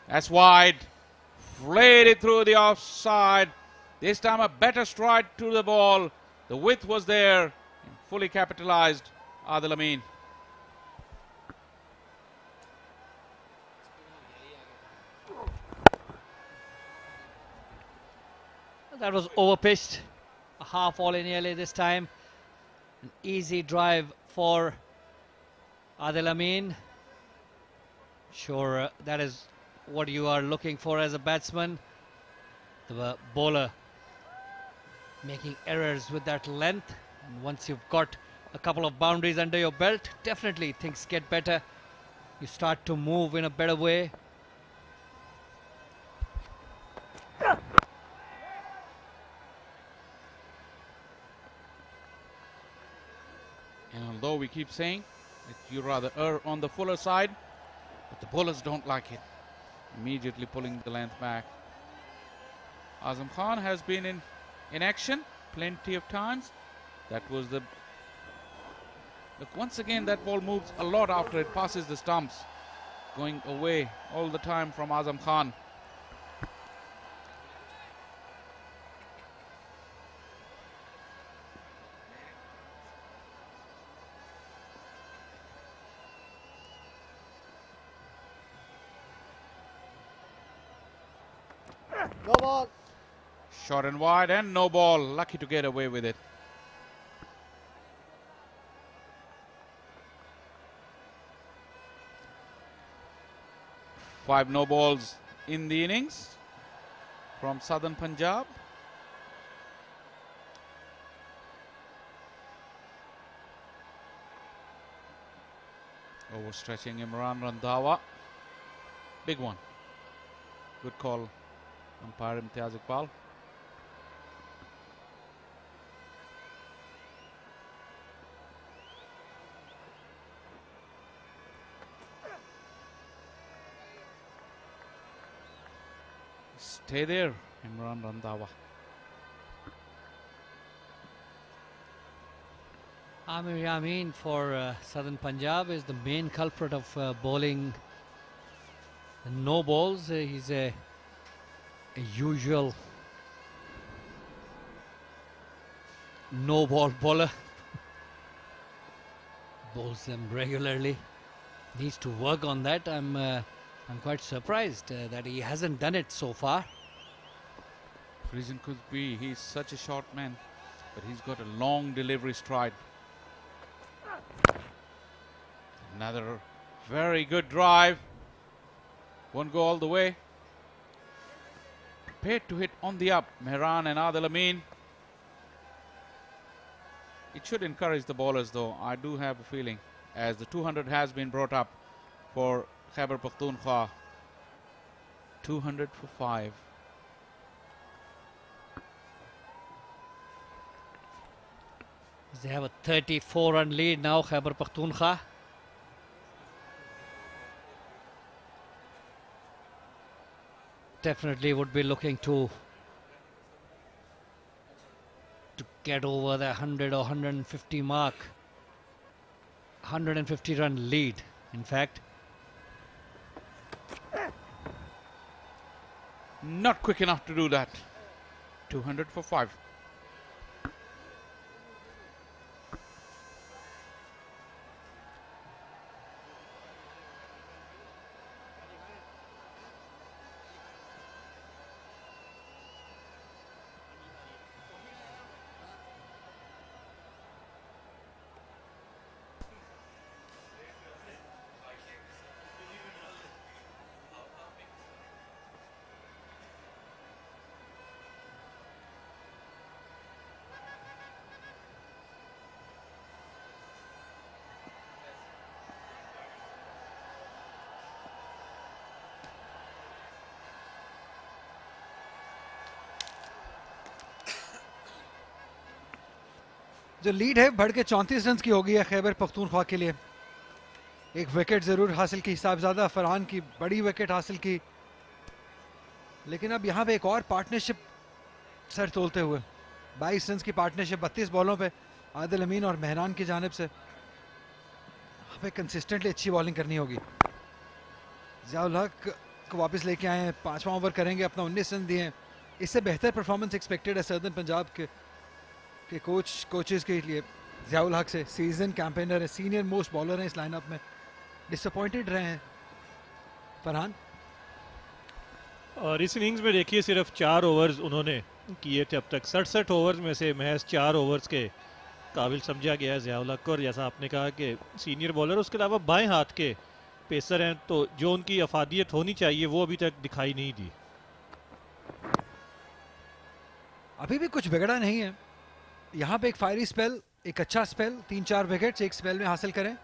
That's wide. Flayed it through the offside. This time a better stride to the ball. The width was there. Fully capitalized. Adil Amin. That was overpitched. A half all in LA this time. An easy drive for Adil Amin. Sure, that is what you are looking for as a batsman. The bowler making errors with that length. And once you've got a couple of boundaries under your belt, definitely things get better. You start to move in a better way. And although we keep saying that you rather err on the fuller side, but the bowlers don't like it. Immediately pulling the length back. Azam Khan has been in action plenty of times. That was the... Look, once again that ball moves a lot after it passes the stumps. Going away all the time from Azam Khan. No ball. Short and wide and no ball. Lucky to get away with it. 5 no balls in the innings from Southern Punjab. Overstretching Imran Randhawa. Big one. Good call, umpire Imtiaz Iqbal. Stay there, Imran Randhawa. Amir Yamin for Southern Punjab is the main culprit of bowling no balls. He's a usual no ball bowler. Bowls them regularly. Needs to work on that. I'm quite surprised that he hasn't done it so far. Reason could be he's such a short man, but he's got a long delivery stride. Another very good drive. Won't go all the way. Prepared to hit on the up, Mehran and Adil Amin. It should encourage the bowlers though. I do have a feeling, as the 200 has been brought up for Khyber Pakhtunkhwa. 200 for 5. They have a 34-run lead now, Khyber Pakhtunkhwa. Definitely would be looking to get over the 100 or 150 mark. 150-run lead, in fact. Not quick enough to do that. 200 for 5. जो lead है बढ़ के 34 run की हो गई है खैबर पख्तूनख्वा के लिए. एक विकेट जरूर हासिल की साहबजादा फरहान की, बड़ी विकेट हासिल की, लेकिन अब यहाँ पे एक और पार्टनरशिप सर तोलते हुए 22 रन की पार्टनरशिप 32 बॉलों पे आदिल अमीन और मेहरान की जानिब से. यहाँ पे कंसिस्टेंटली अच्छी बॉलिंग करनी होगी. ज़ियाउल हक को वापस लेके आए हैं, 5वां ओवर करेंगे, अपना 19 रन दिए. इससे बेहतर परफॉर्मेंस एक्सपेक्टेड है सदर्न पंजाब के कोचेस के लिए. ज़ियाउल हक से सीजन कैंपेनर है, सीनियर मोस्ट बॉलर हैं इस लाइनअप में. डिसअपॉइंटेड रहे हैं फरहान. और इस इनिंग्स में देखिए सिर्फ 4 ओवर्स उन्होंने किए थे अब तक. 67 ओवर्स में से महज 4 ओवर्स के काबिल समझा गया है ज़ियाउल हक को. और जैसा आपने कहा कि सीनियर बॉलर, उसके अलावा बाएं हाथ के पेसर हैं, तो जो उनकी अफादियत होनी चाहिए वो अभी तक दिखाई नहीं दी. अभी भी कुछ बिगड़ा नहीं है. यहाँ पे एक फायरी स्पेल, एक अच्छा स्पेल, 3-4 विकेट्स एक स्पेल में हासिल करें,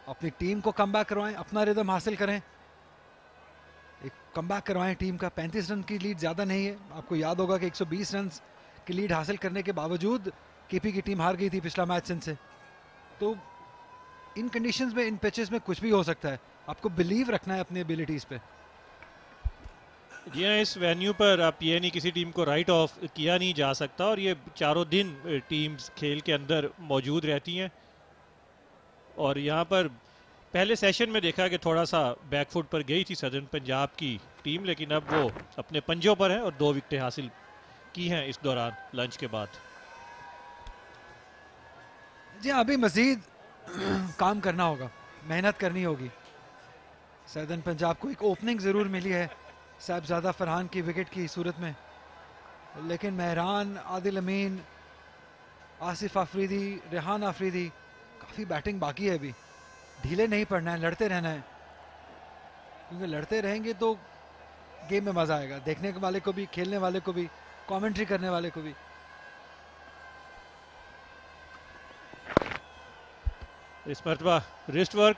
अपनी टीम को कमबैक करवाएं, अपना रिदम हासिल करें, एक कमबैक करवाएं टीम का. 35 रन की लीड ज़्यादा नहीं है. आपको याद होगा कि 120 रन की लीड हासिल करने के बावजूद केपी की टीम हार गई थी पिछला मैच से. तो इन कंडीशंस में, इन पिचेस में कुछ भी हो सकता है. आपको बिलीव रखना है अपनी एबिलिटीज़ पे. जी हाँ, इस वेन्यू पर आप ये नहीं, किसी टीम को राइट ऑफ किया नहीं जा सकता. और ये चारों दिन टीम्स खेल के अंदर मौजूद रहती हैं. और यहाँ पर पहले सेशन में देखा कि थोड़ा सा बैकफुट पर गई थी सदर्न पंजाब की टीम, लेकिन अब वो अपने पंजों पर है और 2 विकेटें हासिल की हैं इस दौरान लंच के बाद. जी हाँ, अभी मजीद काम करना होगा, मेहनत करनी होगी. सदर्न पंजाब को एक ओपनिंग ज़रूर मिली है साहबजादा फरहान की विकेट की सूरत में. लेकिन मेहरान, आदिल अमीन, आसिफ अफरीदी, रेहान अफरीदी, काफ़ी बैटिंग बाकी है अभी। ढीले नहीं पड़ना है, लड़ते रहना है, क्योंकि लड़ते रहेंगे तो गेम में मज़ा आएगा, देखने वाले को भी, खेलने वाले को भी, कमेंट्री करने वाले को भी। इस मरतबा रिस्ट वर्क,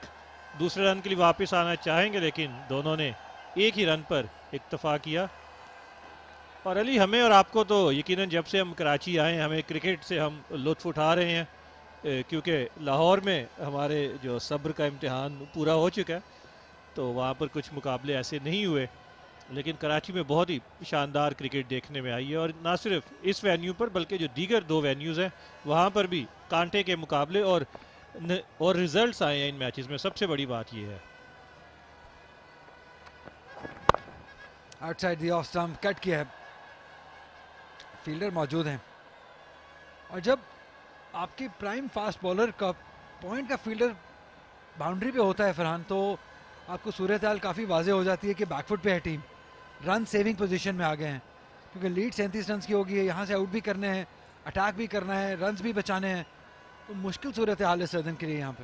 दूसरे रन के लिए वापस आना चाहेंगे, लेकिन दोनों ने एक ही रन पर इक्तफा किया। और अली, हमें और आपको तो यकीनन जब से हम कराची आए हैं, हमें क्रिकेट से हम लुत्फ़ उठा रहे हैं, क्योंकि लाहौर में हमारे जो सब्र का इम्तिहान पूरा हो चुका है, तो वहाँ पर कुछ मुकाबले ऐसे नहीं हुए, लेकिन कराची में बहुत ही शानदार क्रिकेट देखने में आई है। और ना सिर्फ इस वेन्यू पर, बल्कि जो दीगर 2 वेन्यूज़ हैं वहाँ पर भी कांटे के मुकाबले और रिजल्ट्स आए हैं इन मैचेस में। सबसे बड़ी बात यह है। Outside the off stump cut किया है, फील्डर मौजूद हैं, और जब आपके प्राइम फास्ट बॉलर का पॉइंट का फील्डर बाउंड्री पे होता है फरहान, तो आपको सूरत हाल काफ़ी वाजे हो जाती है कि बैकफुट पे है टीम, रन सेविंग पोजीशन में आ गए हैं, क्योंकि लीड 37 रन की होगी है, यहाँ से आउट भी करने हैं, अटैक भी करना है, रन्स भी बचाने हैं, तो मुश्किल सूरत हाल है सर्दन के लिए यहाँ पे।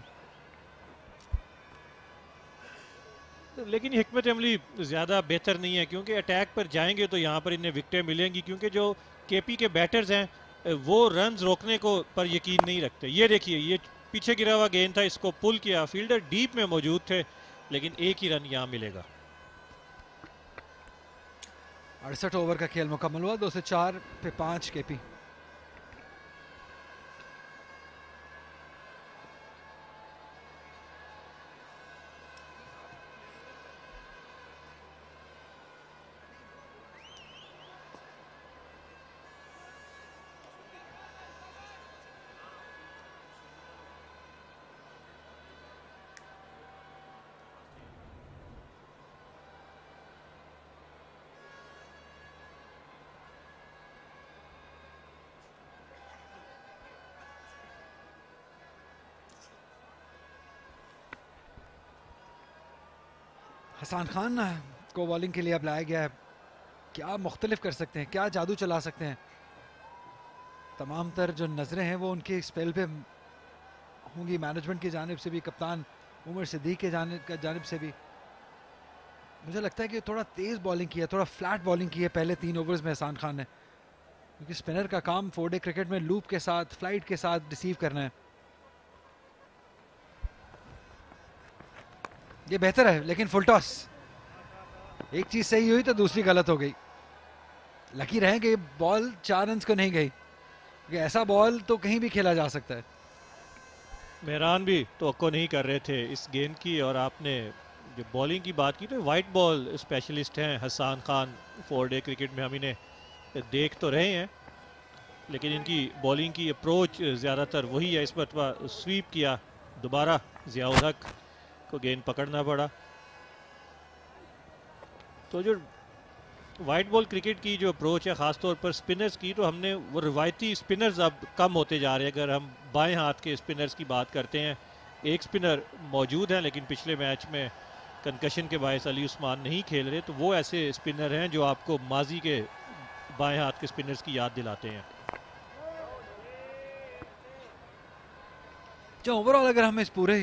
लेकिन हिकमत अमली ज़्यादा बेहतर नहीं है, क्योंकि अटैक पर जाएंगे तो यहाँ पर इन्हें विकेटें मिलेंगी, क्योंकि जो केपी के बैटर्स हैं वो रन्स रोकने को पर यकीन नहीं रखते। ये देखिए, ये पीछे गिरा हुआ गेंद था, इसको पुल किया, फील्डर डीप में मौजूद थे, लेकिन एक ही रन यहाँ मिलेगा। 68 ओवर का खेल मुकम्मल हुआ, 204 पे 5 केपी। हसन खान को बॉलिंग के लिए अब लाया गया है। क्या मुख्तलिफ कर सकते हैं, क्या जादू चला सकते हैं। तमाम तर जो नज़रें हैं वो उनके स्पेल पे होंगी, मैनेजमेंट की जानिब से भी, कप्तान उमर सिद्दीक के जानिब से भी। मुझे लगता है कि थोड़ा तेज़ बॉलिंग की है, थोड़ा फ्लैट बॉलिंग की है पहले 3 ओवर्स में हसन खान ने, क्योंकि स्पिनर का काम 4 डे क्रिकेट में लूप के साथ, फ्लाइट के साथ रिसीव करना है। ये बेहतर है, लेकिन फुल टॉस, एक चीज सही हुई तो दूसरी गलत हो गई। लकी रहे कि बॉल 4 रन को नहीं गई, क्योंकि ऐसा बॉल तो कहीं भी खेला जा सकता है। मेहरान भी तो नहीं कर रहे थे इस गेंद की। और आपने जो बॉलिंग की बात की, तो वाइट बॉल स्पेशलिस्ट हैं हसन खान। 4 डे क्रिकेट में हम इन्हें देख तो रहे हैं, लेकिन इनकी बॉलिंग की अप्रोच ज़्यादातर वही है। इस मरतबा स्वीप किया, दोबारा ज़ियाउल हक को गेंद पकड़ना पड़ा। तो जो वाइट बॉल क्रिकेट की जो अप्रोच है, ख़ासतौर पर स्पिनर्स की, तो हमने वो रिवायती स्पिनर्स अब कम होते जा रहे हैं। अगर हम बाएं हाथ के स्पिनर्स की बात करते हैं, एक स्पिनर मौजूद है, लेकिन पिछले मैच में कंकशन के बायस अली उस्मान नहीं खेल रहे, तो वो ऐसे स्पिनर हैं जो आपको माजी के बाएं हाथ के स्पिनर्स की याद दिलाते हैं। जो ओवरऑल अगर हम इस पूरे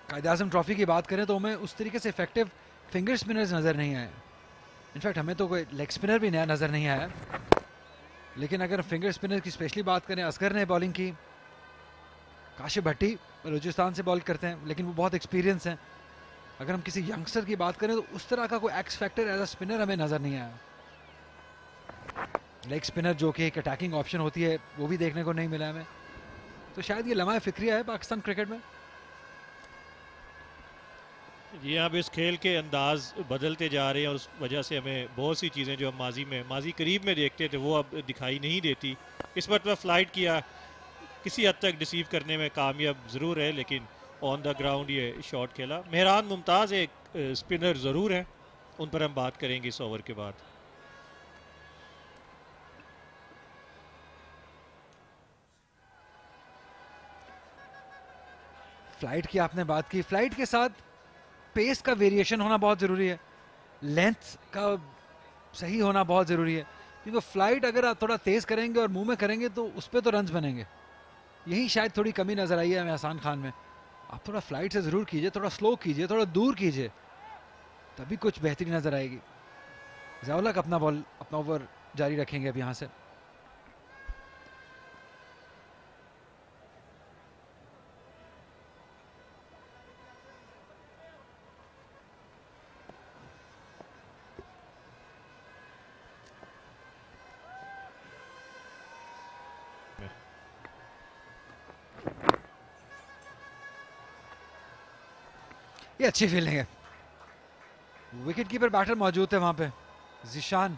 कायद आज़म ट्रॉफी की बात करें, तो हमें उस तरीके से इफेक्टिव फिंगर स्पिनर्स नज़र नहीं आए। इनफैक्ट हमें तो कोई लेग स्पिनर भी नया नज़र नहीं आया। लेकिन अगर फिंगर स्पिनर की स्पेशली बात करें, असगर ने बॉलिंग की, काशिफ भट्टी बलूचिस्तान से बॉल करते हैं, लेकिन वो बहुत एक्सपीरियंस हैं। अगर हम किसी यंगस्टर की बात करें, तो उस तरह का कोई X factor as a spinner हमें नज़र नहीं आया। लेग स्पिनर जो कि एक अटैकिंग ऑप्शन होती है, वो भी देखने को नहीं मिला हमें। तो शायद ये लम्हा फिक्रिया है पाकिस्तान क्रिकेट में। जी, अब इस खेल के अंदाज बदलते जा रहे हैं, और उस वजह से हमें बहुत सी चीज़ें जो हम माजी करीब में देखते थे, वो अब दिखाई नहीं देती। इस मरतबा फ्लाइट किया, किसी हद तक डिसीव करने में कामयाब ज़रूर है, लेकिन ऑन द ग्राउंड ये शॉट खेला। मेहरान मुमताज़ एक स्पिनर ज़रूर है, उन पर हम बात करेंगे इस ओवर के बाद। फ्लाइट की आपने बात की, फ्लाइट के साथ पेस का वेरिएशन होना बहुत ज़रूरी है, लेंथ का सही होना बहुत ज़रूरी है। क्योंकि फ्लाइट अगर आप थोड़ा तेज करेंगे और मुंह में करेंगे तो उस पर तो रन्स बनेंगे। यही शायद थोड़ी कमी नजर आई है हमें हसन खान में। आप थोड़ा फ्लाइट से जरूर कीजिए, थोड़ा स्लो कीजिए, थोड़ा दूर कीजिए, तभी कुछ बेहतरी नजर आएगी। ज़िया-उल-हक अपना ओवर जारी रखेंगे अब यहाँ से। ये अच्छी फील्डिंग है। विकेट कीपर बैटर मौजूद है वहां पे, जिशान।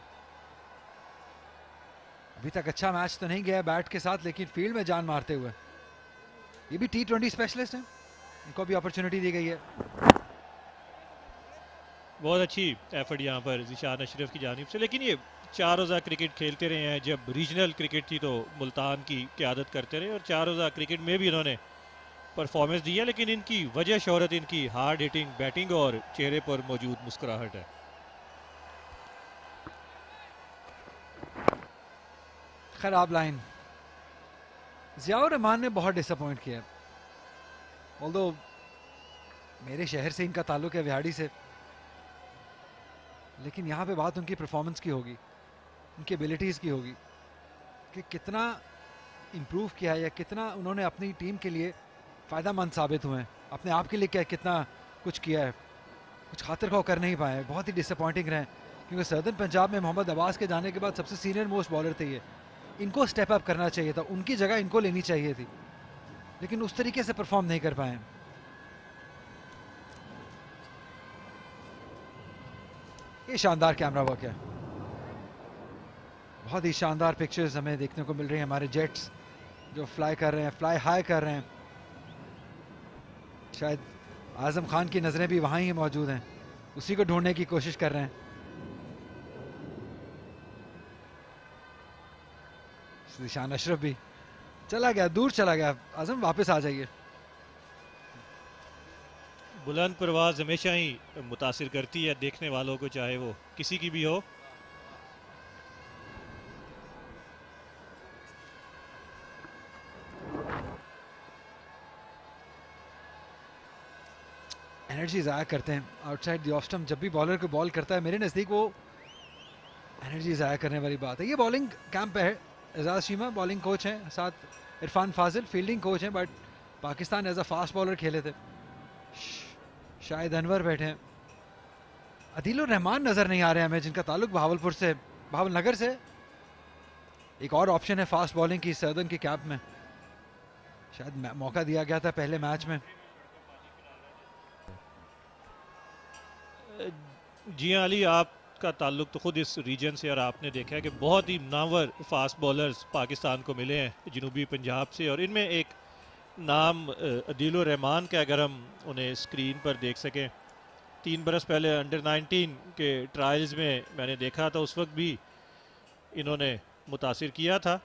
अभी तक अच्छा मैच तो नहीं गया बैट के साथ, लेकिन फील्ड में जान मारते हुए। ये भी T20 स्पेशलिस्ट हैं, इनको भी अपॉर्चुनिटी दी गई है। बहुत अच्छी एफर्ट यहाँ पर जिशान अशरफ की जानिब से। लेकिन ये 4 रोज़ा क्रिकेट खेलते रहे हैं। जब रीजनल क्रिकेट थी तो मुल्तान की क़यादत करते रहे, और 4 रोज़ा क्रिकेट में भी इन्होंने परफॉर्मेंस दी है। लेकिन इनकी वजह शोहरत इनकी हार्ड हिटिंग बैटिंग और चेहरे पर मौजूद मुस्कुराहट है। खराब लाइन। ज़िया-उर रहमान ने बहुत डिसअपॉइंट किया। ऑल्दो मेरे शहर से इनका ताल्लुक है, विहाड़ी से, लेकिन यहाँ पे बात उनकी परफॉर्मेंस की होगी, उनकी एबिलिटीज़ की होगी कि कितना इम्प्रूव किया है या कितना उन्होंने अपनी टीम के लिए फ़ायदेमंद साबित हुए हैं, अपने आप के लिए क्या कितना कुछ किया है। कुछ खातिर खो कर नहीं पाए, बहुत ही डिसअपॉइंटिंग रहे, क्योंकि सदर्न पंजाब में मोहम्मद अब्बास के जाने के बाद सबसे सीनियर मोस्ट बॉलर थे ये। इनको स्टेप अप करना चाहिए था, उनकी जगह इनको लेनी चाहिए थी, लेकिन उस तरीके से परफॉर्म नहीं कर पाए। ये शानदार कैमरा वर्क है, बहुत ही शानदार पिक्चर्स हमें देखने को मिल रही हैं। हमारे जेट्स जो फ्लाई कर रहे हैं, फ्लाई हाई कर रहे हैं। शायद आजम खान की नजरें भी वहां ही मौजूद हैं, उसी को ढूंढने की कोशिश कर रहे हैं। जिशान अशरफ भी चला गया, दूर चला गया। आजम वापस आ जाइए। बुलंद परवाज हमेशा ही मुतासिर करती है देखने वालों को, चाहे वो किसी की भी हो। एनर्जी ज़ाया करते हैं आउटसाइड द ऑफ स्टंप। जब भी बॉलर को बॉल करता है, मेरे नज़दीक वो एनर्जी ज़ाया करने वाली बात है। ये बॉलिंग कैंप पे है। एजाज शीमा बॉलिंग कोच हैं, साथ इरफान फाजिल फील्डिंग कोच हैं, but Pakistan as a fast bowler खेले थे। शायद अनवर बैठे हैं। अदीलुर रहमान नज़र नहीं आ रहे हमें, जिनका ताल्लुक भावलपुर से, भावलनगर से। एक और ऑप्शन है फास्ट बॉलिंग की सदर्न की कैप में, शायद मौका दिया गया था पहले मैच में। जी हाँ अली, आपका ताल्लुक तो खुद इस रीजन से, और आपने देखा है कि बहुत ही नामवर फास्ट बॉलर्स पाकिस्तान को मिले हैं जनूबी पंजाब से, और इनमें एक नाम अदीलुर रहमान का अगर हम उन्हें स्क्रीन पर देख सकें, 3 बरस पहले अंडर 19 के ट्रायल्स में मैंने देखा था, उस वक्त भी इन्होंने मुतासिर किया था।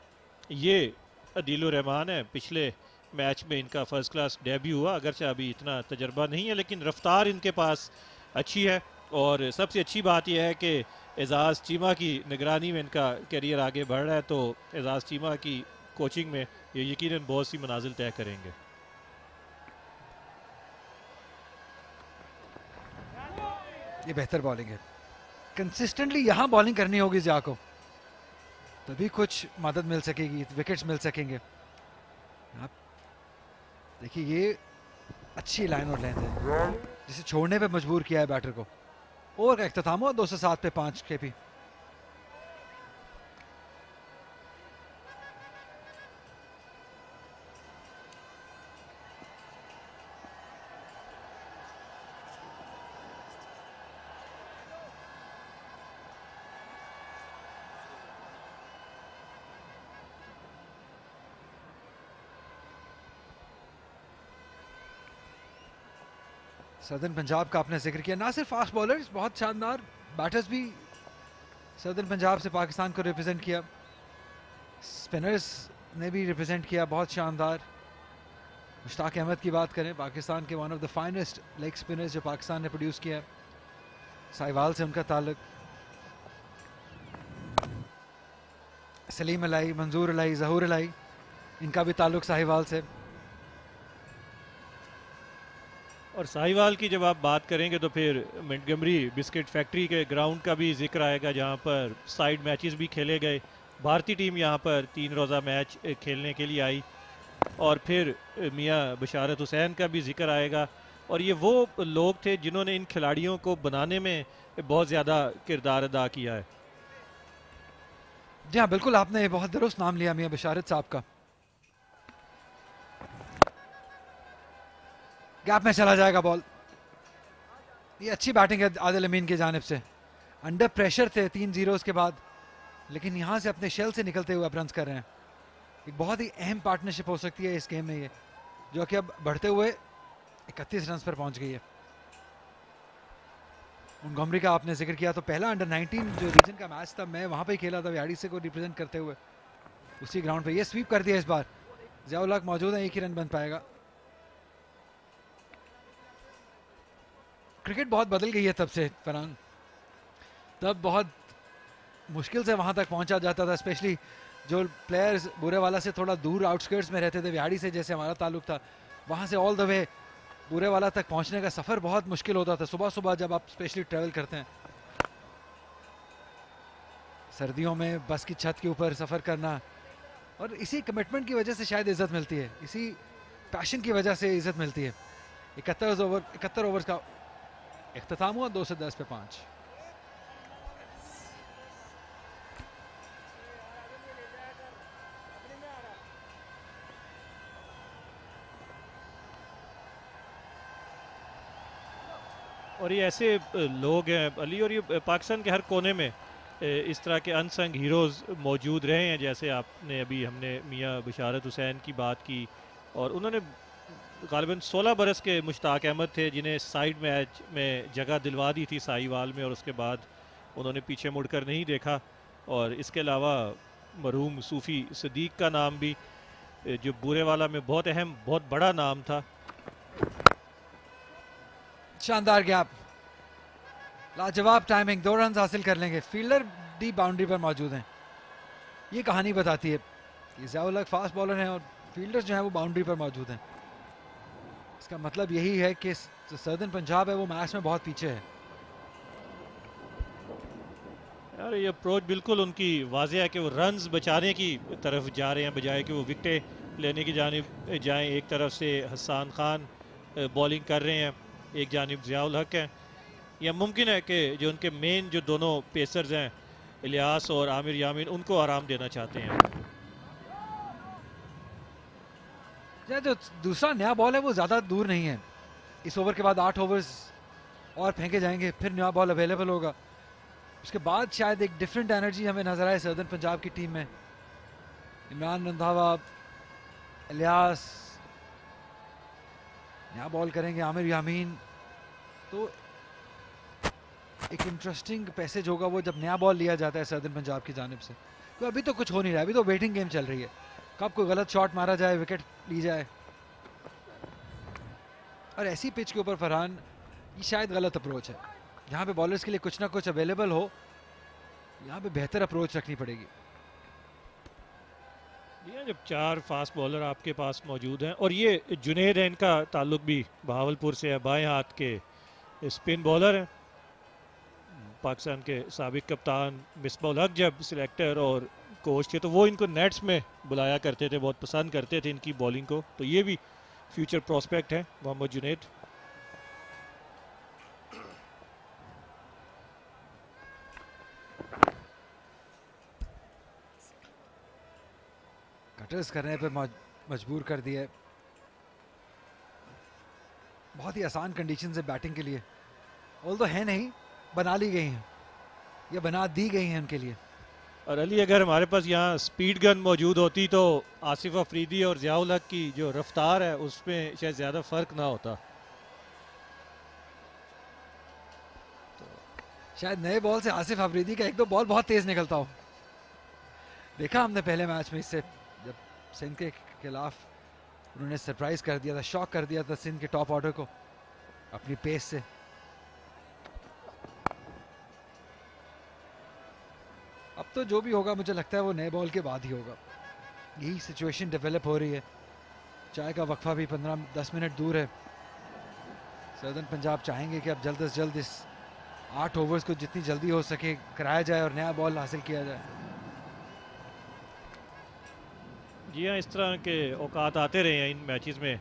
ये अदीलुर रहमान है। पिछले मैच में इनका फर्स्ट क्लास डेब्यू हुआ, अगरचे अभी इतना तजर्बा नहीं है, लेकिन रफ्तार इनके पास अच्छी है। और सबसे अच्छी बात यह है कि एजाज चीमा की निगरानी में इनका करियर आगे बढ़ रहा है, तो एजाज चीमा की कोचिंग में ये यकीनन बहुत सी मनाजिल तय करेंगे। ये बेहतर बॉलिंग है। कंसिस्टेंटली यहाँ बॉलिंग करनी होगी ज़िया को, तभी कुछ मदद मिल सकेगी, विकेट्स मिल सकेंगे। आप देखिए ये अच्छी लाइन और लेंथ है, जिसे छोड़ने पे मजबूर किया है बैटर को। ओवर का इख्तिताम हुआ 207 पे 5 केपी। सदर्न पंजाब का आपने जिक्र किया, ना सिर्फ फास्ट बॉलर्स, बहुत शानदार बैटर्स भी सदर्न पंजाब से पाकिस्तान को रिप्रेजेंट किया। स्पिनर्स ने भी रिप्रेजेंट किया, बहुत शानदार। मुश्ताक अहमद की बात करें, पाकिस्तान के one of the finest leg spinners जो पाकिस्तान ने प्रोड्यूस किया, साहिवाल से उनका ताल्लुक। सलीम अलाई, मंजूर अलाई, जहूर अलाई, इनका भी ताल्लुक साहिवाल से। और साहिवाल की जब आप बात करेंगे तो फिर मंटगमरी बिस्किट फैक्ट्री के ग्राउंड का भी जिक्र आएगा, जहाँ पर साइड मैचेस भी खेले गए। भारतीय टीम यहाँ पर 3 रोज़ा मैच खेलने के लिए आई। और फिर मियाँ बशारत हुसैन का भी जिक्र आएगा, और ये वो लोग थे जिन्होंने इन खिलाड़ियों को बनाने में बहुत ज़्यादा किरदार अदा किया है। जी हाँ, बिल्कुल, आपने बहुत दुरुस्त नाम लिया मियाँ बशारत साहब का। गैप में चला जाएगा बॉल। ये अच्छी बैटिंग है आदिल अमीन की जानिब से। अंडर प्रेशर थे 3 जीरोस के बाद, लेकिन यहाँ से अपने शेल से निकलते हुए अब रन्स कर रहे हैं। एक बहुत ही अहम पार्टनरशिप हो सकती है इस गेम में ये, जो कि अब बढ़ते हुए 31 रन पर पहुंच गई है। मोंटगोमरी का आपने जिक्र किया, तो पहला अंडर 19 जो रीजन का मैच था, मैं वहां पे ही खेला था विहाड़ी से को रिप्रेजेंट करते हुए उसी ग्राउंड पे। ये स्वीप कर दिया इस बार। ज़ियाउल हक मौजूद है, एक ही रन बन पाएगा। क्रिकेट बहुत बदल गई है तब से फरहान। तब बहुत मुश्किल से वहां तक पहुंचा जाता था, स्पेशली जो प्लेयर्स बुरेवाला से थोड़ा दूर आउटस्कर्ट्स में रहते थे, विहाड़ी से जैसे हमारा ताल्लुक था, वहां से ऑल द वे बुरेवाला तक पहुंचने का सफर बहुत मुश्किल होता था। सुबह सुबह जब आप स्पेशली ट्रेवल करते हैं, सर्दियों में बस की छत के ऊपर सफर करना, और इसी कमिटमेंट की वजह से शायद इज्जत मिलती है, इसी पैशन की वजह से इज्जत मिलती है। 71 ओवर्स का इख्तिताम हुआ 2 से 10 पे 5। और ये ऐसे लोग हैं अली, और ये पाकिस्तान के हर कोने में इस तरह के अनसंग हीरोज़ मौजूद रहे हैं। जैसे आपने अभी हमने मियाँ बशारत हुसैन की बात की, और उन्होंने गालिबन 16 बरस के मुश्ताक अहमद थे जिन्हें साइड मैच में जगह दिलवा दी थी साहिवाल में, और उसके बाद उन्होंने पीछे मुड़कर नहीं देखा। और इसके अलावा मरहूम सूफ़ी सदीक का नाम भी, जो बुरेवाला में बहुत अहम बहुत बड़ा नाम था। शानदार गैप, लाजवाब टाइमिंग, 2 रन हासिल कर लेंगे। फील्डर डी बाउंड्री पर मौजूद हैं। ये कहानी बताती है कि ज़ियाउल हक फास्ट बॉलर हैं और फील्डर्स जो हैं वो बाउंड्री पर मौजूद हैं। इसका मतलब यही है कि जो सदर्न पंजाब है वो मैच में बहुत पीछे है। यार ये अप्रोच बिल्कुल उनकी वाज़ेह है कि वो रन्स बचाने की तरफ जा रहे हैं, बजाय कि वो विकेटें लेने की जानिब जाएं। एक तरफ से हसन खान बॉलिंग कर रहे हैं, एक जानिब ज़ियाउल हक है। या मुमकिन है कि जो उनके मेन जो दोनों पेसर्स हैं इलियास और आमिर यामीन, उनको आराम देना चाहते हैं। जो दूसरा नया बॉल है वो ज़्यादा दूर नहीं है। इस ओवर के बाद 8 ओवर्स और फेंके जाएंगे, फिर नया बॉल अवेलेबल होगा। उसके बाद शायद एक डिफरेंट एनर्जी हमें नजर आए सदर्न पंजाब की टीम में। इमरान रंधावा, इलियास, नया बॉल करेंगे आमिर यामीन। तो एक इंटरेस्टिंग पैसेज होगा वो जब नया बॉल लिया जाता है सदर्न पंजाब की जानिब से। तो अभी तो कुछ हो नहीं रहा है, अभी तो वेटिंग गेम चल रही है। कब कोई गलत शॉट मारा जाए, विकेट ली जाए। और ऐसी पिच के ऊपर फरहान ये शायद गलत अप्रोच है। यहाँ पे बॉलर्स के लिए कुछ ना कुछ अवेलेबल हो, यहाँ पे बेहतर अप्रोच रखनी पड़ेगी। ये जब 4 फास्ट बॉलर आपके पास मौजूद हैं, और ये जुनेद है, इनका ताल्लुक भी बहावलपुर से है, बाएं हाथ के स्पिन बॉलर हैं। पाकिस्तान के साबिक कप्तान मिसबाउल हक जब सिलेक्टर और कोच थे तो वो इनको नेट्स में बुलाया करते थे, बहुत पसंद करते थे इनकी बॉलिंग को। तो ये भी फ्यूचर प्रोस्पेक्ट है मोहम्मद जुनेद। कटर्स करने पे मजबूर कर दिया। बहुत ही आसान कंडीशन है बैटिंग के लिए, ऑल तो है नहीं, बना ली गई हैं, ये बना दी गई हैं उनके लिए। और अली अगर हमारे पास यहाँ स्पीड गन मौजूद होती तो आसिफ अफरीदी और ज़ियाउल हक की जो रफ्तार है उसमें शायद ज़्यादा फर्क ना होता। तो शायद नए बॉल से आसिफ अफरीदी का 1-2 बॉल बहुत तेज निकलता हो। देखा हमने पहले मैच में, इससे जब सिंध के खिलाफ उन्होंने सरप्राइज कर दिया था, शॉक कर दिया था सिंध के टॉप ऑर्डर को अपनी पेस से। अब तो जो भी होगा मुझे लगता है वो नए बॉल के बाद ही होगा। यही सिचुएशन डेवलप हो रही है। चाय का वक्फा भी 15-10 मिनट दूर है। सदर्न पंजाब चाहेंगे कि अब जल्द से जल्द इस 8 ओवर्स को जितनी जल्दी हो सके कराया जाए और नया बॉल हासिल किया जाए। जी हाँ, इस तरह के औकात आते रहे हैं इन मैचेस में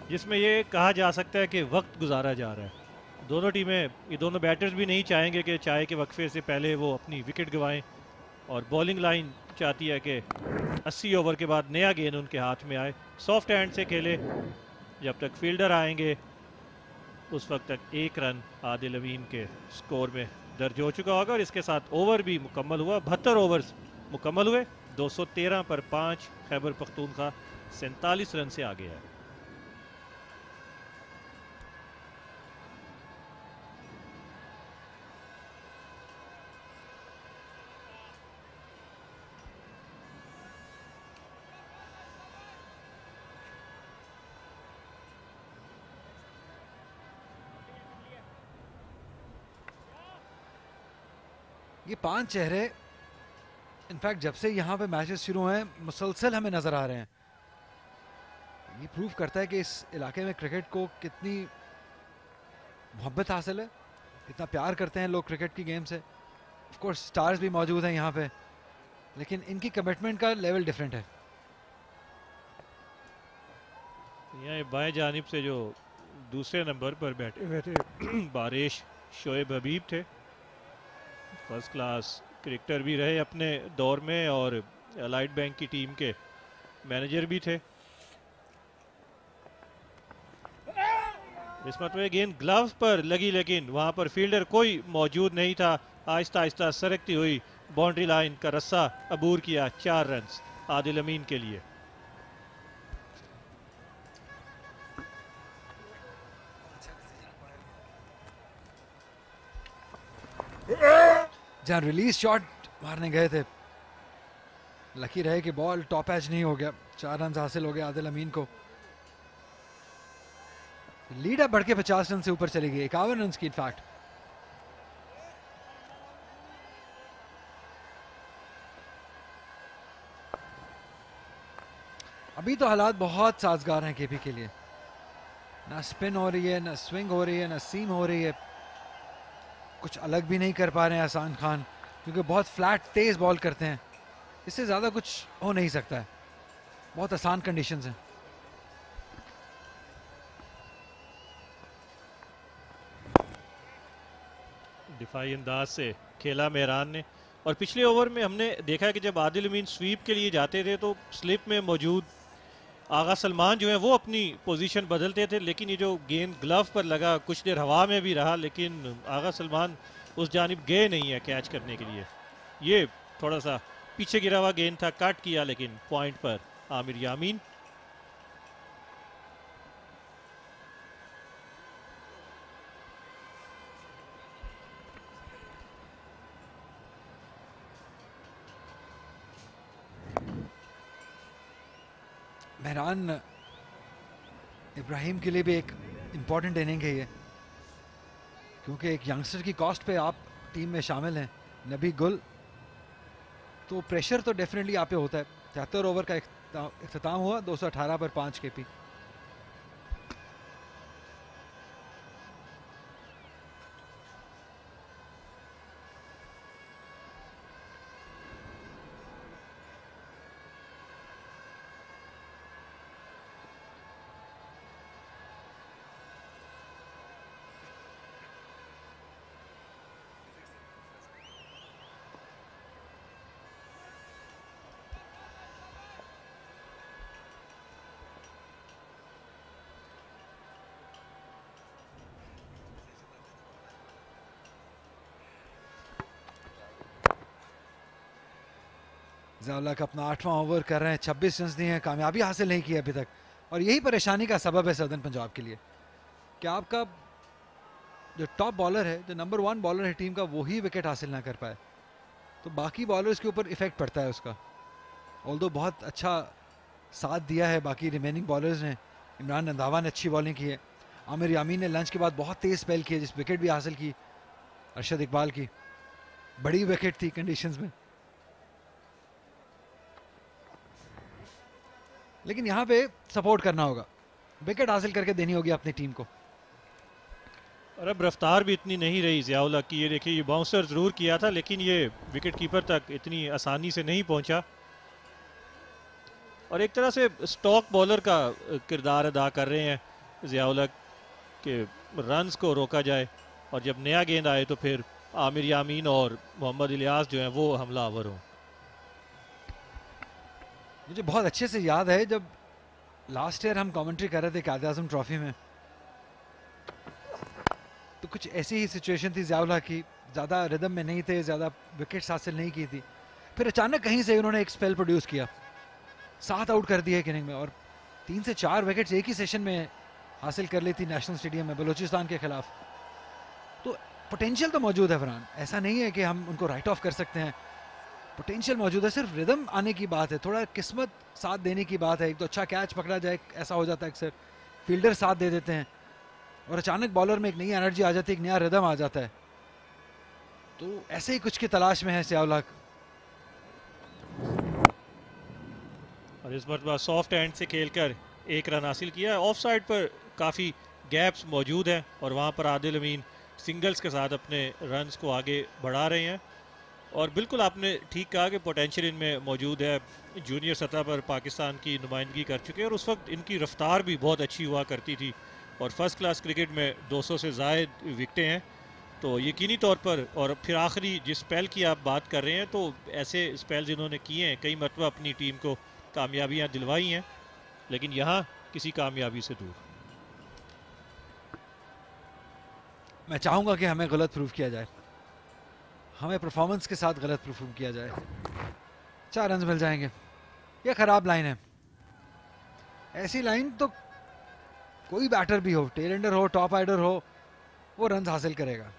जिसमें ये कहा जा सकता है कि वक्त गुजारा जा रहा है। दोनों टीमें, ये दोनों बैटर्स भी नहीं चाहेंगे कि चाय के वक्फे से पहले वो अपनी विकेट गंवाएं, और बॉलिंग लाइन चाहती है कि 80 ओवर के बाद नया गेंद उनके हाथ में आए, सॉफ्ट हैंड से खेले। जब तक फील्डर आएंगे उस वक्त तक 1 रन आदिल अमीन के स्कोर में दर्ज हो चुका होगा। और इसके साथ ओवर भी मुकम्मल हुआ, 72 ओवर्स मुकम्मल हुए। 213 पर 5 खैबर पख्तूनख्वा 47 रन से आगे है। ये 5 चेहरे इनफैक्ट जब से यहाँ पे मैचेस शुरू हुए हैं मुसलसल हमें नजर आ रहे हैं। ये प्रूव करता है कि इस इलाके में क्रिकेट को कितनी मोहब्बत हासिल है, कितना प्यार करते हैं लोग क्रिकेट की गेम से। ऑफ कोर्स स्टार्स भी मौजूद हैं यहाँ पे, लेकिन इनकी कमिटमेंट का लेवल डिफरेंट है। यहाँ बाएं जानिब से जो दूसरे नंबर पर बैठे हुए थे बारिश शोएब हबीब थे, फर्स्ट क्लास क्रिकेटर भी रहे अपने दौर में और अलाइड बैंक की टीम के मैनेजर भी थे। इस मतलब गेंद ग्लव्स पर लगी, लेकिन वहां पर फील्डर कोई मौजूद नहीं था। आहिस्ता आहिस्ता सरकती हुई बाउंड्री लाइन का रस्सा अबूर किया। 4 रन आदिल अमीन के लिए। जहां रिलीज शॉट मारने गए थे, लकी रहे कि बॉल टॉप एज नहीं हो गया। 4 रन हासिल हो गए आदिल अमीन को। लीड अब बढ़ के 50 रन से ऊपर चली गई, 51 रन की इनफैक्ट। अभी तो हालात बहुत साजगार हैं केपी के लिए। ना स्पिन हो रही है, ना स्विंग हो रही है, ना सीम हो रही है। कुछ अलग भी नहीं कर पा रहे हैं हसन खान, क्योंकि बहुत फ्लैट तेज बॉल करते हैं। इससे ज़्यादा कुछ हो नहीं सकता है। बहुत आसान कंडीशंस हैं। दिफाई अंदाज से खेला मेहरान ने। और पिछले ओवर में हमने देखा है कि जब आदिल अमीन स्वीप के लिए जाते थे तो स्लिप में मौजूद आगा सलमान जो है वो अपनी पोजीशन बदलते थे, लेकिन ये जो गेंद ग्लव पर लगा कुछ देर हवा में भी रहा, लेकिन आगा सलमान उस जानिब गए नहीं है कैच करने के लिए। ये थोड़ा सा पीछे गिरा हुआ गेंद था, कट किया, लेकिन पॉइंट पर आमिर यामीन। मेहरान इब्राहिम के लिए भी एक इम्पॉर्टेंट इनिंग है ये, क्योंकि एक यंगस्टर की कॉस्ट पे आप टीम में शामिल हैं, नबी गुल। तो प्रेशर तो डेफिनेटली आप पे होता है। 73 ओवर का इख्तिताम हुआ, 218 पर 5 केपी। ज़ाउलक अपना 8वां ओवर कर रहे हैं, 26 रन दिए हैं, कामयाबी हासिल नहीं की अभी तक। और यही परेशानी का सबब है सदर्न पंजाब के लिए कि आपका जो टॉप बॉलर है, जो नंबर 1 बॉलर है टीम का, वही विकेट हासिल ना कर पाए, तो बाकी बॉलर्स के ऊपर इफेक्ट पड़ता है उसका। ऑल्दो बहुत अच्छा साथ दिया है बाकी रिमेनिंग बॉलर्स ने। इमरान रंधावा ने अच्छी बॉलिंग की है। आमिर यामीन ने लंच के बाद बहुत तेज स्पेल की है, जिस विकेट भी हासिल की। अरशद इकबाल की बड़ी विकेट थी कंडीशंस में। लेकिन यहाँ पे सपोर्ट करना होगा, विकेट हासिल करके देनी होगी अपनी टीम को। और अब रफ्तार भी इतनी नहीं रही ज़ियाउल हक की। ये देखिए, ये बाउंसर ज़रूर किया था लेकिन ये विकेट कीपर तक इतनी आसानी से नहीं पहुंचा। और एक तरह से स्टॉक बॉलर का किरदार अदा कर रहे हैं ज़ियाउल हक के रन्स को रोका जाए और जब नया गेंद आए तो फिर आमिर यामीन और मोहम्मद इलियास जो हैं वो हमलावर हों। मुझे बहुत अच्छे से याद है जब लास्ट ईयर हम कमेंट्री कर रहे थे कायद आज़म ट्रॉफी में, तो कुछ ऐसी ही सिचुएशन थी ज़ियाउल हक की, ज़्यादा रिदम में नहीं थे, ज़्यादा विकेट्स हासिल नहीं की थी, फिर अचानक कहीं से उन्होंने एक स्पेल प्रोड्यूस किया, 7 आउट कर दिए एक इनिंग में और 3 से 4 विकेट्स एक ही सेशन में हासिल कर ली थी नेशनल स्टेडियम में बलूचिस्तान के खिलाफ। तो पोटेंशियल तो मौजूद है फरहान, ऐसा नहीं है कि हम उनको राइट ऑफ कर सकते हैं, पोटेंशियल मौजूद है, सिर्फ रिदम आने की बात है, थोड़ा किस्मत साथ देने की बात है। एक तो अच्छा कैच पकड़ा जाए, ऐसा हो जाता है अक्सर, फील्डर साथ दे देते हैं और अचानक बॉलर में एक नई एनर्जी आ जाती है, एक नया रिदम आ जाता है। तो ऐसे ही कुछ की तलाश में है ज़ियाउल हक। और इस मरतबा सॉफ्ट हैंड से खेलकर 1 रन हासिल किया। ऑफ साइड पर काफ़ी गैप्स मौजूद हैं और वहाँ पर आदिल अमीन सिंगल्स के साथ अपने रन्स को आगे बढ़ा रहे हैं। और बिल्कुल आपने ठीक कहा कि पोटेंशियल इनमें मौजूद है। जूनियर सतह पर पाकिस्तान की नुमाइंदगी कर चुके हैं और उस वक्त इनकी रफ्तार भी बहुत अच्छी हुआ करती थी और फर्स्ट क्लास क्रिकेट में 200 से ज़ायद विकटें हैं। तो यकीनी तौर पर, और फिर आखिरी जिस स्पेल की आप बात कर रहे हैं, तो ऐसे स्पेल्स इन्होंने किए हैं, कई मरतबा अपनी टीम को कामयाबियाँ दिलवाई हैं, लेकिन यहाँ किसी कामयाबी से दूर। मैं चाहूँगा कि हमें गलत प्रूफ किया जाए, हमें परफॉर्मेंस के साथ गलत प्रूफ किया जाए, 4 रन मिल जाएंगे। ये ख़राब लाइन है, ऐसी लाइन तो कोई बैटर भी हो, टेल एंडर हो, टॉप आइडर हो, वो रन हासिल करेगा।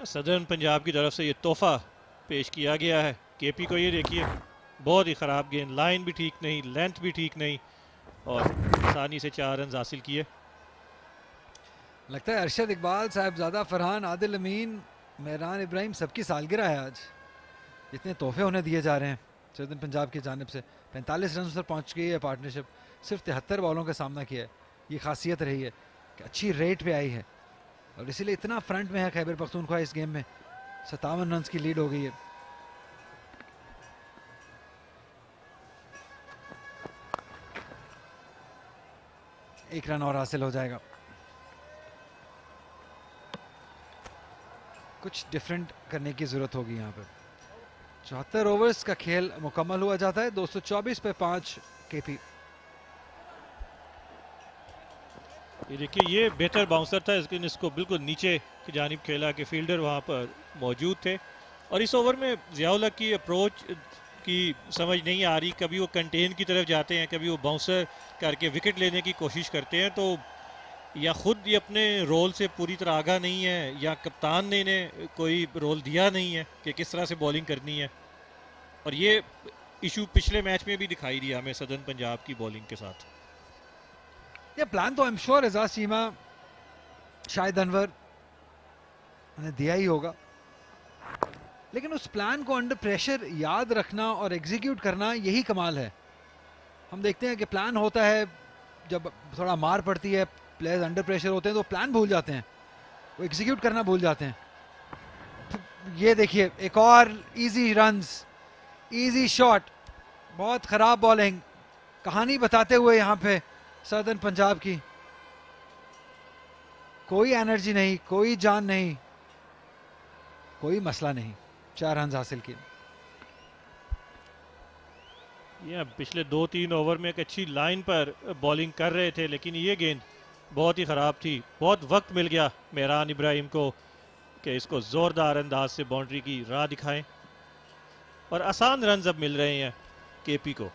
सदर्न पंजाब की तरफ से ये तोहफा पेश किया गया है केपी को। ये देखिए, बहुत ही ख़राब गेंद, लाइन भी ठीक नहीं, लेंथ भी ठीक नहीं और आसानी से 4 रन हासिल किए। लगता है अरशद इकबाल, साहिबजादा फरहान, आदिल अमीन, मेहरान इब्राहिम सबकी सालगिरह है आज। इतने तोहफे उन्हें दिए जा रहे हैं सदर्न पंजाब की जानिब से। 45 रन पर पहुंच गई है पार्टनरशिप, सिर्फ 73 बॉलों का सामना किया है। ये खासियत रही है कि अच्छी रेट पे आई है और इसीलिए इतना फ्रंट में है खैबर पख्तूनख्वा इस गेम में। 57 रन की लीड हो गई है। एक रन और हासिल हो जाएगा। कुछ डिफरेंट करने की जरूरत होगी यहाँ पे। 74 ओवर्स का खेल मुकम्मल हुआ जाता है। 224 पे 5 केपी। ये देखिए, ये बेहतर बाउंसर था, लेकिन इसको बिल्कुल नीचे की जानिब खेला कि फील्डर वहाँ पर मौजूद थे। और इस ओवर में ज़ियाउल हक की अप्रोच की समझ नहीं आ रही, कभी वो कंटेन की तरफ जाते हैं, कभी वो बाउंसर करके विकेट लेने की कोशिश करते हैं। तो या खुद ये अपने रोल से पूरी तरह आगाह नहीं है या कप्तान ने इन्हें कोई रोल दिया नहीं है कि किस तरह से बॉलिंग करनी है। और ये इशू पिछले मैच में भी दिखाई दिया हमें सदर्न पंजाब की बॉलिंग के साथ। ये प्लान तो I am sure Ejaz Cheema, शायद अनवर ने दिया ही होगा, लेकिन उस प्लान को अंडर प्रेशर याद रखना और एग्जीक्यूट करना, यही कमाल है। हम देखते हैं कि प्लान होता है, जब थोड़ा मार पड़ती है, प्लेयर्स अंडर प्रेशर होते हैं तो प्लान भूल जाते हैं, वो एग्जीक्यूट करना भूल जाते हैं। ये देखिए, एक और इजी रन्स, इजी शॉट, बहुत खराब बॉलिंग, कहानी बताते हुए यहाँ पे सदर्न पंजाब की। कोई एनर्जी नहीं, कोई जान नहीं, कोई मसला नहीं, 4 रन हासिल किए। ये पिछले 2-3 ओवर में एक अच्छी लाइन पर बॉलिंग कर रहे थे, लेकिन ये गेंद बहुत ही ख़राब थी। बहुत वक्त मिल गया मेहरान इब्राहिम को कि इसको ज़ोरदार अंदाज से बाउंड्री की राह दिखाएं और आसान रन अब मिल रहे हैं केपी को।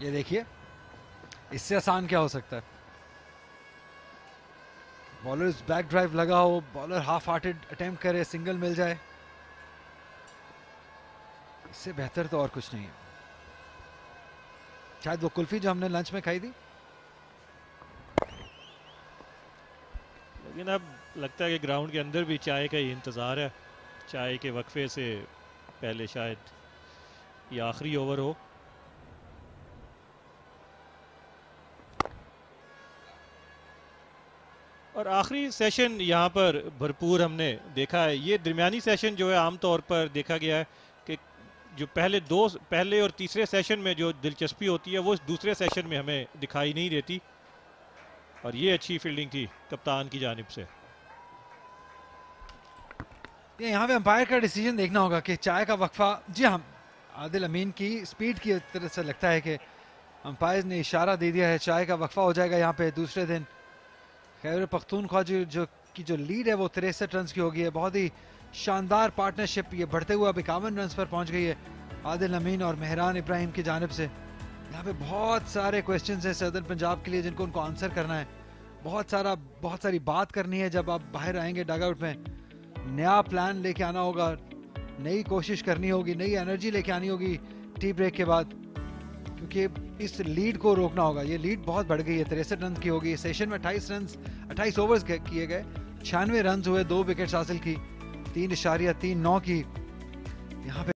ये देखिए, इससे आसान क्या हो सकता है। बॉलर बैक ड्राइव लगा हो, बॉलर हाफ हार्टेड अटेम्प्ट करे, सिंगल मिल जाए, इससे बेहतर तो और कुछ नहीं है। शायद वो कुल्फी जो हमने लंच में खाई थी। लेकिन अब लगता है कि ग्राउंड के अंदर भी चाय का ही इंतज़ार है। चाय के वक्फे से पहले शायद ये आखिरी ओवर हो। और आखिरी सेशन यहाँ पर भरपूर हमने देखा है। ये दरमियानी सेशन जो है आमतौर पर देखा गया है कि जो पहले और तीसरे सेशन में जो दिलचस्पी होती है वो दूसरे सेशन में हमें दिखाई नहीं देती। और ये अच्छी फील्डिंग थी कप्तान की जानिब से। ये यहाँ पे अंपायर का डिसीजन देखना होगा कि चाय का वक्फा, जी हाँ, आदिल अमीन की स्पीड की तरह से लगता है कि अंपायर ने इशारा दे दिया है चाय का वक्फा हो जाएगा यहाँ पे दूसरे दिन। खैबर पख्तूनख्वा जो लीड है वो 63 रन की होगी है। बहुत ही शानदार पार्टनरशिप ये बढ़ते हुए अब 51 रन पर पहुंच गई है आदिल अमीन और मेहरान इब्राहिम की जानिब से। यहाँ पे बहुत सारे क्वेश्चंस हैं सदर्न पंजाब के लिए जिनको उनको आंसर करना है। बहुत सारी बात करनी है जब आप बाहर आएंगे डगआउट में। नया प्लान लेके आना होगा, नई कोशिश करनी होगी, नई एनर्जी लेके आनी होगी टी ब्रेक के बाद, क्योंकि इस लीड को रोकना होगा। ये लीड बहुत बढ़ गई है, 63 रन की होगी। सेशन में 28 ओवर्स किए गए, 96 रन हुए, 2 विकेट हासिल की, 3.39 की यहाँ पे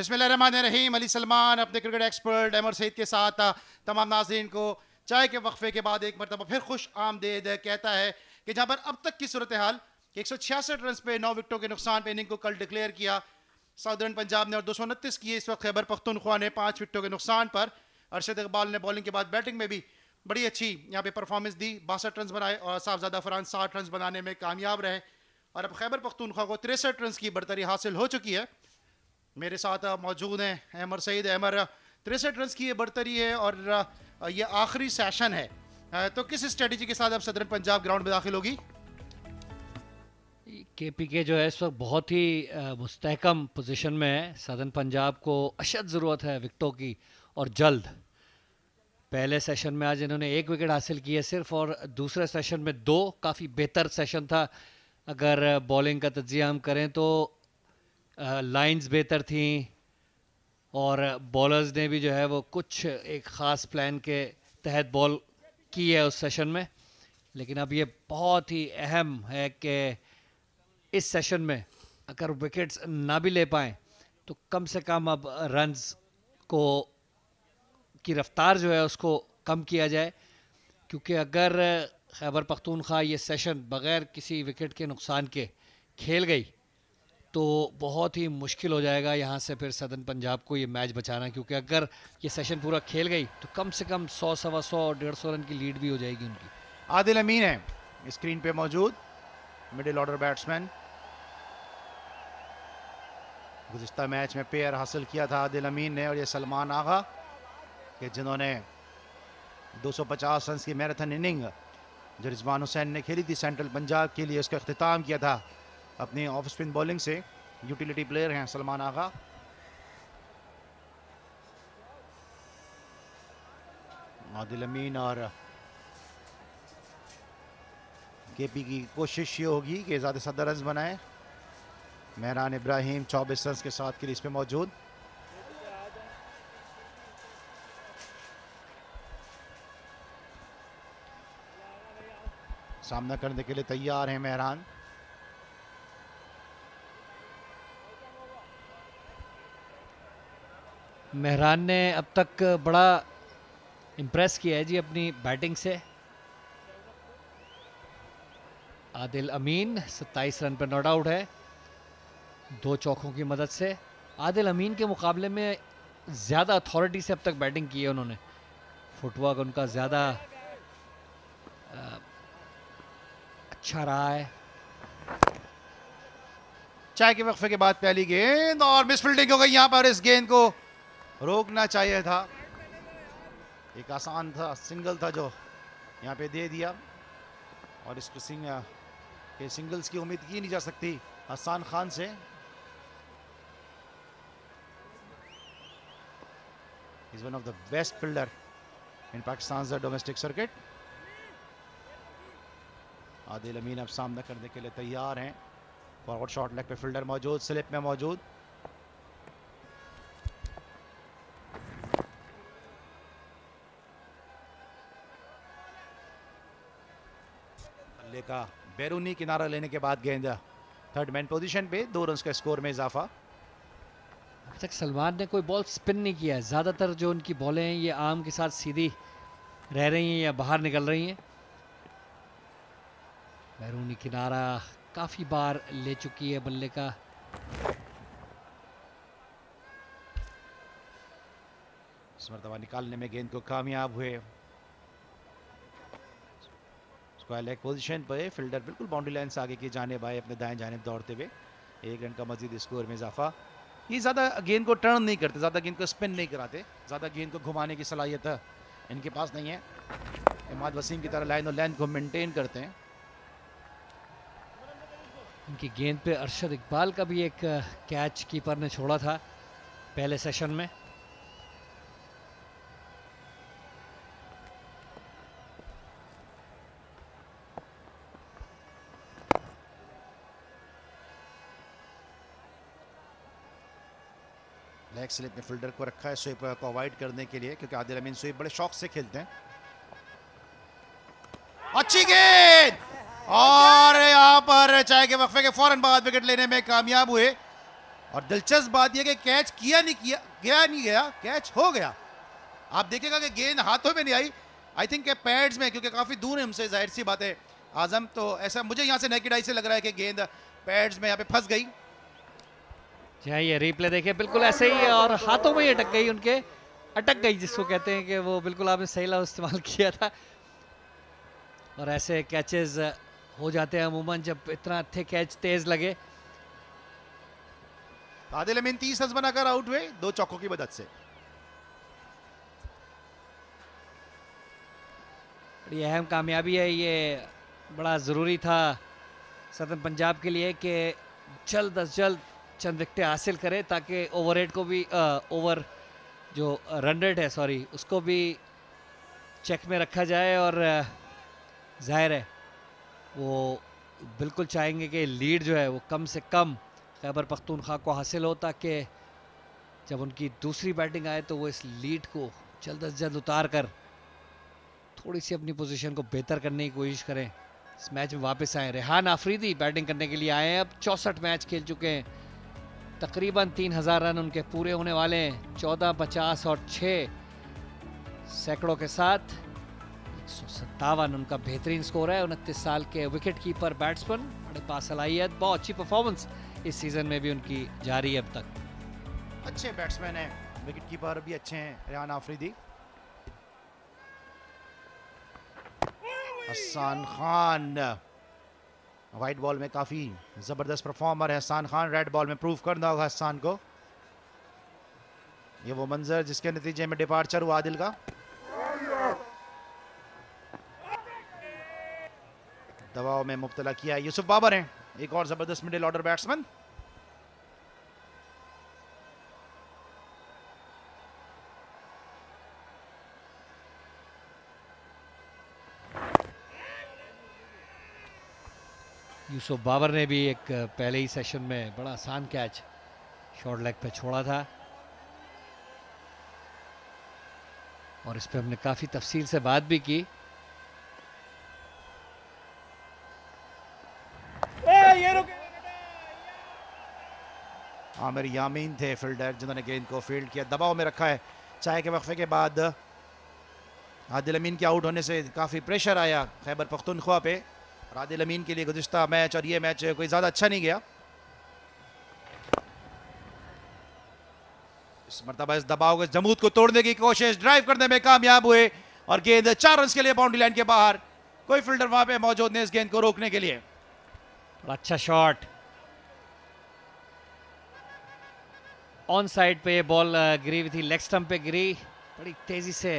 बिस्मिल्लाहिर्रहमानिर्रहीम। अली सलमान अपने क्रिकेट एक्सपर्ट अमर सईद के साथ तमाम नाज़रीन को चाय के वक्फे के बाद एक मरतबा फिर खुश आमदेद कहता है कि जहाँ पर अब तक की सूरत हाल 166 रन पे 9 विकेटों के नुकसान पे इनिंग को कल डिक्लेयर किया साउदर्न पंजाब ने और 229 किए इस वक्त खैबर पख्तूनख्वा ने 5 विकेटों के नुकसान पर। अरशद इकबाल ने बॉलिंग के बाद बैटिंग में भी बड़ी अच्छी यहाँ पे परफॉर्मेंस दी, 62 रन बनाए और साहबजादा फरहान 60 रन बनाने में कामयाब रहे और अब खैबर पख्तूनख्वा को 63 रन की बरतरी हासिल हो चुकी है। मेरे साथ मौजूद हैं अमर सईद। अमर, 63 रन की ये बरतरी है और ये आखिरी सेशन है, तो किस स्ट्रेटजी के साथ अब सदरन पंजाब ग्राउंड में दाखिल होगी? केपीके जो है इस वक्त बहुत ही मुस्तहकम पोजीशन में है। सदर्न पंजाब को अशद ज़रूरत है विकेटों की और जल्द। पहले सेशन में आज इन्होंने 1 विकेट हासिल की है सिर्फ और दूसरे सेशन में 2। काफ़ी बेहतर सेशन था। अगर बॉलिंग का तज्जिया हम करें तो लाइंस बेहतर थी और बॉलर्स ने भी जो है वो कुछ एक ख़ास प्लान के तहत बॉल की है उस सेशन में। लेकिन अब ये बहुत ही अहम है कि इस सेशन में अगर विकेट्स ना भी ले पाएँ तो कम से कम अब रन्स को की रफ्तार जो है उसको कम किया जाए, क्योंकि अगर खैबर पख्तूनख्वा ये सेशन बग़ैर किसी विकेट के नुकसान के खेल गई तो बहुत ही मुश्किल हो जाएगा यहाँ से फिर सदर्न पंजाब को ये मैच बचाना, क्योंकि अगर ये सेशन पूरा खेल गई तो कम से कम 100, 125 और 150 रन की लीड भी हो जाएगी उनकी। आदिल अमीन है स्क्रीन पे मौजूद, मिडिल ऑर्डर बैट्समैन। गुज़िश्ता मैच में पेयर हासिल किया था आदिल अमीन ने और ये सलमान आगा कि जिन्होंने 250 रन की मैराथन इनिंग जो रिजवान हुसैन ने खेली थी सेंट्रल पंजाब के लिए उसका अख्तिताम किया था अपनी ऑफ स्पिन बॉलिंग से। यूटिलिटी प्लेयर हैं सलमान आगा। आदिल अमीन और केपी की कोशिश ये होगी कि ज़्यादा से ज़्यादा रन बनाए। मेहरान इब्राहिम 24 रन के साथ क्रीज पे मौजूद। सामना करने के लिए तैयार हैं मेहरान। मेहरान ने अब तक बड़ा इम्प्रेस किया है जी अपनी बैटिंग से। आदिल अमीन 27 रन पर नॉट आउट है 2 चौकों की मदद से। आदिल अमीन के मुकाबले में ज़्यादा अथॉरिटी से अब तक बैटिंग की है उन्होंने। फुटवर्क उनका ज़्यादा अच्छा रहा है। चाय के वक्फे के बाद पहली गेंद और मिस फील्डिंग हो गई यहाँ पर। इस गेंद को रोकना चाहिए था, एक आसान था सिंगल था जो यहाँ पे दे दिया और इसको सिंगल्स की उम्मीद की नहीं जा सकती हसन खान से। Is one of the best fielder in Pakistan domestic circuit. Adil Amin अब सामना करने के लिए तैयार हैं। फॉरवर्ड शॉट लेग पे फील्डर मौजूद, स्लिप में मौजूद। बल्ले का बैरूनी किनारा लेने के बाद गेंद थर्ड मैन पोजीशन पे, 2 रन का स्कोर में इजाफा। अब तक सलमान ने कोई बॉल स्पिन नहीं किया है। ज़्यादातर जो उनकी बॉलें हैं ये आर्म के साथ सीधी रह रही हैं या बाहर निकल रही हैं। बैरूनी किनारा काफ़ी बार ले चुकी है बल्ले का। इस मरतबा निकालने में गेंद को कामयाब हुए। स्क्वायर लेग पोजीशन पर फील्डर बिल्कुल बाउंड्री लाइन से आगे की जानिब आए, अपने दाएं जानिब दौड़ते हुए। 1 रन का मजीद स्कोर में इजाफा। ये ज़्यादा गेंद को टर्न नहीं करते, ज़्यादा गेंद को स्पिन नहीं कराते, ज़्यादा गेंद को घुमाने की सलाहियत इनके पास नहीं है। इमाद वसीम की तरह लाइन और लेंथ को मेंटेन करते हैं। इनकी गेंद पे अरशद इकबाल का भी एक कैच कीपर ने छोड़ा था पहले सेशन में। लेग स्लिप में फील्डर को रखा है स्वीप को अवॉइड करने के लिए, क्योंकि आदिल अमीन स्वीप बड़े शौक से खेलते हैं। अच्छी गेंद और यहाँ पर चाय के वक्फे के फौरन बाद विकेट लेने में कामयाब हुए और दिलचस्प बात यह कि कैच नहीं गया, कैच हो गया। आप देखिएगा कि गेंद हाथों में नहीं आई, आई थिंक के पैड्स में, क्योंकि काफ़ी दूर है हमसे, जाहिर सी बात है आजम, तो ऐसा मुझे यहाँ से नेकेड आई से लग रहा है कि गेंद पैड्स में यहाँ पे फंस गई। जी हाँ, ये रिप्ले देखिए, बिल्कुल ऐसे ही और हाथों में ही अटक गई उनके, अटक गई जिसको कहते हैं, कि वो बिल्कुल आपने सही लफ्ज़ इस्तेमाल किया था। और ऐसे कैचेस हो जाते हैं अमूमन जब इतना अच्छे कैच तेज लगे। आदिल अमीन 30 रन बनाकर आउट हुए 2 चौकों की मदद से। बड़ी अहम कामयाबी है ये, बड़ा ज़रूरी था सदर्न पंजाब के लिए कि जल्द अज जल्द चंद विकेटें हासिल करे, ताकि ओवर रेट को भी ओवर जो रन रेट है सॉरी उसको भी चेक में रखा जाए। और जाहिर है वो बिल्कुल चाहेंगे कि लीड जो है वो कम से कम खैबर पख्तूनख्वा को हासिल हो, ताकि जब उनकी दूसरी बैटिंग आए तो वो इस लीड को जल्द अज जल्द उतार कर थोड़ी सी अपनी पोजीशन को बेहतर करने की कोशिश करें, इस मैच में वापस आए। रेहान आफरीदी बैटिंग करने के लिए आए हैं, अब 64 मैच खेल चुके हैं, तकरीबन 3000 रन उनके पूरे होने वाले हैं, 14, 50 और 6 सैकड़ों के साथ 157 उनका बेहतरीन स्कोर है। 29 साल के विकेट कीपर बैट्समैन, बड़े पास सलाहियत, बहुत अच्छी परफॉर्मेंस इस सीजन में भी उनकी जारी है अब तक। अच्छे बैट्समैन हैं, विकेट कीपर भी अच्छे हैं रेहान आफरीदी। हसन खान वाइट बॉल में काफी जबरदस्त परफॉर्मर है हसन खान, रेड बॉल में प्रूव करना होगा हसन को। ये वो मंजर जिसके नतीजे में डिपार्चर हुआ आदिल का। दबाव में मुब्तला किया यूसुफ बाबर हैं, एक और जबरदस्त middle order batsman. Yousuf Babar ने भी एक पहले ही सेशन में बड़ा आसान कैच शॉर्ट लेग पे छोड़ा था, और इस पे हमने काफी तफसील से बात भी की। आमिर यामीन थे फील्डर जिन्होंने गेंद को फील्ड किया, दबाव में रखा है। चाय के वक्फे के बाद आदिल अमीन के आउट होने से काफ़ी प्रेशर आया खैबर पख्तूनख्वा पे, और आदिल अमीन के लिए गुज़िश्ता मैच और ये मैच कोई ज़्यादा अच्छा नहीं गया। इस मरतबा इस दबाव को, जमूद को तोड़ने की कोशिश, ड्राइव करने में कामयाब हुए, और गेंद 4 रन के लिए बाउंड्री लाइन के बाहर। कोई फील्डर वहां पे मौजूद नहीं इस गेंद को रोकने के लिए। अच्छा शॉट, ऑन साइड पे ये बॉल गिरी हुई थी, लेग स्टंप पे गिरी बड़ी तेजी से,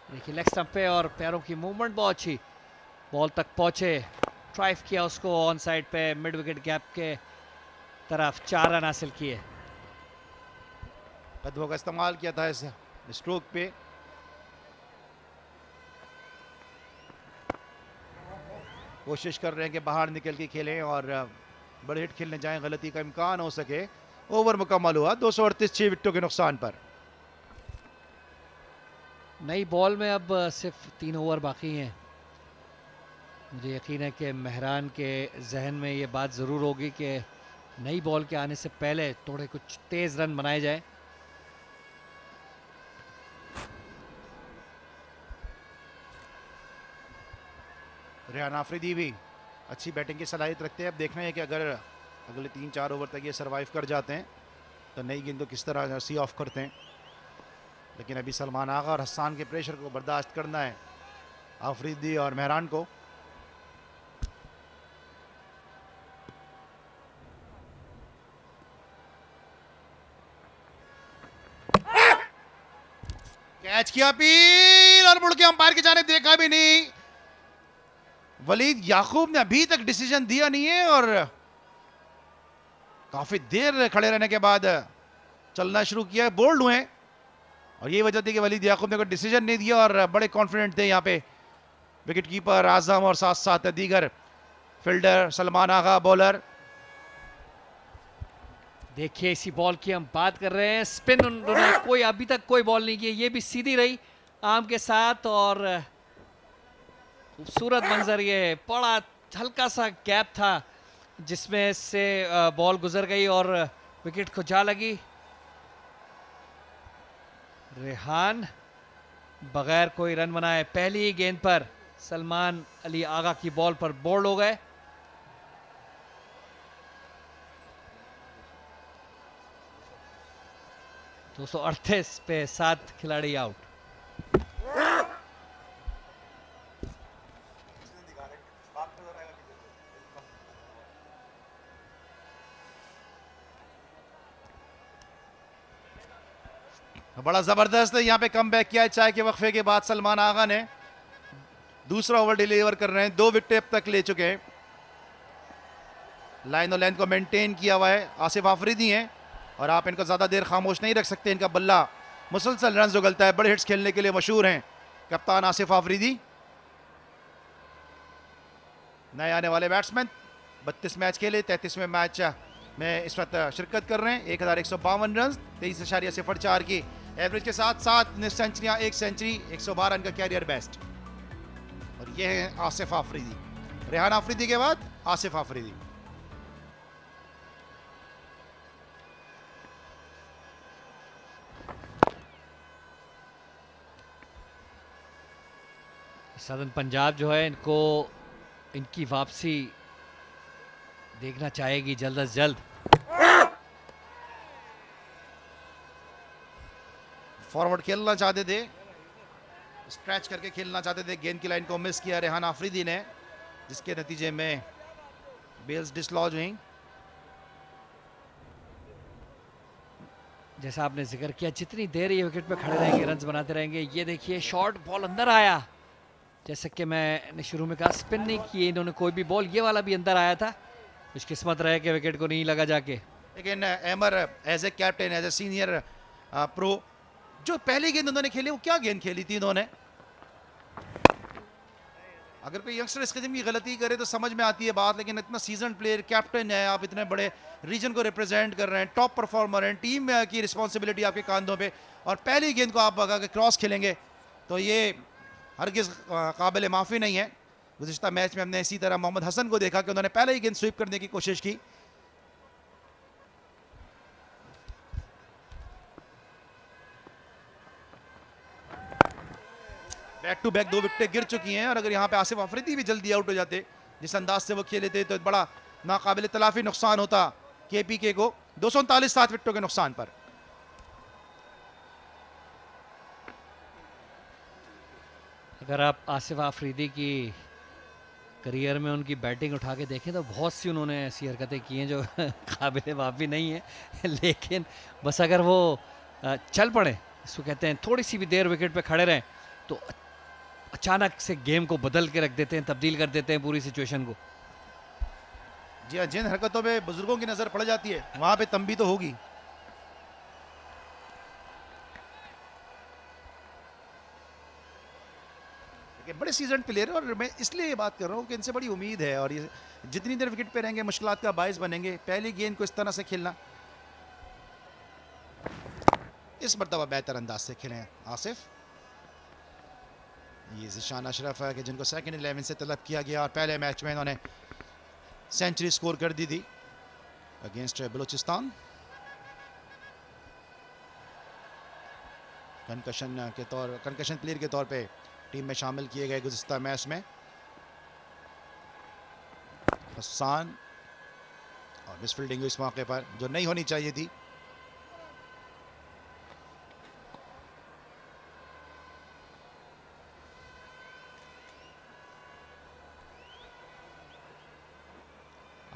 देखिए लेग स्टंप पे, और पैरों की मूवमेंट बहुत अच्छी, बॉल तक पहुंचे, ड्राइव किया उसको ऑन साइड पे, मिड विकेट गैप के तरफ 4 रन हासिल किए। कदमों का इस्तेमाल किया था इस स्ट्रोक पे। कोशिश कर रहे हैं कि बाहर निकल के खेलें और बड़े हिट खेलने जाएं, गलती का इम्कान हो सके। ओवर मुकम्मल हुआ 238 6 विकेटों के नुकसान पर। नई बॉल में अब सिर्फ 3 ओवर बाकी हैं। मुझे यकीन है कि मेहरान के जहन में ये बात ज़रूर होगी कि नई बॉल के आने से पहले थोड़े कुछ तेज़ रन बनाए जाए। रेहान आफरीदी भी अच्छी बैटिंग की सलाहियत रखते हैं। अब देखना है कि अगर अगले 3-4 ओवर तक ये सरवाइव कर जाते हैं तो नई गेंद को किस तरह सी ऑफ करते हैं। लेकिन अभी सलमान आगा और हसन के प्रेशर को बर्दाश्त करना है आफरीदी और मेहरान को। कैच किया अपील और मुड़ के अंपायर की जानिब देखा भी नहीं। वलीद याकूब ने अभी तक डिसीजन दिया नहीं है और काफी देर खड़े रहने के बाद चलना शुरू किया, बोल्ड हुए, और ये वजह थी कि वलीद याकूब ने कोई डिसीजन नहीं दिया और बड़े कॉन्फिडेंट थे यहाँ पे विकेट कीपर आजम और साथ साथ दीगर फील्डर सलमान आगा बॉलर। देखिए इसी बॉल की हम बात कर रहे हैं, स्पिन उन्होंने कोई अभी तक कोई बॉल नहीं की, ये भी सीधी रही आर्म के साथ, और खूबसूरत मंजर, ये बड़ा हल्का सा गैप था जिसमें से बॉल गुजर गई और विकेट को जा लगी। रेहान बगैर कोई रन बनाए पहली ही गेंद पर सलमान अली आगा की बॉल पर बोल्ड हो गए। दो सौ 238 पे 7 खिलाड़ी आउट। बड़ा जबरदस्त यहाँ पे कम बैक किया है चाय के वक्फे के बाद। सलमान आगा ने दूसरा ओवर डिलीवर कर रहे हैं, 2 विकेट अब तक ले चुके हैं। लाइन और लेंथ को मेंटेन किया हुआ है। आसिफ आफरीदी हैं और आप इनको ज़्यादा देर खामोश नहीं रख सकते। इनका बल्ला मुसलसल रन उगलता है। बड़े हिट्स खेलने के लिए मशहूर हैं कप्तान आसिफ आफरीदी। नए आने वाले बैट्समैन 32 मैच खेले, 33वें मैच में इस वक्त शिरकत कर रहे हैं। 1152 रन 23.04 की एवरेज के साथ 7 सेंचुरियां, 1 सेंचुरी, 112 रन का कैरियर बेस्ट। और ये है आसिफ आफरीदी। रेहान आफरीदी के बाद आसिफ आफरीदी। सदर्न पंजाब जो है इनको इनकी वापसी देखना चाहेगी जल्द से जल्द। फॉरवर्ड खेलना चाहते थे, स्ट्रेच करके खेलना चाहते थे, गेंद की लाइन को मिस किया रेहान आफरीदी ने, जिसके नतीजे में बेल्स डिसलॉज हुई। जैसा आपने जिक्र किया, जितनी देर ये विकेट पे खड़े रहेंगे रन्स बनाते रहेंगे। ये देखिए शॉर्ट बॉल अंदर आया, जैसे कि मैंने शुरू में कहा स्पिन नहीं किए इन्होंने कोई भी बॉल, ये वाला भी अंदर आया था। कुछ किस्मत रहे कि विकेट को नहीं लगा जाके। लेकिन Aamer as a captain, as a senior pro, जो पहली गेंद उन्होंने खेली वो क्या गेंद खेली थी इन्होंने। अगर कोई यंगस्टर इस किस्म की गलती करे तो समझ में आती है बात, लेकिन इतना सीजन प्लेयर, कैप्टन है, आप इतने बड़े रीजन को रिप्रेजेंट कर रहे हैं, टॉप परफॉर्मर हैं, टीम की रिस्पॉन्सिबिलिटी आपके कांधों पे, और पहली गेंद को आप अगर क्रॉस खेलेंगे तो ये हरगिज़ काबिल माफ़ी नहीं है। गुज़िश्ता मैच में हमने इसी तरह मोहम्मद हसन को देखा कि उन्होंने पहले ही गेंद स्वीप करने की कोशिश की। बैक टू बैक 2 विकेटें गिर चुकी हैं, और अगर यहाँ पे आसिफ आफरीदी भी जल्दी आउट हो जाते जिस अंदाज से वो खेले थे तो बड़ा नाकाबिल तलाफी नुकसान होता केपीके को। 239 7 विकेटों के नुकसान पर। अगर आप आसिफ आफरीदी की करियर में उनकी बैटिंग उठा के देखें तो बहुत सी उन्होंने ऐसी हरकतें की हैं जो काबिल माफ़ी नहीं है, लेकिन बस अगर वो चल पड़े, इसको कहते हैं थोड़ी सी भी देर विकेट पे खड़े रहें तो अचानक से गेम को बदल के रख देते हैं, तब्दील कर देते हैं पूरी सिचुएशन को। जी हाँ, जिन हरकतों पे बुजुर्गों की नज़र पड़ जाती है वहाँ पे तंबी तो होगी। बड़े सीजन प्लेयर, और मैं इसलिए ये बात कर रहा हूँ कि इनसे बड़ी उम्मीद है, और ये जितनी देर विकेट पे रहेंगे मुश्किलात का बायस बनेंगे। पहली गेंद को इस तरह से खेलना, इस मरतबा बेहतर अंदाज से खेले आसिफ। ये ज़िशान अशरफ है कि जिनको सेकंड 11 से तलब किया गया, और पहले मैच में इन्होंने सेंचुरी स्कोर कर दी थी अगेंस्ट बलूचिस्तान। कंकशन प्लेयर के तौर पे टीम में शामिल किए गए गुज़िश्ता मैच में। हसन और मिस फील्डिंग इस मौके पर जो नहीं होनी चाहिए थी।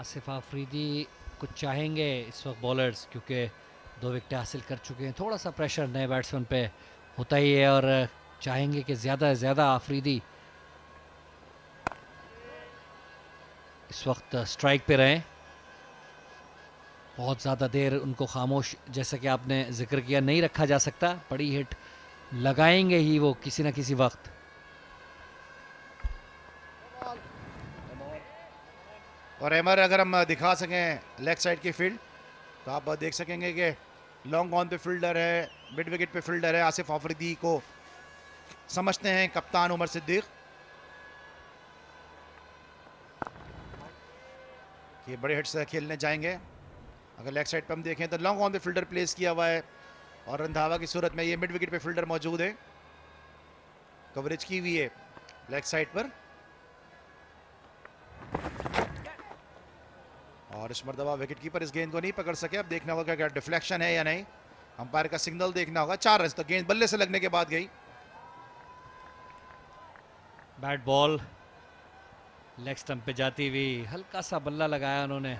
आसिफ आफरीदी कुछ चाहेंगे इस वक्त बॉलर्स, क्योंकि 2 विकेट हासिल कर चुके हैं। थोड़ा सा प्रेशर नए बैट्समैन पे होता ही है, और चाहेंगे कि ज़्यादा से ज़्यादा आफरीदी इस वक्त स्ट्राइक पे रहें। बहुत ज़्यादा देर उनको खामोश, जैसा कि आपने जिक्र किया, नहीं रखा जा सकता। बड़ी हिट लगाएंगे ही वो किसी ना किसी वक्त। और एमर अगर हम दिखा सकें लेग साइड की फील्ड तो आप देख सकेंगे कि लॉन्ग ऑन पे फील्डर है, मिड विकेट पे फील्डर है। आसिफ आफरीदी को समझते हैं कप्तान उमर सिद्दीक कि बड़े हिट्स खेलने जाएंगे। अगर लेग साइड पर हम देखें तो लॉन्ग ऑन पे फील्डर प्लेस किया हुआ है और रंधावा की सूरत में ये मिड विकेट पे फील्डर मौजूद है, कवरेज की हुई है लेग साइड पर। और इस मरतबा विकेट कीपर इस गेंद को नहीं पकड़ सके। अब देखना होगा क्या डिफ्लेक्शन है या नहीं, अंपायर का सिग्नल देखना होगा। 4 रन, तो गेंद बल्ले से लगने के बाद गई। बैट बॉल लेग स्टंप पे जाती हुई, हल्का सा बल्ला लगाया उन्होंने,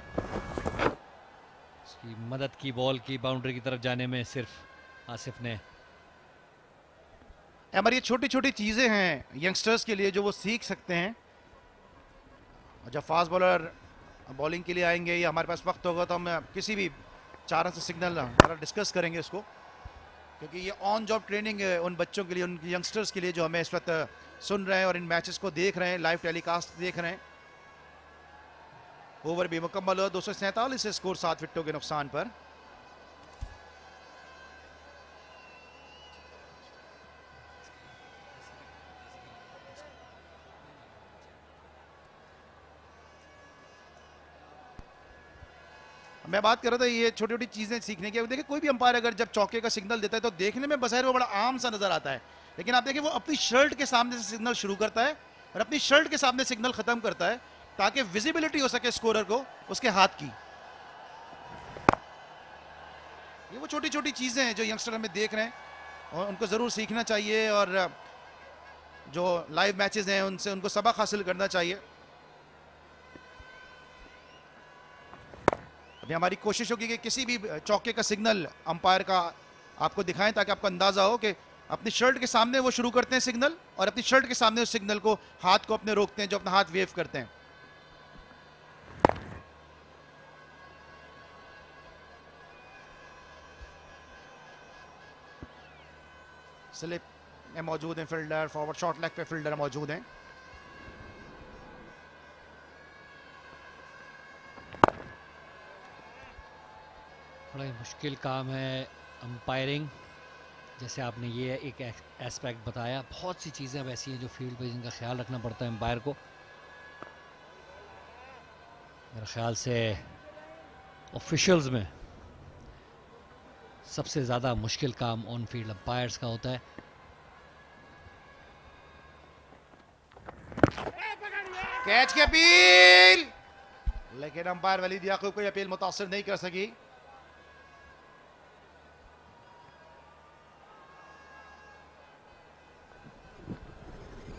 उसकी मदद की बॉल की बाउंड्री की तरफ जाने में सिर्फ आसिफ ने। हमारी ये छोटी छोटी चीजें हैं यंगस्टर्स के लिए जो वो सीख सकते हैं। और जब फास्ट बॉलर बॉलिंग के लिए आएंगे या हमारे पास वक्त होगा तो हम किसी भी 4 रन से सिग्नल डिस्कस करेंगे इसको, क्योंकि ये ऑन जॉब ट्रेनिंग है उन बच्चों के लिए, उन यंगस्टर्स के लिए जो हमें इस वक्त सुन रहे हैं और इन मैचेस को देख रहे हैं, लाइव टेलीकास्ट देख रहे हैं। ओवर भी मुकम्मल हुआ, 247 से स्कोर 7 विकेटों के नुकसान पर। मैं बात कर रहा था ये छोटी छोटी चीजें सीखने की। देखिए कोई भी अंपायर अगर जब चौके का सिग्नल देता है तो देखने में बज़ाहिर वो बड़ा आम सा नजर आता है, लेकिन आप देखिए वो अपनी शर्ट के सामने से सिग्नल शुरू करता है और अपनी शर्ट के सामने सिग्नल खत्म करता है ताकि विजिबिलिटी हो सके स्कोरर को उसके हाथ की। ये वो छोटी छोटी चीजें हैं जो यंगस्टर हमें देख रहे हैं और उनको जरूर सीखना चाहिए और जो लाइव मैचेस हैं उनसे उनको सबक हासिल करना चाहिए। अभी हमारी कोशिश होगी कि किसी भी चौके का सिग्नल अंपायर का आपको दिखाएं ताकि आपको अंदाजा हो कि अपनी शर्ट के सामने वो शुरू करते हैं सिग्नल और अपनी शर्ट के सामने उस सिग्नल को हाथ को अपने रोकते हैं, जो अपना हाथ वेव करते हैं। स्लिप में मौजूद हैं फील्डर, फॉरवर्ड शॉर्ट लेग पे फील्डर मौजूद हैं। बड़ा ही मुश्किल काम है अंपायरिंग, जैसे आपने ये एक एस्पेक्ट बताया। बहुत सी चीज़ें अब ऐसी हैं जो फील्ड पे जिनका ख्याल रखना पड़ता है अंपायर को। मेरे ख्याल से ऑफिशियल्स में सबसे ज़्यादा मुश्किल काम ऑन फील्ड अंपायर्स का होता है। कैच की अपील, लेकिन अंपायर वलीद याकूब को अपील मुतासिर नहीं कर सकी।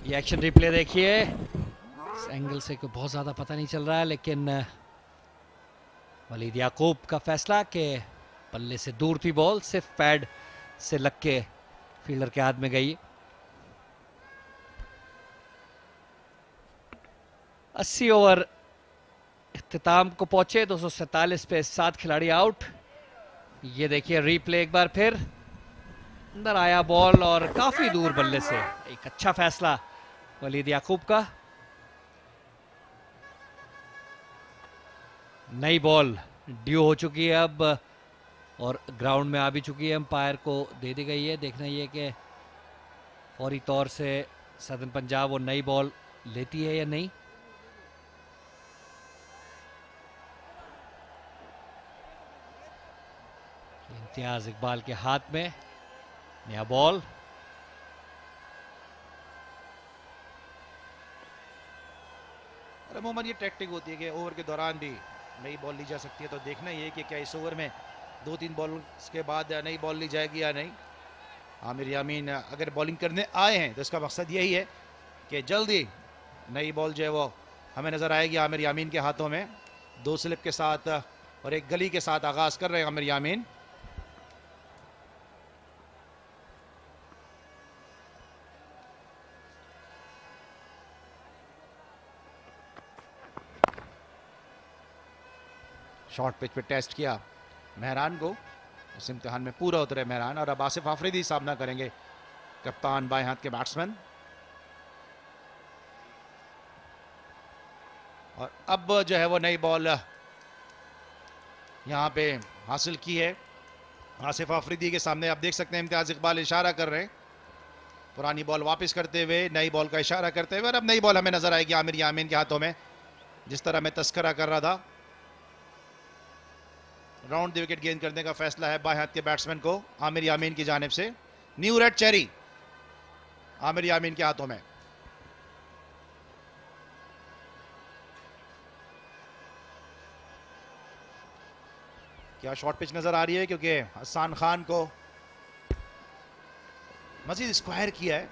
ये एक्शन रिप्ले देखिए, इस एंगल से कोई बहुत ज़्यादा पता नहीं चल रहा है, लेकिन वलीद याकूब का फैसला कि पल्ले से दूर थी बॉल, सिर्फ पैड से लग के फील्डर के हाथ में गई। 80 ओवर इख्तिताम को पहुंचे, 247 पे 7 खिलाड़ी आउट। ये देखिए रीप्ले एक बार फिर, अंदर आया बॉल और काफी दूर बल्ले से, एक अच्छा फैसला वलीद याकूब का। नई बॉल ड्यू हो चुकी है अब और ग्राउंड में आ भी चुकी है, अंपायर को दे दी गई है। देखना ये कि फौरी तौर से सदर्न पंजाब वो नई बॉल लेती है या नहीं। इम्तियाज इकबाल के हाथ में नया बॉल। और अमूमन ये टैक्टिक होती है कि ओवर के दौरान भी नई बॉल ली जा सकती है, तो देखना ये कि क्या इस ओवर में 2-3 बॉल के बाद नई बॉल ली जाएगी या नहीं। आमिर यामीन अगर बॉलिंग करने आए हैं तो इसका मकसद यही है कि जल्दी नई बॉल जो है वो हमें नज़र आएगी आमिर यामीन के हाथों में। 2 स्लिप के साथ और एक गली के साथ आगाज़ कर रहे हैं आमिर यामीन। शॉर्ट पिच पे टेस्ट किया मेहरान को, इस इम्तिहान में पूरा उतरे मेहरान। और अब आसिफ आफरीदी सामना करेंगे, कप्तान बाएं हाथ के बैट्समैन। और अब जो है वो नई बॉल यहाँ पे हासिल की है आसिफ आफरीदी के सामने। आप देख सकते हैं इम्तियाज इकबाल इशारा कर रहे हैं, पुरानी बॉल वापस करते हुए नई बॉल का इशारा करते हुए। और अब नई बॉल हमें नजर आएगी आमिर यामीन के हाथों में, जिस तरह मैं तस्करा कर रहा था। राउंड द विकेट गेंद करने का फैसला है बाएं हाथ के बैट्समैन को आमिर यामीन की जानिब से। न्यू रेड चेरी आमिर यामीन के हाथों में। क्या शॉर्ट पिच नजर आ रही है, क्योंकि हसन खान को मजीद स्क्वायर किया है।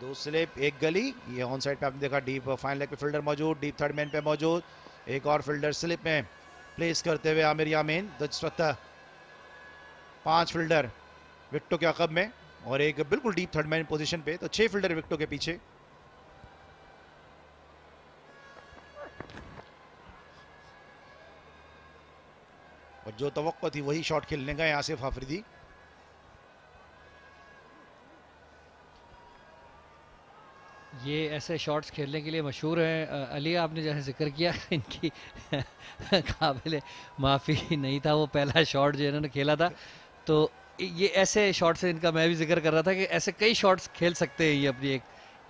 दो स्लिप एक गली, ये ऑन साइड पे आपने देखा डीप फाइन लेग पे फील्डर मौजूद, डीप थर्ड मैन पे मौजूद, एक और फील्डर स्लिप में प्लेस करते हुए आमिर यामीन। तो इस वक्त 5 फील्डर विकेटों के अकब में और एक बिल्कुल डीप थर्ड मैन पोजीशन पे, तो 6 फील्डर विकेटों के पीछे। और जो तवक्को थी वही शॉट खेलने का आसिफ आफरीदी। ये ऐसे शॉट्स खेलने के लिए मशहूर हैं। अली आपने जैसे जिक्र किया इनकी काबिल माफ़ी नहीं था वो पहला शॉट जो इन्होंने खेला था, तो ये ऐसे शॉट्स से इनका मैं भी जिक्र कर रहा था कि ऐसे कई शॉट्स खेल सकते हैं ये अपनी एक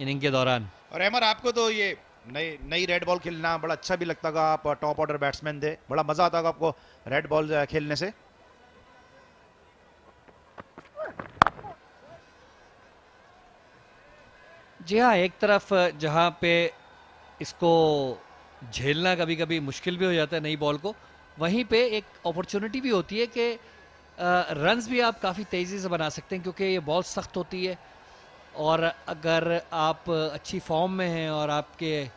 इनिंग के दौरान। और अहमद आपको तो ये नई रेड बॉल खेलना बड़ा अच्छा भी लगता होगा, आप टॉप ऑर्डर बैट्समैन थे, बड़ा मजा आता होगा आपको रेड बॉल खेलने से। जी हाँ, एक तरफ जहाँ पे इसको झेलना कभी कभी मुश्किल भी हो जाता है नई बॉल को, वहीं पे एक अपॉर्चुनिटी भी होती है कि रन्स भी आप काफ़ी तेज़ी से बना सकते हैं, क्योंकि ये बॉल सख्त होती है और अगर आप अच्छी फॉर्म में हैं और आपके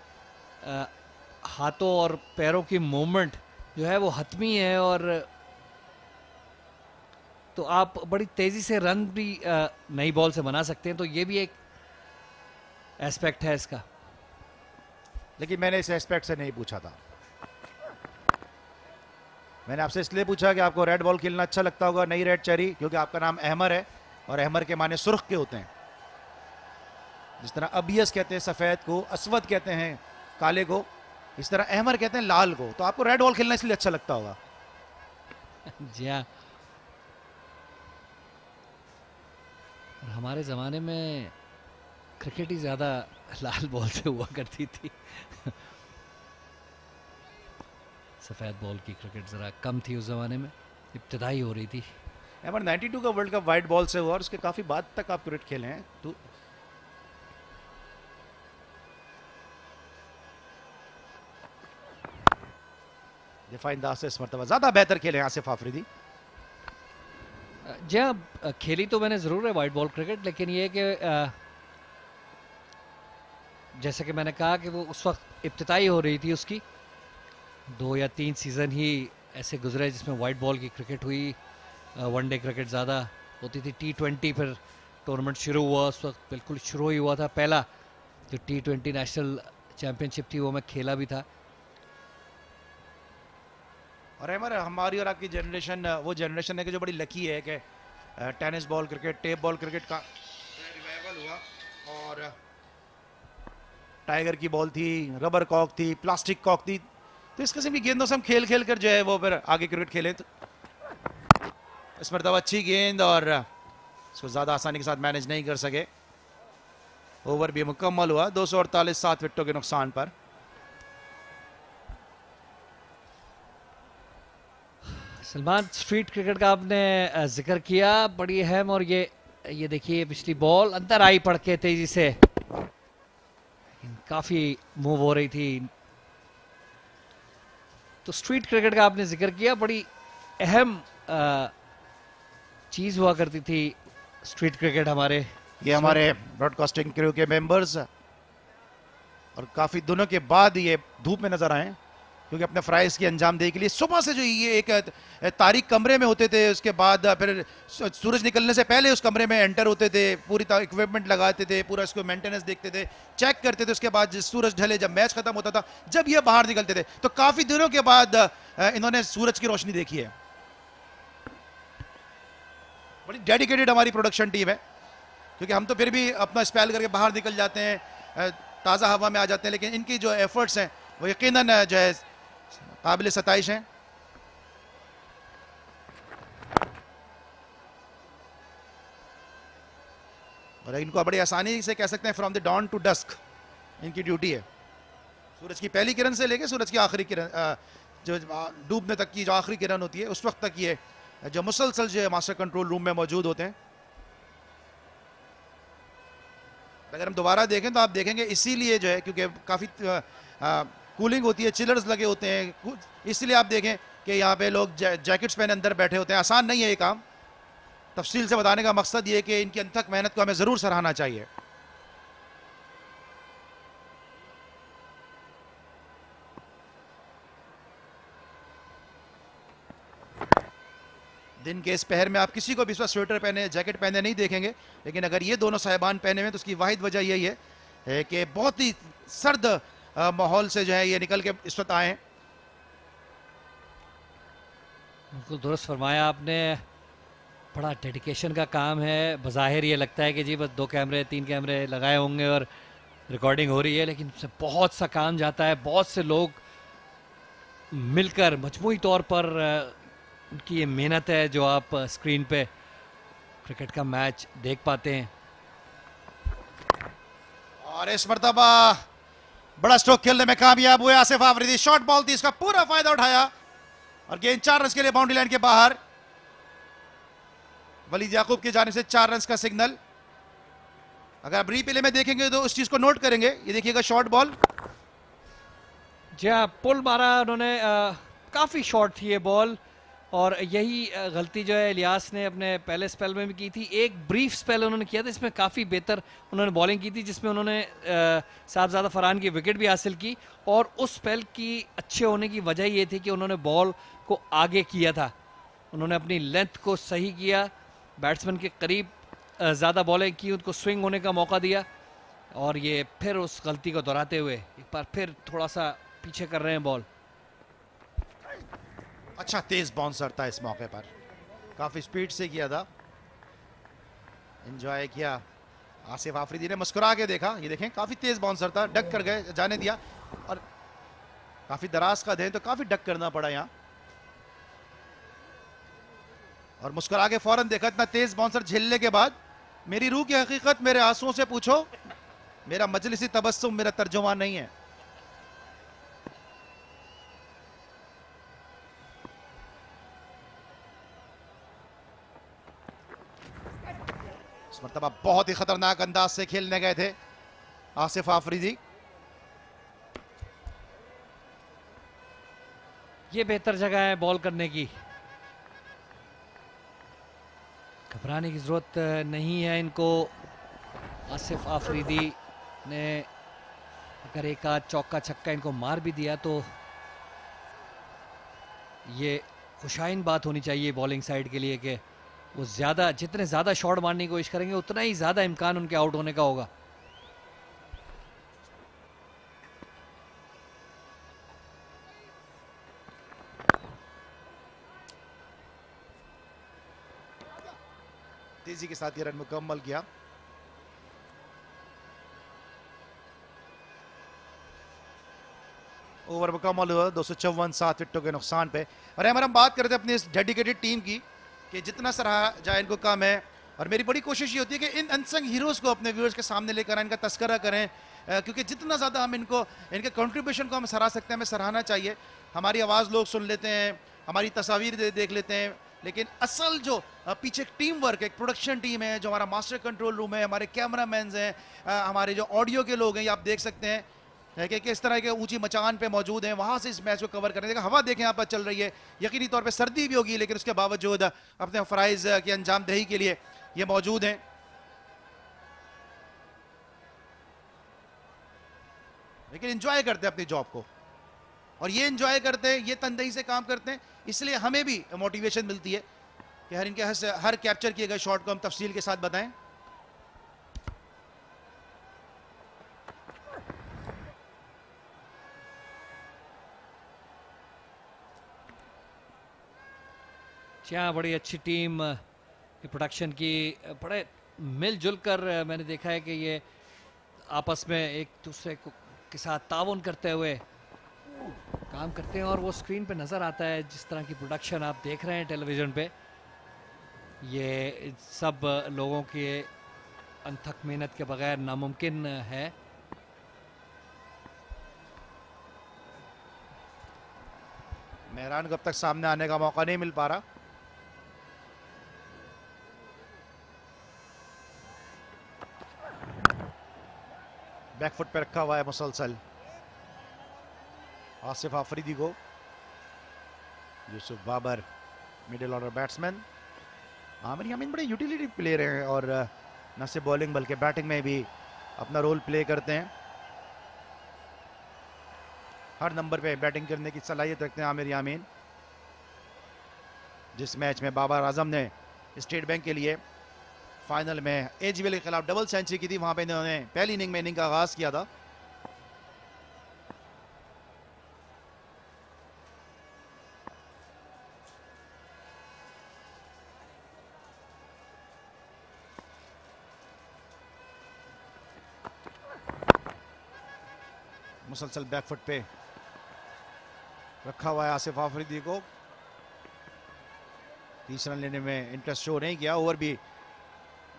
हाथों और पैरों की मूवमेंट जो है वो हतमी है, और तो आप बड़ी तेज़ी से रन भी नई बॉल से बना सकते हैं। तो ये भी एक एस्पेक्ट है इसका। लेकिन मैंने इस एस्पेक्ट से नहीं पूछा था, मैंने आपसे इसलिए पूछा कि आपको रेड बॉल खेलना अच्छा लगता होगा, नई रेड चेरी, क्योंकि आपका नाम अहमर है और अहमर के माने सुर्ख के होते हैं। जिस तरह अबियस कहते हैं सफ़ेद को, असवद कहते हैं काले को, इस तरह अहमर कहते हैं लाल को। तो आपको रेड बॉल खेलना इसलिए अच्छा लगता होगा। जी हाँ, हमारे ज़माने में क्रिकेट ही ज़्यादा लाल बॉल से हुआ करती थी। सफ़ेद बॉल की क्रिकेट ज़रा कम थी उस ज़माने में, इब्तदाई हो रही थी। अहमद 92 का वर्ल्ड कप वाइट बॉल से हुआ और उसके काफ़ी बाद तक आप क्रिकेट खेले हैं, तो दिफाई अंदाज से इस मरतबा ज़्यादा बेहतर खेले हैं आसिफ आफरीदी। जी हाँ, खेली तो मैंने ज़रूर है वाइट बॉल क्रिकेट, लेकिन ये कि जैसे कि मैंने कहा कि वो उस वक्त इब्तिदाई हो रही थी उसकी, 2 या 3 सीज़न ही ऐसे गुजरे जिसमें वाइट बॉल की क्रिकेट हुई। वनडे क्रिकेट ज़्यादा होती थी। T20 फिर टूर्नामेंट शुरू हुआ, उस वक्त बिल्कुल शुरू ही हुआ था। पहला जो T20 नेशनल चैम्पियनशिप थी वो मैं खेला भी था। और अहमद हमारी और आपकी जनरेशन वो जनरेशन है कि जो बड़ी लकी है कि tennis ball cricket, tape ball cricket का रिवाइवल हुआ, और टाइगर की बॉल थी, रबर कॉक थी, प्लास्टिक कॉक थी, तो इस किस्म की गेंदों से हम खेल खेल कर जो है वो फिर आगे क्रिकेट खेले। तो इस मरतबा अच्छी गेंद और इसको ज़्यादा आसानी के साथ मैनेज नहीं कर सके। ओवर भी मुकम्मल हुआ 248 7 विकेटों के नुकसान पर। सलमान, स्ट्रीट क्रिकेट का आपने जिक्र किया, बड़ी अहम, और ये देखिए पिछली बॉल अंदर आई पड़ के तेजी से, काफ़ी मूव हो रही थी। तो स्ट्रीट क्रिकेट का आपने जिक्र किया, बड़ी अहम चीज़ हुआ करती थी स्ट्रीट क्रिकेट हमारे। ये हमारे ब्रॉडकास्टिंग क्रू के मेंबर्स और काफ़ी दिनों के बाद ये धूप में नज़र आए, क्योंकि अपने फ़राइज़ की अंजाम दे के लिए सुबह से जो ये एक तारीख कमरे में होते थे, उसके बाद फिर सूरज निकलने से पहले उस कमरे में एंटर होते थे, पूरी इक्विपमेंट लगाते थे, पूरा इसको मेंटेनेंस देखते थे, चेक करते थे। उसके बाद जिस सूरज ढले, जब मैच खत्म होता था, जब ये बाहर निकलते थे, तो काफ़ी दिनों के बाद इन्होंने सूरज की रोशनी देखी है। बड़ी डेडिकेटेड हमारी प्रोडक्शन टीम है, क्योंकि हम तो फिर भी अपना स्पेल करके बाहर निकल जाते हैं, ताज़ा हवा में आ जाते हैं, लेकिन इनकी जो एफर्ट्स हैं वो यकीनन जो है काबिल सताइश हैं। और इनको बड़ी आसानी से कह सकते हैं from the dawn to dusk इनकी ड्यूटी है। सूरज की पहली किरण से लेके सूरज की आखिरी किरण, जो डूबने तक की जो आखिरी किरण होती है, उस वक्त तक ये जो मुसलसल जो मास्टर कंट्रोल रूम में मौजूद होते हैं। अगर हम दोबारा देखें तो आप देखेंगे इसीलिए जो है, क्योंकि काफ़ी कूलिंग होती है, चिलर्स लगे होते हैं, इसलिए आप देखें कि यहाँ पे लोग जैकेट्स पहने अंदर बैठे होते हैं। आसान नहीं है ये काम। तफसील से बताने का मकसद ये कि इनकी अनथक मेहनत को हमें ज़रूर सराहना चाहिए। दिन के इस पहर में आप किसी को भी इस वक्त स्वेटर पहने, जैकेट पहने नहीं देखेंगे, लेकिन अगर ये दोनों साहिबान पहने हुए हैं तो उसकी वाहिद वजह यही है कि बहुत ही सर्द माहौल से जो है ये निकल के इस वक्त आए हैं। बिल्कुल दुरुस्त फरमाया आपने, बड़ा डेडिकेशन का काम है। बज़ाहिर ये लगता है कि जी बस 2 कैमरे 3 कैमरे लगाए होंगे और रिकॉर्डिंग हो रही है, लेकिन उससे बहुत सा काम जाता है। बहुत से लोग मिलकर मजमूई तौर पर उनकी ये मेहनत है जो आप स्क्रीन पे क्रिकेट का मैच देख पाते हैं। और इस मरतबा बड़ा स्ट्रोक खेलने में कामयाब हुए आसिफ आफरीदी। शॉर्ट बॉल थी, इसका पूरा फायदा उठाया और गेंद 4 रन के लिए बाउंड्री लाइन के बाहर। वलीद याकूब की जानिब से 4 रन का सिग्नल। अगर आप रीप्ले में देखेंगे तो उस चीज को नोट करेंगे। ये देखिएगा शॉर्ट बॉल, जी हाँ, पुल मारा उन्होंने, काफ़ी शॉर्ट थी ये बॉल। और यही गलती जो है इलियास ने अपने पहले स्पेल में भी की थी। एक ब्रीफ स्पेल उन्होंने किया था, इसमें काफ़ी बेहतर उन्होंने बॉलिंग की थी, जिसमें उन्होंने साहबजादा फरहान की विकेट भी हासिल की। और उस स्पेल की अच्छे होने की वजह ये थी कि उन्होंने बॉल को आगे किया था, उन्होंने अपनी लेंथ को सही किया, बैट्समैन के करीब ज़्यादा बॉलिंग की, उनको स्विंग होने का मौका दिया। और ये फिर उस गलती को दोहराते हुए एक बार फिर थोड़ा सा पीछे कर रहे हैं बॉल। अच्छा तेज बाउंसर था इस मौके पर, काफी स्पीड से किया था, एंजॉय किया। आसिफ आफरीदी ने मुस्कुरा के देखा, ये देखें काफी तेज बाउंसर था, डक कर गए, जाने दिया। और काफी दराज का दे तो काफी डक करना पड़ा यहाँ। और मुस्कुरा के फौरन देखा, इतना तेज बाउंसर झेलने के बाद मेरी रूह की हकीकत मेरे आंसुओं से पूछो, मेरा मजलिसी तबस्सुम मेरा तर्जुमा नहीं है। इस मरतबा बहुत ही खतरनाक अंदाज से खेलने गए थे आसिफ आफरीदी। ये बेहतर जगह है बॉल करने की, घबराने की जरूरत नहीं है इनको। आसिफ आफरीदी ने अगर एक आध चौका छक्का इनको मार भी दिया तो ये खुशाइन बात होनी चाहिए बॉलिंग साइड के लिए कि वो जितने ज़्यादा शॉट मारने की कोशिश करेंगे उतना ही ज़्यादा इम्कान उनके आउट होने का होगा। तेजी के साथ ये रन मुकम्मल किया। ओवर मुकम्मल हुआ 254 7 विकेटों के नुकसान पे। और हम बात करते हैं अपनी इस डेडिकेटेड टीम की कि जितना सराहा जाए इनको कम है। और मेरी बड़ी कोशिश ये होती है कि इन अनसंग हीरोज़ को अपने व्यूअर्स के सामने लेकर आए, इनका तस्करा करें, क्योंकि जितना ज़्यादा हम इनके कंट्रीब्यूशन को हम सराह सकते हैं, हमें सराहना चाहिए। हमारी आवाज़ लोग सुन लेते हैं, हमारी तस्वीर देख लेते हैं, लेकिन असल जो पीछे टीम वर्क, एक प्रोडक्शन टीम है, जो हमारा मास्टर कंट्रोल रूम है, हमारे कैमरा मैन्स हैं, हमारे जो ऑडियो के लोग हैं, ये आप देख सकते हैं कि किस तरह के ऊंची मचान पे मौजूद हैं, वहाँ से इस मैच को कवर करने। हवा देखें यहाँ पर चल रही है, यकीनी तौर पे सर्दी भी होगी, लेकिन उसके बावजूद अपने फ़राइज़ की अंजामदही के लिए ये मौजूद हैं। लेकिन एंजॉय करते हैं अपनी जॉब को, और ये एंजॉय करते हैं, ये तनदेही से काम करते हैं, इसलिए हमें भी मोटिवेशन मिलती है कि हर कैप्चर किए गए शॉट को हम तफसील के साथ बताएं। क्या बड़ी अच्छी टीम प्रोडक्शन की, बड़े मिलजुल कर मैंने देखा है कि ये आपस में एक दूसरे के साथ ताउन करते हुए काम करते हैं। और वो स्क्रीन पे नज़र आता है जिस तरह की प्रोडक्शन आप देख रहे हैं टेलीविज़न पे, ये सब लोगों के अनथक मेहनत के बगैर नामुमकिन है। मेहरान को अब तक सामने आने का मौका नहीं मिल पा रहा। बैकफुट पे रखा हुआ है मुसलसल आसिफ आफरीदी को। Yousuf Babar middle order batsman. Aamir Yamin बड़े यूटिलिटी प्लेयर हैं और न सिर्फ बॉलिंग बल्कि बैटिंग में भी अपना रोल प्ले करते हैं। हर नंबर पे बैटिंग करने की सलाहियत रखते हैं आमिर यामीन। जिस मैच में बाबर आजम ने स्टेट बैंक के लिए फाइनल में एजीएल के खिलाफ डबल सेंचुरी की थी, वहां पे इन्होंने पहली इनिंग में इनिंग का आगाज किया था। मुसलसल बैकफुट पे रखा हुआ है आसिफ आफरीदी को। 30 रन लेने में इंटरेस्ट शो नहीं किया। ओवर भी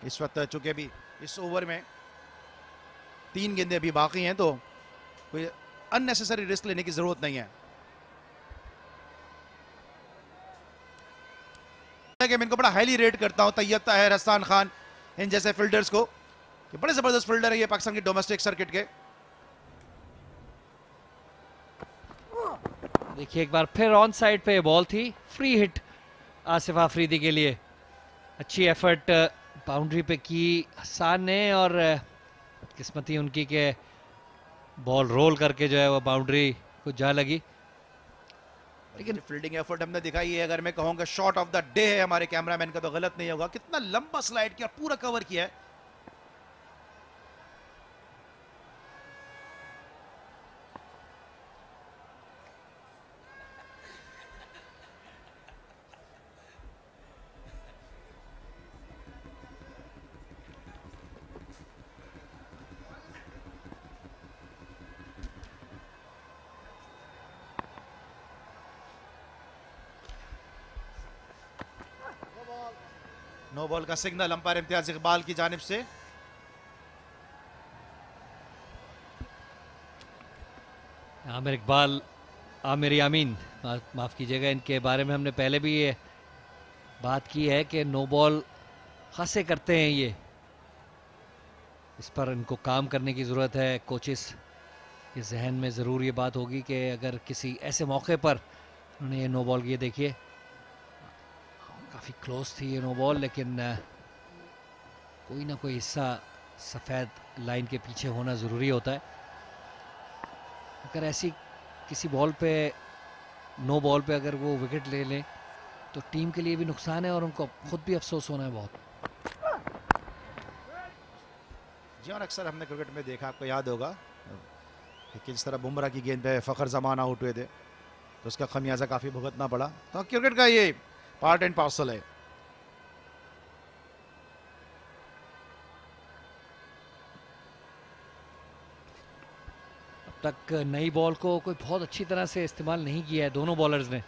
इस वक्त चूंकि भी इस ओवर में 3 गेंदें भी बाकी हैं तो कोई अननेसेसरी रिस्क लेने की जरूरत नहीं है। मैं इनको बड़ा हाईली रेट करता हूं, तैयब ताहिर, हसन खान, इन जैसे फील्डर्स को, कि बड़े जबरदस्त फील्डर है ये पाकिस्तान के डोमेस्टिक सर्किट के। देखिए एक बार फिर ऑन साइड पे बॉल थी, फ्री हिट आसिफ आफरीदी के लिए। अच्छी एफर्ट बाउंड्री पे की हसन ने और किस्मती उनकी के बॉल रोल करके जो है वो बाउंड्री को जा लगी। लेकिन फील्डिंग एफर्ट हमने दिखाई है। अगर मैं कहूँगा शॉट ऑफ द डे है हमारे कैमरामैन का तो गलत नहीं होगा। कितना लंबा स्लाइड किया, पूरा कवर किया है। नो बॉल का सिग्नल अंपायर इम्तियाज इकबाल की जानिब से। आमिर इकबाल, आमिर यामीन, माफ कीजिएगा, इनके बारे में हमने पहले भी ये बात की है कि नो बॉल खासे करते हैं ये। इस पर इनको काम करने की ज़रूरत है। कोचेस के जहन में ज़रूर ये बात होगी कि अगर किसी ऐसे मौके पर उन्होंने ये नो बॉल किए, देखिए काफ़ी क्लोज थी ये नो बॉल, लेकिन कोई ना कोई हिस्सा सफ़ेद लाइन के पीछे होना ज़रूरी होता है। अगर ऐसी किसी बॉल पे, नो बॉल पे अगर वो विकेट ले लें तो टीम के लिए भी नुकसान है और उनको खुद भी अफसोस होना है बहुत। जी और अक्सर हमने क्रिकेट में देखा, आपको याद होगा कि किस तरह बुमराह की गेंद पे फ़खर जमान आउट हुए थे तो उसका खमियाजा काफ़ी भुगतना पड़ा। तो क्रिकेट का ये पार्ट एंड पार्सल है। अब तक नई बॉल को कोई बहुत अच्छी तरह से इस्तेमाल नहीं किया है दोनों बॉलर्स ने।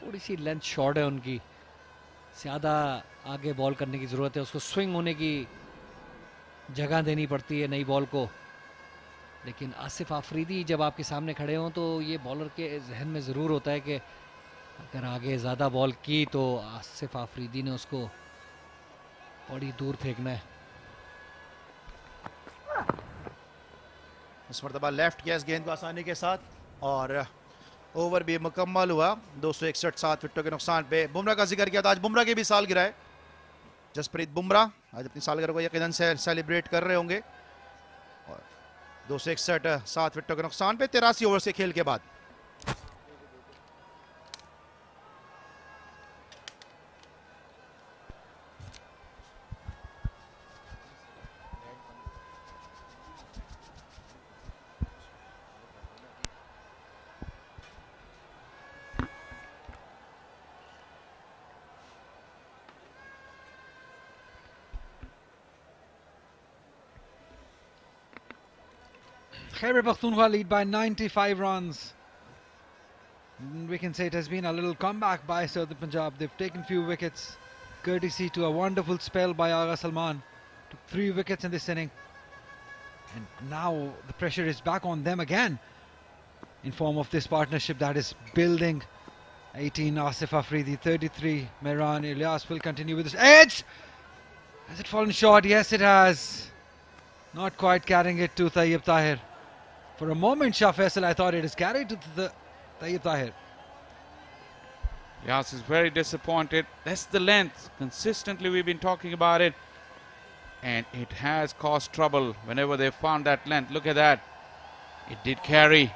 थोड़ी सी लेंथ शॉर्ट है उनकी, ज़्यादा आगे बॉल करने की ज़रूरत है। उसको स्विंग होने की जगह देनी पड़ती है नई बॉल को। लेकिन आसिफ आफरीदी जब आपके सामने खड़े हों तो ये बॉलर के जहन में ज़रूर होता है कि अगर आगे ज़्यादा बॉल की तो आसिफ आफरीदी ने उसको बड़ी दूर फेंकना है। इस मरतबा लेफ्ट किया इस गेंद को आसानी के साथ और ओवर भी मुकम्मल हुआ। 261 7 विकेटों के नुकसान पे। बुमराह का जिक्र किया था, आज बुमराह की भी सालगिरह है। जसप्रीत बुमराह आज अपनी सालगिरह को यकीनन से सेलिब्रेट कर रहे होंगे। और 261 7 विकेटों के नुकसान पे 83 ओवर से खेल के बाद। Khyber Pakhtunkhwa lead by 95 runs. We can say it has been a little comeback by Southern Punjab. They've taken few wickets courtesy to a wonderful spell by Agha Salman. Took 3 wickets in this inning. And now the pressure is back on them again in form of this partnership that is building. 18 Asif Afridi, 33 Mehran Ilyas will continue with this edge. Has it fallen short? Yes, it has. Not quite carrying it to Tayyib Tahir. For a moment, Shah Faisal, I thought it is carried to the Tayyib Tahir. Ilyas is very disappointed. That's the length. Consistently we've been talking about it. And it has caused trouble whenever they found that length. Look at that. It did carry.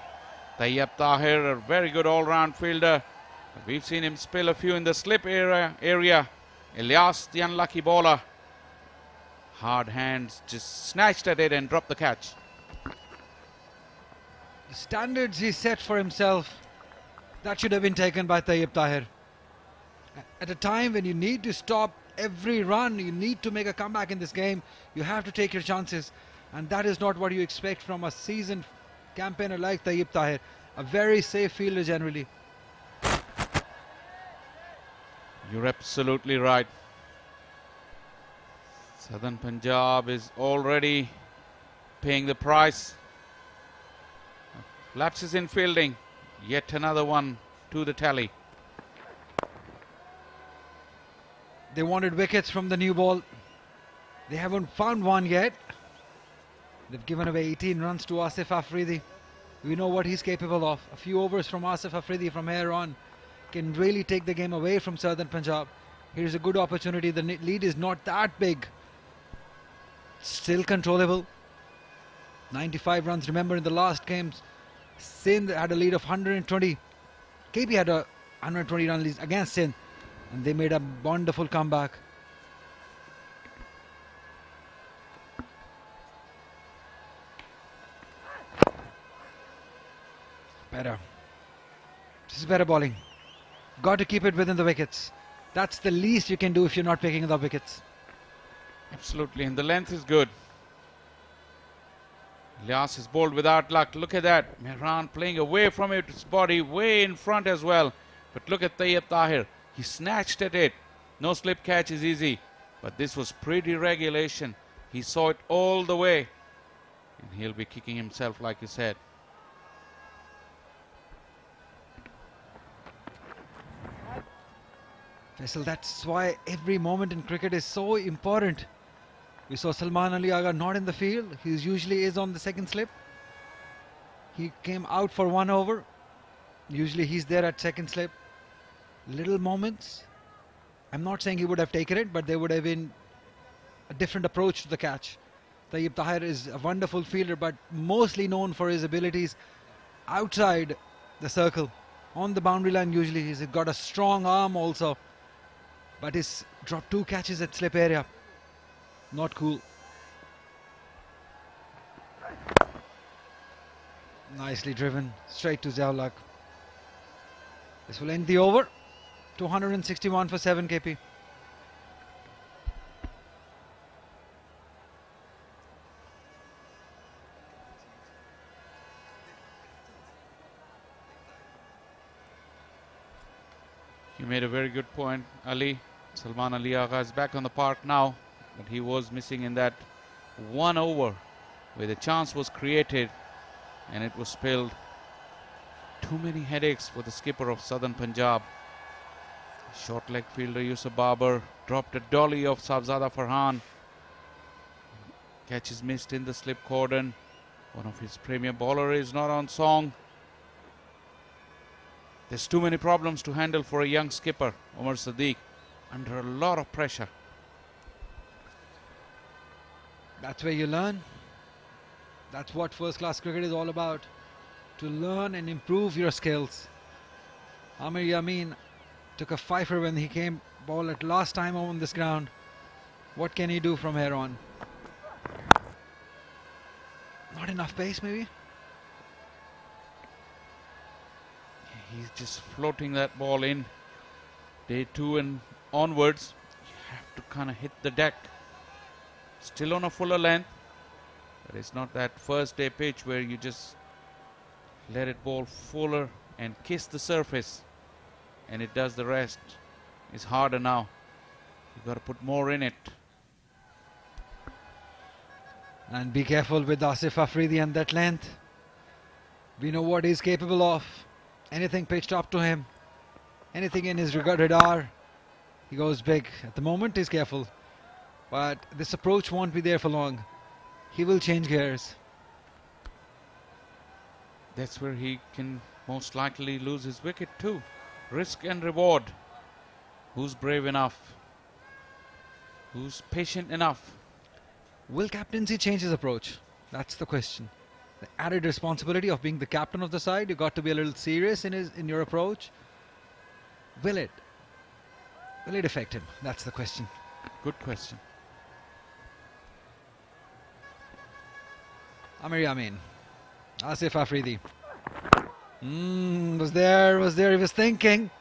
Tayyib Tahir, a very good all-round fielder. We've seen him spill a few in the slip area. Ilyas, the unlucky bowler. Hard hands, just snatched at it and dropped the catch. The standards he set for himself, that should have been taken by Tayyib Tahir. At a time when you need to stop every run, you need to make a comeback in this game, you have to take your chances. And that is not what you expect from a seasoned campaigner like Tayyib Tahir. A very safe fielder generally. You're absolutely right. Southern Punjab is already paying the price. Lapses in fielding. Yet another one to the tally. They wanted wickets from the new ball. They haven't found one yet. They've given away 18 runs to Asif Afridi. We know what he's capable of. A few overs from Asif Afridi from here on can really take the game away from Southern Punjab. Here's a good opportunity. The lead is not that big. Still controllable. 95 runs. Remember in the last games, Sindh had a lead of 120. KP had a 120 run lead against Sindh. And they made a wonderful comeback. Better. This is better bowling. Got to keep it within the wickets. That's the least you can do if you're not picking the wickets. Absolutely, and the length is good. Ilyas is bowled without luck. Look at that. Mehran playing away from its body, way in front as well. But look at Tayyib Tahir. He snatched at it. No slip catch is easy. But this was pre-deregulation. He saw it all the way. And he'll be kicking himself, like you said. Faisal, that's why every moment in cricket is so important. We saw Salman Ali Agha not in the field. He usually is on the second slip. He came out for 1 over. Usually he's there at second slip. Little moments. I'm not saying he would have taken it, but there would have been a different approach to the catch. Tayyib Tahir is a wonderful fielder, but mostly known for his abilities outside the circle. On the boundary line usually. He's got a strong arm also. But he's dropped 2 catches at slip area. Not cool. Nicely driven. Straight to Ziaul Haq. This will end the over. 261 for 7 KP. You made a very good point, Ali. Salman Ali Agha is back on the park now, but he was missing in that 1 over where the chance was created and it was spilled. Too many headaches for the skipper of Southern Punjab. Short leg fielder Yusuf Babar dropped a dolly of Sahibzada Farhan. Catch is missed in the slip cordon. One of his premier bowler is not on song. There's too many problems to handle for a young skipper, Umar Sadiq, under a lot of pressure. That's where you learn. That's what first class cricket is all about. To learn and improve your skills. Amir Yamin took a fifer when he came ball at last time on this ground. What can he do from here on? Not enough pace maybe? He's just floating that ball in. Day 2 and onwards, you have to kind of hit the deck. Still on a fuller length, but it's not that first day pitch where you just let it bowl fuller and kiss the surface and it does the rest. It's harder now. You've got to put more in it. And be careful with Asif Afridi and that length. We know what he's capable of. Anything pitched up to him, anything in his radar, he goes big. At the moment he's careful, but this approach won't be there for long. He will change gears. That's where he can most likely lose his wicket too. Risk and reward. Who's brave enough? Who's patient enough? Will captaincy change his approach? That's the question. The added responsibility of being the captain of the side, you got to be a little serious in your approach. Will it affect him? That's the question. Good question. Amir Yamin, Asif Afridi. Was there, he was thinking.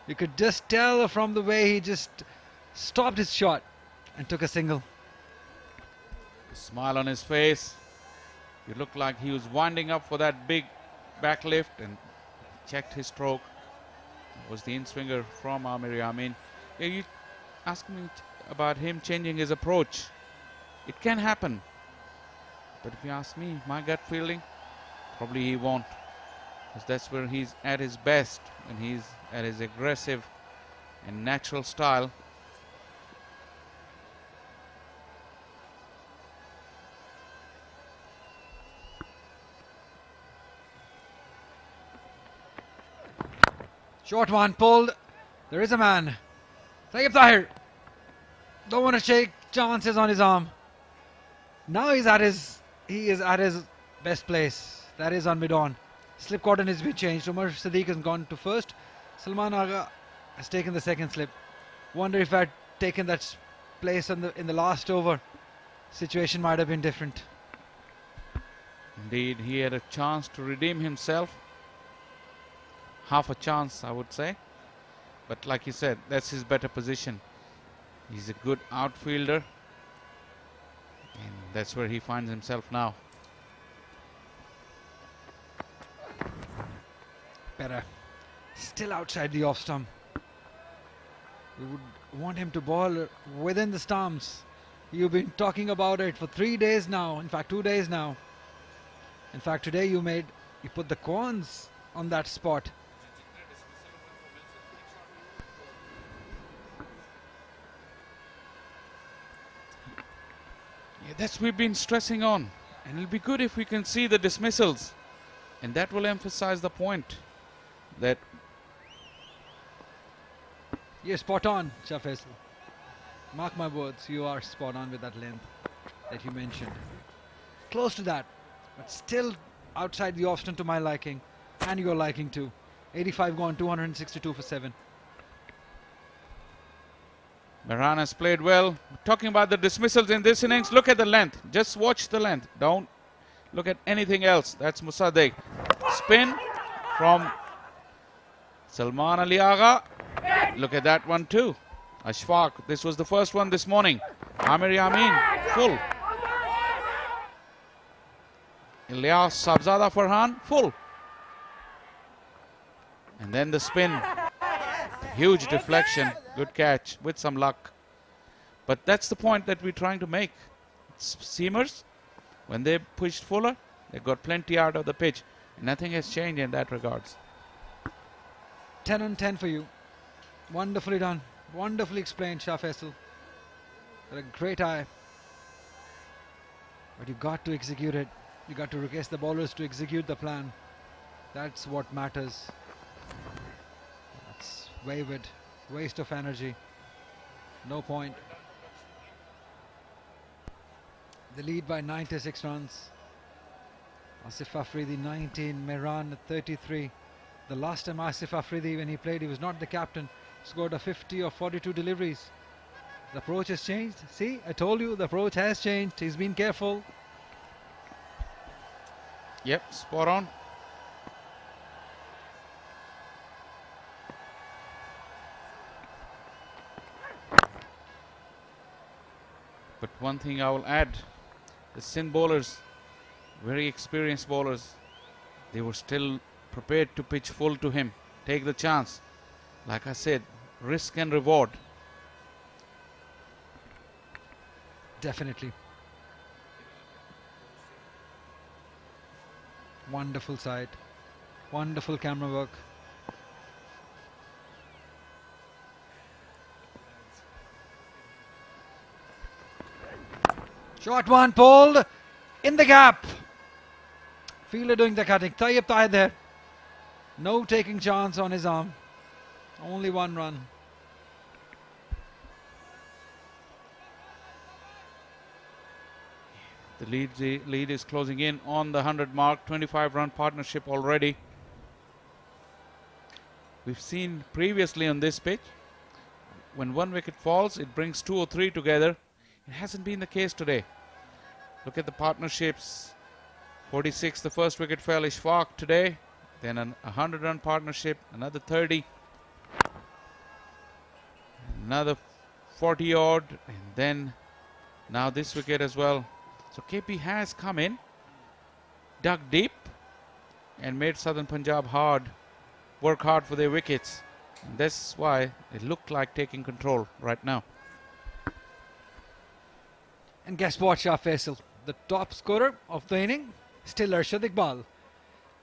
You could just tell from the way he just stopped his shot and took a single. A smile on his face. It looked like he was winding up for that big back lift and checked his stroke. It was the in-swinger from Amir Yamin. Yeah, you asked me about him changing his approach. It can happen. But if you ask me, my gut feeling, probably he won't. Because that's where he's at his best, when he's at his aggressive and natural style. Short one pulled. There is a man. Saeed Tahir. Don't want to take chances on his arm. Now he is at his best place. That is on mid-on. Slip cordon has been changed. Umar Sadiq has gone to first. Salman Agha has taken the second slip. Wonder if I had taken that place in the last over, situation might have been different. Indeed, he had a chance to redeem himself. Half a chance, I would say. But like you said, that's his better position. He's a good outfielder. And that's where he finds himself now. Better. Still outside the off stump. We would want him to ball within the stumps. You've been talking about it for 3 days now. In fact, 2 days now. In fact, today you put the cones on that spot. Yeah, that's we've been stressing on. And it'll be good if we can see the dismissals. And that will emphasize the point that you're spot on, Shah Faisal. Mark my words, you are spot on with that length that you mentioned. Close to that, but still outside the off-stump to my liking and your liking too. 85 gone, 262 for 7. Mehran has played well. Talking about the dismissals in this innings, look at the length. Just watch the length. Don't look at anything else. That's Musaddiq. Spin from Salman Ali Agha. Look at that one too. Ashfaq. This was the first one this morning. Amir Yamin. Full. Ilyas Sabzada Farhan. Full. And then the spin. Huge deflection. Good catch with some luck. But that's the point that we're trying to make. Seamers, when they pushed fuller, they got plenty out of the pitch. Nothing has changed in that regards. 10 on 10 for you. Wonderfully done. Wonderfully explained, Shah Faisal. Got a great eye. But you got to execute it. You got to request the bowlers to execute the plan. That's what matters. That's wayward. Waste of energy. No point. They lead by 96 runs. Asif Afridi 19, Mehran 33. The last time Asif Afridi, when he played, he was not the captain, scored a 50 or 42 deliveries. The approach has changed. See, I told you the approach has changed. He's been careful. Yep, spot on. But one thing I will add, the Sindh bowlers, very experienced bowlers, they were still prepared to pitch full to him, take the chance. Like I said, risk and reward. Definitely. Wonderful sight. Wonderful camera work. Short one pulled in the gap. Fielder doing the cutting. Tayyip Tahir there. No taking chance on his arm. Only one run. The lead is closing in on the 100 mark. 25-run partnership already. We've seen previously on this pitch, when one wicket falls, it brings 2 or 3 together. It hasn't been the case today. Look at the partnerships. 46, the first wicket fell, Ishfaq today. Then a 100-run partnership, another 30. Another 40-odd. And then now this wicket as well. So KP has come in, dug deep, and made Southern Punjab work hard for their wickets. And that's why it looked like taking control right now. And guess what, Shah Faisal? The top scorer of the inning, still Arshad Iqbal.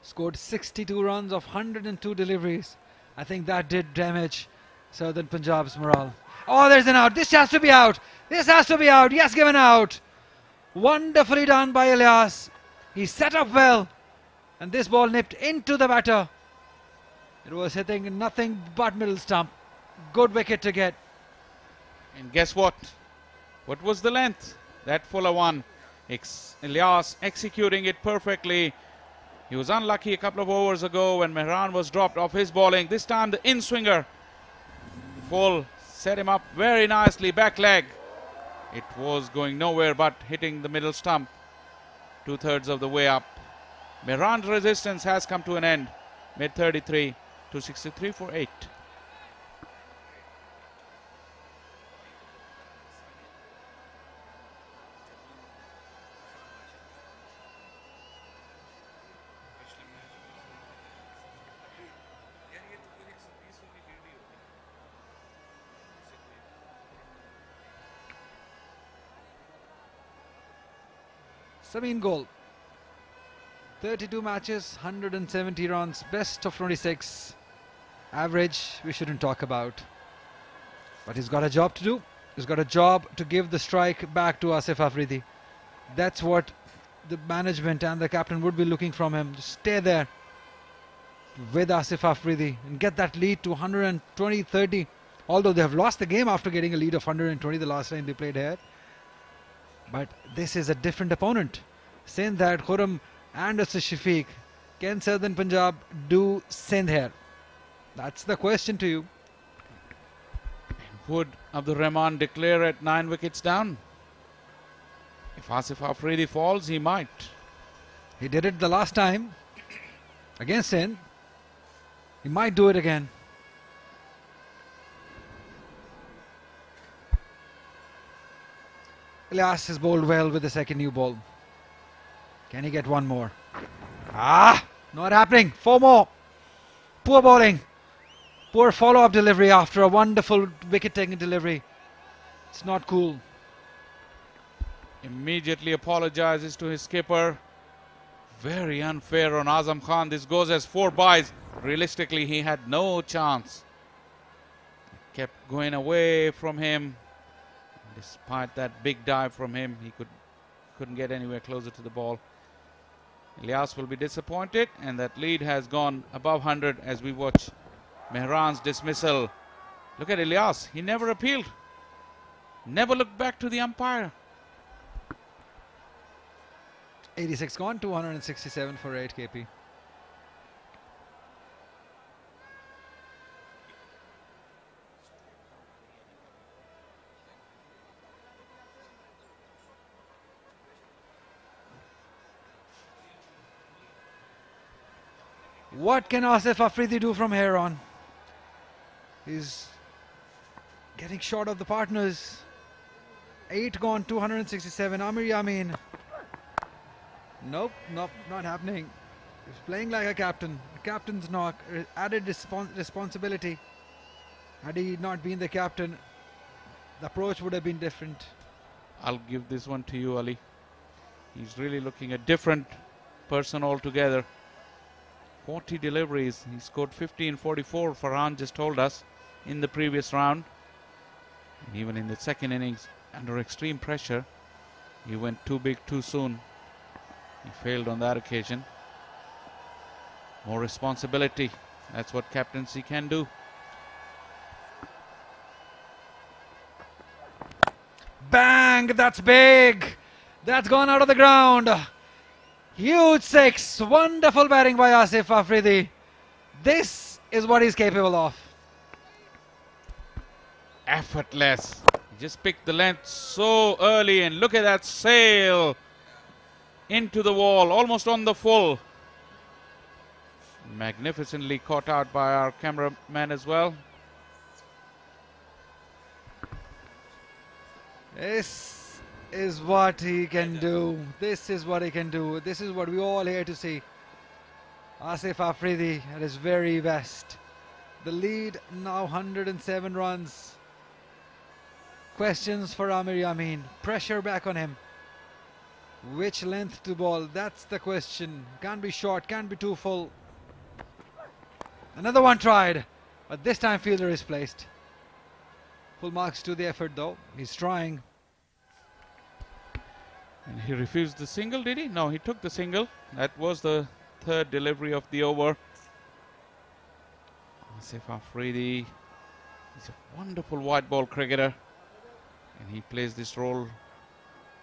Scored 62 runs of 102 deliveries. I think that did damage Southern Punjab's morale. Oh, there's an out. This has to be out. This has to be out. Yes, given out. Wonderfully done by Ilyas. He set up well. And this ball nipped into the batter. It was hitting nothing but middle stump. Good wicket to get. And guess what? What was the length? That fuller one. Ilyas executing it perfectly. He was unlucky a couple of overs ago when Mehran was dropped off his bowling. This time the in-swinger. Full set him up very nicely. Back leg. It was going nowhere but hitting the middle stump. 2/3 of the way up. Mehran's resistance has come to an end. Mid 33 to 63 for 8. Sabine goal. 32 matches, 170 runs, best of 26. Average, we shouldn't talk about. But he's got a job to do. He's got a job to give the strike back to Asif Afridi. That's what the management and the captain would be looking from him. Just stay there with Asif Afridi and get that lead to 120-30. Although they have lost the game after getting a lead of 120 the last time they played here. But this is a different opponent. Saying that Khurram and Asif Shafiq, can Southern Punjab do Sindh here? That's the question to you. Would Abdur Rahman declare at 9 wickets down? If Asif Afridi falls, he might. He did it the last time against Sindh. He might do it again. Ilyas has bowled well with the second new ball. Can he get one more? Not happening. 4 more. Poor bowling. Poor follow-up delivery after a wonderful wicket-taking delivery. It's not cool. Immediately apologizes to his skipper. Very unfair on Azam Khan. This goes as 4 byes. Realistically, he had no chance. Kept going away from him. Despite that big dive from him, he couldn't get anywhere closer to the ball. Ilyas will be disappointed, and that lead has gone above 100 as we watch Mehran's dismissal. Look at Ilyas. He never appealed. Never looked back to the umpire. 86 gone, 267 for 8 KP. What can Asif Afridi do from here on? He's getting short of the partners. 8 gone, 267. Amir Yamin. Nope, not happening. He's playing like a captain. Captain's knock, added responsibility. Had he not been the captain, the approach would have been different. I'll give this one to you, Ali. He's really looking a different person altogether. 40 deliveries. He scored 15-44, Farhan just told us, in the previous round. And even in the second innings, under extreme pressure, he went too big too soon. He failed on that occasion. More responsibility. That's what captaincy can do. Bang! That's big! That's gone out of the ground. Huge six. Wonderful batting by Asif Afridi. This is what he's capable of. Effortless. He just picked the length so early, and look at that sail into the wall, almost on the full. Magnificently caught out by our cameraman as well. This is what he can do. This is what he can do. This is what we all here to see. Asif Afridi at his very best. The lead now 107 runs. Questions for Amir Yamin. Pressure back on him. Which length to bowl? That's the question. Can't be short, can't be too full. Another one tried, but this time fielder is placed. Full marks to the effort though. He's trying. And he refused the single, did he? No, he took the single. That was the third delivery of the over. Asif Afridi is a wonderful white ball cricketer, and he plays this role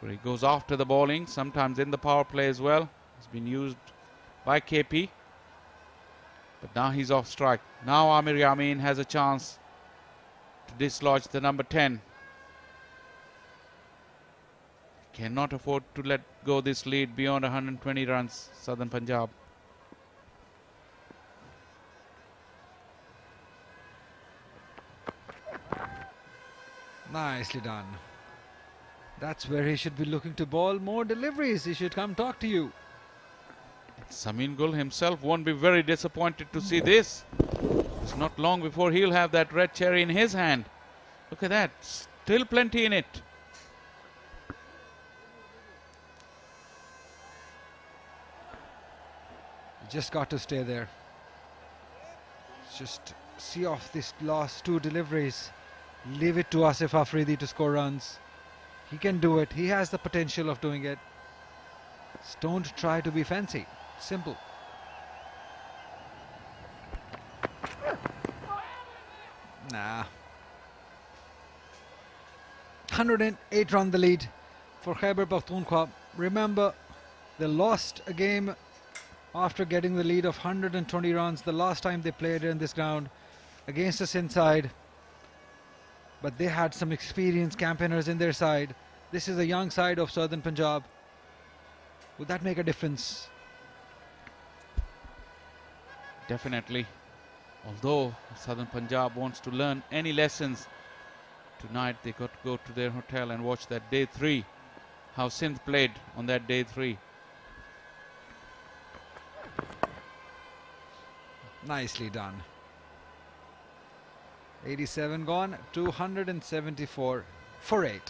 where he goes after the bowling, sometimes in the power play as well. He's been used by KP, but now he's off strike. Now Amir Yamin has a chance to dislodge the number 10. Cannot afford to let go this lead beyond 120 runs, Southern Punjab. Nicely done. That's where he should be looking to bowl more deliveries. He should come talk to you. Samin Gul himself won't be very disappointed to see this. It's not long before he'll have that red cherry in his hand. Look at that. Still plenty in it. Just got to stay there. Just see off these last two deliveries. Leave it to Asif Afridi to score runs. He can do it. He has the potential of doing it. Just don't try to be fancy. Simple. Nah. 108 run the lead for Khyber Pakhtunkhwa. Remember, they lost a game after getting the lead of 120 runs the last time they played in this ground against the Sindh side. But they had some experienced campaigners in their side. This is a young side of Southern Punjab. Would that make a difference? Definitely. Although Southern Punjab wants to learn any lessons, tonight they got to go to their hotel and watch that day 3. How Sindh played on that day 3. Nicely done. 87 gone, 274 for 8.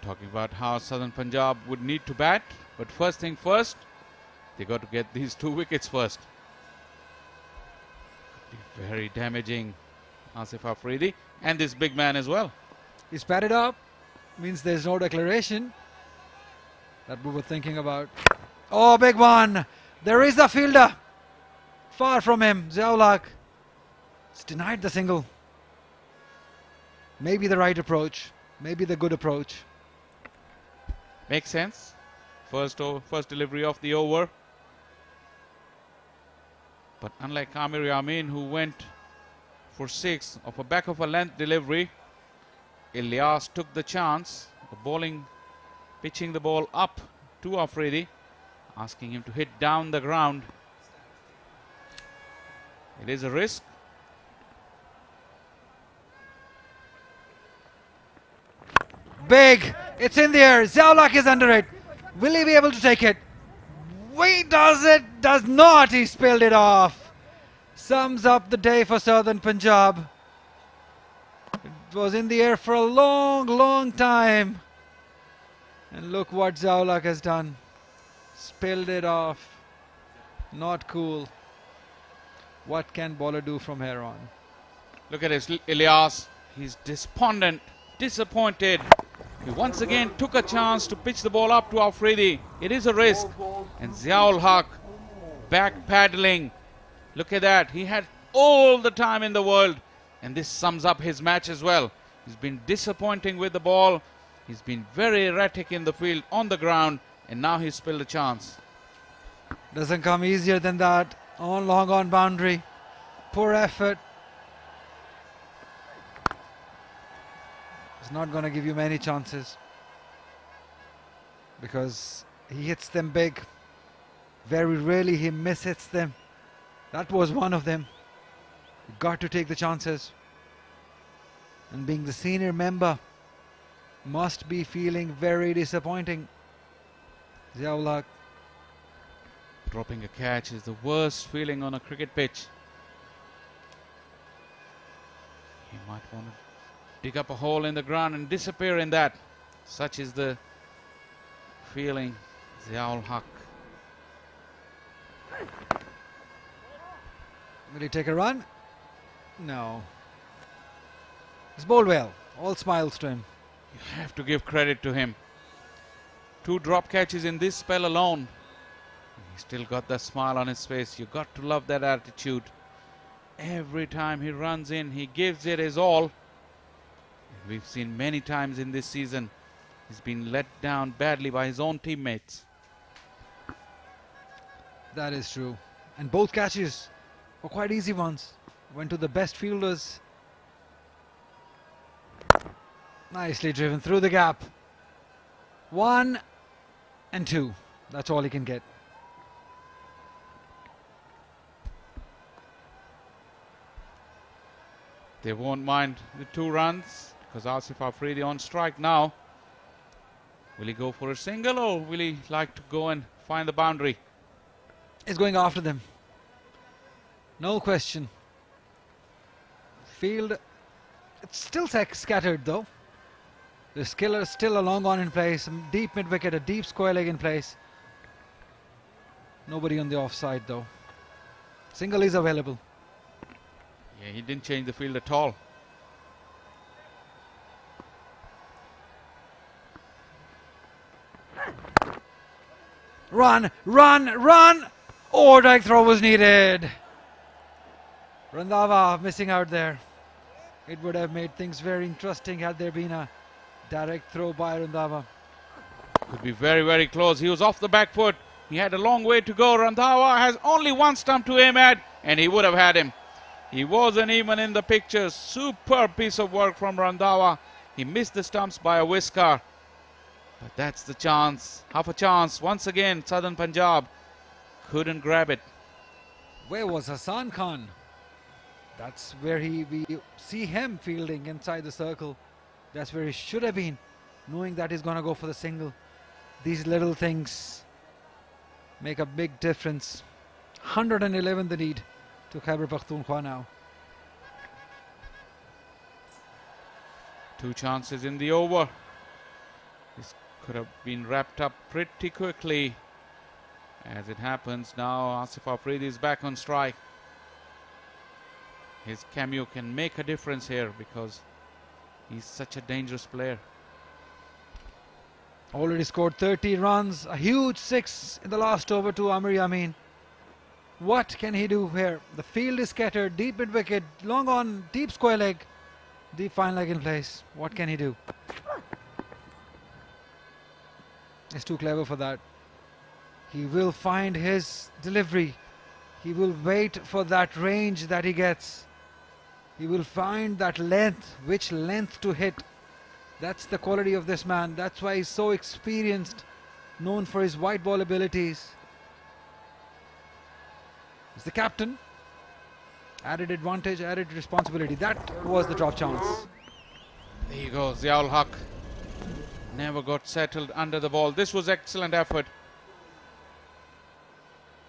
Talking about how Southern Punjab would need to bat, but first thing first, they got to get these 2 wickets first. Could be very damaging, Asif Afridi, and this big man as well. He's batted up, means there's no declaration that we were thinking about. Oh, big one. There is a fielder. Far from him, Ziaulak. It's denied the single. Maybe the right approach, maybe the good approach. Makes sense. First delivery of the over. But unlike Amir Yamin, who went for 6 of a back of a length delivery, Ilyas took the chance of bowling, pitching the ball up to Afridi, asking him to hit down the ground. It is a risk. Big. It's in the air. Ziaulak is under it. Will he be able to take it? He does it. Does not. He spilled it off. Sums up the day for Southern Punjab. It was in the air for a long, long time. And look what Ziaulak has done. Spilled it off. Not cool. What can bowler do from here on? Look at this, Ilyas. He's despondent, disappointed. He once again took a chance to pitch the ball up to Afridi. It is a risk. And Ziaul Haq back paddling. Look at that. He had all the time in the world. And this sums up his match as well. He's been disappointing with the ball. He's been very erratic in the field, on the ground. And now he's spilled a chance. Doesn't come easier than that. On long on boundary. Poor effort. It's not going to give you many chances. Because he hits them big. Very rarely he mishits them. That was one of them. You got to take the chances. And being the senior member must be feeling very disappointing. Ziaul Haq. Dropping a catch is the worst feeling on a cricket pitch. He might want to dig up a hole in the ground and disappear in that. Such is the feeling. Ziaul Haq. Will he take a run? No. He's bowled well. All smiles to him. You have to give credit to him. 2 drop catches in this spell alone. He still got that smile on his face. You got to love that attitude. Every time he runs in, he gives it his all. We've seen many times in this season he's been let down badly by his own teammates. That is true. And both catches were quite easy ones. Went to the best fielders. Nicely driven through the gap. 1 and 2. That's all he can get. They won't mind the 2 runs because Asif Afridi on strike now. Will he go for a single or will he like to go and find the boundary? He's going after them. No question. Field, it's still scattered though. The skiller still a long on in place. Deep mid wicket, a deep square leg in place. Nobody on the offside though. Single is available. Yeah, he didn't change the field at all. Run, run, run! Oh, direct throw was needed. Randhawa missing out there. It would have made things very interesting had there been a direct throw by Randhawa. Could be very, very close. He was off the back foot. He had a long way to go. Randhawa has only 1 stump to aim at, and he would have had him. He wasn't even in the picture. Superb piece of work from Randhawa. He missed the stumps by a whisker. But that's the chance. Half a chance. Once again, Southern Punjab couldn't grab it. Where was Hassan Khan? That's where we see him fielding inside the circle. That's where he should have been, knowing that he's going to go for the single. These little things make a big difference. 111 the lead to Khyber Pakhtunkhwa now. 2 chances in the over. This could have been wrapped up pretty quickly. As it happens, now Asif Afridi is back on strike. His cameo can make a difference here because he's such a dangerous player. Already scored 30 runs, a huge 6 in the last over to Amir Yamin. What can he do here? The field is scattered, deep mid wicket, long on, deep square leg, deep fine leg in place. What can he do? He's too clever for that. He will find his delivery. He will wait for that range that he gets. He will find that length, which length to hit. That's the quality of this man. That's why he's so experienced, known for his white ball abilities. He's the captain. Added advantage, added responsibility. That was the drop chance. There you go, Ziaul Haq. Never got settled under the ball. This was excellent effort.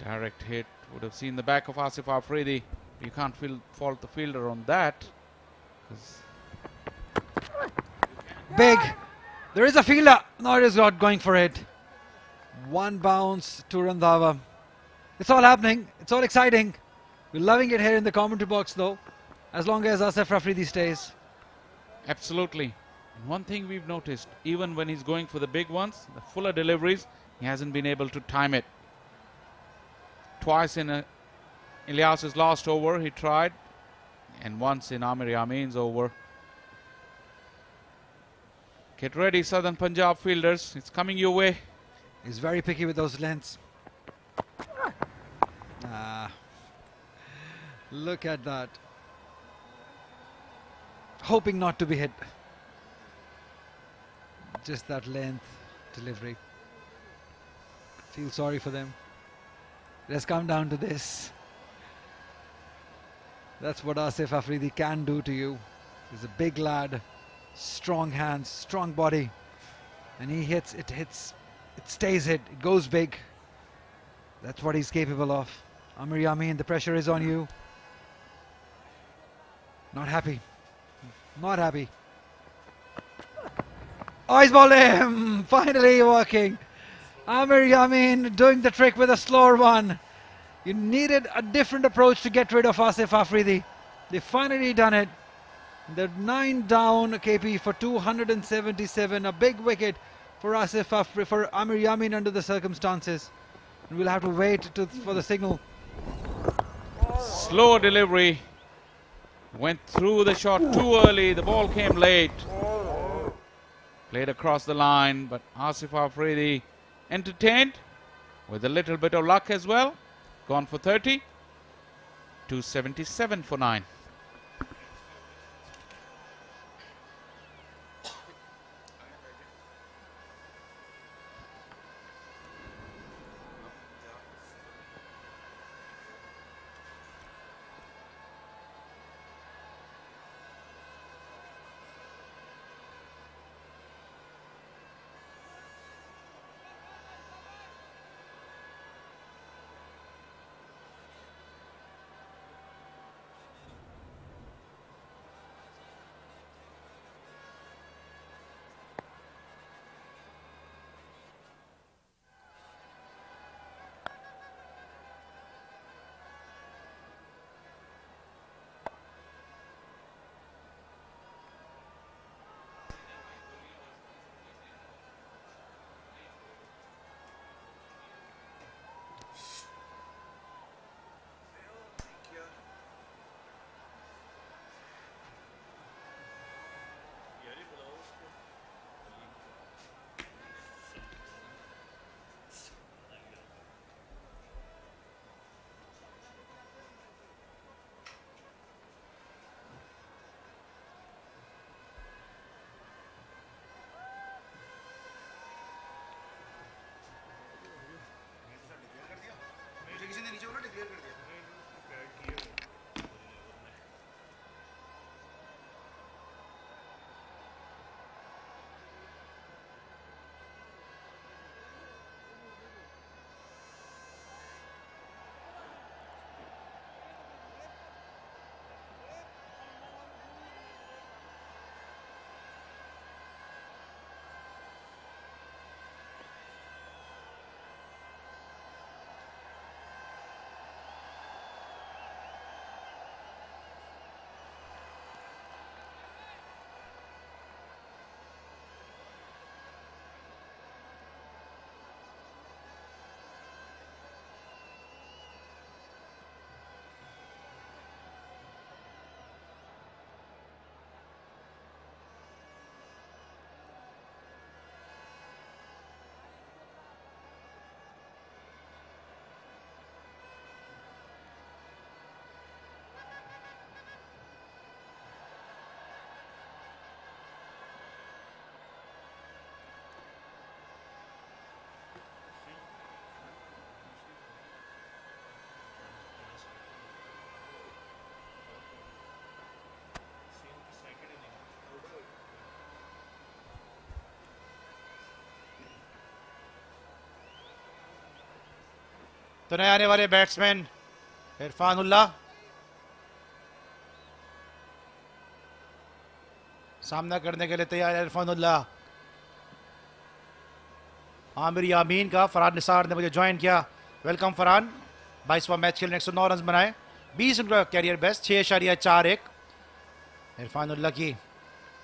Direct hit. Would have seen the back of Asif Afridi. You can't fault the fielder on that. Big. There is a fielder. No, it is not going for it. One bounce to Randhawa. It's all happening. It's all exciting. We're loving it here in the commentary box though. As long as Asif Afridi stays. Absolutely. And one thing we've noticed, even when he's going for the big ones, the fuller deliveries, he hasn't been able to time it. Twice in Ilyas's last over he tried, and once in Amir Yameen's over. Get ready, Southern Punjab fielders. It's coming your way. He's very picky with those lengths. Look at that. Hoping not to be hit. Just that length delivery. Feel sorry for them. It has come down to this. That's what Asif Afridi can do to you. He's a big lad, strong hands, strong body, and he hits, it stays hit, it goes big. That's what he's capable of. Amir Yameen, the pressure is on you. Not happy. Not happy. Oh, he's bowled him! Finally working. Amir Yameen doing the trick with a slower one. You needed a different approach to get rid of Asif Afridi. They finally done it. They're 9 down, KP, for 277. A big wicket for for Amir Yameen under the circumstances. And we'll have to wait for the signal. Slow delivery. Went through the shot too early. The ball came late. Played across the line, but Asif Afridi entertained with a little bit of luck as well. Gone for 30. 277 for 9. तो नए आने वाले batsman Irfanullah सामना करने के लिए तैयार है। इरफानुल्लाह आमिर यामीन का फरहान निसार ने मुझे ज्वाइन किया। वेलकम फरहान। 22वां मैच खेलने 109 रन बनाए, 20 उनका कैरियर बेस्ट 6.41। इरफानुल्लाह की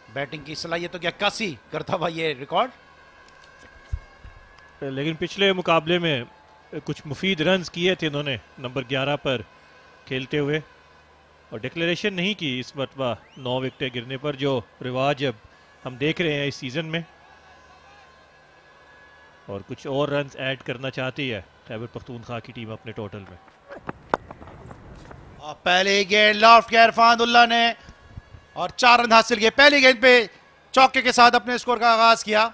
बैटिंग की सलाहियत तो क्या 81 करता हुआ ये रिकॉर्ड। लेकिन पिछले मुकाबले में कुछ मुफीद रन्स किए थे इन्होंने नंबर 11 पर खेलते हुए, और डिक्लेरेशन नहीं की इस मरतबा 9 विकेटें गिरने पर, जो रिवाज अब हम देख रहे हैं इस सीज़न में। और कुछ और रन्स ऐड करना चाहती है खैबर पख्तूनख्वा की टीम अपने टोटल में। पहली गेंद लॉफ्ट किया इरफानुल्लाह ने और 4 रन हासिल किए। पहली गेंद पे चौके के साथ अपने स्कोर का आगाज किया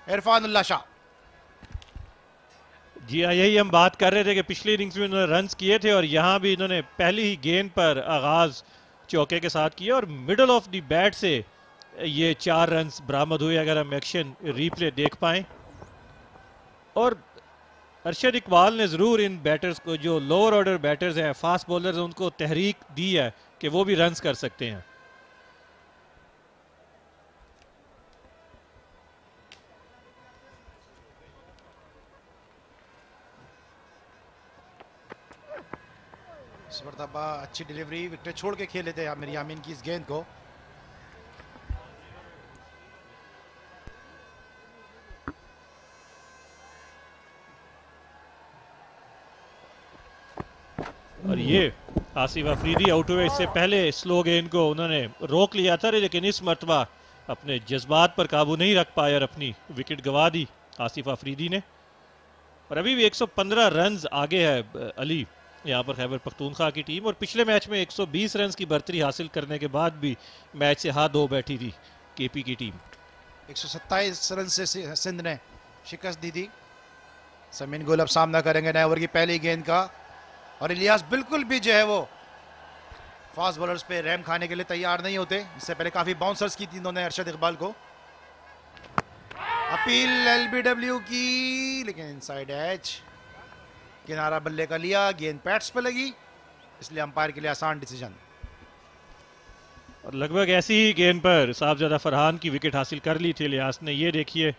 इरफानुल्लाह शाह। जी हाँ, यही हम बात कर रहे थे कि पिछली इनिंग्स में इन्होंने रन्स किए थे और यहाँ भी इन्होंने पहली ही गेंद पर आगाज चौके के साथ किया और मिडल ऑफ द बैट से ये 4 रन्स बरामद हुए, अगर हम एक्शन रीप्ले देख पाएं। और अरशद इकबाल ने ज़रूर इन बैटर्स को, जो लोअर ऑर्डर बैटर्स हैं, फास्ट बॉलर्स हैं, उनको तहरीक दी है कि वो भी रन्स कर सकते हैं। इस मरतबा अच्छी डिलीवरी, विकेट छोड़ के खेले थे आमिर यामीन की इस गेंद को। और ये आसिफ अफरीदी आउट हुए, इससे पहले स्लो गेंद को उन्होंने रोक लिया था, लेकिन इस मरतबा अपने जज्बात पर काबू नहीं रख पाए और अपनी विकेट गंवा दी आसिफ अफरीदी ने। और अभी भी 115 रन्स आगे है अली यहाँ पर खैबर पख्तूनख्वा की टीम, और पिछले मैच में 120 रन्स की बढ़तरी हासिल करने के बाद भी मैच से हाथ धो बैठी थी केपी की टीम। 127 रन से सिंध ने शिकस्त दी थी। समीन गुल अब सामना करेंगे नए ओवर की पहली गेंद का, और इलियास बिल्कुल भी जो है वो फास्ट बॉलर्स पे रैम खाने के लिए तैयार नहीं होते। इससे पहले काफी बाउंसर्स की थी इन्होंने अरशद इकबाल को। अपील एलबीडब्ल्यू की, लेकिन इनसाइड एज, किनारा बल्ले का लिया, गेंद पैड्स पे लगी, इसलिए अंपायर के लिए आसान डिसीजन। और लगभग ऐसी ही गेंद पर साहबजादा फरहान की विकेट हासिल कर ली थी इलियास ने। ये देखिए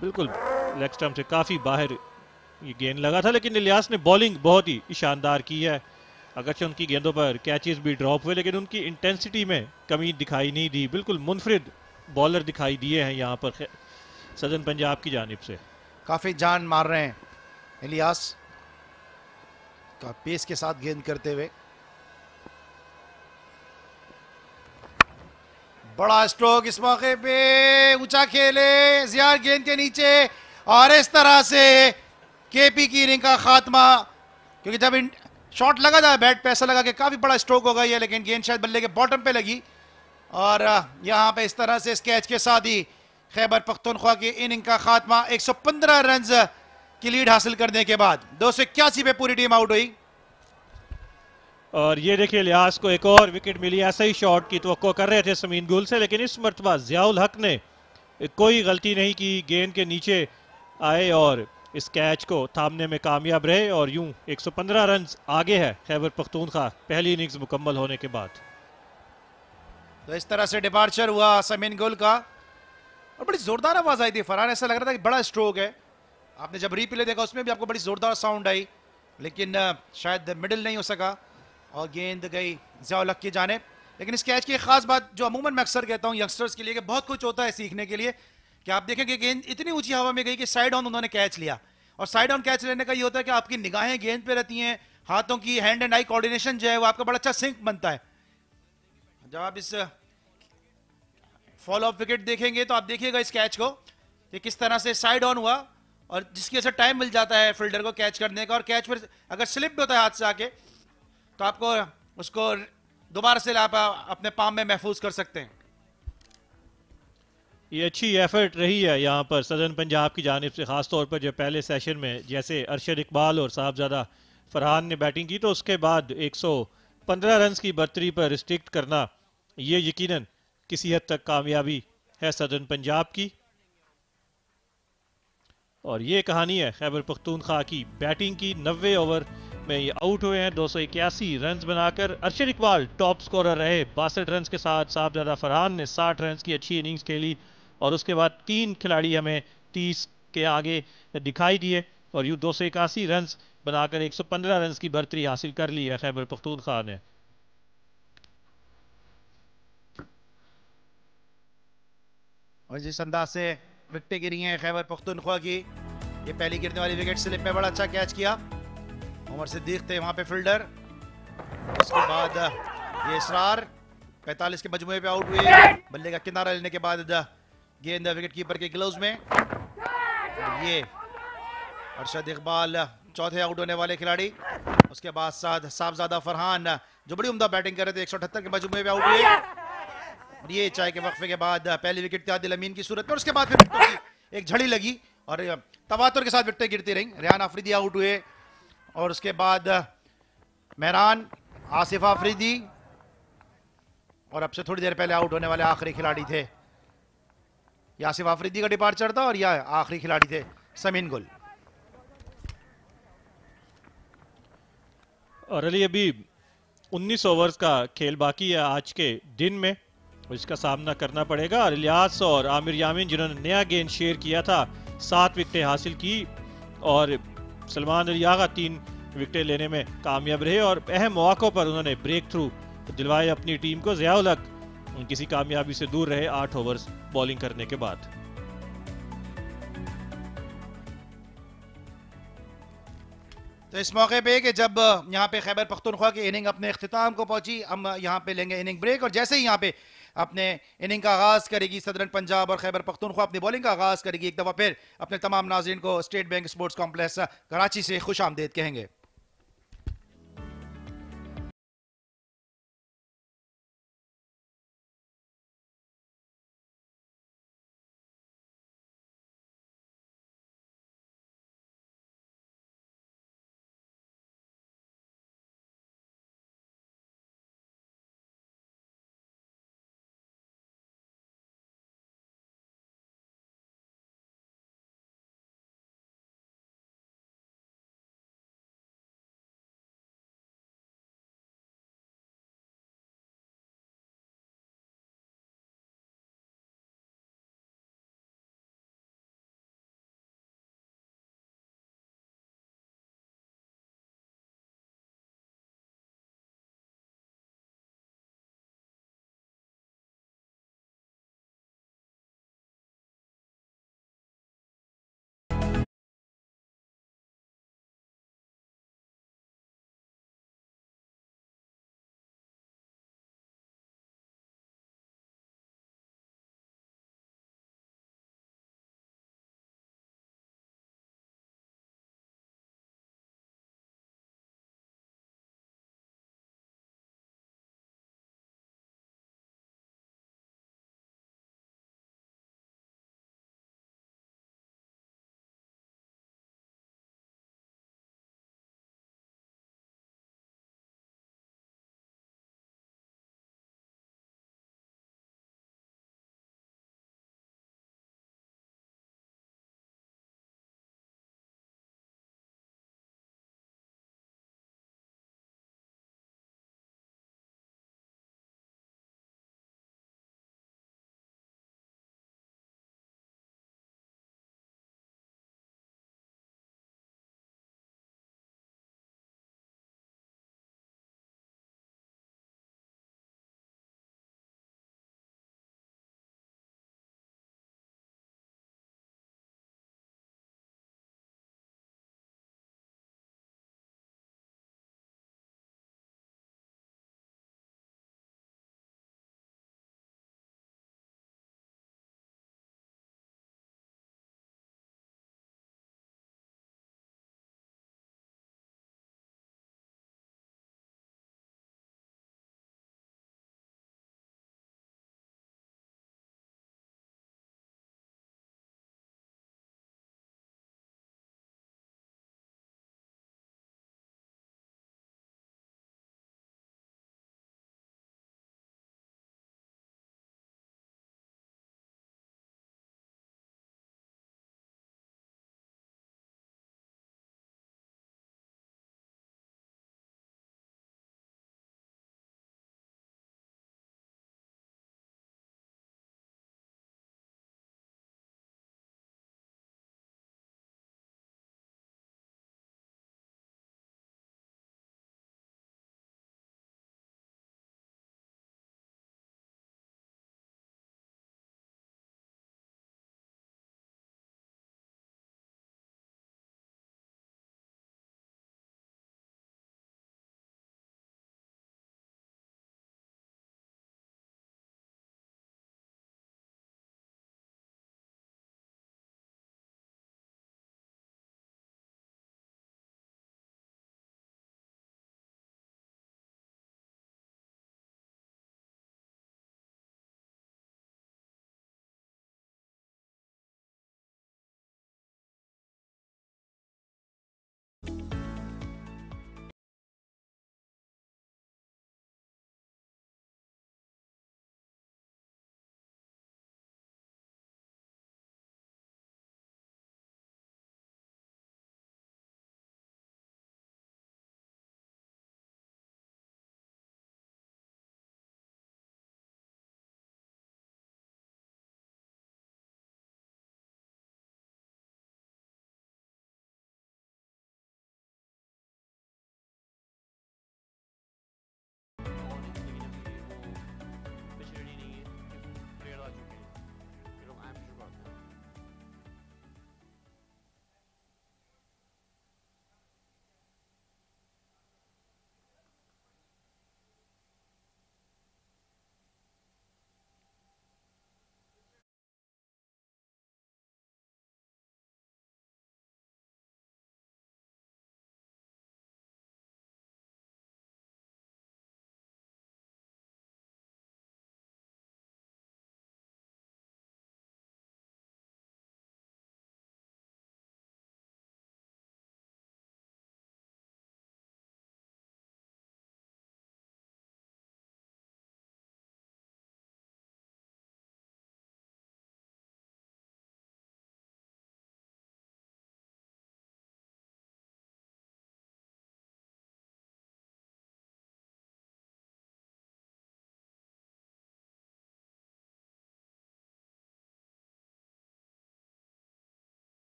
बिल्कुल लेग स्टंप से काफी बाहर ये गेंद लगा था, लेकिन इलियास ने बॉलिंग बहुत ही शानदार की है। अगरचे उनकी गेंदों पर कैचेस भी ड्रॉप हुए, लेकिन उनकी इंटेंसिटी में कमी दिखाई नहीं दी। बिल्कुल मुनफरिद बॉलर दिखाई दिए हैं यहाँ पर सदर्न पंजाब की जानिब से। काफी जान मार रहे हैं इलियास का पेस के साथ गेंद करते हुए। बड़ा स्ट्रोक इस मौके पे, ऊंचा खेले जियार गेंद के नीचे, और इस तरह से केपी की इनिंग का खात्मा। क्योंकि जब शॉट लगा था बैट पे, ऐसा लगा कि काफी बड़ा स्ट्रोक होगा ये, लेकिन गेंद शायद बल्ले के बॉटम पे लगी, और यहां पे इस तरह से इस कैच के साथ ही खैबर पख्तूनख्वा की इनिंग का खात्मा 115 रन की लीड हासिल करने के बाद 281 पे पूरी टीम आउट हुई। और ये देखिए इलियास को एक और विकेट मिली। ऐसा ही शॉट की तवक्को कर रहे थे समीन गुल से, लेकिन इस मरतबा जियाउल हक ने कोई गलती नहीं की, गेंद के नीचे आए और इस कैच को थामने में कामयाब रहे, और यूं 115 रन आगे है खैबर पख्तूनख्वा पहली इनिंग्स मुकम्मल होने के बाद। तो इस तरह से डिपार्चर हुआ समीन गुल का, और बड़ी जोरदार आवाज आई थी फरहान, ऐसा लग रहा था कि बड़ा स्ट्रोक है। आपने जब रीप्ले देखा उसमें भी आपको बड़ी जोरदार साउंड आई, लेकिन शायद मिडिल नहीं हो सका और गेंद गई जियाउल हक की जानिब। लेकिन इस कैच की एक खास बात जो अमूमन मैं अक्सर कहता हूँ यंगस्टर्स के लिए, कि बहुत कुछ होता है सीखने के लिए, कि आप देखें कि गेंद इतनी ऊंची हवा में गई कि साइड ऑन उन्होंने कैच लिया, और साइड ऑन कैच लेने का ये होता है कि आपकी निगाहें गेंद पे रहती हैं, हाथों की हैंड एंड आई कोऑर्डिनेशन जो है वो आपका बड़ा अच्छा सिंक बनता है। जब आप इस फॉलो अप विकेट देखेंगे तो आप देखिएगा इस कैच को कि किस तरह से साइड ऑन हुआ, और जिसकी वजह से टाइम मिल जाता है फील्डर को कैच करने का, और कैच पर अगर स्लिप भी होता है हाथ से आके तो आपको उसको दोबारा से आप अपने पाम में महफूज कर सकते हैं। ये अच्छी एफर्ट रही है यहाँ पर सदर्न पंजाब की जानिब से, खासतौर पर जो पहले सेशन में जैसे अरशद इकबाल और साहबजादा फरहान ने बैटिंग की, तो उसके बाद 115 रन की बढ़तरी पर रिस्ट्रिक्ट करना ये यकीनन किसी हद तक कामयाबी है सदर्न पंजाब की। और ये कहानी है खैबर पख्तूनख्वा की बैटिंग की। 90 ओवर में ये आउट हुए हैं 281 रन बनाकर। अरशद इकबाल टॉप स्कोरर रहे 62 रन के साथ। साहबजादा फरहान ने 60 रन की अच्छी इनिंग्स खेली और उसके बाद 3 खिलाड़ी हमें 30 के आगे दिखाई दिए और यूँ 281 रन बनाकर 115 रन की बढ़तरी हासिल कर ली है खैबर पख्तूनख्वा ने। और जिस अंदाज से विकेटें गिरी हैं खैबर पख्तूनख्वा की, ये पहली गिरने वाली विकेट स्लिप में बड़ा अच्छा कैच किया। उमर सिद्दीक थे वहां पे फील्डर। उसके बाद ये इसरार 45 के मजमूए पे आउट हुए। बल्ले का किनारा लेने के बाद गेंद विकेट कीपर के ग्लव्स में। ये अरशद इकबाल चौथे आउट होने वाले खिलाड़ी। उसके बाद साहबजादा फरहान जो बड़ी उम्दा बैटिंग कर रहे थे 178 के मजमूए पे आउट हुए। ये चाय के वक्फे के बाद पहली विकेट थी आदिल अमीन की सूरत में। और उसके बाद फिर विकेटों की एक झड़ी लगी और तवातुर के साथ विकेटें गिरती रहीं। रेहान अफरीदी आउट हुए और उसके बाद मेहरान, आसिफ अफरीदी और अब से थोड़ी देर पहले आउट होने वाले आखिरी खिलाड़ी थे या आसिफ अफरीदी का डिपार्चर था और या आखिरी खिलाड़ी थे समीन गुल। और अली अभी 19 ओवर्स का खेल बाकी है आज के दिन में, इसका सामना करना पड़ेगा। और इलियास और आमिर यामीन जिन्होंने नया गेंद शेयर किया था 7 विकेटें हासिल की और सलमान अली आगा 3 विकेटें लेने में कामयाब रहे और अहम मौक़ों पर उन्होंने ब्रेक थ्रू दिलवाए अपनी टीम को। ज़ियाउल हक किसी कामयाबी से दूर रहे 8 ओवर्स बॉलिंग करने के बाद। तो इस मौके पे कि जब यहाँ पे खैबर पख्तूनख्वा की इनिंग अपने इख्तिताम को पहुंची, हम यहाँ पे लेंगे इनिंग ब्रेक और जैसे ही यहाँ पे अपने इनिंग का आगाज करेगी सदरन पंजाब और खैबर पख्तूनख्वा अपनी बॉलिंग का आगाज करेगी, एक दफा फिर अपने तमाम नाज़रीन को state bank sports complex Karachi से खुश आमदीद कहेंगे।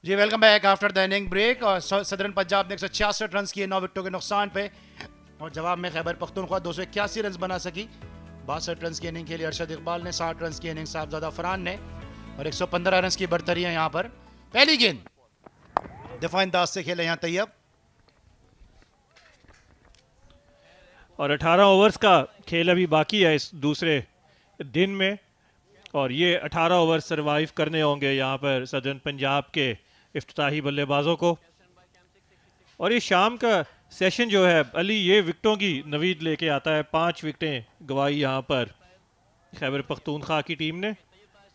जी welcome back after the inning break. और सदरन पंजाब ने 166 रन किए 9 विकेटों के नुकसान पे, और जवाब में खैबर पख्तूनख्वा 281 रन बना सकी। 62 रन की इनिंग खेली अरशद इकबाल ने, 60 रन की इनिंग साहबजादा फरहान ने, और 115 रन की बढ़तरी है यहाँ पर। पहली गेंद दिफा अंदाज से खेले यहाँ तैयब, और 18 ओवर्स का खेल अभी बाकी है इस दूसरे दिन में, और ये 18 ओवर सरवाइव करने होंगे यहाँ पर सदर्न पंजाब के इफ्तिताही बल्लेबाजों को। और ये शाम का सेशन जो है अली, ये विकेटों की नवीद लेके आता है। 5 विकेटें गवाई यहाँ पर खैबर पख्तूनख्वा की टीम ने,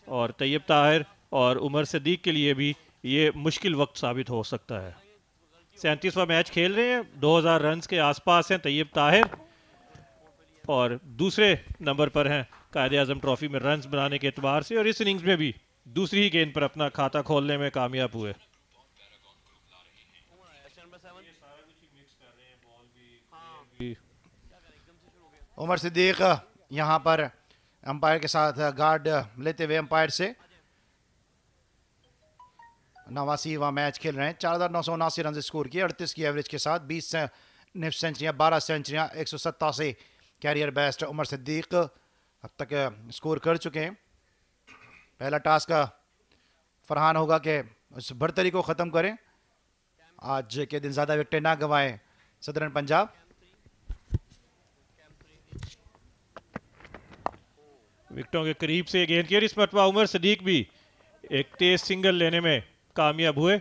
और तैयब ताहिर और उमर सदीक के लिए भी ये मुश्किल वक्त साबित हो सकता है। 37वां मैच खेल रहे हैं, 2000 रन के आसपास हैं तैयब ताहिर, और दूसरे नंबर पर हैं कायदे आजम ट्रॉफी में रन्स बनाने के एतबार से, और इस इनिंग्स में भी दूसरी ही गेंद पर अपना खाता खोलने में कामयाब हुए। उमर सिद्दीक यहाँ पर अंपायर के साथ गार्ड लेते हुए अंपायर से 89वां मैच खेल रहे हैं। 4979 रन स्कोर किए 38 की एवरेज के साथ, 20 सेंचुरियाँ, 12 सेंचुरियाँ, 187 कैरियर बेस्ट उमर सिद्दीक अब तक स्कोर कर चुके हैं। पहला टास्क फरहान होगा कि उस बढ़तरी को ख़त्म करें, आज के दिन ज़्यादा विकेटें ना गंवाएं सदरन पंजाब। विकेटों के करीब से गेंद किया, इस मरतबा उमर सदीक भी एक तेज सिंगल लेने में कामयाब हुए,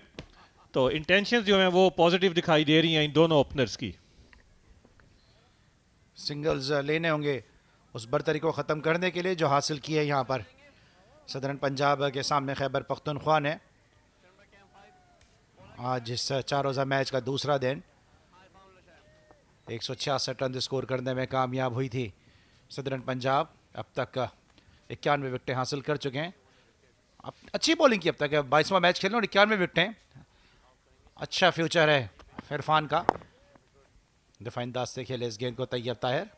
तो इंटेंशंस जो हैं वो पॉजिटिव दिखाई दे रही हैं इन दोनों ओपनर्स की। सिंगल्स लेने होंगे उस बढ़तरी को ख़त्म करने के लिए जो हासिल की है यहाँ पर सदरन पंजाब के सामने खैबर पख्तूनख्वा ने। आज इस 4 रोज़ा मैच का दूसरा दिन 166 रन स्कोर करने में कामयाब हुई थी सदरन पंजाब। अब तक 91 विकेटें हासिल कर चुके हैं। अब अच्छी बॉलिंग की अब तक 22वां मैच खेलना और 91 विकेटें, अच्छा फ्यूचर है इरफान का। दिफा अंदाज से खेले इस गेंद को तैयब ताहिर।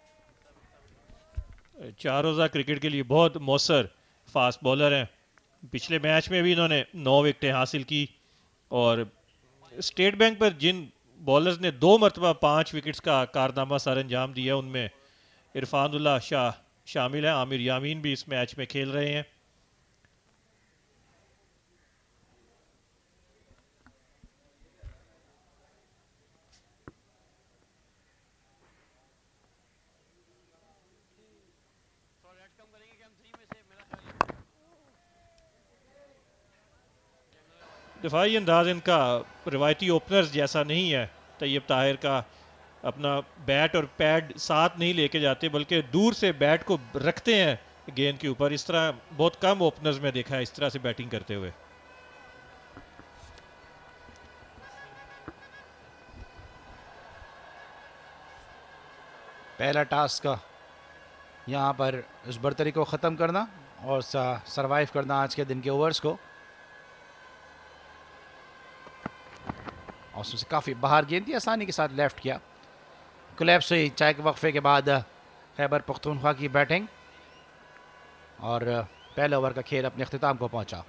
4 रोज़ा क्रिकेट के लिए बहुत मौसर फास्ट बॉलर हैं। पिछले मैच में भी इन्होंने 9 विकेटें हासिल की, और स्टेट बैंक पर जिन बॉलर्स ने 2 मरतबा 5 विकेट्स का कारनामा सर अंजाम दिया उनमें इरफानुल्लाह शाह शामिल है। आमिर यामीन भी इस मैच में खेल रहे हैं। दिफाई अंदाज इनका रिवायती ओपनर्स जैसा नहीं है। तैयब ताहिर का अपना बैट और पैड साथ नहीं लेके जाते, बल्कि दूर से बैट को रखते हैं गेंद के ऊपर। इस तरह बहुत कम ओपनर्स में देखा है इस तरह से बैटिंग करते हुए। पहला टास्क यहाँ पर उस बढ़तरी को ख़त्म करना और सरवाइव करना आज के दिन के ओवर्स को। और उसमें काफ़ी बाहर गेंद थी, आसानी के साथ लेफ्ट किया। कोलैप्स हुई चाय के वक्फे के बाद खैबर पख्तूनख्वा की बैटिंग, और पहले ओवर का खेल अपने अख्तिताम को पहुंचा।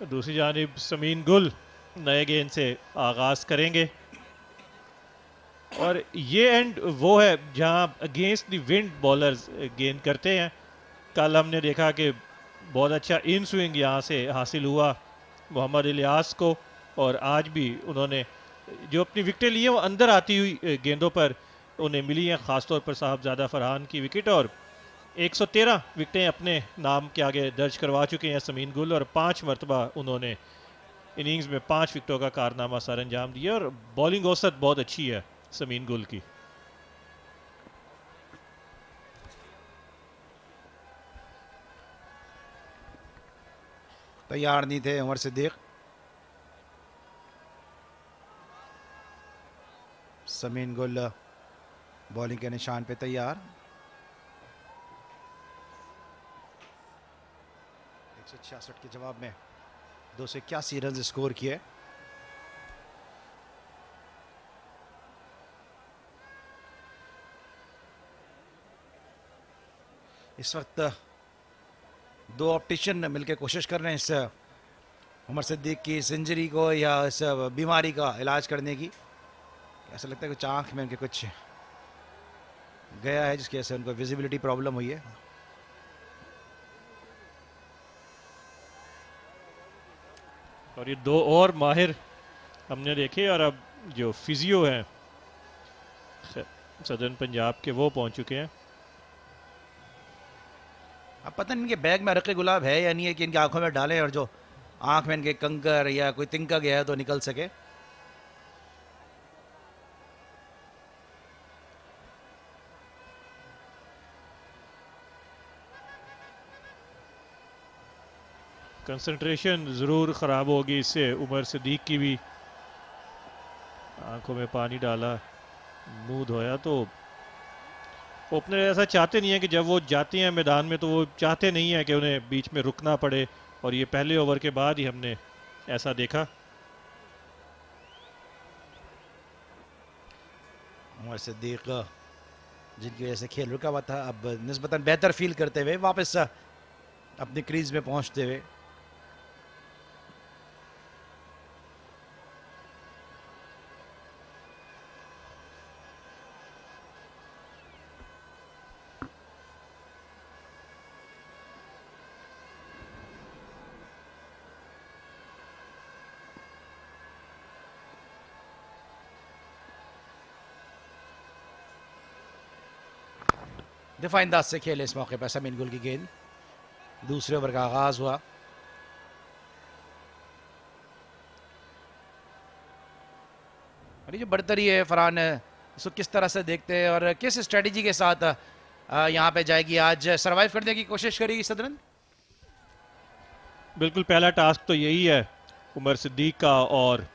दूसरी जानिब समीन गुल नए गेंद से आगाज करेंगे, और ये एंड वो है जहां अगेंस्ट द विंड बॉलर्स गेंद करते हैं। कल हमने देखा कि बहुत अच्छा इन स्विंग यहाँ से हासिल हुआ मोहम्मद इलियास को, और आज भी उन्होंने जो अपनी विकेटें ली हैं वो अंदर आती हुई गेंदों पर उन्हें मिली हैं, ख़ासतौर पर साहबजादा फरहान की विकेट। और 113 विकेटें अपने नाम के आगे दर्ज करवा चुके हैं समीन गुल, और 5 मरतबा उन्होंने इनिंग्स में 5 विकेटों का कारनामा सर अंजाम दिया, और बॉलिंग औसत बहुत अच्छी है समीन गुल की। तैयार नहीं थे उमर सिद्दीक। समीन गुल बॉलिंग के निशान पे तैयार। 166 के जवाब में 281 रन स्कोर किए। इस वक्त दो ऑप्टिशियन मिलकर कोशिश कर रहे हैं इस उमर सिद्दीक की इस इंजरी को या इस बीमारी का इलाज करने की। ऐसा लगता है कुछ आंख में उनके कुछ गया है जिसकी वजह से उनको विजिबिलिटी प्रॉब्लम हुई है। और ये दो और माहिर हमने देखे, और अब जो फिजियो हैं सदर्न पंजाब के वो पहुंच चुके हैं। अब पता नहीं इनके बैग में अरक़े गुलाब है या नहीं है कि इनकी आंखों में डालें और जो आंख में इनके कंकर या कोई तिनका गया है तो निकल सके। कंसंट्रेशन ज़रूर ख़राब होगी इससे। उमर सिद्दीक की भी आंखों में पानी डाला, मुंह धोया। तो ओपनर ऐसा चाहते नहीं है कि जब वो जाते हैं मैदान में तो वो चाहते नहीं है कि उन्हें बीच में रुकना पड़े, और ये पहले ओवर के बाद ही हमने ऐसा देखा। उमर सिद्दीक जिनकी वजह से खेल रुका हुआ था अब निस्बतन बेहतर फील करते हुए वापस अपनी क्रीज में पहुंचते हुए। दिफा अंदाज से खेले इस मौके पर समीन गुल की गेंद। दूसरे ओवर का आगाज हुआ। और ये जो बढ़तरी है फरहान, इसको किस तरह से देखते हैं और किस स्ट्रेटजी के साथ यहाँ पे जाएगी, आज सरवाइव करने की कोशिश करेगी सदरन? बिल्कुल पहला टास्क तो यही है उमर सिद्दीक का और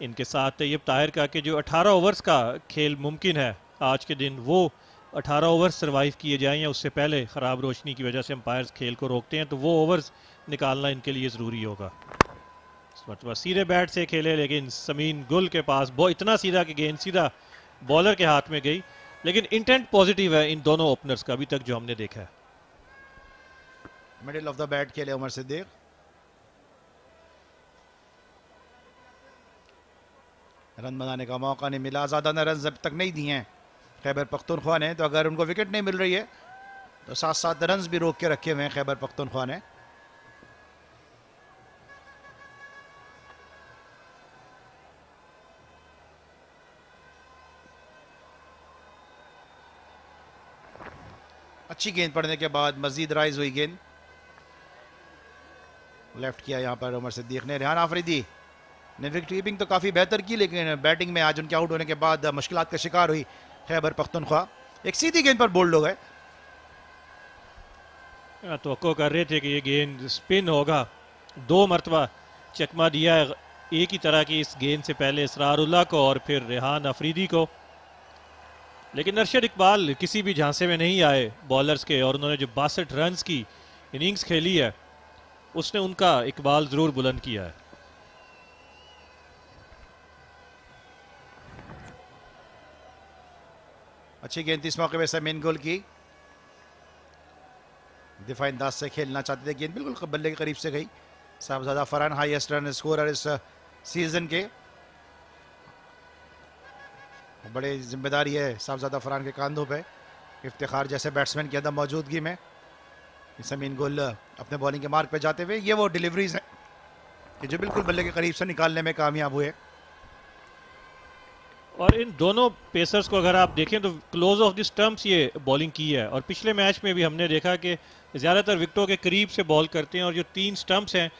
इनके साथ तैयब ताहिर का कि जो 18 ओवर्स का खेल मुमकिन है आज के दिन, वो 18 ओवर्स सरवाइव किए जाएं या उससे पहले ख़राब रोशनी की वजह से अंपायर्स खेल को रोकते हैं, तो वो ओवर्स निकालना इनके लिए ज़रूरी होगा। इस मरतबा सीधे बैट से खेले, लेकिन समीन गुल के पास वो इतना सीधा कि गेंद सीधा बॉलर के हाथ में गई। लेकिन इंटेंट पॉजिटिव है इन दोनों ओपनर्स का अभी तक जो हमने देखा है। मिडिल ऑफ द बैट खेले उमर सिद्दीक। रन बनाने का मौका नहीं मिला, ज़्यादा रन जब तक नहीं दिए हैं खैबर पख्तूनख्वा ने, तो अगर उनको विकेट नहीं मिल रही है तो 7-7 रन भी रोक के रखे हुए हैं खैबर पख्तूनख्वा ने। अच्छी गेंद पड़ने के बाद मजीद राइज हुई गेंद, लेफ्ट किया यहाँ पर उमर सिद्दीक ने। रेहान आफरीदी ने विकेट कीपिंग तो काफ़ी बेहतर की, लेकिन बैटिंग में आज उनके आउट होने के बाद मुश्किलात का शिकार हुई खैबर पख्तूनख्वा। एक सीधी गेंद पर बोल्ड हो गए। तो कर रहे थे कि ये गेंद स्पिन होगा। 2 मरतबा चकमा दिया एक ही तरह की इस गेंद से, पहले इसरारुल्लाह को और फिर रेहान अफरीदी को, लेकिन अरशद इकबाल किसी भी झांसे में नहीं आए बॉलर्स के, और उन्होंने जो 62 रन की इनिंग्स खेली है उसने उनका इकबाल ज़रूर बुलंद किया है। अच्छी गेंद इस मौके पे समीन गुल की। दिफाई अंदाज से खेलना चाहते थे, गेंद बिल्कुल बल्ले के करीब से गई। साहबजादा फरहान हाईएस्ट रन स्कोरर इस सीजन के, बड़े जिम्मेदारी है साहबजादा फरहान के कांधों पे इफ्तिखार जैसे बैट्समैन की अदम मौजूदगी में। समीन गुल अपने बॉलिंग के मार्क पे जाते हुए, ये वो डिलीवरीज हैं कि जो बिल्कुल बल्ले के करीब से निकालने में कामयाब हुए। और इन दोनों पेसर्स को अगर आप देखें तो क्लोज ऑफ द स्टंप्स ये बॉलिंग की है, और पिछले मैच में भी हमने देखा कि ज़्यादातर विकेटों के करीब से बॉल करते हैं और जो 3 स्टंप्स हैं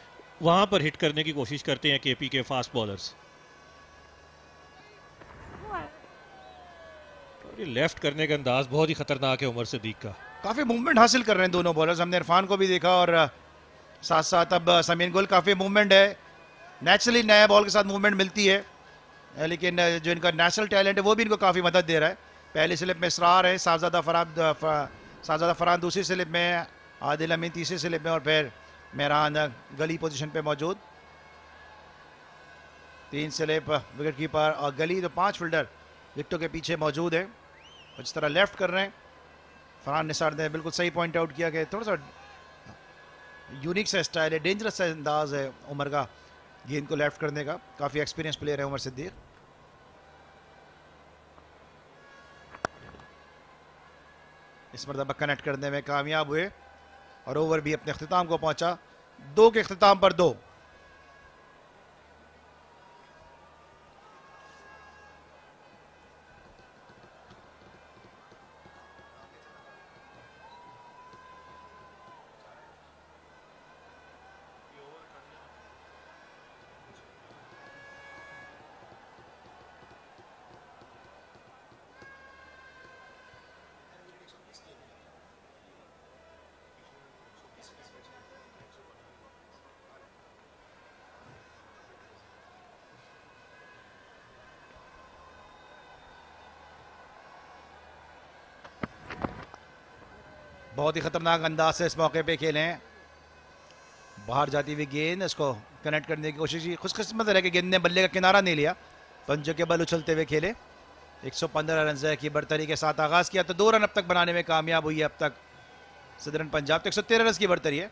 वहाँ पर हिट करने की कोशिश करते हैं केपी के फास्ट बॉलर्स। और ये लेफ्ट करने का अंदाज बहुत ही खतरनाक है उमर सिद्दीक का। काफ़ी मूवमेंट हासिल कर रहे हैं दोनों बॉलर्स। हमने इरफान को भी देखा और साथ साथ अब समीन गुल, काफ़ी मूवमेंट है। नेचुरली नया बॉल के साथ मूवमेंट मिलती है, लेकिन जो इनका नेचुरल टैलेंट है वो भी इनको काफ़ी मदद दे रहा है। पहली स्लिप में इसरार है, साहबजादा फरहान दूसरी स्लिप में, आदिल अमीन तीसरी स्लिप में, और फिर मेहरान गली पोजीशन पे मौजूद। 3 स्लिप विकेट कीपर और गली, तो 5 फील्डर विकेटों के पीछे मौजूद है। जिस तरह लेफ्ट कर रहे हैं फरहान निसार ने बिल्कुल सही पॉइंट आउट किया कि थोड़ा सा यूनिक सा स्टाइल है, डेंजरस सा अंदाज है उमर का गेंद को लेफ्ट करने का। काफ़ी एक्सपीरियंस प्लेयर है उमर सिद्दीक। इस मरतबा कनेक्ट करने में कामयाब हुए और ओवर भी अपने अख्तिताम को पहुंचा, 2 के अख्तिताम पर 2। बहुत ही खतरनाक अंदाज से इस मौके पे खेले हैं। बाहर जाती हुई गेंद, इसको कनेक्ट करने की कोशिश की। खुशकिस्मत है कि गेंद ने बल्ले का किनारा नहीं लिया, पंजों के बल उछलते हुए खेले। 115 रन की बढ़तरी के साथ आगाज किया तो 2 रन अब तक बनाने में कामयाब हुई है अब तक सदरन पंजाब। तो 113 रन की बढ़तरी है।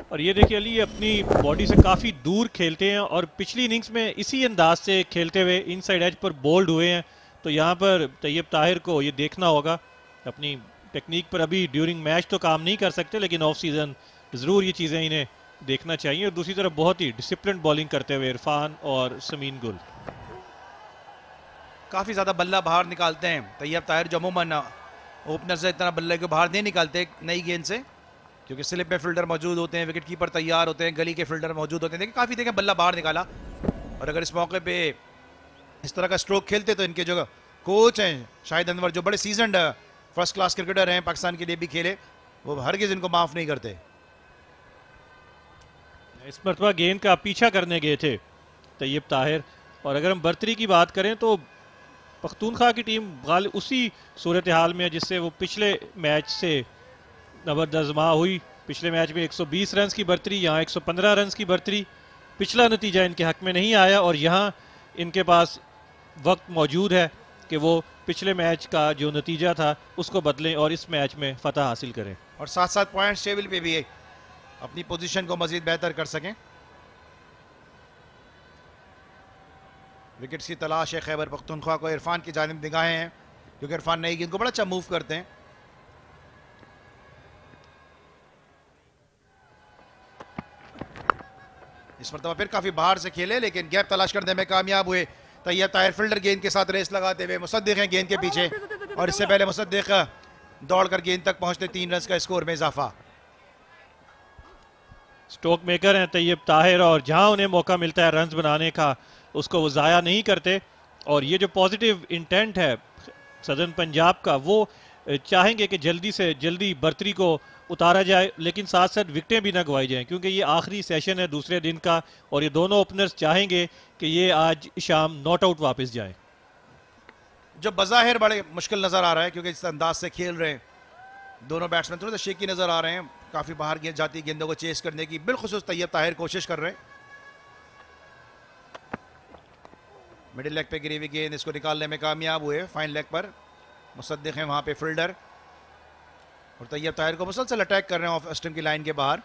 और ये देखिए अली अपनी बॉडी से काफ़ी दूर खेलते हैं और पिछली इनिंग्स में इसी अंदाज से खेलते हुए इनसाइड एज पर बोल्ड हुए हैं। तो यहाँ पर तैयब ताहिर को ये देखना होगा। अपनी टेक्निक पर अभी ड्यूरिंग मैच तो काम नहीं कर सकते, लेकिन ऑफ सीजन ज़रूर ये चीज़ें इन्हें देखना चाहिए। और दूसरी तरफ बहुत ही डिसिप्लिन बॉलिंग करते हुए इरफान और समीन गुल काफ़ी ज़्यादा बल्ला बाहर निकालते हैं तैयब ताहिर, जो अमूमन ओपनर से इतना बल्ले को बाहर नहीं निकालते नई गेंद से, क्योंकि स्लिप में फील्डर मौजूद होते हैं, विकेट कीपर तैयार होते हैं, गली के फील्डर मौजूद होते हैं। देखिए काफ़ी देखें बल्ला बाहर निकाला। और अगर इस मौके पे इस तरह का स्ट्रोक खेलते तो इनके जो कोच हैं शाहिद अनवर, जो बड़े सीजनड फर्स्ट क्लास क्रिकेटर हैं, पाकिस्तान के लिए भी खेले, वो हरगिज़ इनको माफ़ नहीं करते। इस मरतबा गेंद का पीछा करने गए थे तैयब ताहिर। और अगर हम बर्तरी की बात करें तो पख्तूनख्वा की टीम गालिब उसी सूरत हाल में है जिससे वो पिछले मैच से नबरदजमा हुई। पिछले मैच में 120 रन की बर्तरी, यहाँ 115 रन की बर्तरी। पिछला नतीजा इनके हक में नहीं आया और यहाँ इनके पास वक्त मौजूद है कि वो पिछले मैच का जो नतीजा था उसको बदलें और इस मैच में फतह हासिल करें और साथ साथ पॉइंट्स टेबल पे भी अपनी पोजीशन को मजीद बेहतर कर सकें। विकेट्स की तलाश है खैबर पख्तूनख्वा को। इरफान की जानिब निगाहें हैं क्योंकि इरफान नई गेंद को बड़ा अच्छा मूव करते हैं। इस मरतबा फिर काफी बाहर से खेले लेकिन गैप तलाश करने में कामयाब हुए तैयब ताहिर। फील्डर गेंद के साथ रेस लगाते हुए, मुसद्दिक हैं गेंद के पीछे और इससे पहले मुसद्दिक दौड़कर गेंद तक पहुंचते 3 रन का स्कोर में इजाफा। स्ट्रोक मेकर हैं तैयब ताहिर और जहां उन्हें मौका मिलता है रन्स बनाने का उसको वो ज़ाया नहीं करते। और ये जो पॉजिटिव इंटेंट है सदर्न पंजाब का, वो चाहेंगे कि जल्दी से जल्दी बर्तरी को उतारा जाए, लेकिन साथ साथ विकटें भी ना गवाई जाएं क्योंकि ये आखिरी सेशन है दूसरे दिन का और ये दोनों ओपनर्स चाहेंगे कि ये आज शाम नॉट आउट वापस जाएं। जो बज़ाहिर बड़े मुश्किल नज़र आ रहा है क्योंकि इस अंदाज से खेल रहे हैं दोनों बैट्समैन, थोड़ा सा शेकी नज़र आ रहे हैं। काफ़ी बाहर जाती गेंदों को चेस करने की बिलखुसूस तैयब ताहिर कोशिश कर रहे हैं। मिडिल लेग पे गिरी हुई गेंद, इसको निकालने में कामयाब हुए। फाइन लेग पर मुसद्दिक हैं वहाँ पे फील्डर और तैयब ताहिर को मुसलसल अटैक कर रहे हैं ऑफ स्टंप की लाइन के बाहर।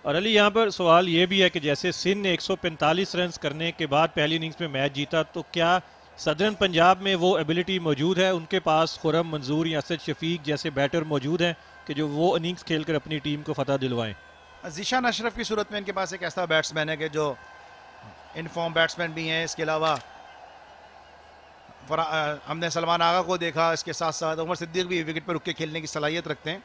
और अली यहाँ पर सवाल ये भी है कि जैसे सिंध ने 145 रन करने के बाद पहली इनिंग्स में मैच जीता, तो क्या सदर्न पंजाब में वो एबिलिटी मौजूद है? उनके पास खुरम मंजूर या असद शफीक जैसे बैटर मौजूद हैं कि जो वो इनिंग्स खेलकर अपनी टीम को फतह दिलवाएं? ज़ीशान अशरफ की सूरत में इनके पास एक ऐसा बैट्समैन है कि जो इनफॉर्म बैट्समैन भी हैं। इसके अलावा हमने सलमान आगा को देखा, इसके साथ साथ उमर सिद्दीक भी विकेट पर रुक के खेलने की सलाहियत रखते हैं।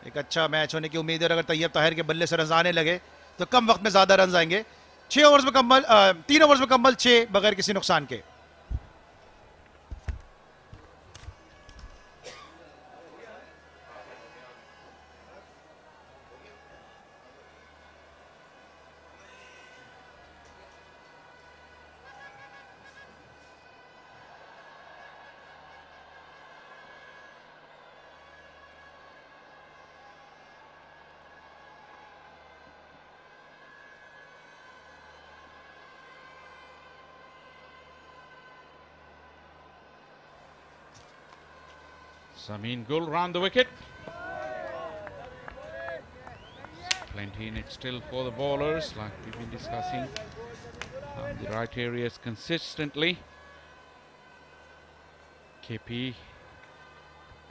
एक अच्छा मैच होने की उम्मीद है। अगर तैयब ताहिर के बल्ले से रन आने लगे तो कम वक्त में ज़्यादा रन आएंगे। 3 ओवर्स मुकम्मल 6 बगैर किसी नुकसान के। Samin Gul round the wicket. Plenty in it still for the bowlers, like we've been discussing. The right areas consistently. KP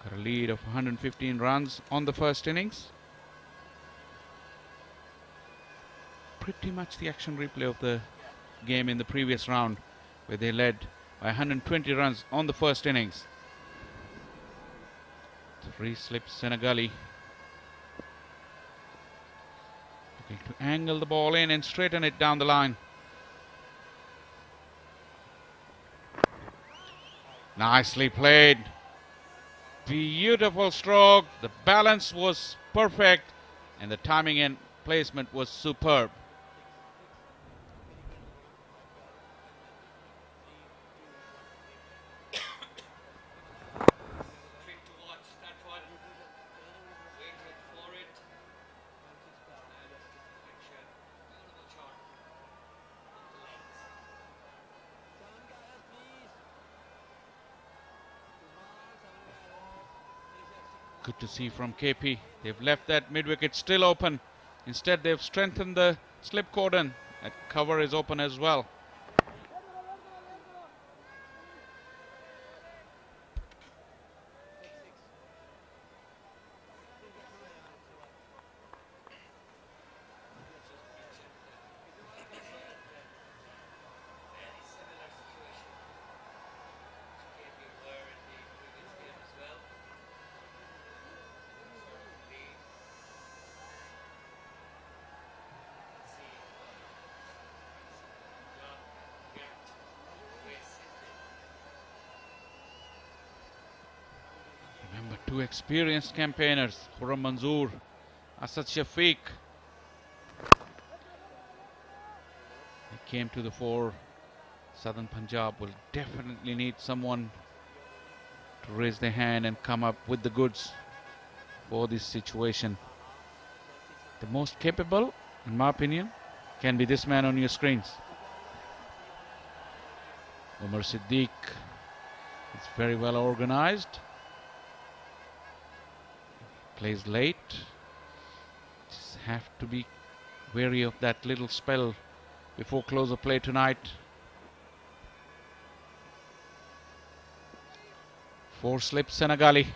got a lead of 115 runs on the first innings. Pretty much the action replay of the game in the previous round, where they led by 120 runs on the first innings. 3 slips Senegali. Looking to angle the ball in and straighten it down the line. Nicely played. Beautiful stroke. The balance was perfect and the timing and placement was superb. Good to see from KP. They've left that mid-wicket still open. Instead, they've strengthened the slip cordon. That cover is open as well. Remember, 2 experienced campaigners, Khurram Manzoor, Asad Shafiq. They came to the fore. Southern Punjab will definitely need someone to raise their hand and come up with the goods for this situation. The most capable, in my opinion, can be this man on your screens. Umar Siddiq is very well organized. Plays late. Just have to be wary of that little spell before close of play tonight. 4 slips Senegali.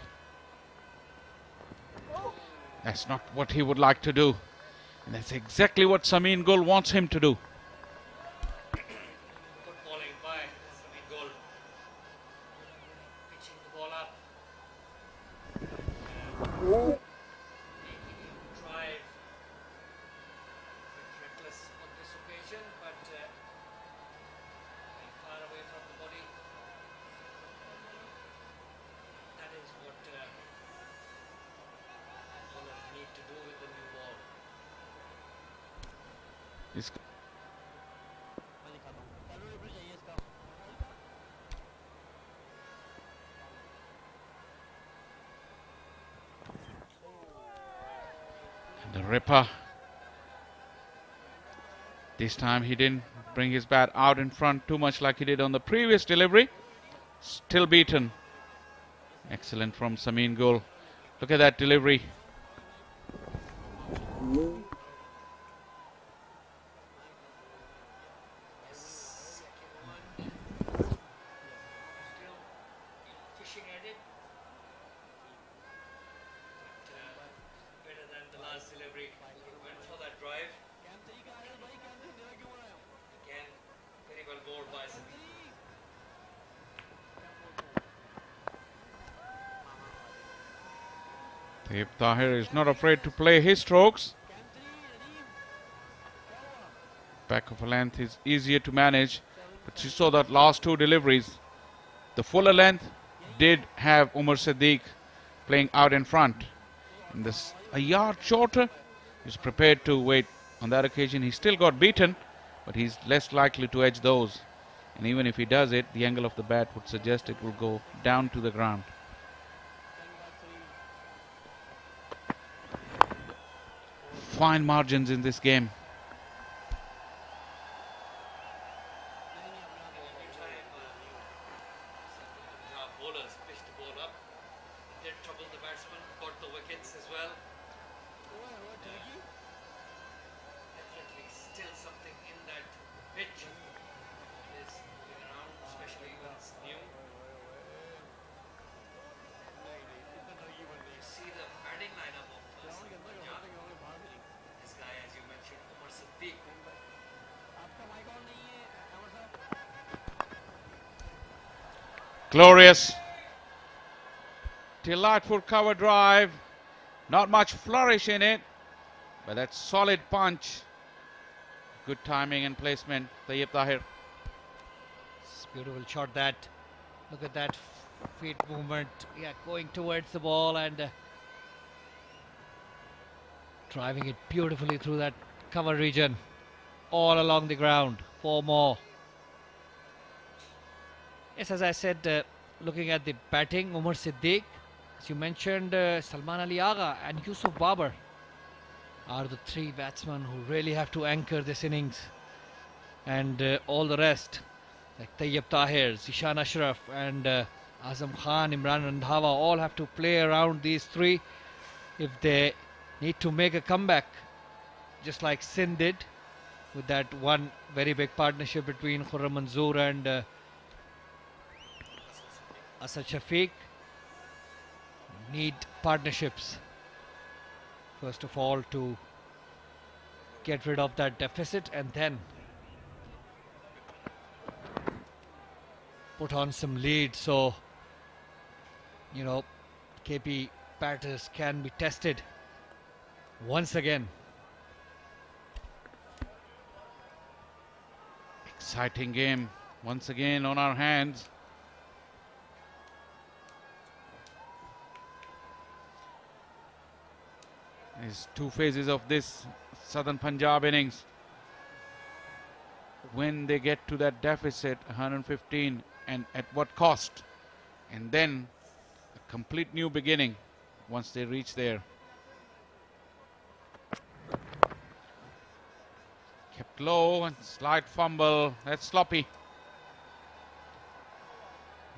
That's not what he would like to do. And that's exactly what Samin Gul wants him to do. Good bowling by Samin Gul. Pitching the ball up. Making him drive. Bit reckless on this occasion, but very far away from the body. That is what bowlers need to do with the new ball. He's the ripper. This time he didn't bring his bat out in front too much like he did on the previous delivery. Still beaten. Excellent from Samin Gul. Look at that delivery. Fishing at it. But better than the last delivery. Went for that drive. Again, very well bowled by Samin. Taib Tahir is not afraid to play his strokes. Back of a length is easier to manage, but you saw that last 2 deliveries. The fuller length did have Umar Siddiq playing out in front. And this a yard shorter, he's prepared to wait. On that occasion he still got beaten, but he's less likely to edge those. And even if he does it, the angle of the bat would suggest it will go down to the ground. Fine margins in this game. Punjab bowlers pitch the ball up, did trouble the batsman, got the wickets as well. Definitely still something in that pitch. It is moving around, especially when it's new. You see the batting lineup of Punjab. This guy, as you mentioned, Umar Siddiq. Glorious. Delightful cover drive. Not much flourish in it, but that's solid punch. Good timing and placement. Tayyib Tahir. It's a beautiful shot that. Look at that feet movement. Yeah, going towards the ball and driving it beautifully through that cover region. All along the ground. 4 more. Yes, as I said, looking at the batting, Umar Siddiq, as you mentioned, Salman Ali Agha and Yusuf Babar are the 3 batsmen who really have to anchor this innings. And all the rest, like Tayyib Tahir, Zishan Ashraf and Azam Khan, Imran Randhawa, all have to play around these 3 if they need to make a comeback, just like Sindh did with that one very big partnership between Khurram Manzoor and Asad Shafiq. Need partnerships first of all to get rid of that deficit and then put on some lead, so you know KP batters can be tested once again. Exciting game once again on our hands. There's 2 phases of this Southern Punjab innings. When they get to that deficit, 115, and at what cost? And then a complete new beginning once they reach there. Kept low and slight fumble. That's sloppy.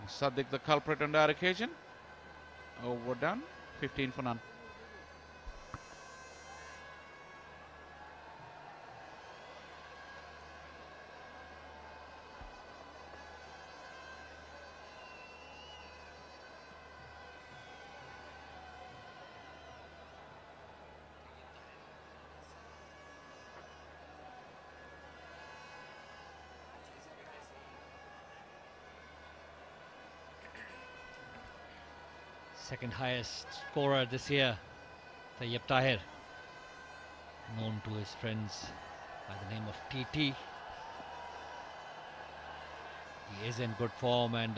Sadiq the culprit on that occasion. Overdone. 15 for none. Second highest scorer this year, Tayyib Tahir, known to his friends by the name of TT. He is in good form and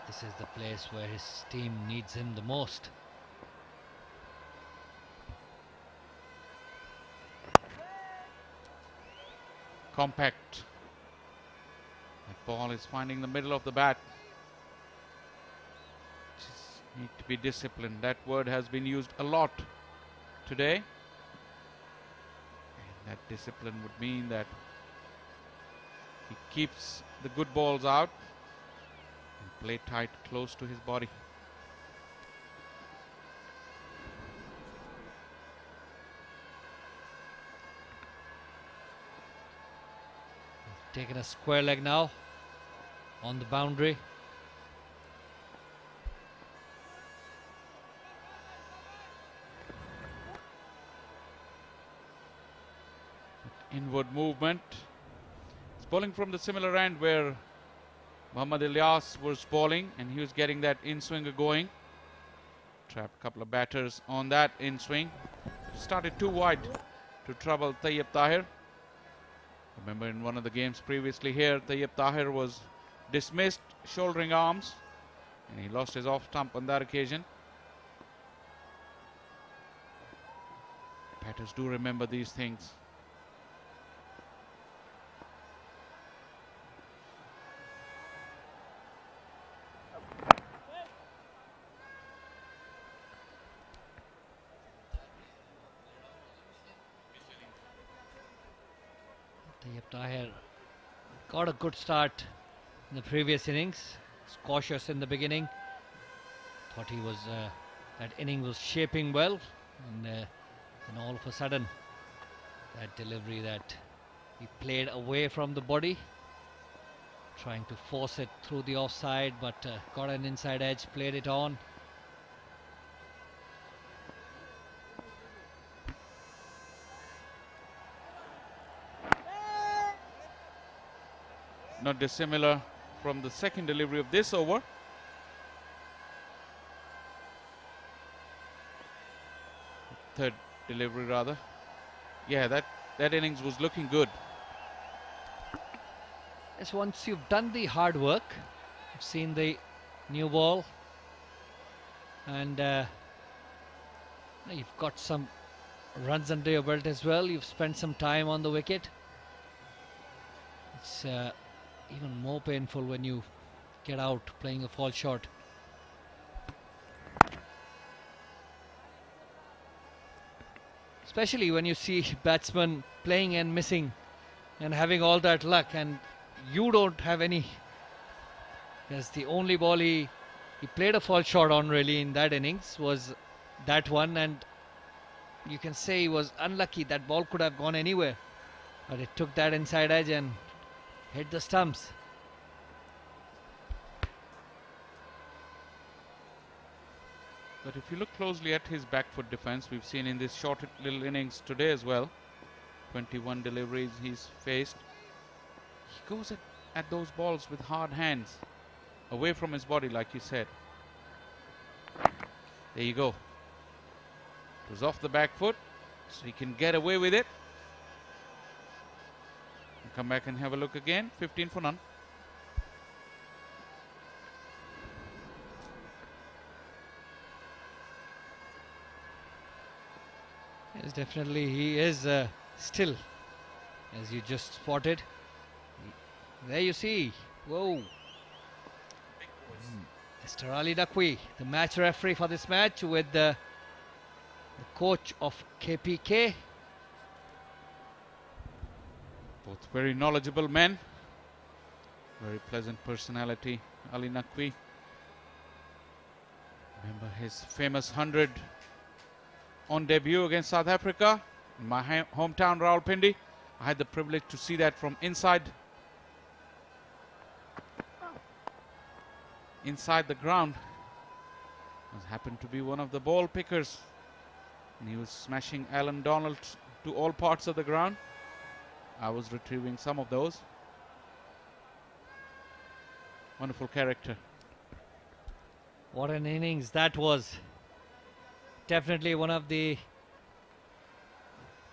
this is the place where his team needs him the most. Compact. That ball is finding the middle of the bat. Just need to be disciplined. That word has been used a lot today. And that discipline would mean that he keeps the good balls out and play tight close to his body. Taking a square leg now on the boundary. Inward movement. It's bowling from the similar end where Muhammad Ilyas was bowling, and he was getting that in-swinger going. Trapped a couple of batters on that in-swing. Started too wide to trouble Tayyib Tahir. Remember, in one of the games previously here, Tayyib Tahir was dismissed, shouldering arms, and he lost his off stump on that occasion. Batters do remember these things. Tayyib Tahir got a good start in the previous innings. Was cautious in the beginning. thought he was that inning was shaping well, and then all of a sudden that delivery that he played away from the body, trying to force it through the offside, but got an inside edge, played it on. Not dissimilar from the second delivery of this over. Third delivery rather. Yeah, that innings was looking good. Yes, once you've done the hard work, you've seen the new ball, and you've got some runs under your belt as well. You've spent some time on the wicket. It's even more painful when you get out playing a fall shot. Especially when you see batsmen playing and missing and having all that luck, and you don't have any. Because the only ball he played a fall shot on really in that innings was that one, and you can say he was unlucky. That ball could have gone anywhere, but it took that inside edge and hit the stumps. But if you look closely at his back foot defense, we've seen in this short little innings today as well, 21 deliveries he's faced. He goes at those balls with hard hands, away from his body, like you said. There you go. It was off the back foot, so he can get away with it. Come back and have a look again. 15 for none. Yes, definitely he is still, as you just spotted. There you see. Whoa. Mr. Ali Naqvi, the match referee for this match, with the coach of KPK. Both very knowledgeable men. Very pleasant personality, Ali Naqvi. Remember his famous 100 on debut against South Africa in my hometown Rawalpindi. I had the privilege to see that from inside the ground. I happened to be one of the ball pickers, and he was smashing Alan Donald to all parts of the ground. I was retrieving some of those. Wonderful character. What an innings that was. Definitely one of the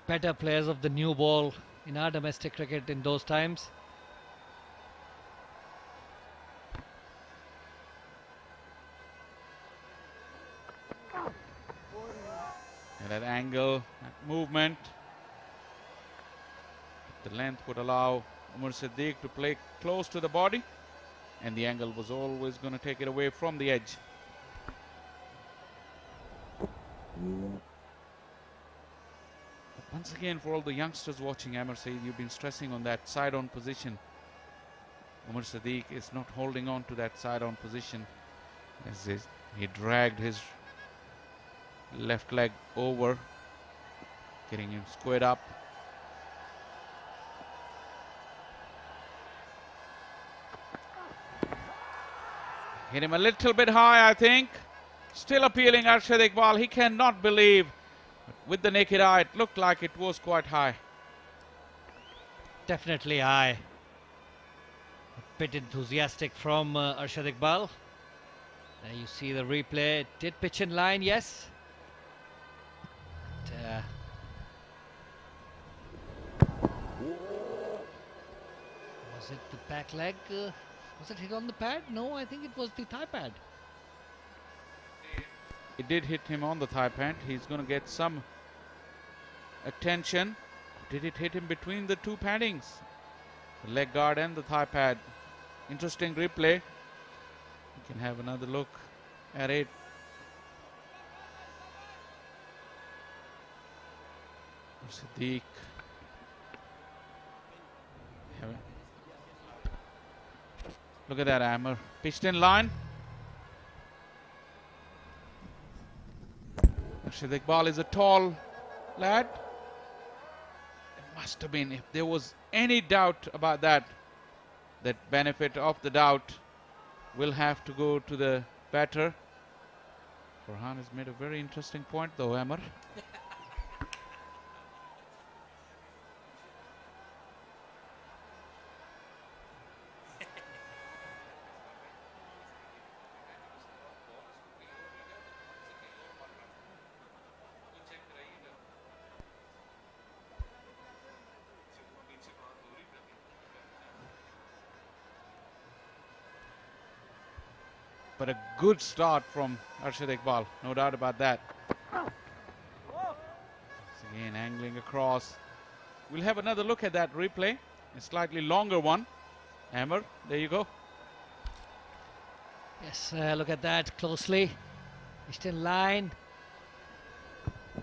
better players of the new ball in our domestic cricket in those times. And that angle, that movement, the length would allow Umar Siddiq to play close to the body, and the angle was always going to take it away from the edge. But once again, for all the youngsters watching, Amir Saeed, you've been stressing on that side-on position. Umar Siddiq is not holding on to that side-on position, as he dragged his left leg over, getting him squared up. Hit him a little bit high, I think. Still appealing Arshad Iqbal. He cannot believe. With the naked eye, it looked like it was quite high. Definitely high. A bit enthusiastic from Arshad Iqbal. There you see the replay. It did pitch in line, yes. But, was it the back leg? Was it hit on the pad? No, I think it was the thigh pad. It did hit him on the thigh pad. He's going to get some attention. Did it hit him between the two paddings? The leg guard and the thigh pad. Interesting replay. You can have another look at it. Siddiq. Look at that hammer. Pitched in line. Arshad Iqbal is a tall lad. It must have been, if there was any doubt about that, that benefit of the doubt will have to go to the batter. Farhan has made a very interesting point though, Amar. But a good start from Arshad Iqbal, no doubt about that. Again, angling across. We'll have another look at that replay, a slightly longer one. Amar, there you go. Yes, look at that closely. Just in line.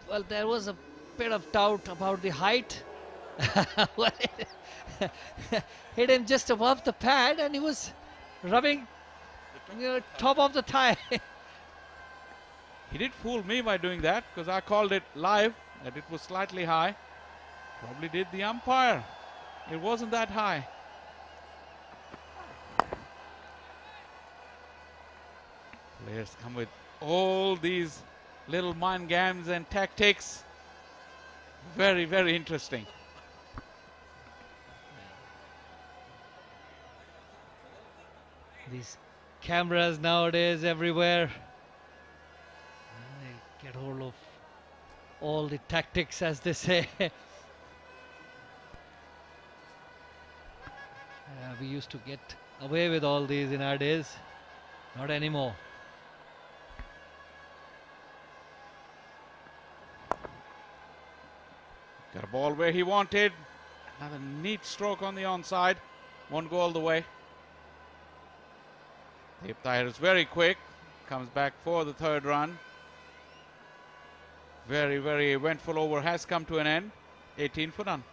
Well, there was a bit of doubt about the height. Well, hit him just above the pad and he was rubbing top of the thigh. He did fool me by doing that because I called it live that it was slightly high. Probably did the umpire. It wasn't that high. Players come with all these little mind games and tactics. Very, very interesting. These cameras nowadays everywhere. They get hold of all the tactics, as they say. We used to get away with all these in our days. Not anymore. Got a ball where he wanted. Another neat stroke on the onside. Won't go all the way. Deep Tahir is very quick. Comes back for the third run. Very, very eventful over has come to an end. 18 for none.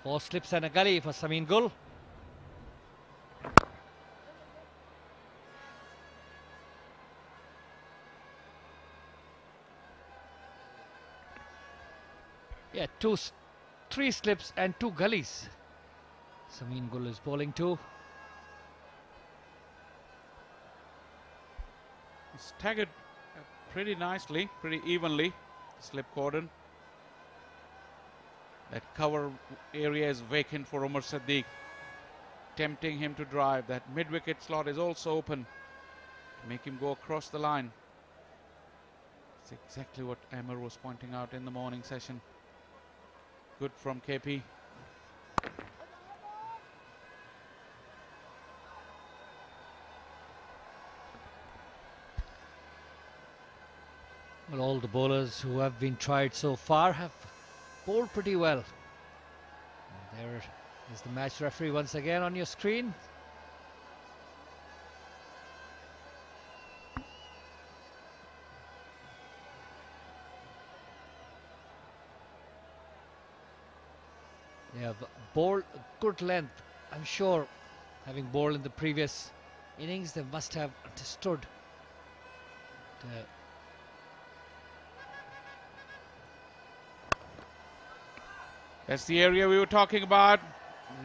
Four slips and a gully for Samin Gul. Yeah, three slips and two gullies. Samin Gul is bowling too. He's staggered pretty nicely, pretty evenly. Slip cordon. That cover area is vacant for Umar Siddiq, tempting him to drive. That mid-wicket slot is also open to make him go across the line. It's exactly what Amar was pointing out in the morning session. Good from KP. Well, all the bowlers who have been tried so far have bowled pretty well. And there is the match referee once again on your screen. They have bowled good length. I'm sure, having bowled in the previous innings, they must have understood the That's the area we were talking about.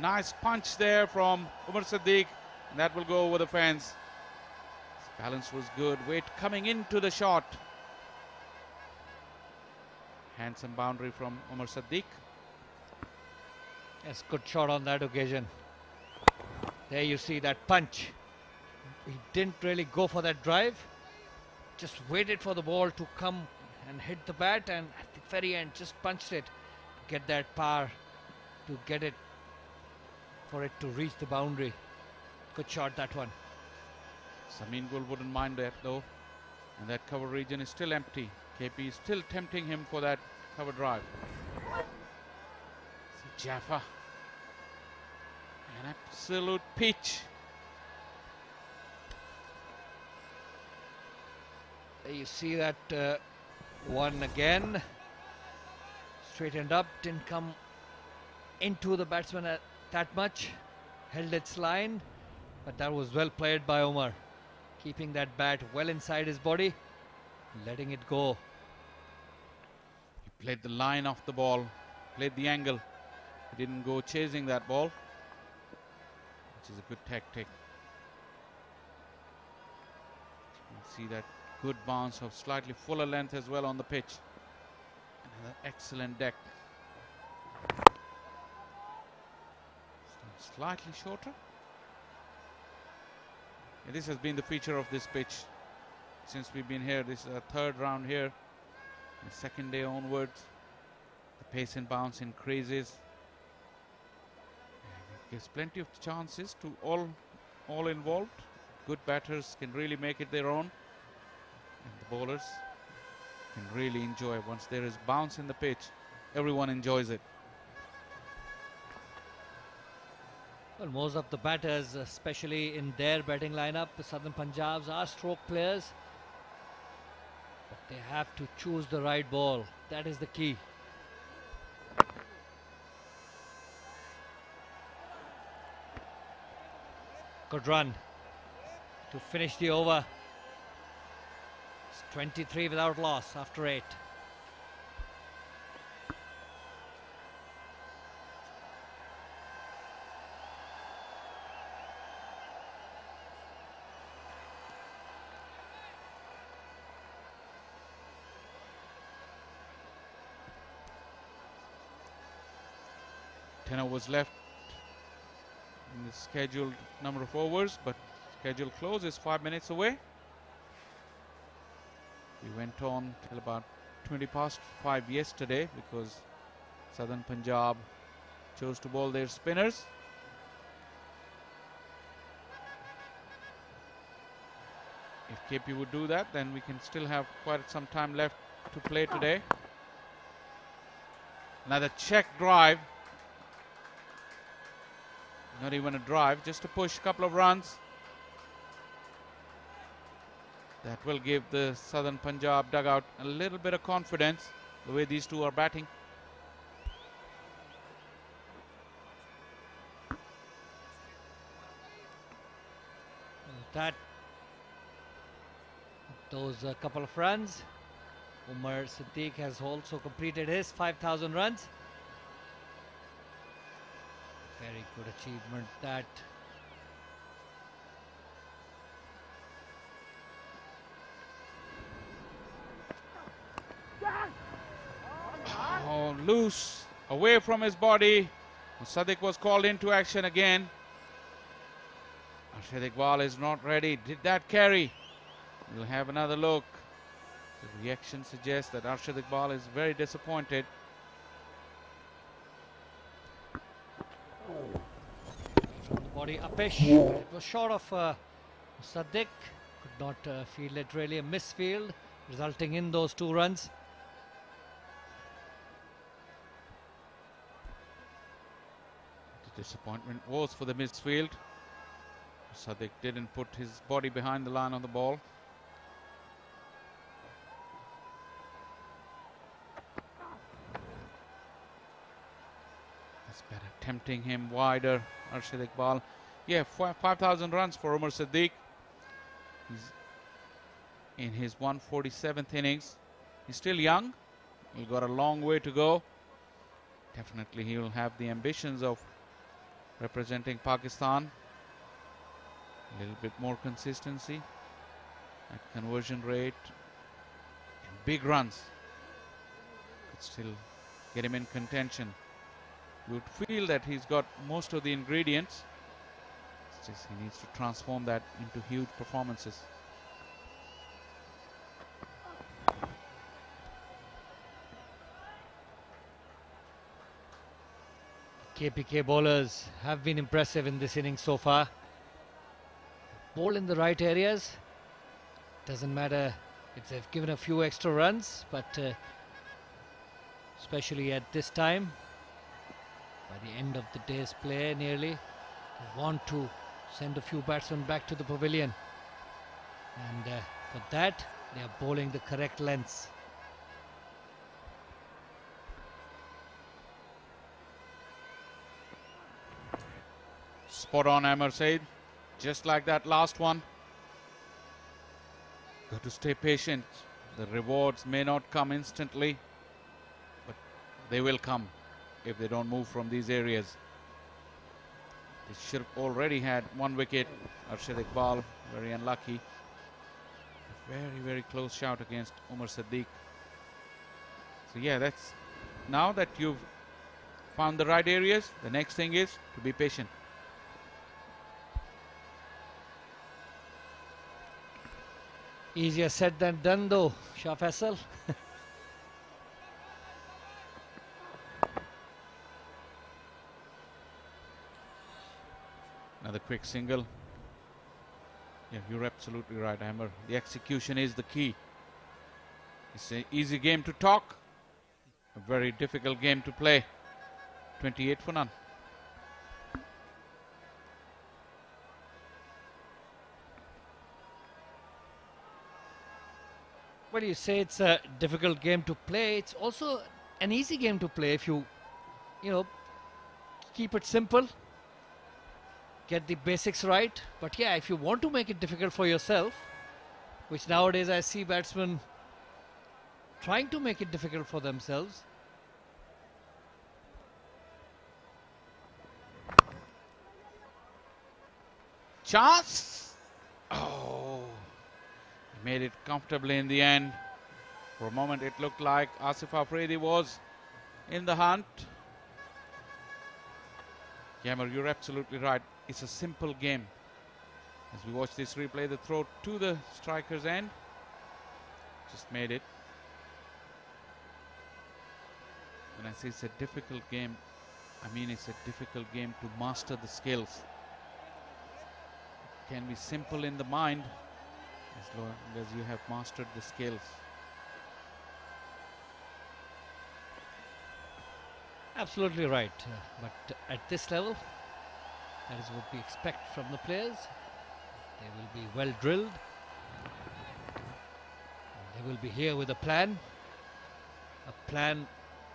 Nice punch there from Umar Siddiq. And that will go over the fence. His balance was good. Weight coming into the shot. Handsome boundary from Umar Siddiq. Yes, good shot on that occasion. There you see that punch. He didn't really go for that drive. Just waited for the ball to come and hit the bat, and at the very end, just punched it. Get that power to get it, for it to reach the boundary. Good shot, that one. Samin Gul wouldn't mind that though. And that cover region is still empty. KP is still tempting him for that cover drive. See Jaffa. An absolute pitch. You see that one again. Straightened up, didn't come into the batsman that much. Held its line, but that was well played by Omar. Keeping that bat well inside his body, letting it go. He played the line off the ball, played the angle. He didn't go chasing that ball, which is a good tactic. You can see that good bounce of slightly fuller length as well on the pitch. Another excellent deck. Slightly shorter. And this has been the feature of this pitch since we've been here. This is our third round here. The second day onwards, the pace and bounce increases. And it gives plenty of chances to all involved. Good batters can really make it their own, and the bowlers can really enjoy. Once there is bounce in the pitch, everyone enjoys it. Well, most of the batters, especially in their batting lineup, the Southern Punjabs, are stroke players. But they have to choose the right ball. That is the key. Good run to finish the over. It's 23 without loss after 8. Was left in the scheduled number of overs, but scheduled close is 5 minutes away. We went on till about 20 past 5 yesterday because Southern Punjab chose to bowl their spinners. If KP would do that, then we can still have quite some time left to play today. Another check drive. Not even a drive, just to push a couple of runs. That will give the Southern Punjab dugout a little bit of confidence, the way these two are batting. Those couple of runs. Umar Siddique has also completed his 5,000 runs. Very good achievement that. Oh, loose, away from his body. Sadiq was called into action again. Arshad Iqbal is not ready. Did that carry? We'll have another look. The reaction suggests that Arshad Iqbal is very disappointed. Body upish. It was short of Sadiq. Could not field it, really a misfield, resulting in those 2 runs. The disappointment was for the misfield. Sadiq didn't put his body behind the line of the ball. That's better, tempting him wider. Arshad Iqbal. Yeah, 5,000 runs for Umar Siddique. He's in his 147th innings. He's still young. He's got a long way to go. Definitely he will have the ambitions of representing Pakistan. A little bit more consistency. At conversion rate. And big runs. Could still get him in contention. You would feel that he's got most of the ingredients. It's just he needs to transform that into huge performances. KPK bowlers have been impressive in this innings so far. Bowl in the right areas. Doesn't matter if they've given a few extra runs, but especially at this time, by the end of the day's play nearly, they want to send a few batsmen back to the pavilion. And for that, they are bowling the correct lengths. Spot on, Amar Said. Just like that last one. Got to stay patient. The rewards may not come instantly, but they will come if they don't move from these areas. They should have already had 1 wicket. Arshad Iqbal, very unlucky. A very, very close shout against Umar Siddiq. So yeah, that's now that you've found the right areas, the next thing is to be patient. Easier said than done though, Shah Faisal. Another quick single. Yeah, you're absolutely right, Amber. The execution is the key. It's an easy game to talk, a very difficult game to play. 28 for none. Well, you say it's a difficult game to play. It's also an easy game to play if you know, keep it simple, get the basics right. But yeah, if you want to make it difficult for yourself, which nowadays I see batsmen trying to make it difficult for themselves. Chance! Oh, he made it comfortably in the end. For a moment it looked like Asif Afridi was in the hunt. Yammer, you're absolutely right. It's a simple game. As we watch this replay, the throw to the striker's end. Just made it. When I say it's a difficult game, I mean it's a difficult game to master the skills. It can be simple in the mind as long as you have mastered the skills. Absolutely right. But at this level, that is what we expect from the players. They will be well drilled. They will be here with a plan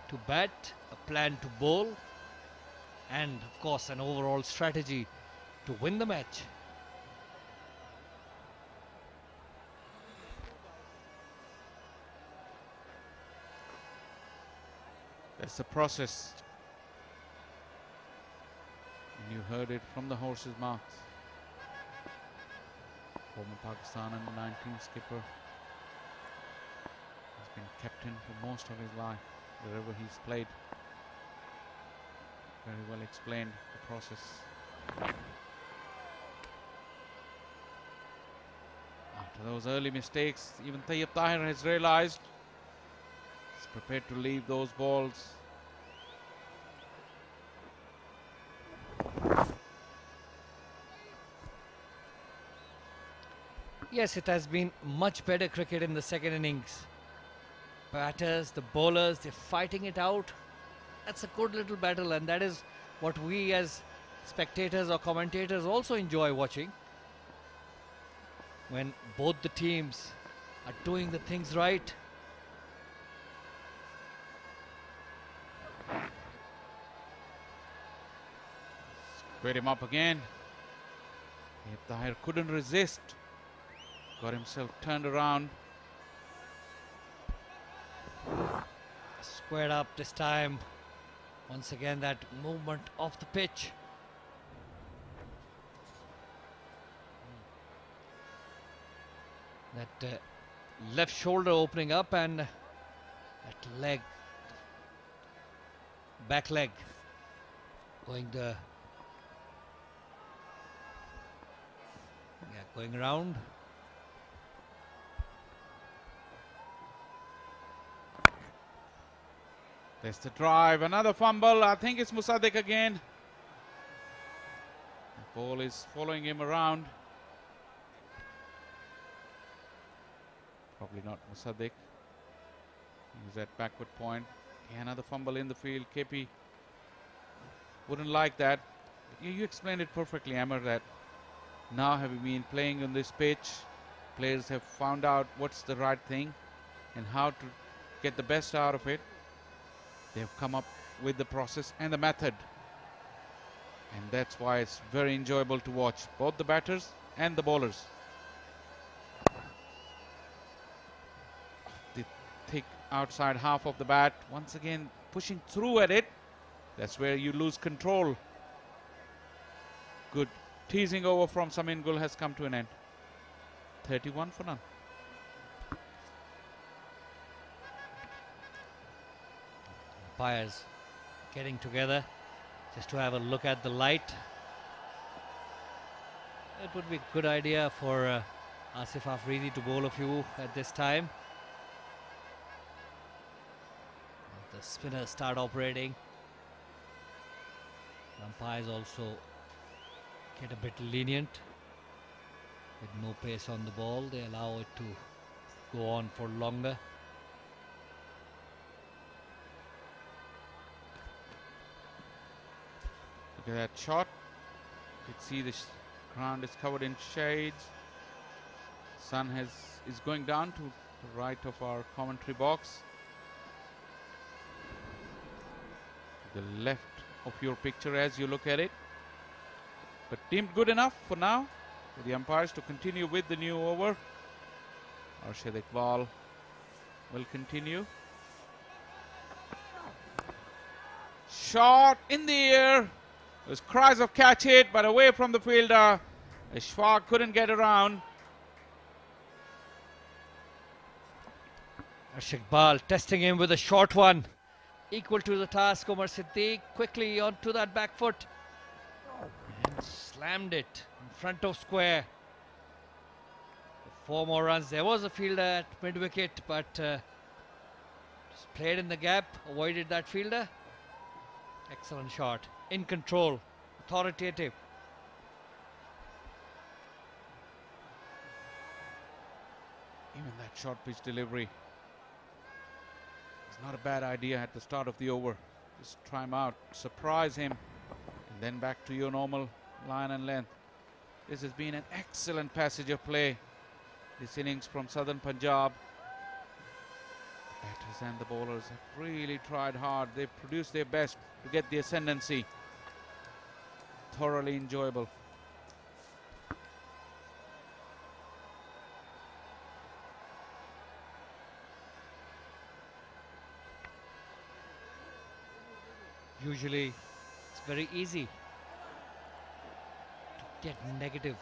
to bat, a plan to bowl, and of course an overall strategy to win the match. That's the process. And you heard it from the horse's mouth. Former Pakistan under-19 skipper. He's been captain for most of his life, wherever he's played. Very well explained the process. After those early mistakes, even Tayyip Tahir has realized he's prepared to leave those balls. Yes, it has been much better cricket in the second innings. Batters, the bowlers, they're fighting it out. That's a good little battle, and that is what we as spectators or commentators also enjoy watching. When both the teams are doing the things right. Squared him up again. Tahir couldn't resist. Got himself turned around. Squared up this time. Once again, that movement off the pitch. That left shoulder opening up, and that leg, back leg, going around. There's the drive, another fumble. I think it's Musaddiq again. The ball is following him around. Probably not Musaddiq. Use that backward point. Yeah, another fumble in the field. KP wouldn't like that. You explained it perfectly, Amr, that now having been playing on this pitch, players have found out what's the right thing and how to get the best out of it. They've come up with the process and the method. And that's why it's very enjoyable to watch both the batters and the bowlers. The thick outside half of the bat, once again pushing through at it. That's where you lose control. Good teasing over from Samin Gul has come to an end. 31 for none. Umpires getting together just to have a look at the light. It would be a good idea for Asif Afridi to bowl a few at this time. The spinners start operating. Umpires also get a bit lenient. With no pace on the ball, they allow it to go on for longer. Look at that shot. You can see the ground is covered in shades. Sun is going down to the right of our commentary box. The left of your picture as you look at it. But deemed good enough for now for the umpires to continue with the new over. Arshad Iqbal will continue. Shot in the air. There's cries of catch it, but away from the fielder. Ishfaq couldn't get around. Arshad Iqbal testing him with a short one. Equal to the task. Umar Siddiq quickly onto that back foot and slammed it in front of square. 4 more runs. There was a fielder at mid wicket, but just played in the gap, avoided that fielder. Excellent shot. In control, authoritative. Even that short pitch delivery. It's not a bad idea at the start of the over. Just try him out, surprise him, and then back to your normal line and length. This has been an excellent passage of play. This innings from Southern Punjab. The batters and the bowlers have really tried hard. They've produced their best to get the ascendancy. Thoroughly enjoyable. Usually it's very easy to get negative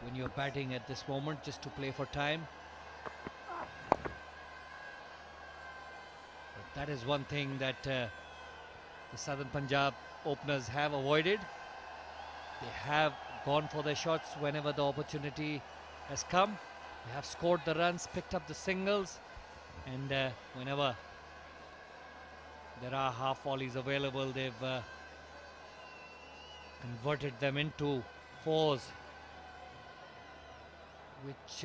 when you're batting at this moment, just to play for time. But that is one thing that the Southern Punjab openers have avoided. They have gone for their shots whenever the opportunity has come. They have scored the runs, picked up the singles, and whenever there are half volleys available, they've converted them into fours, which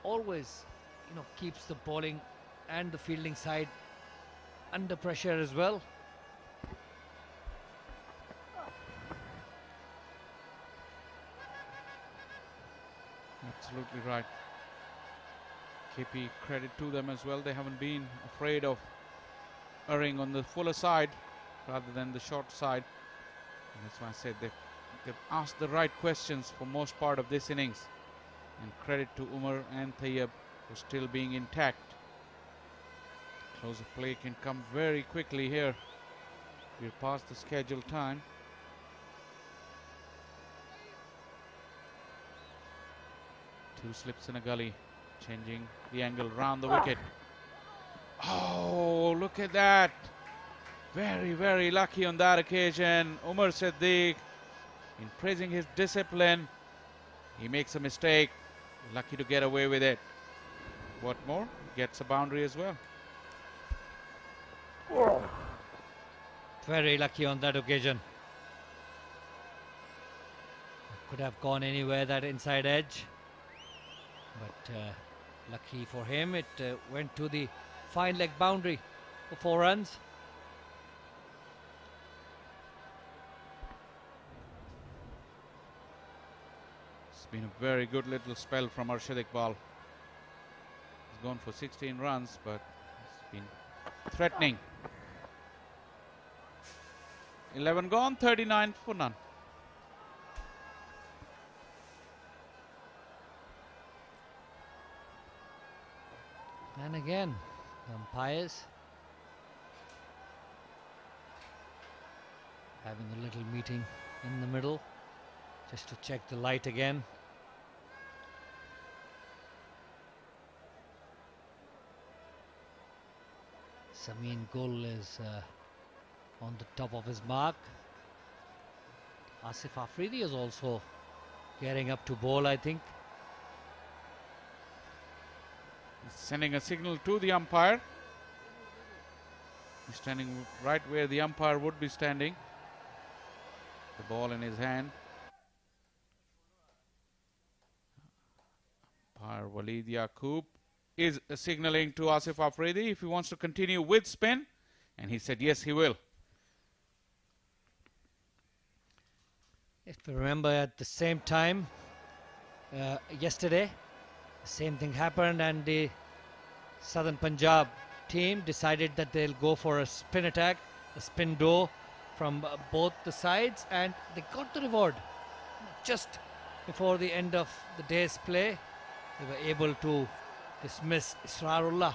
always, keeps the bowling and the fielding side under pressure as well. Absolutely right. KP, credit to them as well. They haven't been afraid of erring on the fuller side rather than the short side. And that's why I said they've asked the right questions for most part of this innings. And credit to Umar and Tayyab for still being intact. Close of play can come very quickly here. We're past the scheduled time. Two slips in a gully, changing the angle round the wicket. Oh, look at that. Very, very lucky on that occasion. Umar Siddiq, in praising his discipline, he makes a mistake. Lucky to get away with it. What more? Gets a boundary as well. Very lucky on that occasion. Could have gone anywhere, that inside edge. But lucky for him, it went to the fine leg boundary for 4 runs. It's been a very good little spell from Arshad Iqbal. He's gone for 16 runs, but it's been threatening. 11 gone, 39 for none. And again, the umpires having a little meeting in the middle just to check the light again. Sameen Gul is on the top of his mark. Asif Afridi is also getting up to bowl, I think. He's sending a signal to the umpire. He's standing right where the umpire would be standing. The ball in his hand. Umpire Waleed Yaqub is signaling to Asif Afridi if he wants to continue with spin, and he said yes, he will. If you remember, at the same time yesterday, the same thing happened, and the Southern Punjab team decided that they'll go for a spin attack, a spin do from both the sides, and they got the reward. Just before the end of the day's play, they were able to dismiss Israrullah.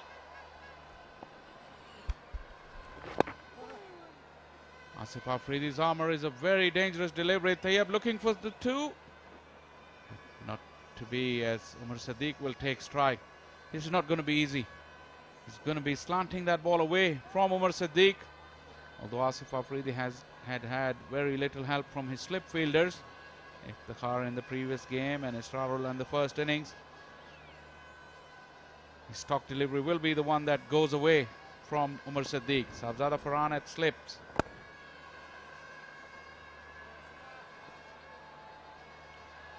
Asif Afridi's armour is a very dangerous delivery. Tayyab looking for the 2. Not to be, as Umar Sadiq will take strike. This is not going to be easy. He's going to be slanting that ball away from Umar Sadiq. Although Asif Afridi has had very little help from his slip fielders. Iftikhar in the previous game and Israrullah in the first innings. His stock delivery will be the one that goes away from Umar Sadiq. Sabzada Farhan at slips.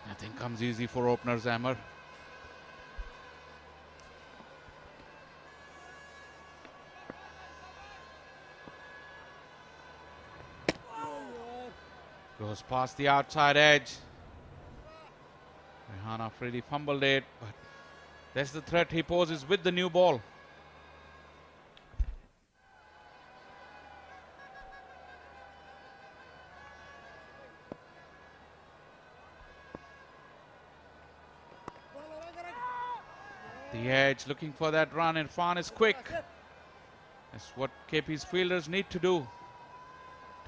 Nothing comes easy for openers, Amr. Goes past the outside edge. Rehan Afridi fumbled it, but that's the threat he poses with the new ball. The edge looking for that run. Irfan is quick. That's what KP's fielders need to do.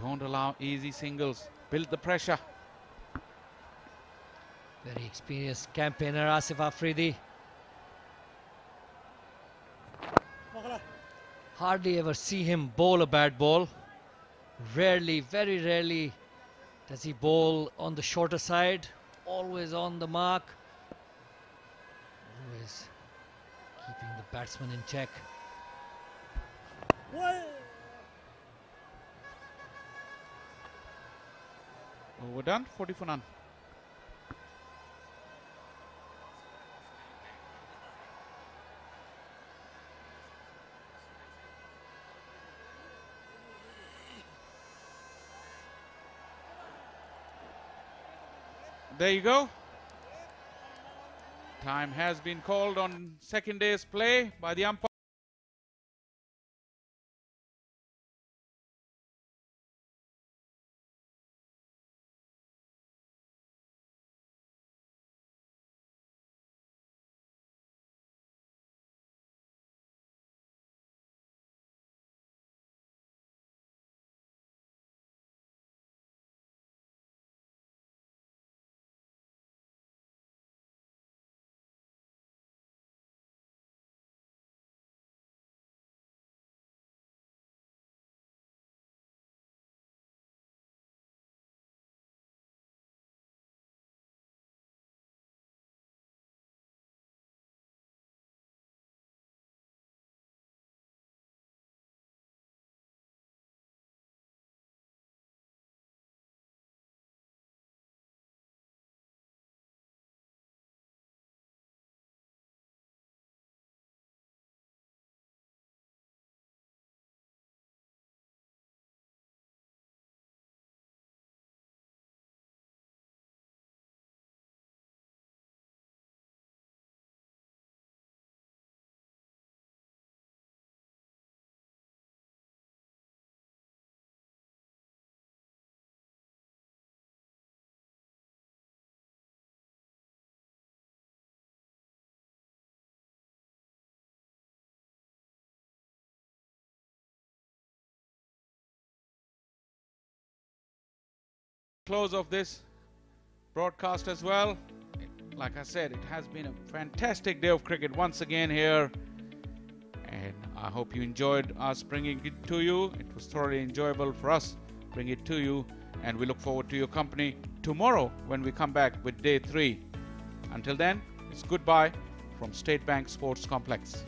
Don't allow easy singles. Build the pressure. Very experienced campaigner Asif Afridi. Hardly ever see him bowl a bad ball. Rarely, very rarely does he bowl on the shorter side. Always on the mark. Always keeping the batsman in check. Over done, 40 for none. There you go. Time has been called on second day's play by the umpire. close of this broadcast as well. Like I said, it has been a fantastic day of cricket once again here, and I hope you enjoyed us bringing it to you. It was thoroughly enjoyable for us bringing it to you, and we look forward to your company tomorrow when we come back with day 3. Until then, it's goodbye from State Bank Sports Complex.